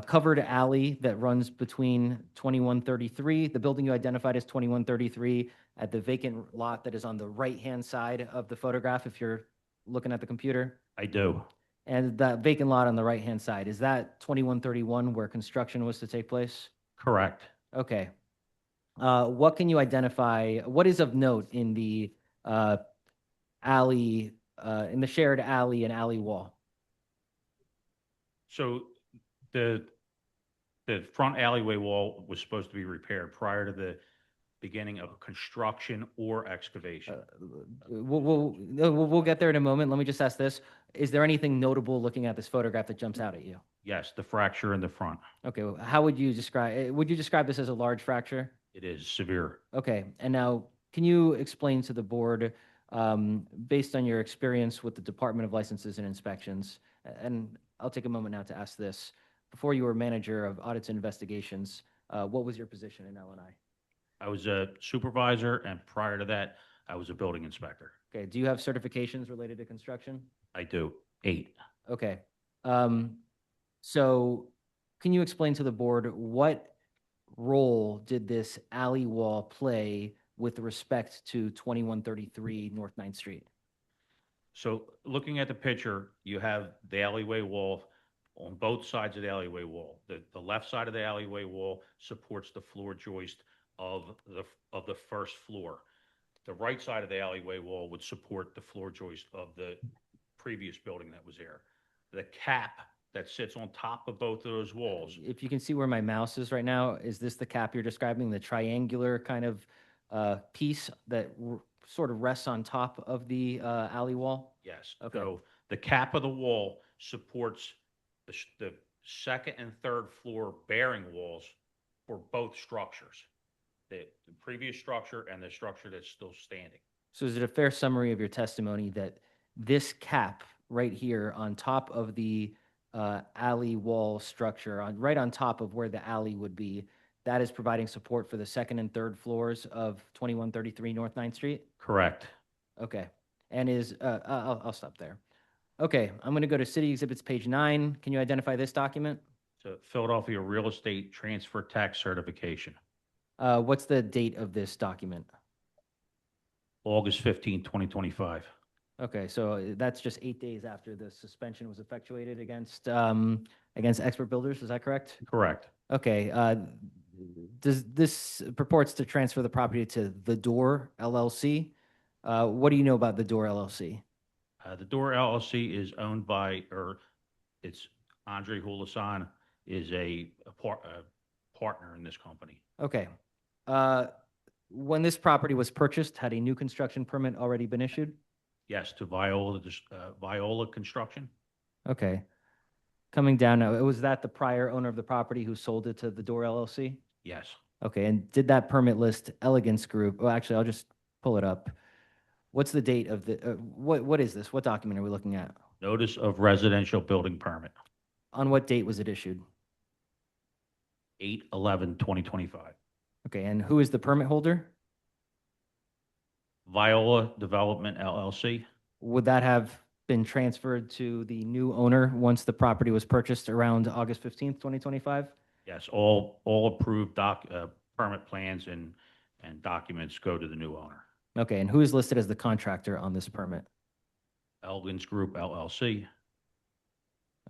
covered alley that runs between 2133, the building you identified as 2133, at the vacant lot that is on the right-hand side of the photograph if you're looking at the computer? I do. And that vacant lot on the right-hand side, is that 2131 where construction was to take place? Correct. Okay. What can you identify, what is of note in the alley, in the shared alley and alley wall? So the front alleyway wall was supposed to be repaired prior to the beginning of construction or excavation. We'll get there in a moment. Let me just ask this. Is there anything notable looking at this photograph that jumps out at you? Yes, the fracture in the front. Okay, how would you describe this as a large fracture? It is severe. Okay, and now can you explain to the board, based on your experience with the Department of Licenses and Inspections, and I'll take a moment now to ask this, before you were manager of audits and investigations, what was your position in L&I? I was a supervisor, and prior to that, I was a building inspector. Okay, do you have certifications related to construction? I do. 8. Okay. So can you explain to the board what role did this alley wall play with respect to 2133 North 9th Street? So looking at the picture, you have the alleyway wall on both sides of the alleyway wall. The left side of the alleyway wall supports the floor joist of the first floor. The right side of the alleyway wall would support the floor joist of the previous building that was there. The cap that sits on top of both of those walls. If you can see where my mouse is right now, is this the cap you're describing, the triangular kind of piece that sort of rests on top of the alley wall? Yes. Okay. So the cap of the wall supports the second and third floor bearing walls for both structures. The previous structure and the structure that's still standing. So is it a fair summary of your testimony that this cap right here on top of the alley wall structure, right on top of where the alley would be, that is providing support for the second and third floors of 2133 North 9th Street? Correct. Okay. And I'll stop there. Okay, I'm going to go to City Exhibits, page 9. Can you identify this document? So Philadelphia Real Estate Transfer Tax Certification. What's the date of this document? August 15, 2025. Okay, so that's just 8 days after the suspension was effectuated against Expert Builders, is that correct? Correct. Okay, does this purports to transfer the property to The Door LLC? What do you know about The Door LLC? The Door LLC is owned by, or it's Andre Hulasan is a partner in this company. Okay. When this property was purchased, had a new construction permit already been issued? Yes, to Viola Construction. Okay. Coming down now, was that the prior owner of the property who sold it to The Door LLC? Yes. Okay, and did that permit list Elegance Group? Well, actually, I'll just pull it up. What's the date of the, what is this? What document are we looking at? Notice of residential building permit. On what date was it issued? 8/11/2025. Okay, and who is the permit holder? Viola Development LLC. Would that have been transferred to the new owner once the property was purchased around August 15th, 2025? Yes, all approved permit plans and documents go to the new owner. Okay, and who is listed as the contractor on this permit? Elgins Group LLC.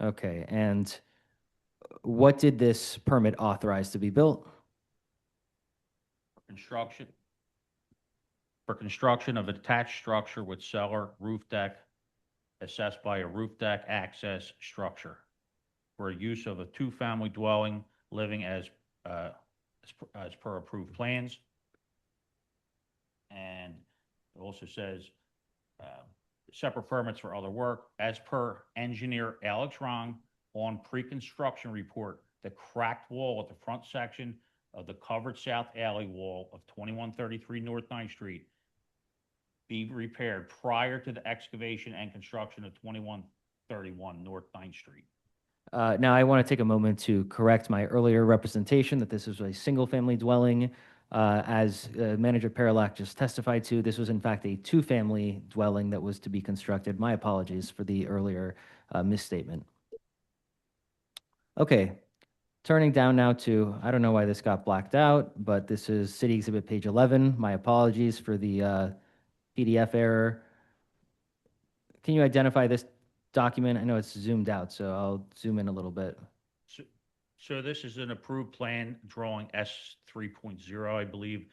Okay, and what did this permit authorize to be built? Construction. For construction of attached structure with cellar, roof deck, assessed by a roof deck access structure. For use of a two-family dwelling, living as per approved plans. And it also says, separate permits for other work, as per engineer Alex Rong on pre-construction report, the cracked wall at the front section of the covered south alley wall of 2133 North 9th Street be repaired prior to the excavation and construction of 2131 North 9th Street. Now, I want to take a moment to correct my earlier representation that this was a single-family dwelling. As Manager Paralak just testified to, this was in fact a two-family dwelling that was to be constructed. My apologies for the earlier misstatement. Okay, turning down now to, I don't know why this got blacked out, but this is City Exhibit page 11. My apologies for the PDF error. Can you identify this document? I know it's zoomed out, so I'll zoom in a little bit. So this is an approved plan drawing S 3.0, I believe.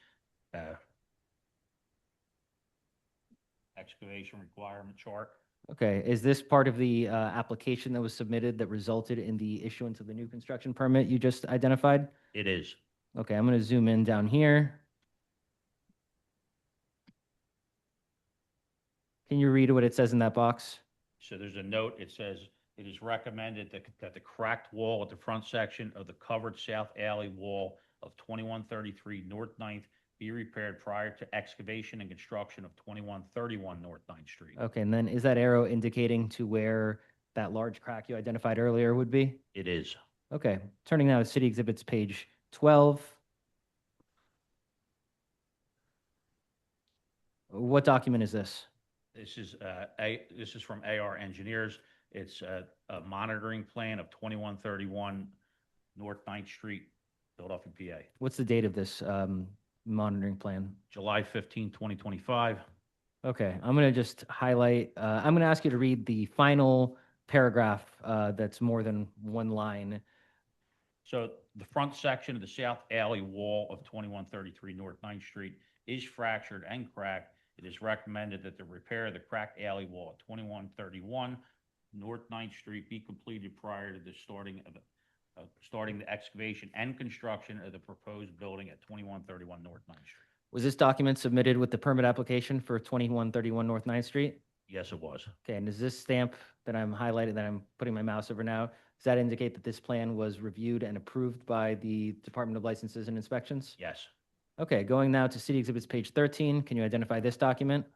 Excavation requirement chart. Okay, is this part of the application that was submitted that resulted in the issuance of the new construction permit you just identified? It is. Okay, I'm going to zoom in down here. Can you read what it says in that box? So there's a note, it says, it is recommended that the cracked wall at the front section of the covered south alley wall of 2133 North 9th be repaired prior to excavation and construction of 2131 North 9th Street. Okay, and then is that arrow indicating to where that large crack you identified earlier would be? It is. Okay, turning now to City Exhibits page 12. What document is this? This is from AR Engineers. It's a monitoring plan of 2131 North 9th Street, Philadelphia, PA. What's the date of this monitoring plan? July 15, 2025. Okay, I'm going to just highlight, I'm going to ask you to read the final paragraph that's more than one line. So the front section of the south alley wall of 2133 North 9th Street is fractured and cracked. It is recommended that the repair of the cracked alley wall at 2131 North 9th Street be completed prior to the starting the excavation and construction of the proposed building at 2131 North 9th Street. Was this document submitted with the permit application for 2131 North 9th Street? Yes, it was. Okay, and does this stamp that I'm highlighting, that I'm putting my mouse over now, does that indicate that this plan was reviewed and approved by the Department of Licenses and Inspections? Yes. Okay, going now to City Exhibits page 13. Can you identify this document?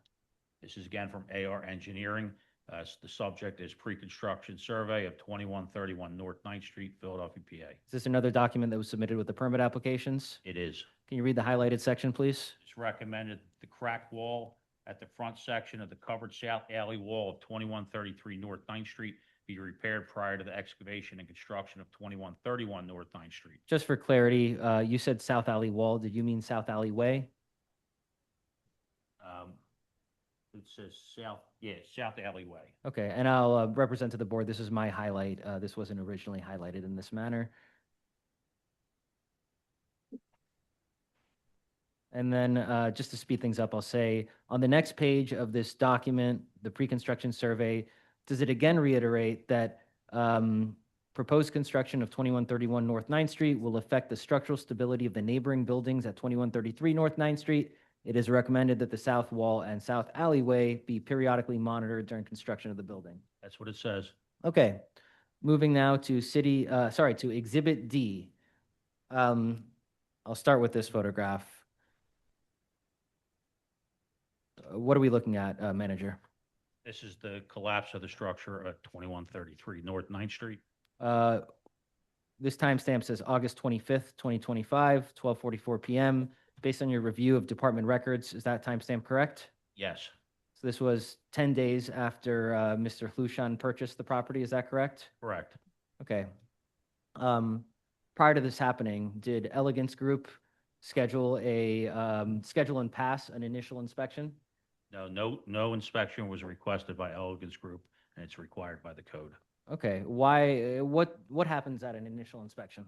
This is again from AR Engineering. The subject is pre-construction survey of 2131 North 9th Street, Philadelphia, PA. Is this another document that was submitted with the permit applications? It is. Can you read the highlighted section, please? It's recommended the cracked wall at the front section of the covered south alley wall of 2133 North 9th Street be repaired prior to the excavation and construction of 2131 North 9th Street. Just for clarity, you said South Alley Wall. Did you mean South Alley Way? It says South Alleyway. Okay, and I'll represent to the board, this is my highlight. This wasn't originally highlighted in this manner. And then just to speed things up, I'll say on the next page of this document, the pre-construction survey, does it again reiterate that proposed construction of 2131 North 9th Street will affect the structural stability of the neighboring buildings at 2133 North 9th Street? It is recommended that the south wall and south alleyway be periodically monitored during construction of the building. That's what it says. Okay, moving now to to Exhibit D. I'll start with this photograph. What are we looking at, Manager? This is the collapse of the structure at 2133 North 9th Street. This timestamp says August 25th, 2025, 12:44 p.m. Based on your review of department records, is that timestamp correct? Yes. So this was 10 days after Mr. Hlushan purchased the property, is that correct? Correct. Okay. Prior to this happening, did Elegance Group schedule and pass an initial inspection? No inspection was requested by Elegance Group, and it's required by the code. Okay, why, what happens at an initial inspection?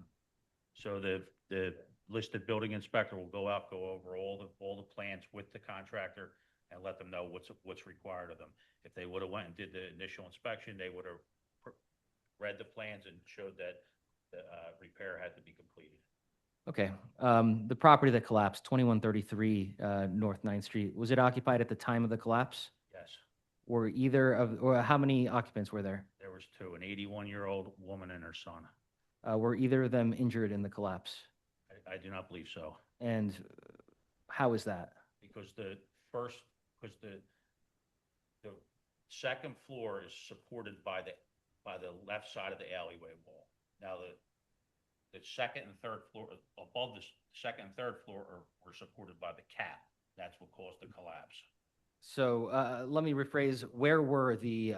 So the listed building inspector will go out, go over all the plans with the contractor and let them know what's required of them. If they would have went and did the initial inspection, they would have read the plans and showed that the repair had to be completed. Okay, the property that collapsed, 2133 North 9th Street, was it occupied at the time of the collapse? Yes, Or how many occupants were there? there was two, an 81-year-old woman and her son. Were either of them injured in the collapse? I do not believe so. And how is that? Because the second floor is supported by the left side of the alleyway wall. Now, the second and third floor, above the second and third floor were supported by the cap. That's what caused the collapse. So let me rephrase, where were the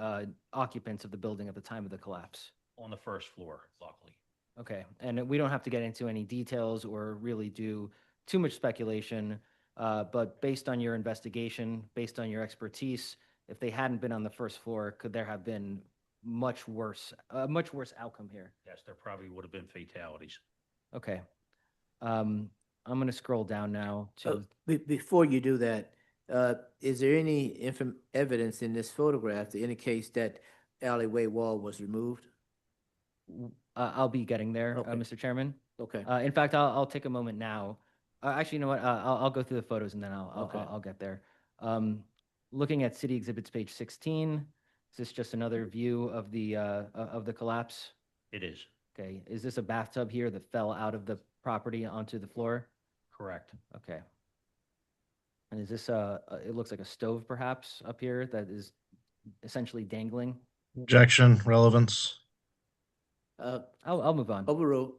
occupants of the building at the time of the collapse? On the first floor, luckily. Okay, and we don't have to get into any details or really do too much speculation, but based on your investigation, based on your expertise, if they hadn't been on the first floor, could there have been a much worse outcome here? Yes, there probably would have been fatalities. Okay. I'm going to scroll down now to, Before you do that, is there any evidence in this photograph that indicates that alleyway wall was removed? I'll be getting there, Okay. Mr. Chairman. Okay. In fact, I'll take a moment now. Actually, you know what? I'll go through the photos and then Okay. I'll get there. Looking at City Exhibits, page 16, is this just another view of the collapse? It is. Okay. Is this a bathtub here that fell out of the property onto the floor? Correct. Okay. And is this it looks like a stove perhaps up here that is essentially dangling? Objection, relevance. I'll move on. Overruled.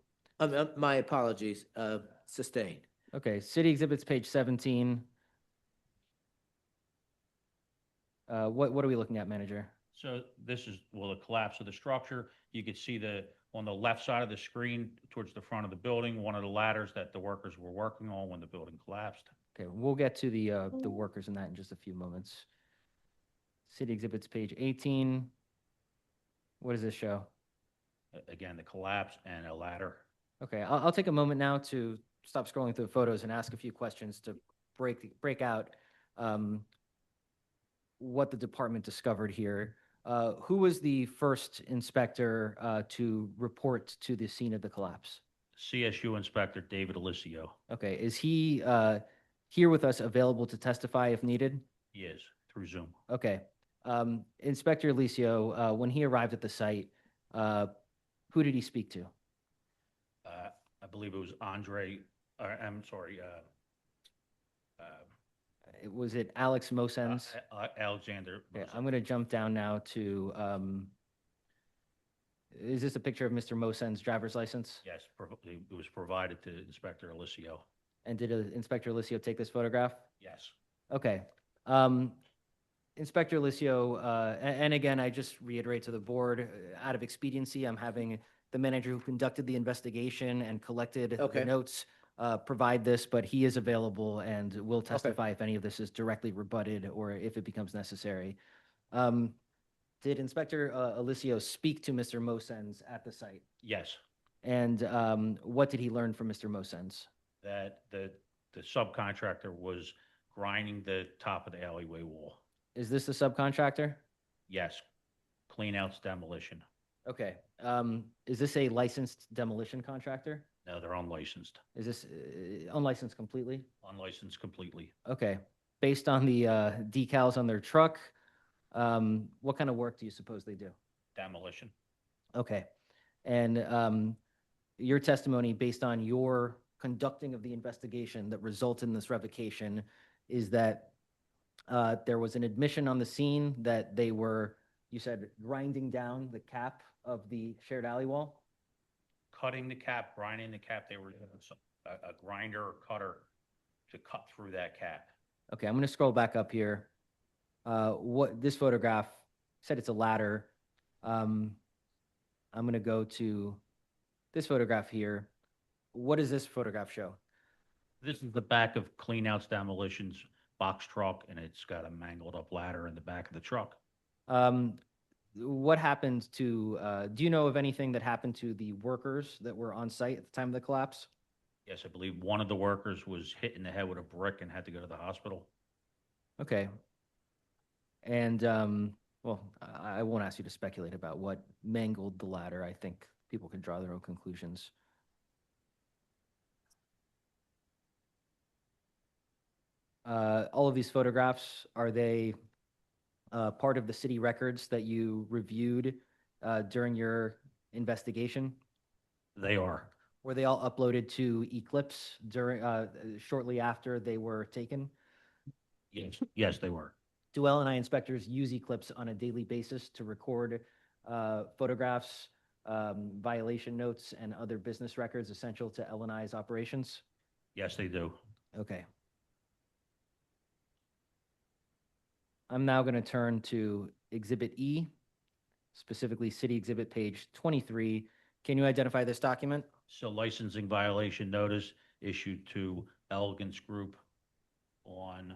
My apologies. Sustained. Okay, City Exhibits, page 17. What are we looking at, Manager? So this is, well, the collapse of the structure. You could see on the left side of the screen towards the front of the building, one of the ladders that the workers were working on when the building collapsed. Okay, we'll get to the workers in that in just a few moments. City Exhibits, page 18. What does this show? Again, the collapse and a ladder. Okay, I'll take a moment now to stop scrolling through the photos and ask a few questions to break out what the department discovered here. Who was the first inspector to report to the scene of the collapse? CSU Inspector David Alicio. Okay, is he here with us, available to testify if needed? He is, through Zoom. Okay. Inspector Alicio, when he arrived at the site, who did he speak to? I believe it was Andre, I'm sorry. Was it Alex Mosens? Alexander. Okay, I'm going to jump down now to, is this a picture of Mr. Mosens' driver's license? Yes, it was provided to Inspector Alicio. And did Inspector Alicio take this photograph? Yes. Okay. Inspector Alicio, and again, I just reiterate to the board, out of expediency, I'm having the manager who conducted the investigation and collected the notes provide this, but he is available and will testify if any of this is directly rebutted or if it becomes necessary. Did Inspector Alicio speak to Mr. Mosens at the site? Yes. And what did he learn from Mr. Mosens? That the subcontractor was grinding the top of the alleyway wall. Is this the subcontractor? Yes. Clean outs demolition. Okay. Is this a licensed demolition contractor? No, they're unlicensed. Is this unlicensed completely? Unlicensed completely. Okay. Based on the decals on their truck, what kind of work do you suppose they do? Demolition. Okay. And your testimony, based on your conducting of the investigation that resulted in this revocation, is that there was an admission on the scene that they were, you said, grinding down the cap of the shared alley wall? Cutting the cap, grinding the cap. They were using a grinder or cutter to cut through that cap. Okay, I'm going to scroll back up here. What this photograph said, it's a ladder. I'm going to go to this photograph here. What does this photograph show? This is the back of Clean Outs Demolition's box truck, and it's got a mangled up ladder in the back of the truck. what happened to, do you know of anything that happened to the workers that were on site at the time of the collapse? Yes, I believe one of the workers was hit in the head with a brick and had to go to the hospital. Okay. And, well, I won't ask you to speculate about what mangled the ladder. I think people can draw their own conclusions. All of these photographs, are they part of the city records that you reviewed during your investigation? They are. Were they all uploaded to Eclipse during shortly after they were taken? Yes, yes, they were. Do L&I inspectors use Eclipse on a daily basis to record photographs, violation notes, and other business records essential to L&I's operations? Yes, they do. Okay. I'm now going to turn to Exhibit E, specifically City Exhibit page 23. Can you identify this document? So licensing violation notice issued to Elegance Group on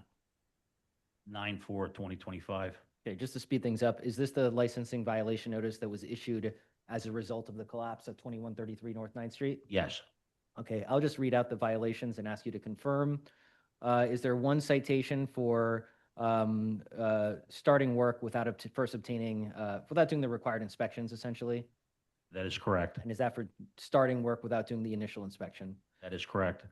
9/4/2025. Okay, just to speed things up, is this the licensing violation notice that was issued as a result of the collapse at 2133 North 9th Street? Yes, Okay, I'll just read out the violations and ask you to confirm. Is there one citation for starting work without first obtaining, without doing the required inspections, essentially? that is correct. And is that for starting work without doing the initial inspection? That is correct.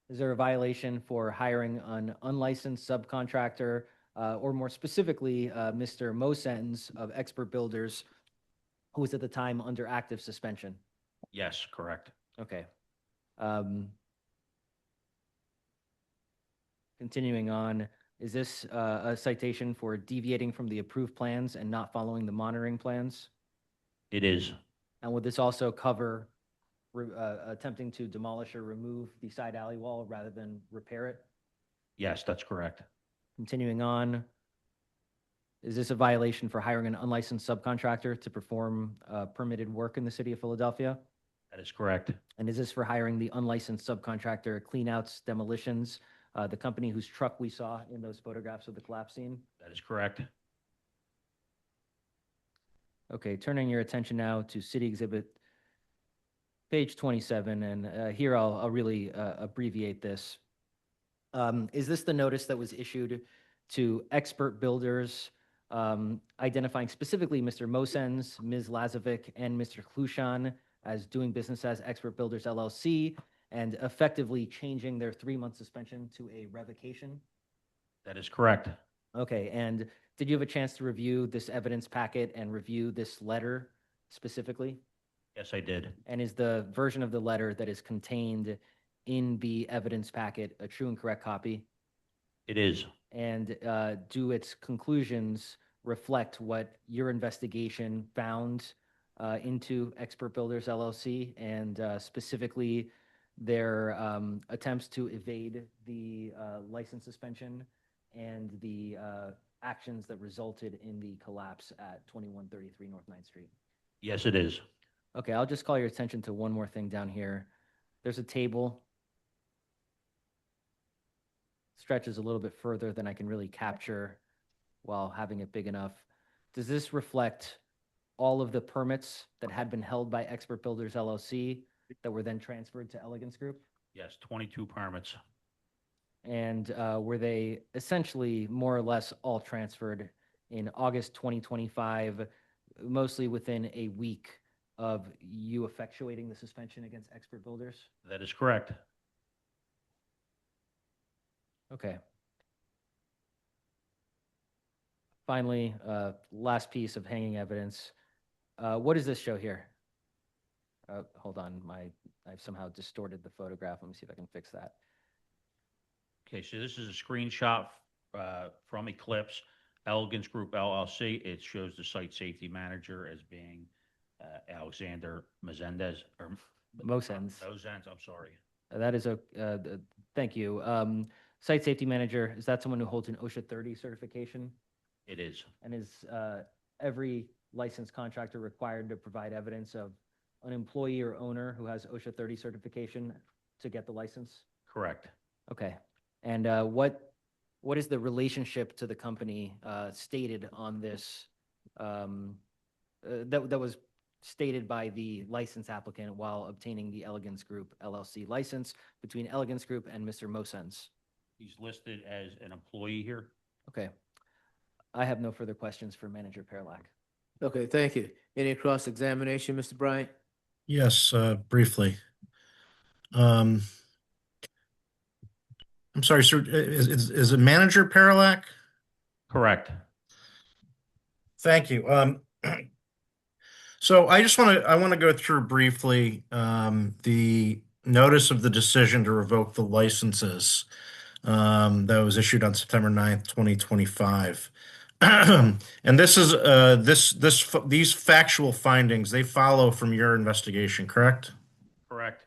Is there a violation for hiring an unlicensed subcontractor, or more specifically, Mr. Mosens of Expert Builders, who was at the time under active suspension? Yes, correct. Okay. Continuing on, is this a citation for deviating from the approved plans and not following the monitoring plans? It is. And would this also cover attempting to demolish or remove the side alley wall rather than repair it? Yes, that's correct. Continuing on, is this a violation for hiring an unlicensed subcontractor to perform permitted work in the city of Philadelphia? That is correct. And is this for hiring the unlicensed subcontractor cleanouts, demolitions, the company whose truck we saw in those photographs of the collapse scene? That is correct. Okay, turning your attention now to City Exhibit page 27, and here I'll really abbreviate this. Is this the notice that was issued to Expert Builders, identifying specifically Mr. Mosens, Ms. Lazovic, and Mr. Klushan as doing business as Expert Builders LLC, and effectively changing their 3-month suspension to a revocation? That is correct. Okay, and did you have a chance to review this evidence packet and review this letter specifically? Yes, I did. And is the version of the letter that is contained in the evidence packet a true and correct copy? It is. And do its conclusions reflect what your investigation found into Expert Builders LLC, and specifically their attempts to evade the license suspension and the actions that resulted in the collapse at 2133 North 9th Street? Yes, it is. Okay, I'll just call your attention to one more thing down here. There's a table. Stretches a little bit further than I can really capture while having it big enough. Does this reflect all of the permits that had been held by Expert Builders LLC that were then transferred to Elegance Group? Yes, 22 permits. And were they essentially more or less all transferred in August 2025, mostly within a week of you effectuating the suspension against Expert Builders? That is correct. Okay. Finally, last piece of hanging evidence. What does this show here? Hold on, I've somehow distorted the photograph. Let me see if I can fix that. Okay, so this is a screenshot from Eclipse, Elegance Group LLC. It shows the site safety manager as being Alexander Mosens, or Mosens. Mosens, I'm sorry. That is thank you. Site safety manager, is that someone who holds an OSHA 30 certification? It is. And is every licensed contractor required to provide evidence of an employee or owner who has OSHA 30 certification to get the license? Correct. Okay. And what what is the relationship to the company stated on this, that was stated by the license applicant while obtaining the Elegance Group LLC license between Elegance Group and Mr. Mosens? He's listed as an employee here. Okay. I have no further questions for Manager Perlack. Okay, thank you. Any cross-examination, Mr. Bryant? Yes, briefly. I'm sorry, sir, is it Manager Perlack? Correct. Thank you. So I want to go through briefly the notice of the decision to revoke the licenses that was issued on September 9th, 2025. And this is these factual findings, they follow from your investigation, correct? Correct.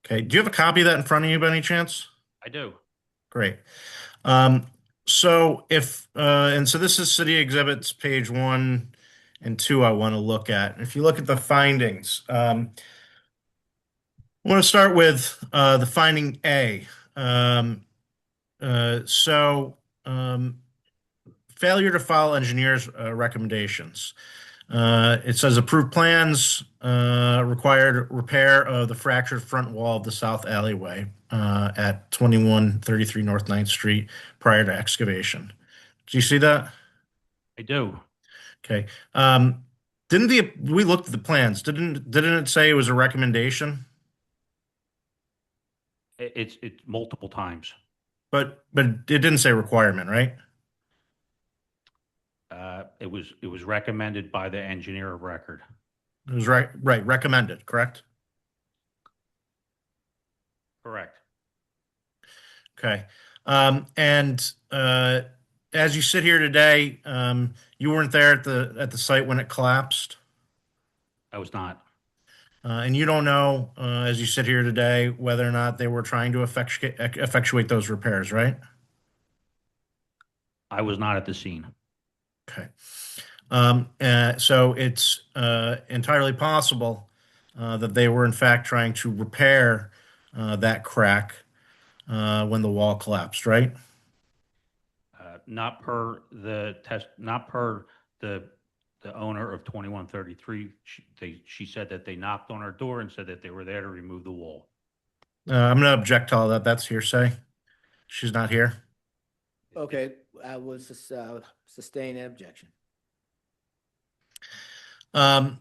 Okay. Do you have a copy of that in front of you by any chance? I do. Great. So this is City Exhibits page 1 and 2 I want to look at. If you look at the findings, I want to start with the finding A. Failure to follow engineer's recommendations. It says approved plans required repair of the fractured front wall of the south alleyway at 2133 North 9th Street prior to excavation. Do you see that? I do. Okay. We looked at the plans. Didn't it say it was a recommendation? It's multiple times. But it didn't say requirement, right? It was recommended by the engineer of record. It was right, recommended, correct? Correct. Okay. As you sit here today, you weren't there at the site when it collapsed? I was not. And you don't know, as you sit here today, whether or not they were trying to effectuate those repairs, right? I was not at the scene. Okay. So it's entirely possible that they were in fact trying to repair that crack when the wall collapsed, right? Not per the test, not per the owner of 2133. She said that they knocked on her door and said that they were there to remove the wall. I'm going to object to all that. That's hearsay. She's not here. Okay, I will sustain the objection. All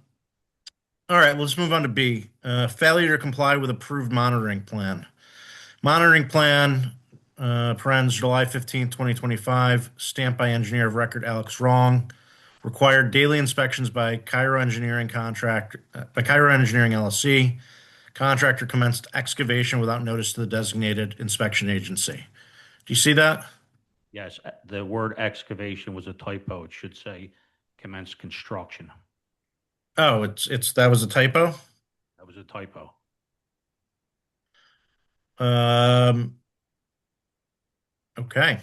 right, let's move on to B. Failure to comply with approved monitoring plan. Monitoring plan, parens July 15, 2025, stamped by engineer of record Alex Wrong, required daily inspections by Cairo Engineering LLC. Contractor commenced excavation without notice to the designated inspection agency. Do you see that? Yes, the word excavation was a typo. It should say commenced construction. Oh, that was a typo? That was a typo. Okay.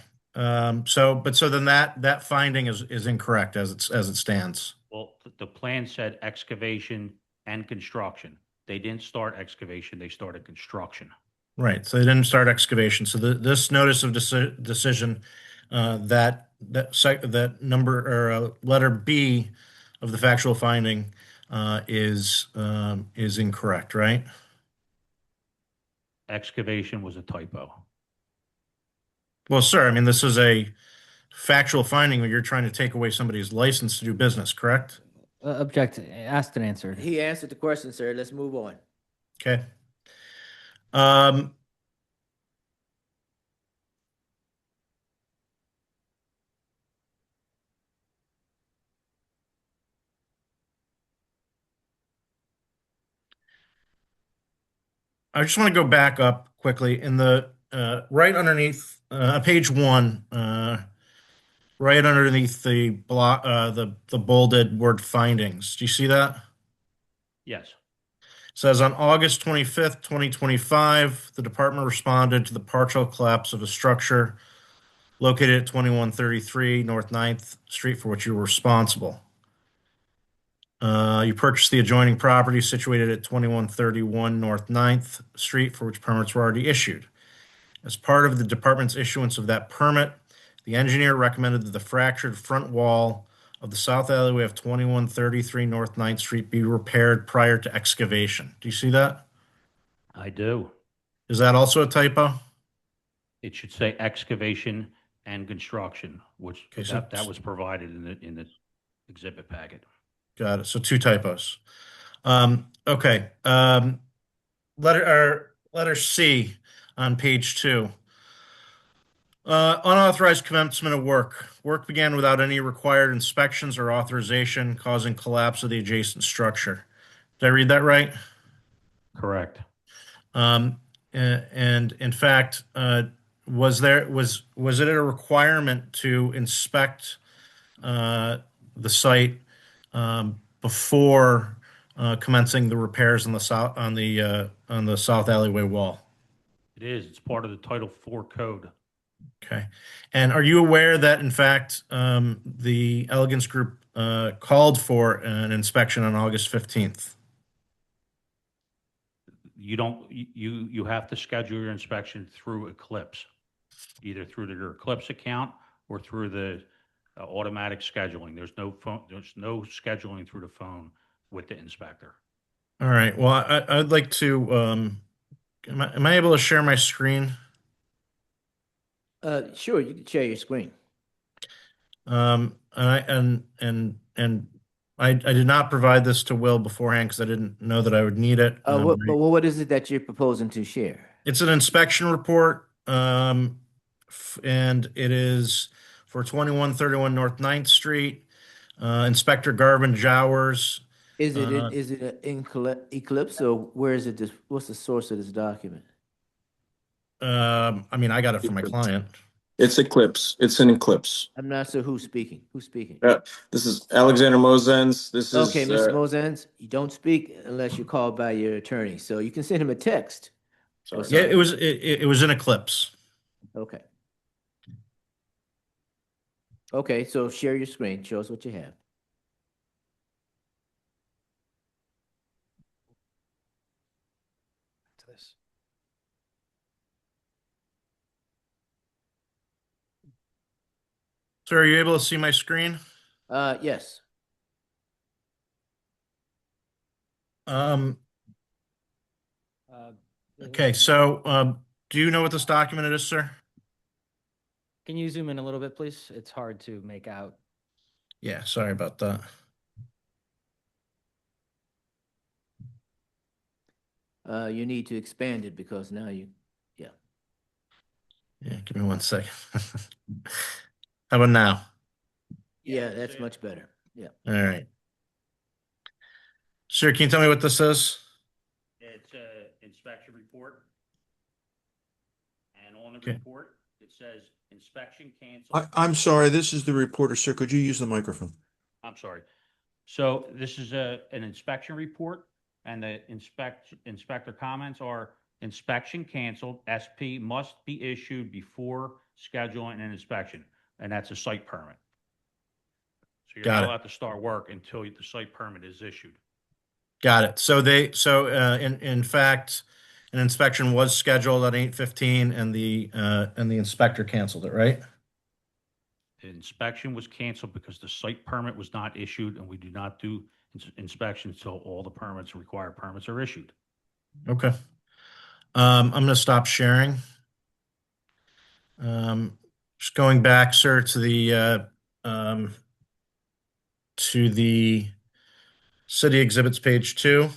So then that finding is incorrect as it stands. Well, the plan said excavation and construction. They didn't start excavation, they started construction. Right. So they didn't start excavation. So this notice of decision, that number or letter B of the factual finding is incorrect, right? Excavation was a typo. Well, sir, I mean, this is a factual finding where you're trying to take away somebody's license to do business, correct? Object. Asked and answered. He answered the question, sir. Let's move on. Okay. I just want to go back up quickly in the right underneath page 1, right underneath the block, the bolded word findings. Do you see that? Yes. It says on August 25th, 2025, the department responded to the partial collapse of a structure located at 2133 North 9th Street for which you were responsible. You purchased the adjoining property situated at 2131 North 9th Street for which permits were already issued. As part of the department's issuance of that permit, the engineer recommended that the fractured front wall of the south alleyway of 2133 North 9th Street be repaired prior to excavation. Do you see that? I do. Is that also a typo? It should say excavation and construction, which Okay, so- that was provided in the exhibit packet. Got it. So 2 typos. Okay. Letter C on page 2. Unauthorized commencement of work. Work began without any required inspections or authorization, causing collapse of the adjacent structure. Did I read that right? Correct. And in fact, was it a requirement to inspect the site before commencing the repairs on the south alleyway wall? It is. It's part of the Title IV code. Okay. And are you aware that, in fact, the Elegance Group called for an inspection on August 15th? You have to schedule your inspection through Eclipse, either through your Eclipse account or through the automatic scheduling. There's no scheduling through the phone with the inspector. All right. Well, I'd like to, am I able to share my screen? Sure, you can share your screen. And I did not provide this to Will beforehand because I didn't know that I would need it. But what is it that you're proposing to share? It's an inspection report, and it is for 2131 North 9th Street. Inspector Garvin Jowers. Is it in Eclipse, or where is it? What's the source of this document? I mean, I got it from my client. It's Eclipse. It's an Eclipse. I'm not sure who's speaking. Who's speaking? This is Alexander Mosens. This is Okay, Mr. Mosens, you don't speak unless you're called by your attorney. So you can send him a text. Yeah, it was an Eclipse. Okay. Okay, so share your screen. Show us what you have. So are you able to see my screen? Yes. Okay, so do you know what this document is, sir? Can you zoom in a little bit, please? It's hard to make out. Yeah, sorry about that. You need to expand it because now yeah. Yeah, give me 1 second. How about now? Yeah, that's much better. Yeah. All right. Sir, can you tell me what this is? It's an inspection report. And on the Okay. report, it says inspection canceled. I'm sorry, this is the reporter, sir. Could you use the microphone? I'm sorry. So this is an inspection report, and the inspector comments are: inspection canceled. SP must be issued before scheduling an inspection, and that's a site permit. So you're Got not it. allowed to start work until the site permit is issued. Got it. So in fact, an inspection was scheduled at 8:15 and the inspector canceled it, right? The inspection was canceled because the site permit was not issued, and we do not do inspections until all the required permits are issued. Okay. I'm going to stop sharing. Just going back, sir, to the city exhibits page 2.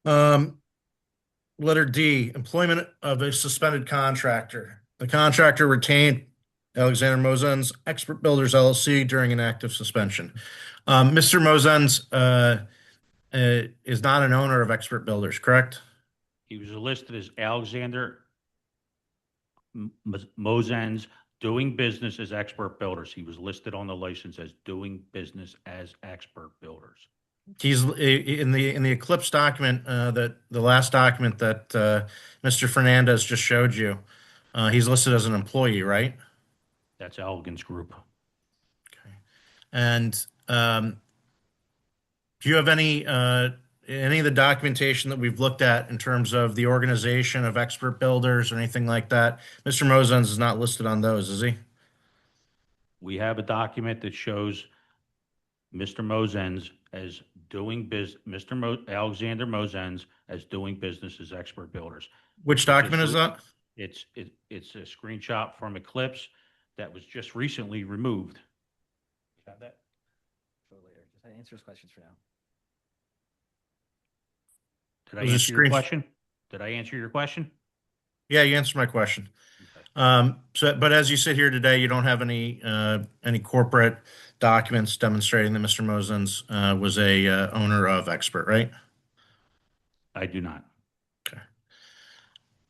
Letter D, employment of a suspended contractor. The contractor retained Alexander Mosens, Expert Builders LLC during an active suspension. Mr. Mosens is not an owner of Expert Builders, correct? He was listed as Alexander Mosens, doing business as Expert Builders. He was listed on the license as doing business as Expert Builders. He's in the Eclipse document, that the last document that Mr. Fernandez just showed you. He's listed as an employee, right? That's Elegance Group. And do you have any any of the documentation that we've looked at in terms of the organization of expert builders or anything like that, Mr. Mosens is not listed on those, is he? We have a document that shows Mr. Mosens as doing Alexander Mosens as doing business as expert builders. Which document is that? It's a screenshot from Eclipse that was just recently removed. Got that? For later. Just answer his questions for now. Did I There's a answer your screen- question? Did I answer your question? Yeah, you answered my question. But as you sit here today, you don't have any corporate documents demonstrating that Mr. Mosens was a owner of Expert, right? I do not. Okay.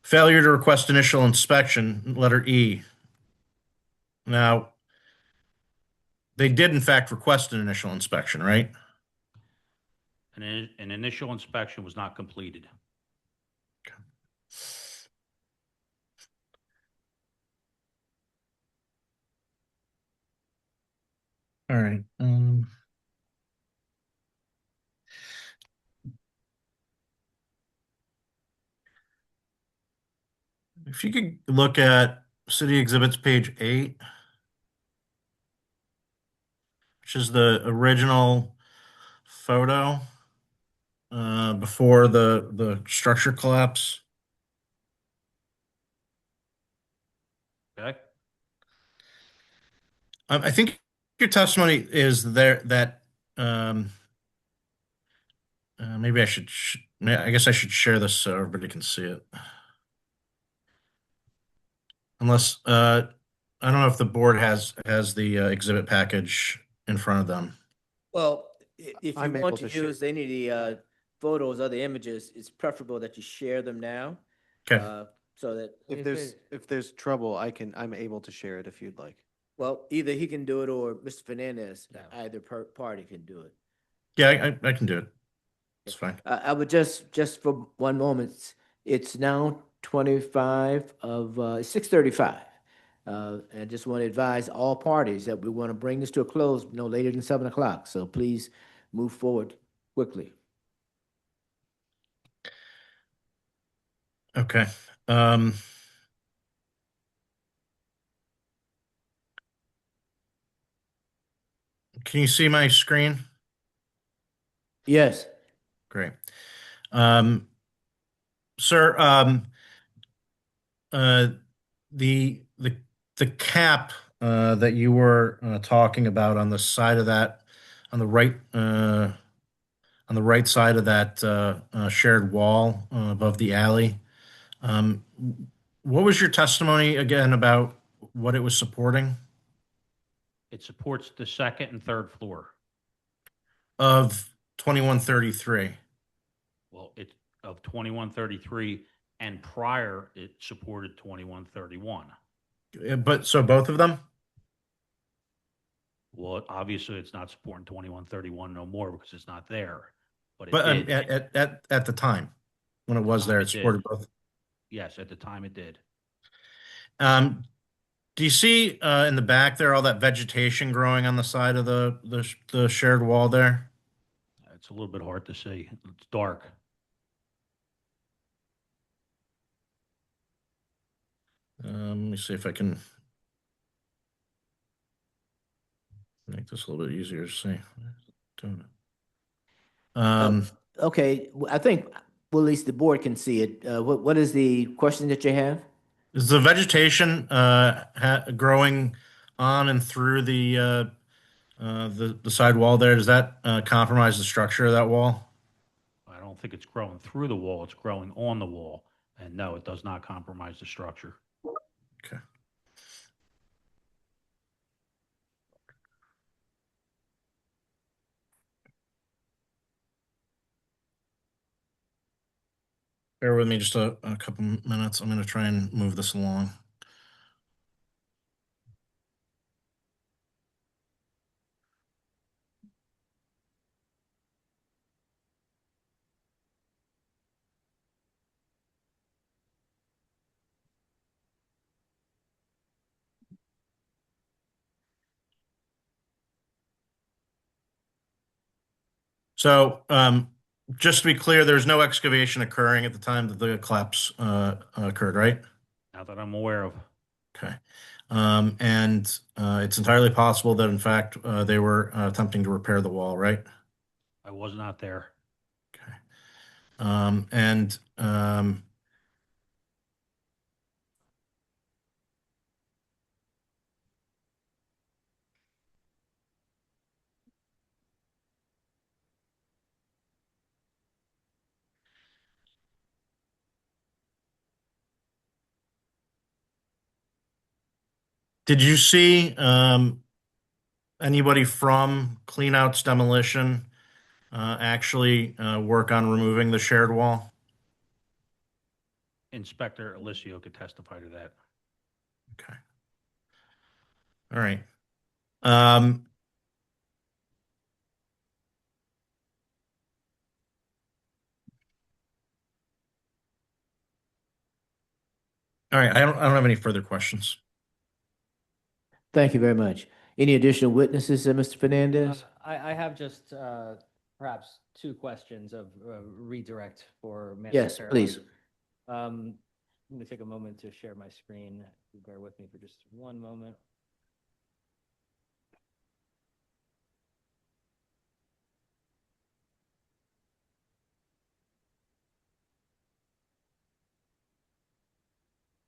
Failure to request initial inspection, letter E. Now, they did in fact request an initial inspection, right? An initial inspection was not completed. All right. If you could look at City Exhibits page 8, which is the original photo before the structure collapse. Okay. I think your testimony is there that maybe I should. I guess I should share this so everybody can see it. Unless I don't know if the board has the exhibit package in front of them. Well, if you I'm want able to to share. use any of the photos or the images, it's preferable that you share them now. Okay. So that If there's trouble, I'm able to share it if you'd like. well, either he can do it or Mr. Fernandez, either party can do it. Yeah, I can do it. It's fine. I would just for one moment, it's now 25 of 6:35. And I just want to advise all parties that we want to bring this to a close no later than 7 o'clock. So please move forward quickly. Okay. Can you see my screen? Yes. Great. Sir, the cap that you were talking about on the side of that, on the right side of that shared wall above the alley. What was your testimony again about what it was supporting? It supports the second and third floor. Of 2133. Well, it's of 2133, and prior it supported 2131. But so both of them? Well, obviously it's not supporting 2131 no more because it's not there. But But at the time when it was there, it supported both. Yes, at the time it did. Do you see in the back there all that vegetation growing on the side of the shared wall there? It's a little bit hard to see. It's dark. Let me see if I can make this a little bit easier to see. Doing it. Okay, I think well, at least the board can see it. What is the question that you have? Is the vegetation growing on and through the side wall there? Does that compromise the structure of that wall? I don't think it's growing through the wall. It's growing on the wall. And no, it does not compromise the structure. Okay. Bear with me just a couple minutes. I'm going to try and move this along. So Just to be clear, there's no excavation occurring at the time that the collapse occurred, right? Not that I'm aware of. Okay. And it's entirely possible that, in fact, they were attempting to repair the wall, right? I was not there. And did you see anybody from Cleanouts Demolition actually work on removing the shared wall? Inspector Alicio could testify to that. Okay. All right. Um, all right. I don't have any further questions. Thank you very much. Any additional witnesses, Mr. Fernandez? I have just perhaps two questions of redirect for Manager Yes, Fairlight. please. I'm going to take a moment to share my screen. Bear with me for just one moment.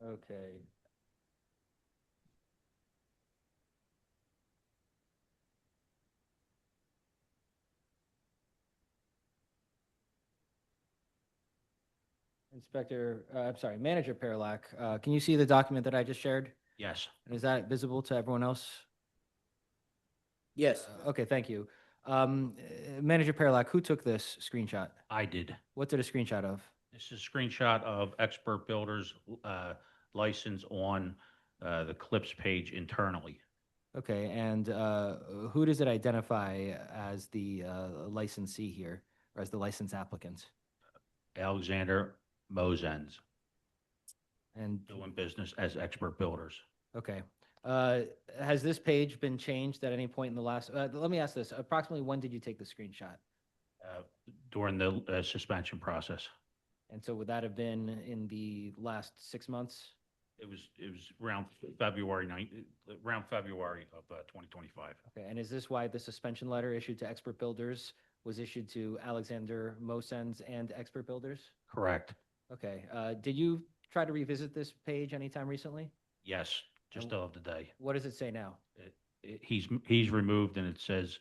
Okay. I'm sorry, Manager Perlack, can you see the document that I just shared? Yes. Is that visible to everyone else? Yes. Okay, thank you. Manager Perlack, who took this screenshot? I did. What's it a screenshot of? This is a screenshot of Expert Builders license on the Clips page internally. Okay, and who does it identify as the licensee here, or as the license applicant? Alexander Mosens. And doing business as Expert Builders. Okay. Has this page been changed at any point in the last, let me ask this, approximately when did you take the screenshot? During the suspension process. And so would that have been in the last 6 months? It was around February around February of 2025. Okay, and is this why the suspension letter issued to Expert Builders was issued to Alexander Mosens and Expert Builders? Correct. Okay, did you try to revisit this page anytime recently? Yes, just the other day. What does it say now? He's removed, and it says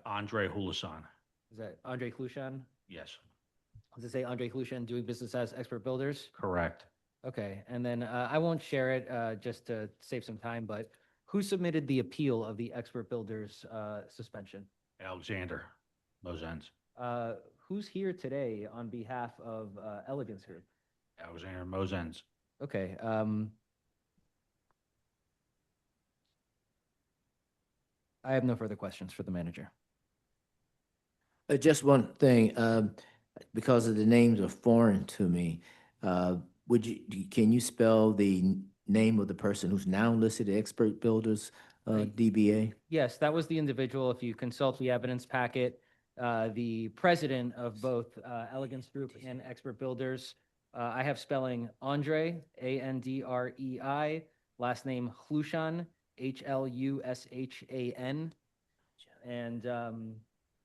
Andre Hulasan. Is that Andre Hlushan? Yes. Does it say Andre Hlushan doing business as Expert Builders? Correct. Okay, and then I won't share it just to save some time, but who submitted the appeal of the Expert Builders suspension? Alexander Mosens. Who's here today on behalf of Elegance Group? Alexander Mosens. Okay. I have no further questions for the manager. Just one thing, because of the names are foreign to me, can you spell the name of the person who's now listed as Expert Builders, DBA? Yes, that was the individual. If you consult the evidence packet, the president of both Elegance Group and Expert Builders, I have spelling Andre, Andrei, last name Hlushan, Hlushan, and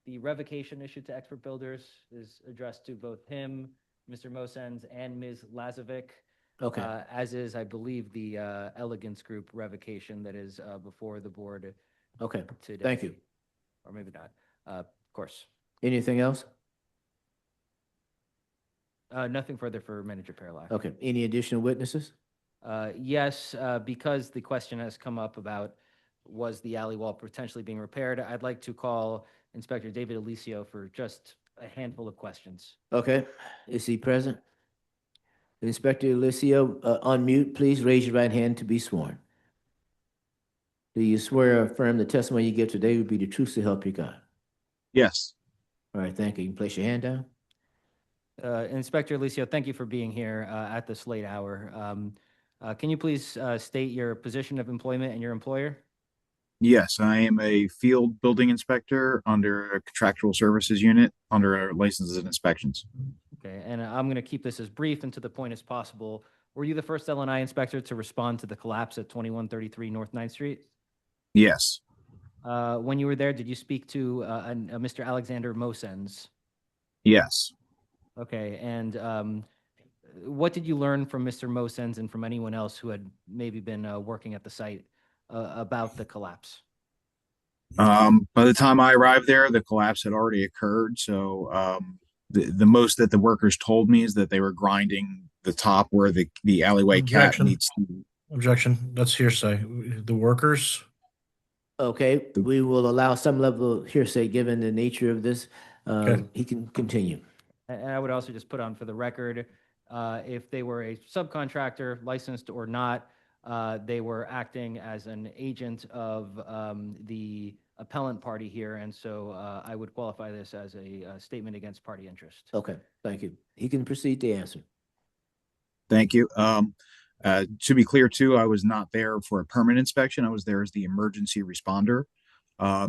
the revocation issued to Expert Builders is addressed to both him, Mr. Mosens, and Ms. Lazovic. Okay. As is, I believe, the Elegance Group revocation that is before the board. Okay, Today. thank you. Or maybe not. Of course. Anything else? Nothing further for Manager Perlack. Okay, any additional witnesses? Yes, because the question has come up about was the alley wall potentially being repaired, I'd like to call Inspector David Alicio for just a handful of questions. Okay, is he present? Inspector Alicio, unmute, please raise your right hand to be sworn. Do you swear or affirm the testimony you give today will be the truth to help you God? Yes. All right, thank you. You can place your hand down. Inspector Alicio, thank you for being here at this late hour. Can you please state your position of employment and your employer? Yes, I am a field building inspector under a contractual services unit under our licenses and inspections. Okay, and I'm going to keep this as brief and to the point as possible. Were you the first L&I inspector to respond to the collapse at 2133 North 9th Street? Yes. When you were there, did you speak to a Mr. Alexander Mosens? Yes. Okay, and what did you learn from Mr. Mosens and from anyone else who had maybe been working at the site about the collapse? By the time I arrived there, the collapse had already occurred. So the most that the workers told me is that they were grinding the top where the alleyway cap Objection. meets. Objection. That's hearsay. The workers. Okay, we will allow some level of hearsay given the nature of this. Okay. He can continue. And I would also just put on for the record, if they were a subcontractor, licensed or not, they were acting as an agent of the appellant party here, and so I would qualify this as a statement against party interest. Okay, thank you. He can proceed to answer. Thank you. To be clear, too, I was not there for a permanent inspection. I was there as the emergency responder.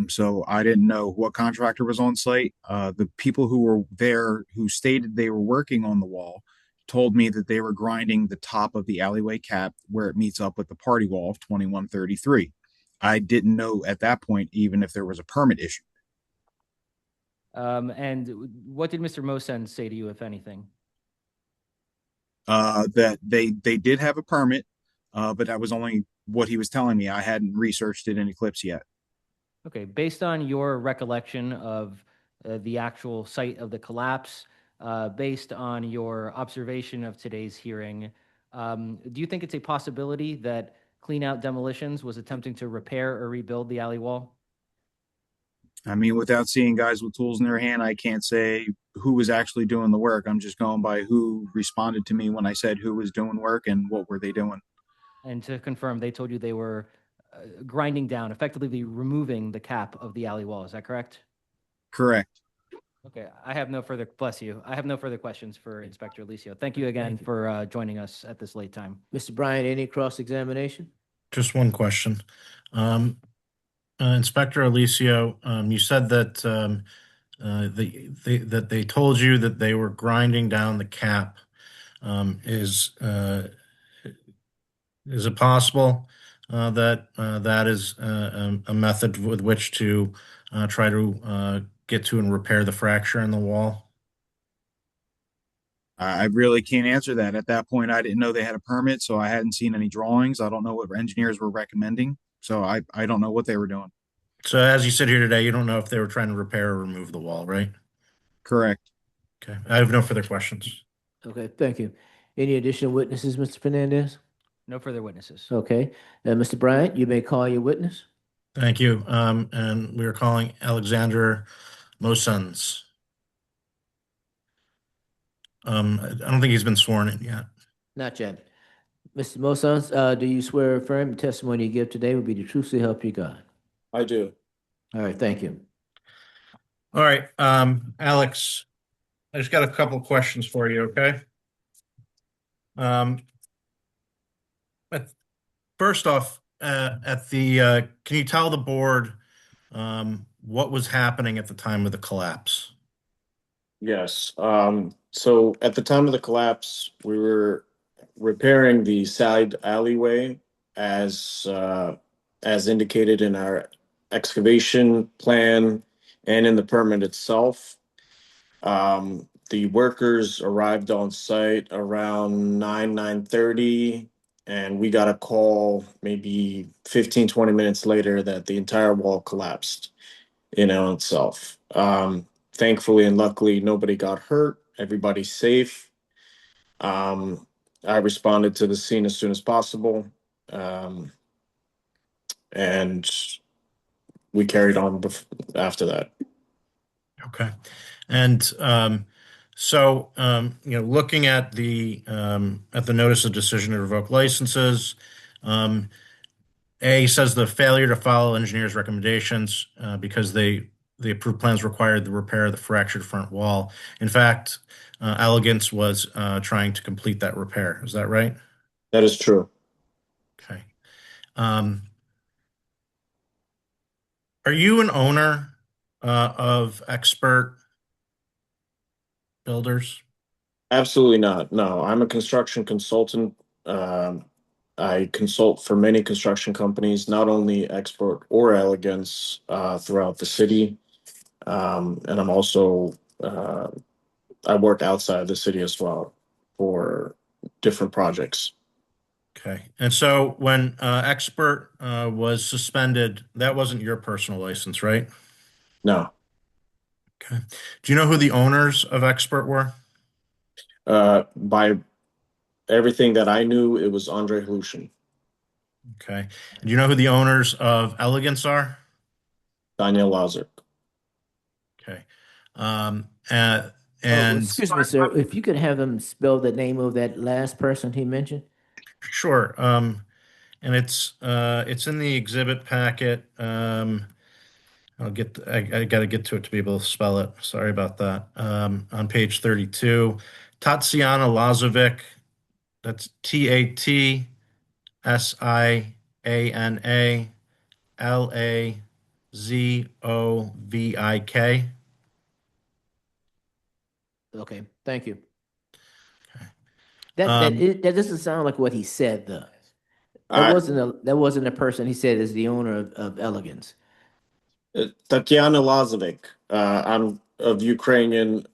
So I didn't know what contractor was on site. The people who were there who stated they were working on the wall told me that they were grinding the top of the alleyway cap where it meets up with the party wall of 2133. I didn't know at that point even if there was a permit issued. And what did Mr. Mosens say to you, if anything? That they did have a permit, but that was only what he was telling me. I hadn't researched it in Eclipse yet. Okay, based on your recollection of the actual site of the collapse, based on your observation of today's hearing, do you think it's a possibility that Clean Out Demolitions was attempting to repair or rebuild the alley wall? I mean, without seeing guys with tools in their hand, I can't say who was actually doing the work. I'm just going by who responded to me when I said who was doing work and what were they doing. And to confirm, they told you they were grinding down, effectively removing the cap of the alley wall. Is that correct? Correct. Okay, I have no further, bless you. I have no further questions for Inspector Alicio. Thank you again for joining us at this late time. Mr. Bryant, any cross-examination? Just one question. Inspector Alicio, you said that that they told you that they were grinding down the cap. Is it possible that that is a method with which to try to get to and repair the fracture in the wall? I really can't answer that. At that point, I didn't know they had a permit, so I hadn't seen any drawings. I don't know what engineers were recommending, so I don't know what they were doing. So as you sit here today, you don't know if they were trying to repair or remove the wall, right? Correct. Okay, I have no further questions. Okay, thank you. Any additional witnesses, Mr. Fernandez? No further witnesses. Okay, Mr. Bryant, you may call your witness. Thank you. And we are calling Alexander Mosens. I don't think he's been sworn in yet. Not yet. Mr. Mosens, do you swear or affirm the testimony you give today will be the truth so help you God? I do. All right, thank you. All right, Alex, I just got a couple of questions for you, okay? First off, can you tell the board what was happening at the time of the collapse? Yes. So at the time of the collapse, we were repairing the side alleyway as indicated in our excavation plan and in the permit itself. The workers arrived on site around 9:30, and we got a call maybe 15, 20 minutes later that the entire wall collapsed in and on itself. Thankfully and luckily, nobody got hurt. Everybody's safe. I responded to the scene as soon as possible. And we carried on after that. Okay. And so, looking at the notice of decision to revoke licenses, A says the failure to follow engineers' recommendations because the approved plans required the repair of the fractured front wall. In fact, Elegance was trying to complete that repair. Is that right? That is true. Okay. Are you an owner of Expert Builders? Absolutely not. No, I'm a construction consultant. I consult for many construction companies, not only Expert or Elegance, throughout the city. And I'm also, I work outside the city as well for different projects. Okay. And so when Expert was suspended, that wasn't your personal license, right? No. Okay. Do you know who the owners of Expert were? By everything that I knew, it was Andre Halushin. Okay. Do you know who the owners of Elegance are? Daniel Lazar. Okay. And Excuse me, sir, if you could have him spell the name of that last person he mentioned? sure. And it's in the exhibit packet. I got to get to it to be able to spell it. Sorry about that. On page 32, Tatiana Lazovic. That's TATSIANA Okay, thank you. Um, That doesn't sound like what he said, though. I- That wasn't a person he said is the owner of Elegance. Tatiana Lazovic. I'm of Ukrainian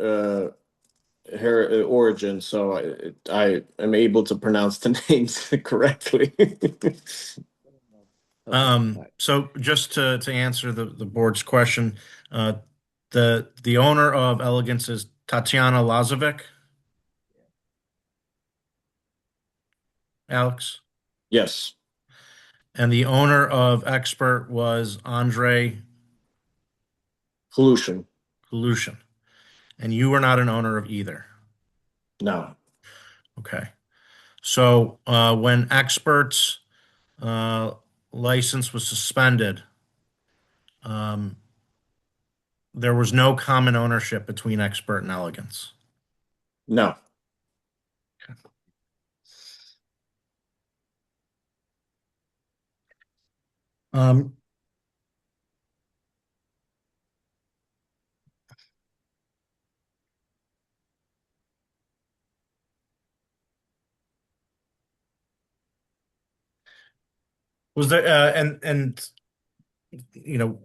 origin, so I am able to pronounce the names correctly. So just to answer the board's question, the owner of Elegance is Tatiana Lazovic. Alex? Yes. And the owner of Expert was Andre Halushin. Halushin. And you were not an owner of either. No. Okay. So when Expert's license was suspended, there was no common ownership between Expert and Elegance. No. Um, was there and you know,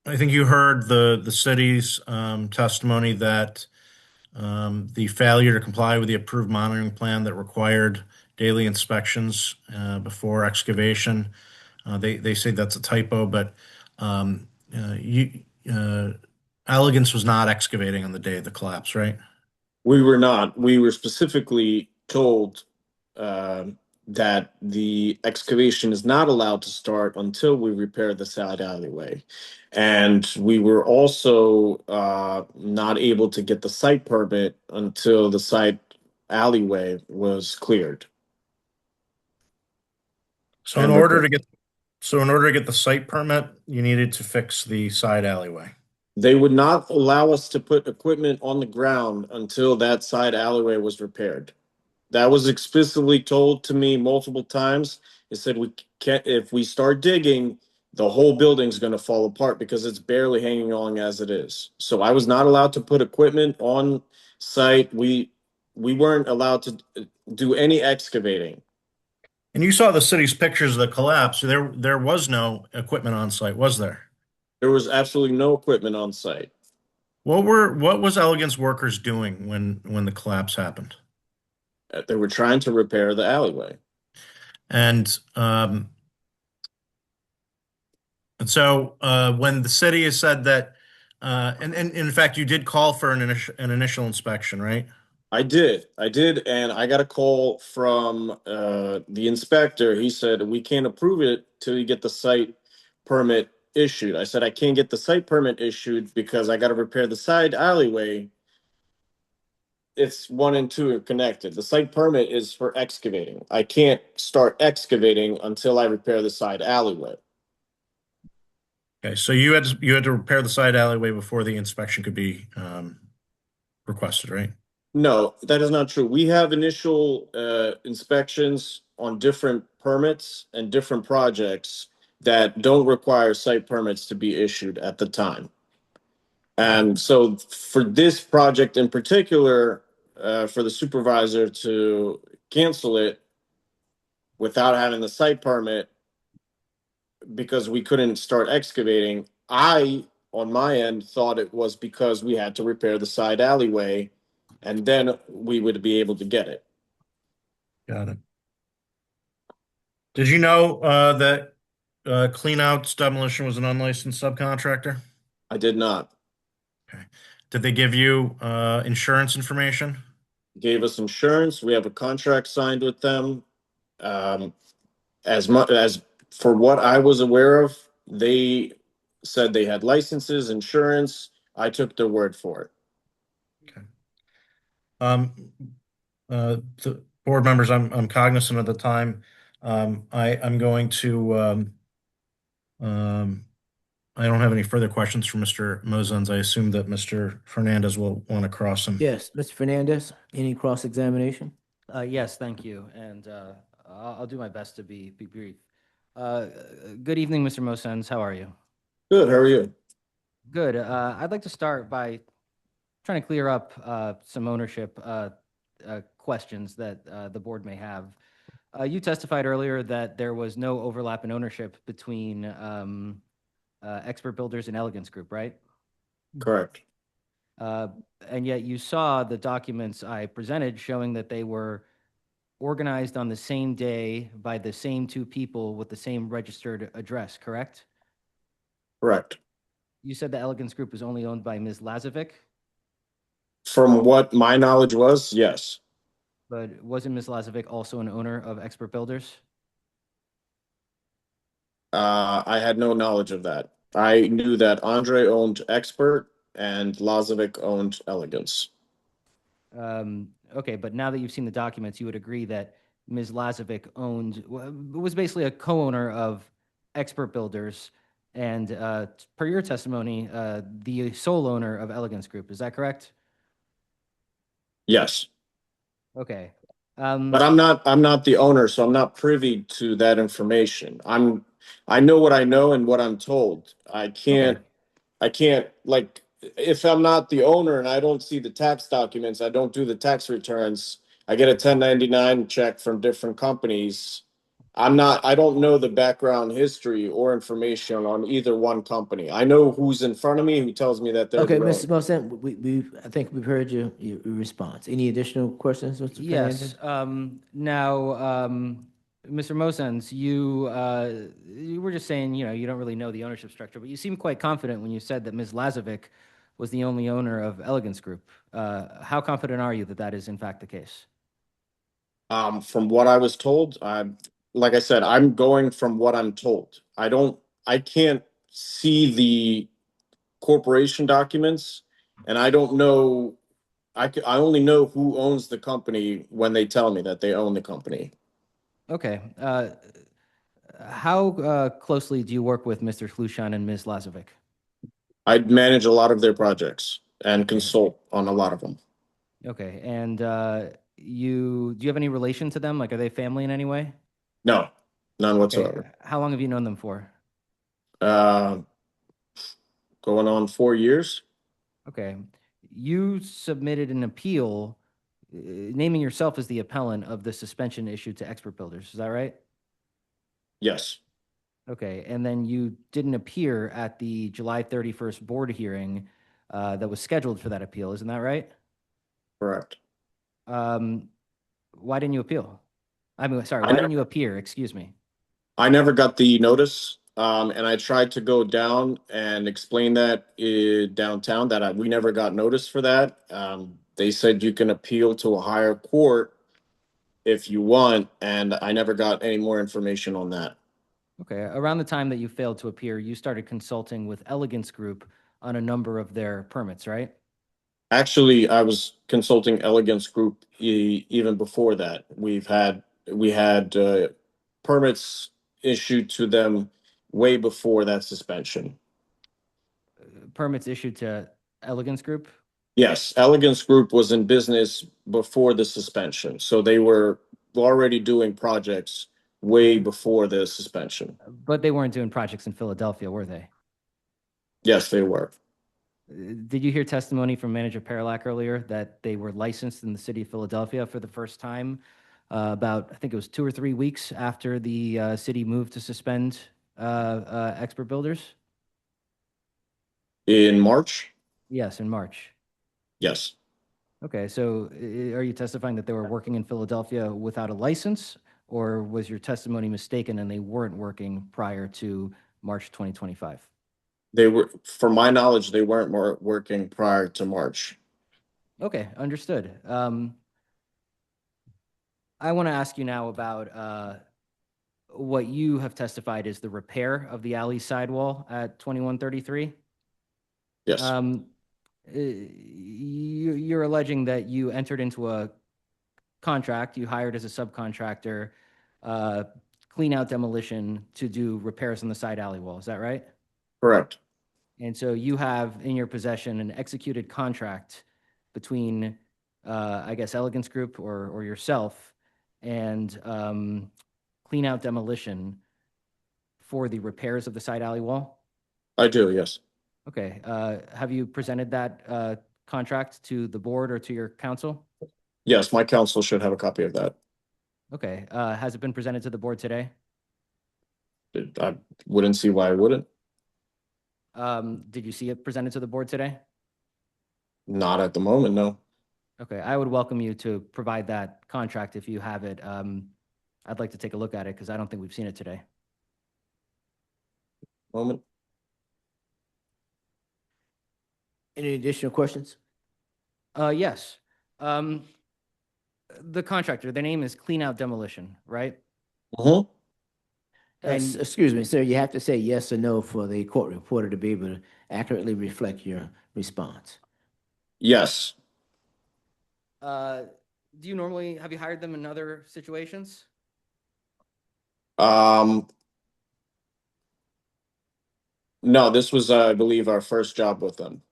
I think you heard the city's testimony that the failure to comply with the approved monitoring plan that required daily inspections before excavation. They say that's a typo, but Elegance was not excavating on the day of the collapse, right? We were not. We were specifically told that the excavation is not allowed to start until we repair the side alleyway. And we were also not able to get the site permit until the site alleyway was cleared. So in order to get the site permit, you needed to fix the side alleyway. They would not allow us to put equipment on the ground until that side alleyway was repaired. That was explicitly told to me multiple times. It said we can't, if we start digging, the whole building's going to fall apart because it's barely hanging on as it is. So I was not allowed to put equipment on site. We weren't allowed to do any excavating. And you saw the city's pictures of the collapse. There was no equipment on site, was there? There was absolutely no equipment on site. What was Elegance workers doing when the collapse happened? They were trying to repair the alleyway. And so when the city has said that, and in fact, you did call for an initial inspection, right? I did, and I got a call from the inspector. He said we can't approve it till you get the site permit issued. I said I can't get the site permit issued because I got to repair the side alleyway. It's 1 and 2 are connected. The site permit is for excavating. I can't start excavating until I repair the side alleyway. Okay, so you had to repair the side alleyway before the inspection could be requested, right? No, that is not true. We have initial inspections on different permits and different projects that don't require site permits to be issued at the time. And so for this project in particular, for the supervisor to cancel it without having the site permit because we couldn't start excavating, I, on my end, thought it was because we had to repair the side alleyway and then we would be able to get it. Got it. Did you know that Cleanouts Demolition was an unlicensed subcontractor? I did not. Okay. Did they give you insurance information? Gave us insurance. We have a contract signed with them. As much as for what I was aware of, they said they had licenses, insurance. I took their word for it. The board members, I'm cognizant of the time. I'm going to I don't have any further questions for Mr. Mosens. I assume that Mr. Fernandez will want to cross him. Yes, Mr. Fernandez, any cross-examination? Yes, thank you, and I'll do my best to be brief. Good evening, Mr. Mosens. How are you? Good. How are you? Good. I'd like to start by trying to clear up some ownership questions that the board may have. You testified earlier that there was no overlap in ownership between Expert Builders and Elegance Group, right? Correct. And yet you saw the documents I presented showing that they were organized on the same day by the same two people with the same registered address, correct? Correct. You said the Elegance Group was only owned by Ms. Lazovic, From what my knowledge was, yes. but wasn't Ms. Lazovic also an owner of Expert Builders? I had no knowledge of that. I knew that Andre owned Expert and Lazovic owned Elegance. Okay, but now that you've seen the documents, you would agree that Ms. Lazovic was basically a co-owner of Expert Builders, and per your testimony, the sole owner of Elegance Group. Is that correct? Yes. Okay. But I'm not the owner, so I'm not privy to that information. I know what I know and what I'm told. I can't like, if I'm not the owner and I don't see the tax documents, I don't do the tax returns, I get a 1099 check from different companies. I don't know the background history or information on either one company. I know who's in front of me who tells me that they're Okay, the Mr. owner. Mosen, I think we've heard your response. Any additional questions, Mr. Fernandez? Yes. Now, Mr. Mosens, you were just saying, you don't really know the ownership structure, but you seem quite confident when you said that Ms. Lazovic was the only owner of Elegance Group. How confident are you that that is in fact the case? From what I was told, like I said, I'm going from what I'm told. I can't see the corporation documents, and I don't know. I only know who owns the company when they tell me that they own the company. Okay. How closely do you work with Mr. Flushan and Ms. Lazovic? I manage a lot of their projects and consult on a lot of them. Okay. And do you have any relation to them? Like, are they family in any way? No, none Okay. whatsoever. How long have you known them for? Going on 4 years. Okay. You submitted an appeal naming yourself as the appellant of the suspension issued to Expert Builders. Is that right? Yes. Okay. And then you didn't appear at the July 31st board hearing that was scheduled for that appeal. Isn't that right? Correct. Why didn't you appeal? I mean, sorry, why didn't you appear? Excuse me. I never got the notice, and I tried to go down and explain that downtown that we never got notice for that. They said you can appeal to a higher court if you want, and I never got any more information on that. Okay. Around the time that you failed to appear, you started consulting with Elegance Group on a number of their permits, right? Actually, I was consulting Elegance Group even before that. We had permits issued to them way before that suspension. Permits issued to Elegance Group? Yes, Elegance Group was in business before the suspension, so they were already doing projects way before the suspension. But they weren't doing projects in Philadelphia, were they? Yes, they were. Did you hear testimony from Manager Paralak earlier that they were licensed in the city of Philadelphia for the first time about, I think it was 2 or 3 weeks after the city moved to suspend expert builders? In March? Yes, in March. Yes. Okay, so are you testifying that they were working in Philadelphia without a license, or was your testimony mistaken and they weren't working prior to March 2025? They were, from my knowledge, they weren't working prior to March. Okay, understood. I want to ask you now about what you have testified is the repair of the alley sidewall at 2133. Yes. You're alleging that you entered into a contract, you hired as a subcontractor, clean out demolition to do repairs on the side alley wall. Is that right? Correct. And so you have in your possession an executed contract between, I guess, Elegance Group or yourself and Clean Out Demolition for the repairs of the side alley wall? I do, yes. Okay. Have you presented that contract to the board or to your council? Yes, my counsel should have a copy of that. Okay. Has it been presented to the board today? I wouldn't see why I wouldn't. Did you see it presented to the board today? Not at the moment, no. Okay, I would welcome you to provide that contract if you have it. I'd like to take a look at it because I don't think we've seen it today. Moment. Any additional questions? Yes. The contractor, their name is Clean Out Demolition, right? Uh-huh. And Excuse me, sir, you have to say yes or no for the court reporter to be able to accurately reflect your response. Yes. do you normally, have you hired them in other situations? No, this was, I believe, our first job with them.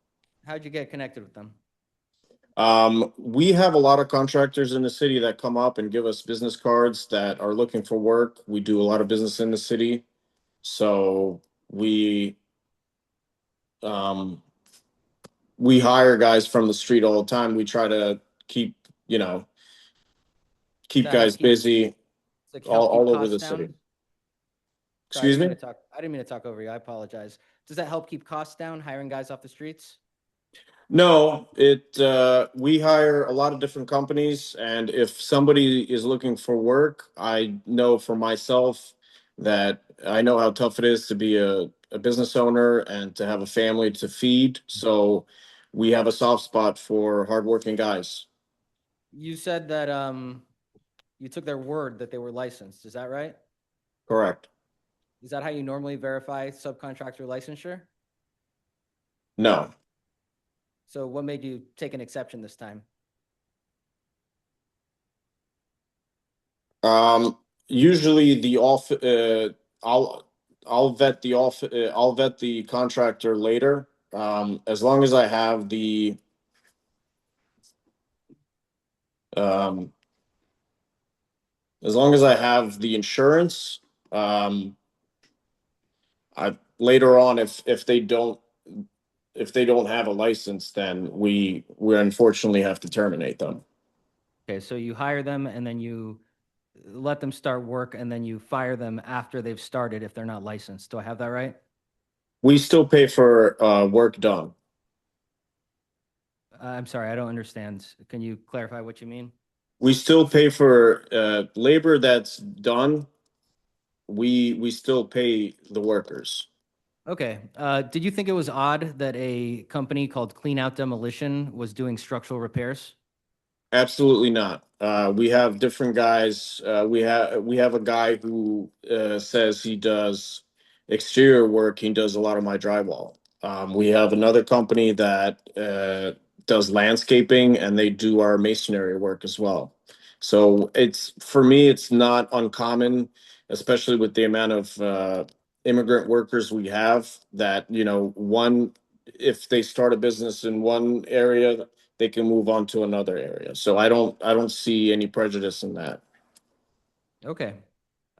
How'd you get connected with them? We have a lot of contractors in the city that come up and give us business cards that are looking for work. We do a lot of business in the city. So we hire guys from the street all the time. We try to keep, keep That guys keep- busy Like all help keep over the costs down? city. Sorry, Excuse me? I didn't mean to talk over you. I apologize. Does that help keep costs down, hiring guys off the streets? No, we hire a lot of different companies, and if somebody is looking for work, I know for myself that I know how tough it is to be a business owner and to have a family to feed. So we have a soft spot for hardworking guys. You said that you took their word that they were licensed. Is that right? Correct. Is that how you normally verify subcontractor licensure? No. So what made you take an exception this time? Usually I'll vet the contractor later. As long as I have the insurance, later on, if they don't have a license, then we unfortunately have to terminate them. Okay, so you hire them and then you let them start work and then you fire them after they've started if they're not licensed. Do I have that right? We still pay for work done. I'm sorry, I don't understand. Can you clarify what you mean? We still pay for labor that's done. We still pay the workers. Okay. Did you think it was odd that a company called Clean Out Demolition was doing structural repairs? Absolutely not. We have different guys. We have a guy who says he does exterior work. He does a lot of my drywall. We have another company that does landscaping, and they do our masonry work as well. So for me, it's not uncommon, especially with the amount of immigrant workers we have, that if they start a business in one area, they can move on to another area. So I don't see any prejudice in that. Okay.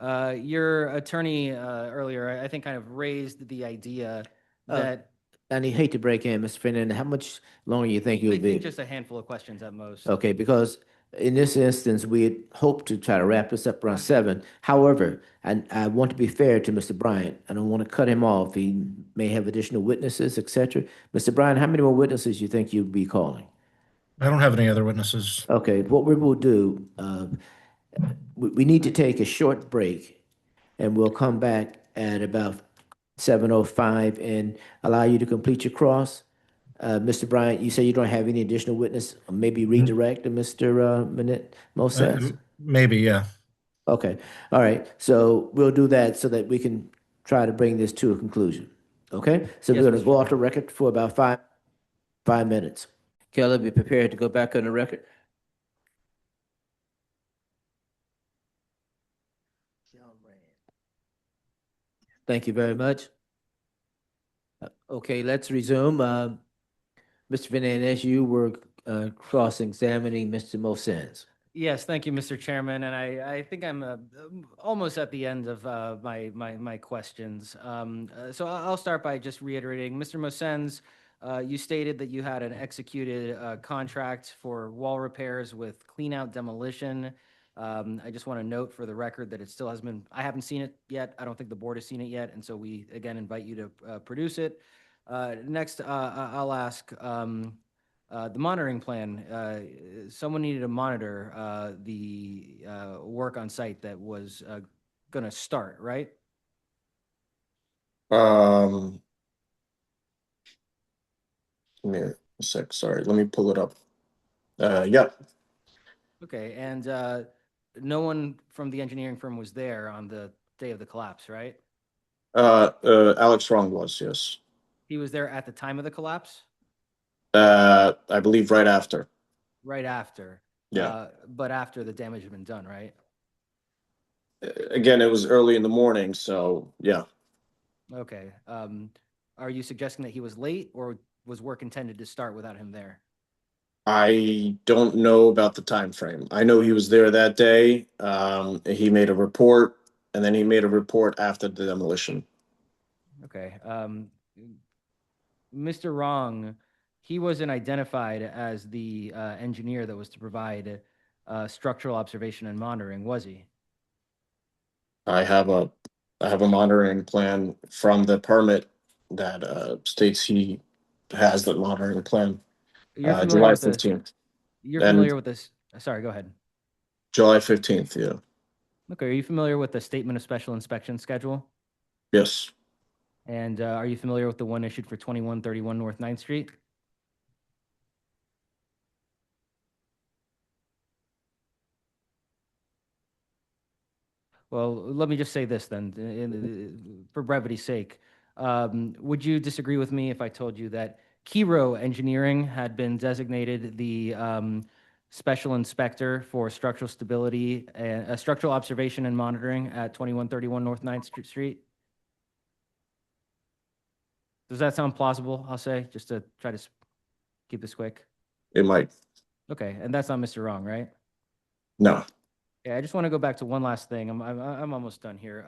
Your attorney earlier, I think, kind of raised the idea that And I hate to break in, Mr. Fernandez, how much longer you think I you'll be? think just a handful of questions at most. Okay, because in this instance, we had hoped to try to wrap this up around 7. However, I want to be fair to Mr. Bryant. I don't want to cut him off. He may have additional witnesses, et cetera. Mr. Bryant, how many more witnesses you think you'll be calling? I don't have any other witnesses. Okay, what we will do, we need to take a short break, and we'll come back at about 7:05 and allow you to complete your cross. Mr. Bryant, you say you don't have any additional witness, or maybe redirect to Mr. Moses? Maybe, yeah. Okay, all right, so we'll do that so that we can try to bring this to a conclusion, okay? So we're Yes, gonna Mr. go off the record for about five minutes. Kelly, be prepared to go back on the record. Thank you very much. Okay, let's resume. Mr. Fernandez, you were cross-examining Mr. Mosens. Yes, thank you, Mr. Chairman, and I think I'm almost at the end of my questions. So I'll start by just reiterating, Mr. Mosens, you stated that you had an executed contract for wall repairs with Clean Out Demolition. I just want to note for the record that it still has been, I haven't seen it yet. I don't think the board has seen it yet, and so we again invite you to produce it. Next, I'll ask the monitoring plan. Someone needed to monitor the work on site that was going to start, right? Give me a sec. Sorry, let me pull it up. Yeah. Okay, and no one from the engineering firm was there on the day of the collapse, right? Alex Strong was, yes. He was there at the time of the collapse? I believe right after. Right after. Yeah. But after the damage had been done, right? Again, it was early in the morning, so yeah. Okay. Are you suggesting that he was late, or was work intended to start without him there? I don't know about the time frame. I know he was there that day. He made a report, and then he made a report after the demolition. Okay. Mr. Wrong, he wasn't identified as the engineer that was to provide structural observation and monitoring, was he? I have a monitoring plan from the permit that states he has the monitoring plan. You're familiar July with 15th. You're And- familiar with this? Sorry, go ahead. July 15th, yeah. Okay, are you familiar with the Statement of Special Inspection Schedule? Yes. And are you familiar with the one issued for 2131 North 9th Street? Well, let me just say this then, for brevity's sake. Would you disagree with me if I told you that Kiro Engineering had been designated the special inspector for structural stability and structural observation and monitoring at 2131 North 9th Street? Does that sound plausible, I'll say, just to try to keep this quick? It might. Okay, and that's not Mr. Wrong, right? No. Yeah, I just want to go back to one last thing. I'm almost done here.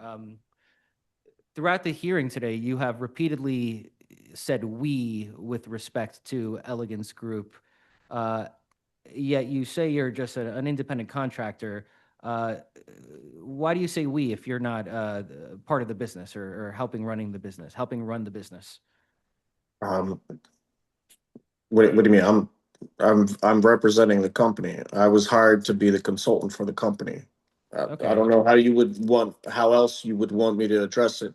Throughout the hearing today, you have repeatedly said "we" with respect to Elegance Group, yet you say you're just an independent contractor. Why do you say "we" if you're not part of the business or helping run the business? What do you mean? I'm representing the company. I was hired to be the consultant for the company. Okay. I don't know how else you would want me to address it.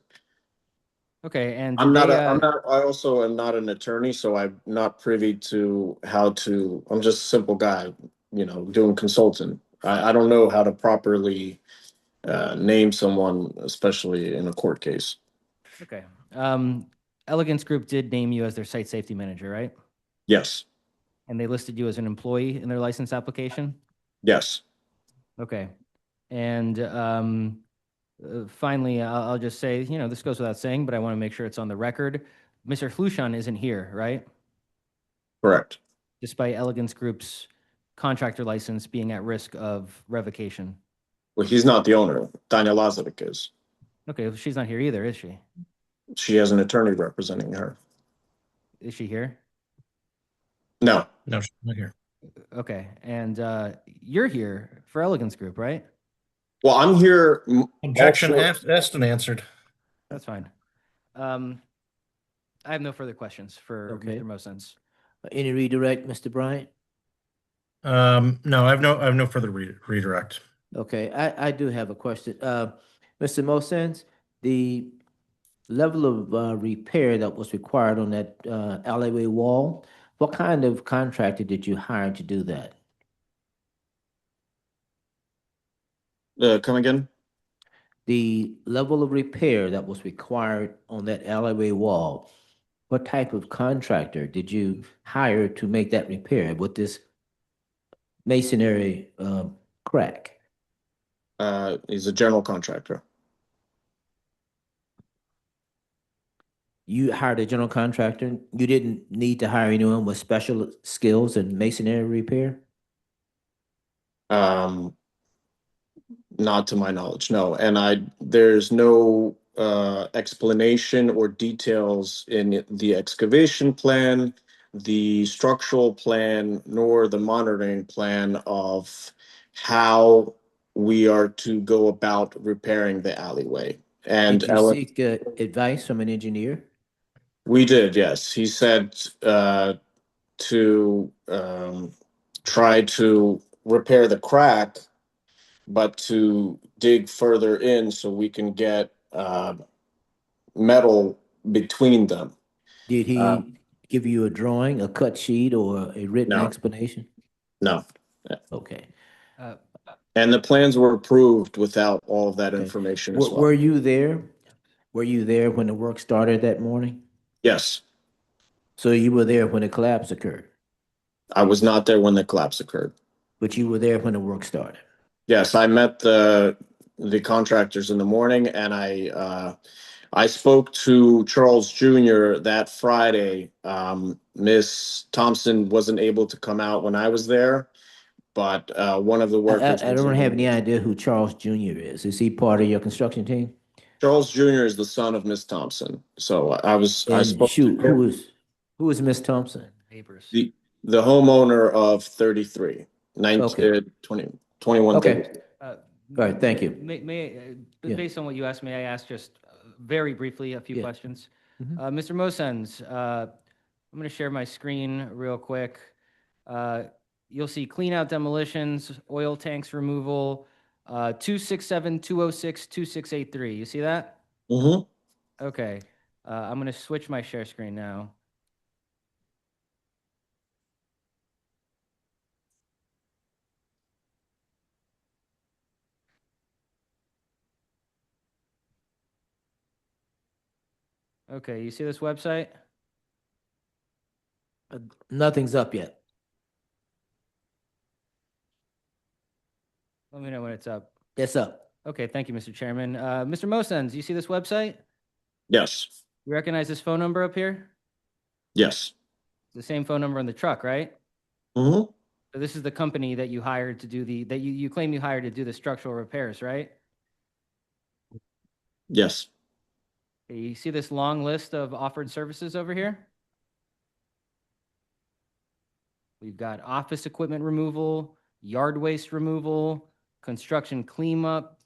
Okay, and I also am not an attorney, so I'm not privy to I'm just a simple guy, doing consultant. I don't know how to properly name someone, especially in a court case. Okay. Elegance Group did name you as their site safety manager, right? Yes. And they listed you as an employee in their license application? Yes. Okay. And finally, I'll just say, this goes without saying, but I want to make sure it's on the record. Mr. Flushan isn't here, right? Correct. Despite Elegance Group's contractor license being at risk of revocation. Well, he's not the owner. Tanya Lazovic is. Okay, well, she's not here either, is she? She has an attorney representing her. Is she here? No. No, she's not here. Okay, and you're here for Elegance Group, right? Well, I'm here. Objection also- asked and answered. That's fine. I have no further questions for Okay. Mr. Mosens. Any redirect, Mr. Bryant? No, I have no further redirect. Okay, I do have a question. Mr. Mosens, the level of repair that was required on that alleyway wall, what kind of contractor did you hire to do that? Come again? The level of repair that was required on that alleyway wall, what type of contractor did you hire to make that repair with this masonry crack? He's a general contractor. You hired a general contractor? You didn't need to hire anyone with special skills in masonry repair? Not to my knowledge, no. And there's no explanation or details in the excavation plan, the structural plan, nor the monitoring plan of how we are to go about repairing the alleyway. And Did you seek advice from an engineer? we did, yes. He said to try to repair the crack, but to dig further in so we can get metal between them. Did he give you a drawing, a cut sheet, or a written No. explanation? No. Okay. And the plans were approved without all of that information as well. Were you there? Were you there when the work started that morning? Yes. So you were there when the collapse occurred, I was not there when the collapse occurred. but you were there when the work started. Yes, I met the contractors in the morning, and I spoke to Charles Jr. that Friday. Miss Thompson wasn't able to come out when I was there, but one of the workers. I don't have any idea who Charles Jr. is. Is he part of your construction team? Charles Jr. is the son of Miss Thompson. So I spoke Shoot, to him. who is Miss Thompson? Neighbors. The homeowner of 33, 19, Okay. 21. Okay. All right, thank you. But based on what you asked, may I ask just very briefly a few Yeah. questions? Mhm. Mr. Mosens, I'm going to share my screen real quick. You'll see clean out demolitions, oil tanks removal, 267, 206, 2683. You see that? Mm-hmm. Okay. I'm going to switch my share screen now. Okay, you see this website? Nothing's up yet. Let me know when it's up. It's up. Okay, thank you, Mr. Chairman. Mr. Mosens, you see this website? Yes. You recognize this phone number up here? Yes. The same phone number on the truck, right? Mm-hmm. So this is the company that you hired to do that you claim you hired to do the structural repairs, right? Yes. Okay, you see this long list of offered services over here? We've got office equipment removal, yard waste removal, construction cleanup,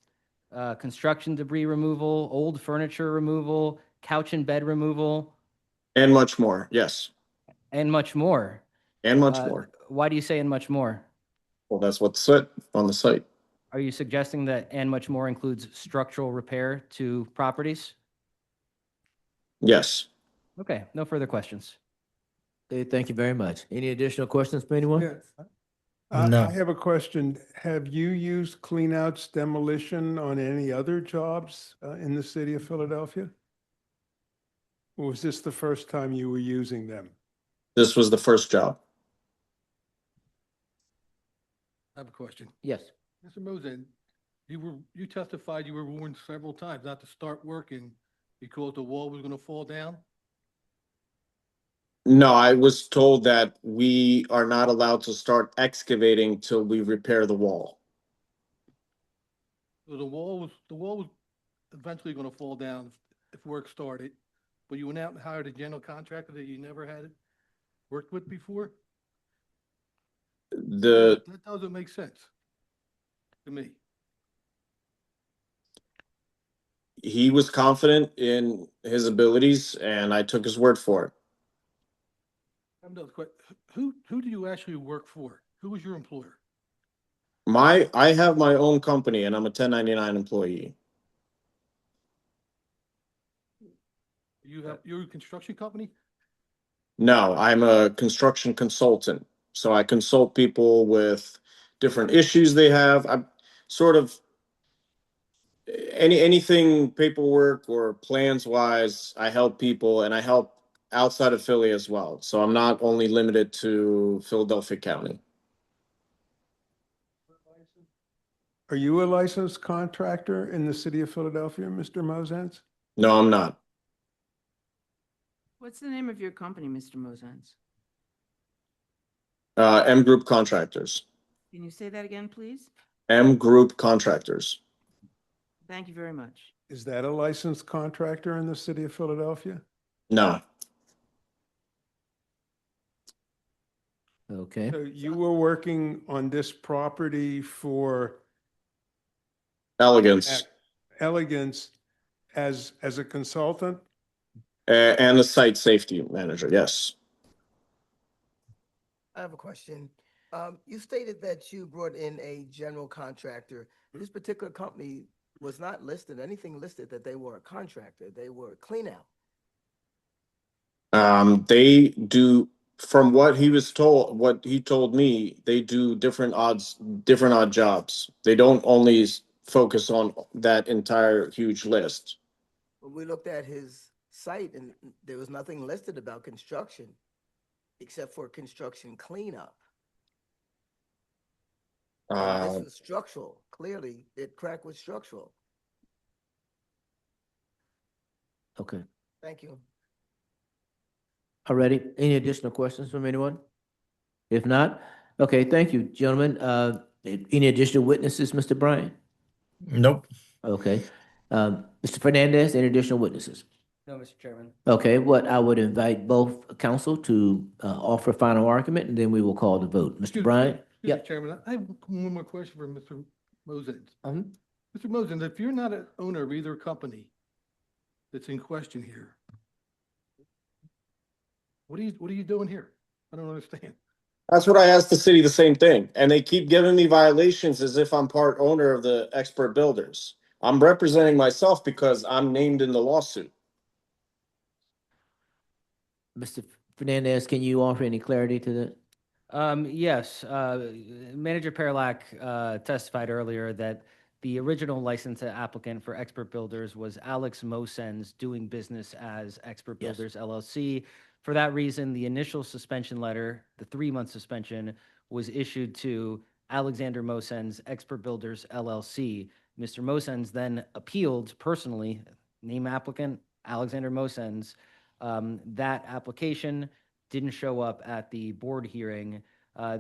construction debris removal, old furniture removal, couch and bed removal, And much more. Yes. and much more. And much more. Why do you say and much more? Well, that's what's said on the site. Are you suggesting that and much more includes structural repair to properties? Yes. Okay, no further questions. Okay, thank you very much. Any additional questions from anyone? No. I have a question. Have you used cleanouts demolition on any other jobs in the city of Philadelphia? Or was this the first time you were using them? This was the first job. I have a question. Yes. Mr. Mosen, you testified you were warned several times not to start working because the wall was gonna fall down? No, I was told that we are not allowed to start excavating till we repair the wall. So the wall was eventually gonna fall down if work started, but you went out and hired a general contractor that you never had worked with before? The That doesn't make sense to me. he was confident in his abilities, and I took his word for it. I have another question. Who do you actually work for? Who was your employer? I have my own company, and I'm a 1099 employee. You're a construction company? No, I'm a construction consultant. So I consult people with different issues they have. I'm sort of anything paperwork or plans wise, I help people, and I help outside of Philly as well. So I'm not only limited to Philadelphia County. Are you a licensed contractor in the city of Philadelphia, Mr. Mosens? No, I'm not. What's the name of your company, Mr. Mosens? M Group Contractors. Can you say that again, please? M Group Contractors. Thank you very much. Is that a licensed contractor in the city of Philadelphia? No. Okay. So you were working on this property for Elegance. Elegance as a consultant? And the site safety manager, yes. I have a question. You stated that you brought in a general contractor. This particular company was not listed, anything listed that they were a contractor. They were a clean out. They do, from what he was told, what he told me, they do different odd jobs. They don't only focus on that entire huge list. When we looked at his site and there was nothing listed about construction except for construction cleanup. And this was structural. Clearly, it cracked was structural. Okay. Thank you. Already, any additional questions from anyone? If not, okay, thank you, gentlemen. Any additional witnesses, Mr. Bryan? Nope. Okay. Mr. Fernandez, any additional witnesses? No, Mr. Chairman. Okay, what I would invite both counsel to offer final argument, and then we will call the vote. Mr. Bryan? Mr. Chairman, I have one more question for Mr. Mosens. Mr. Mosens, if you're not an owner of either company that's in question here, what are you doing here? I don't understand. That's what I asked the city, the same thing. And they keep giving me violations as if I'm part owner of the Expert Builders. I'm representing myself because I'm named in the lawsuit. Mr. Fernandez, can you offer any clarity to that? Yes, Manager Perlack testified earlier that the original license applicant for Expert Builders was Alex Mosens, doing business as Expert Yes. Builders LLC. For that reason, the initial suspension letter, the 3-month suspension, was issued to Alexander Mosens, Expert Builders LLC. Mr. Mosens then appealed personally, name applicant, Alexander Mosens. That application didn't show up at the board hearing.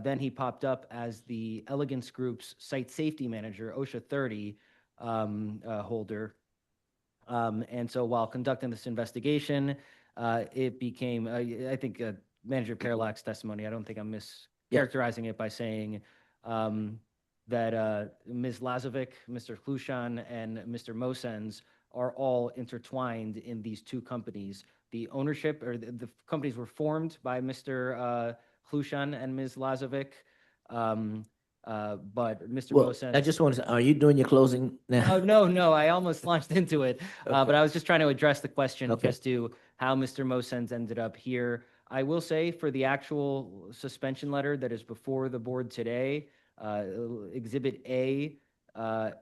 Then he popped up as the Elegance Group's site safety manager, OSHA 30 holder. And so while conducting this investigation, it became, I think, Manager Perlack's testimony, I don't think I'm mischaracterizing it by saying that Ms. Lazovic, Mr. Klushan, and Mr. Mosens are all intertwined in these two companies. The ownership, or the companies were formed by Mr. Klushan and Ms. Lazovic, but Mr. Well, Mosens. I just want to, are you doing your closing now? Oh, no, I almost launched into it, but I was just trying to address the question as to how Mr. Mosens ended up here. I will say for the actual suspension letter that is before the board today, Exhibit A,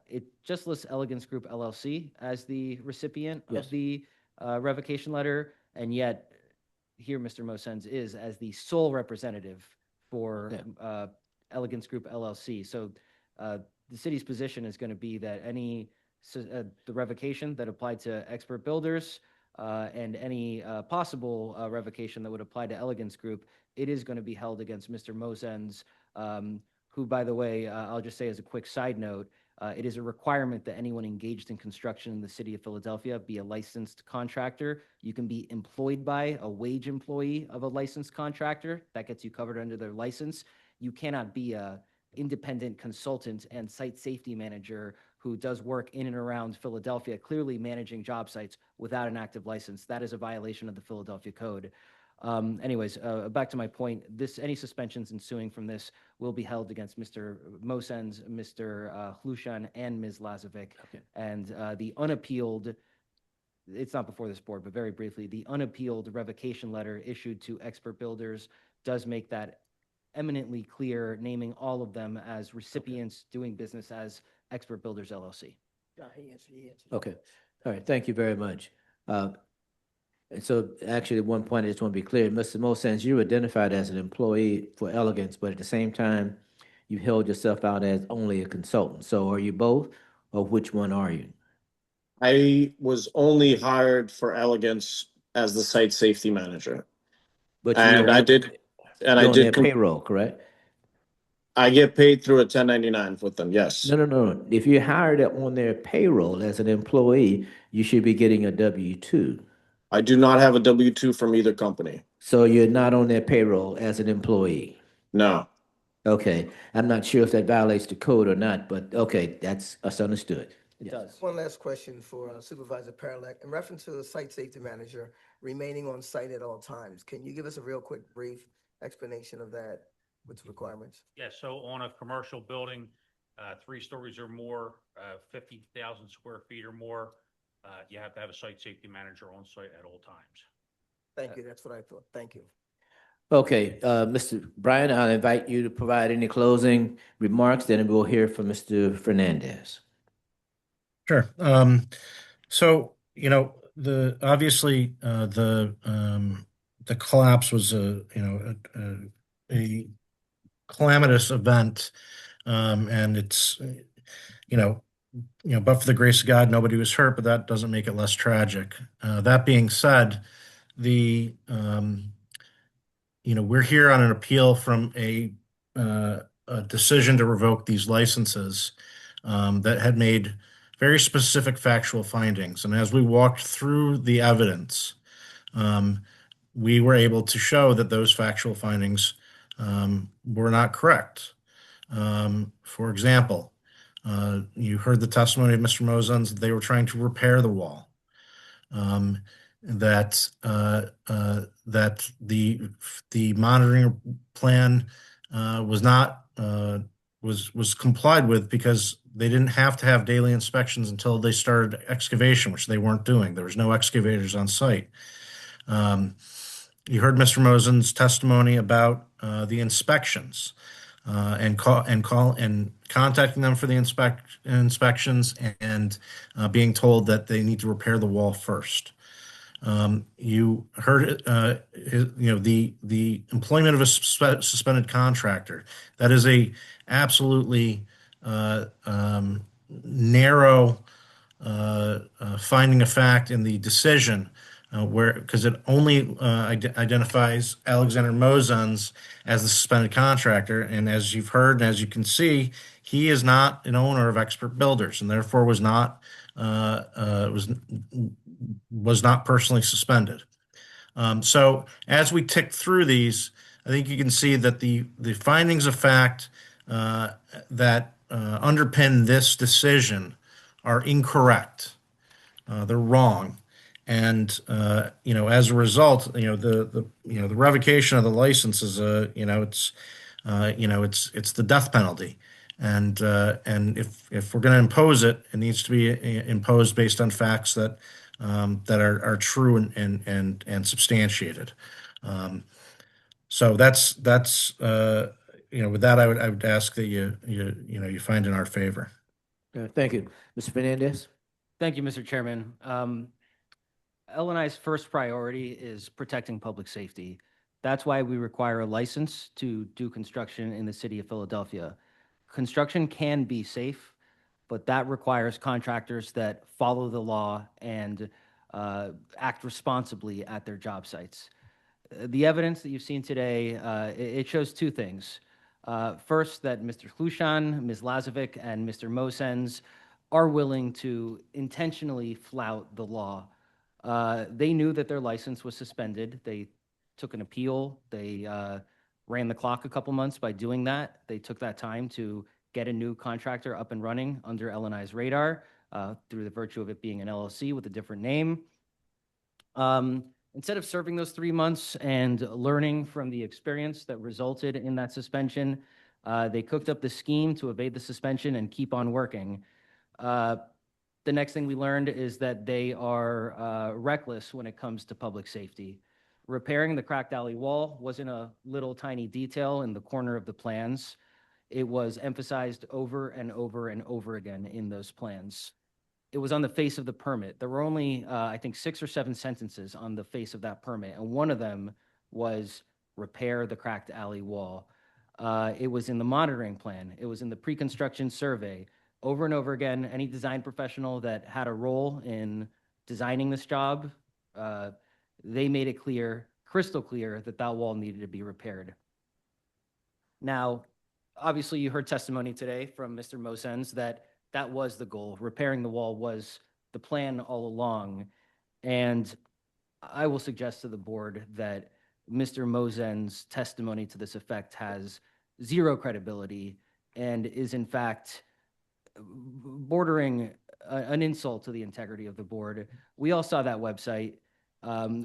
it just lists Elegance Group LLC as the recipient of the revocation letter, and yet here Mr. Mosens is as the sole representative for Elegance Group LLC. So the city's position is going to be that any the revocation that applied to Expert Builders and any possible revocation that would apply to Elegance Group, it is going to be held against Mr. Mosens, who, by the way, I'll just say as a quick side note, It is a requirement that anyone engaged in construction in the city of Philadelphia be a licensed contractor. You can be employed by a wage employee of a licensed contractor. That gets you covered under their license. You cannot be a independent consultant and site safety manager who does work in and around Philadelphia, clearly managing job sites without an active license. That is a violation of the Philadelphia Code. Anyways, back to my point, any suspensions ensuing from this will be held against Mr. Mosens, Mr. Hlushan, and Ms. Lazovic. Okay. And the unappealed, it's not before this board, but very briefly, the unappealed revocation letter issued to Expert Builders does make that eminently clear, naming all of them as recipients doing business as Expert Builders LLC. He answered. Okay, all right, thank you very much. And so actually, at one point, I just want to be clear, Mr. Mosens, you were identified as an employee for Elegance, but at the same time, you held yourself out as only a consultant. So are you both, or which one are you? I was only hired for Elegance as the site safety manager. But And I did their payroll, correct? I get paid through a 1099 with them, yes. No. If you're hired on their payroll as an employee, you should be getting a W-2. I do not have a W-2 from either company. So you're not on their payroll as an employee? No. Okay, I'm not sure if that violates the code or not, but okay, that's understood. It does. One last question for Supervisor Paralek. In reference to the site safety manager remaining on site at all times, can you give us a real quick, brief explanation of that, what's the requirements? Yeah, so on a commercial building, 3 stories or more, 50,000 square feet or more, you have to have a site safety manager on site at all times. Thank you, that's what I thought. Thank you. Okay, Mr. Bryan, I'll invite you to provide any closing remarks, then we'll hear from Mr. Fernandez. Sure. So, obviously, the collapse was a calamitous event, and it's, but for the grace of God, nobody was hurt, but that doesn't make it less tragic. That being said, we're here on an appeal from a decision to revoke these licenses that had made very specific factual findings. And as we walked through the evidence, we were able to show that those factual findings were not correct. For example, you heard the testimony of Mr. Mosens that they were trying to repair the wall. That the monitoring plan was complied with because they didn't have to have daily inspections until they started excavation, which they weren't doing. There was no excavators on site. You heard Mr. Mosens' testimony about the inspections and contacting them for the inspections and being told that they need to repair the wall first. You heard the employment of a suspended contractor. That is a absolutely narrow finding of fact in the decision, because it only identifies Alexander Mosens as the suspended contractor, and as you've heard and as you can see, he is not an owner of Expert Builders, and therefore was not personally suspended. So as we tick through these, I think you can see that the findings of fact that underpin this decision are incorrect. They're wrong. And as a result, the revocation of the license is it's the death penalty. And if we're going to impose it, it needs to be imposed based on facts that are true and substantiated. So that's with that, I would ask that you find in our favor. Thank you, Mr. Fernandez. Thank you, Mr. Chairman. L&I's first priority is protecting public safety. That's why we require a license to do construction in the city of Philadelphia. Construction can be safe, but that requires contractors that follow the law and act responsibly at their job sites. The evidence that you've seen today, it shows two things. First, that Mr. Klushan, Ms. Lazovic, and Mr. Mosens are willing to intentionally flout the law. They knew that their license was suspended. They took an appeal. They ran the clock a couple months by doing that. They took that time to get a new contractor up and running under LNI's radar through the virtue of it being an LLC with a different name. Instead of serving those 3 months and learning from the experience that resulted in that suspension, they cooked up the scheme to evade the suspension and keep on working. The next thing we learned is that they are reckless when it comes to public safety. Repairing the cracked alley wall wasn't a little tiny detail in the corner of the plans. It was emphasized over and over and over again in those plans. It was on the face of the permit. There were only, I think, 6 or 7 sentences on the face of that permit, and one of them was repair the cracked alley wall. It was in the monitoring plan. It was in the pre-construction survey. Over and over again, any design professional that had a role in designing this job, they made it clear, crystal clear, that that wall needed to be repaired. Now, obviously, you heard testimony today from Mr. Mosens that that was the goal. Repairing the wall was the plan all along. And I will suggest to the board that Mr. Mosens' testimony to this effect has zero credibility and is, in fact, bordering an insult to the integrity of the board. We all saw that website.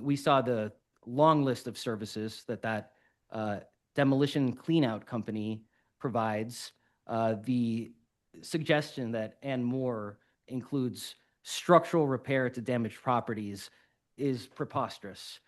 We saw the long list of services that demolition cleanout company provides. The suggestion that Ann Moore includes structural repair to damaged properties is preposterous.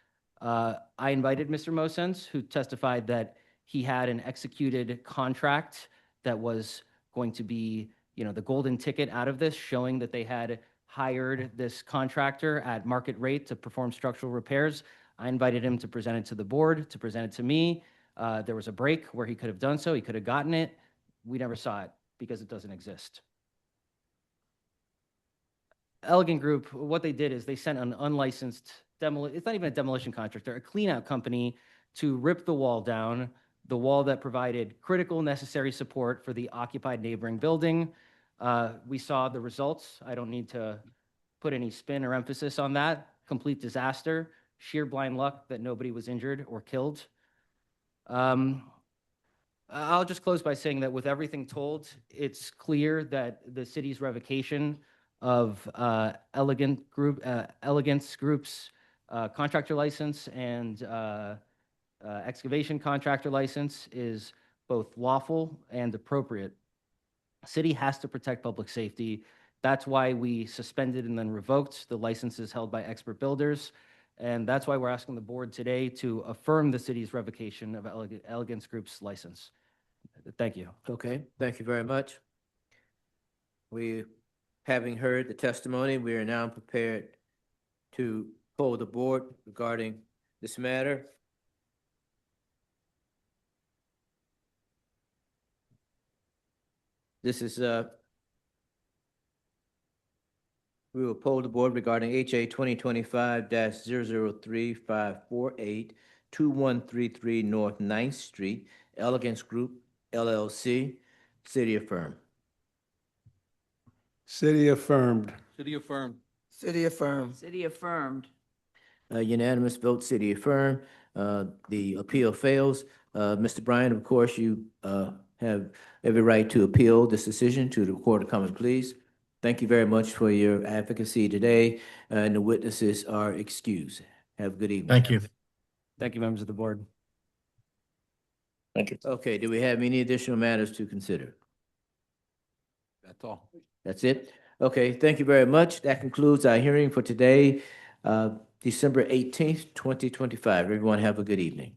I invited Mr. Mosens, who testified that he had an executed contract that was going to be, the golden ticket out of this, showing that they had hired this contractor at market rate to perform structural repairs. I invited him to present it to the board, to present it to me. There was a break where he could have done so. He could have gotten it. We never saw it because it doesn't exist. Elegant Group, what they did is they sent an unlicensed it's not even a demolition contractor, a cleanout company to rip the wall down, the wall that provided critical necessary support for the occupied neighboring building. We saw the results. I don't need to put any spin or emphasis on that. Complete disaster, sheer blind luck that nobody was injured or killed. I'll just close by saying that with everything told, it's clear that the city's revocation of Elegance Group's contractor license and excavation contractor license is both lawful and appropriate. City has to protect public safety. That's why we suspended and then revoked the licenses held by Expert Builders. And that's why we're asking the board today to affirm the city's revocation of Elegance Group's license. Thank you. Okay, thank you very much. Having heard the testimony, we are now prepared to poll the board regarding this matter. This is, we will poll the board regarding HA 2025-003548, 2133 North 9th Street, Elegance Group, LLC. City affirmed. City affirmed. City affirmed. City affirmed. City affirmed. Unanimous vote, city affirmed. The appeal fails. Mr. Bryan, of course, you have every right to appeal this decision to the Court of Common Pleas. Thank you very much for your advocacy today, and the witnesses are excused. Have a good evening. Thank you. Thank you, members of the board. Thank you. Okay, do we have any additional matters to consider? That's all. That's it? Okay, thank you very much. That concludes our hearing for today, December 18th, 2025. Everyone have a good evening.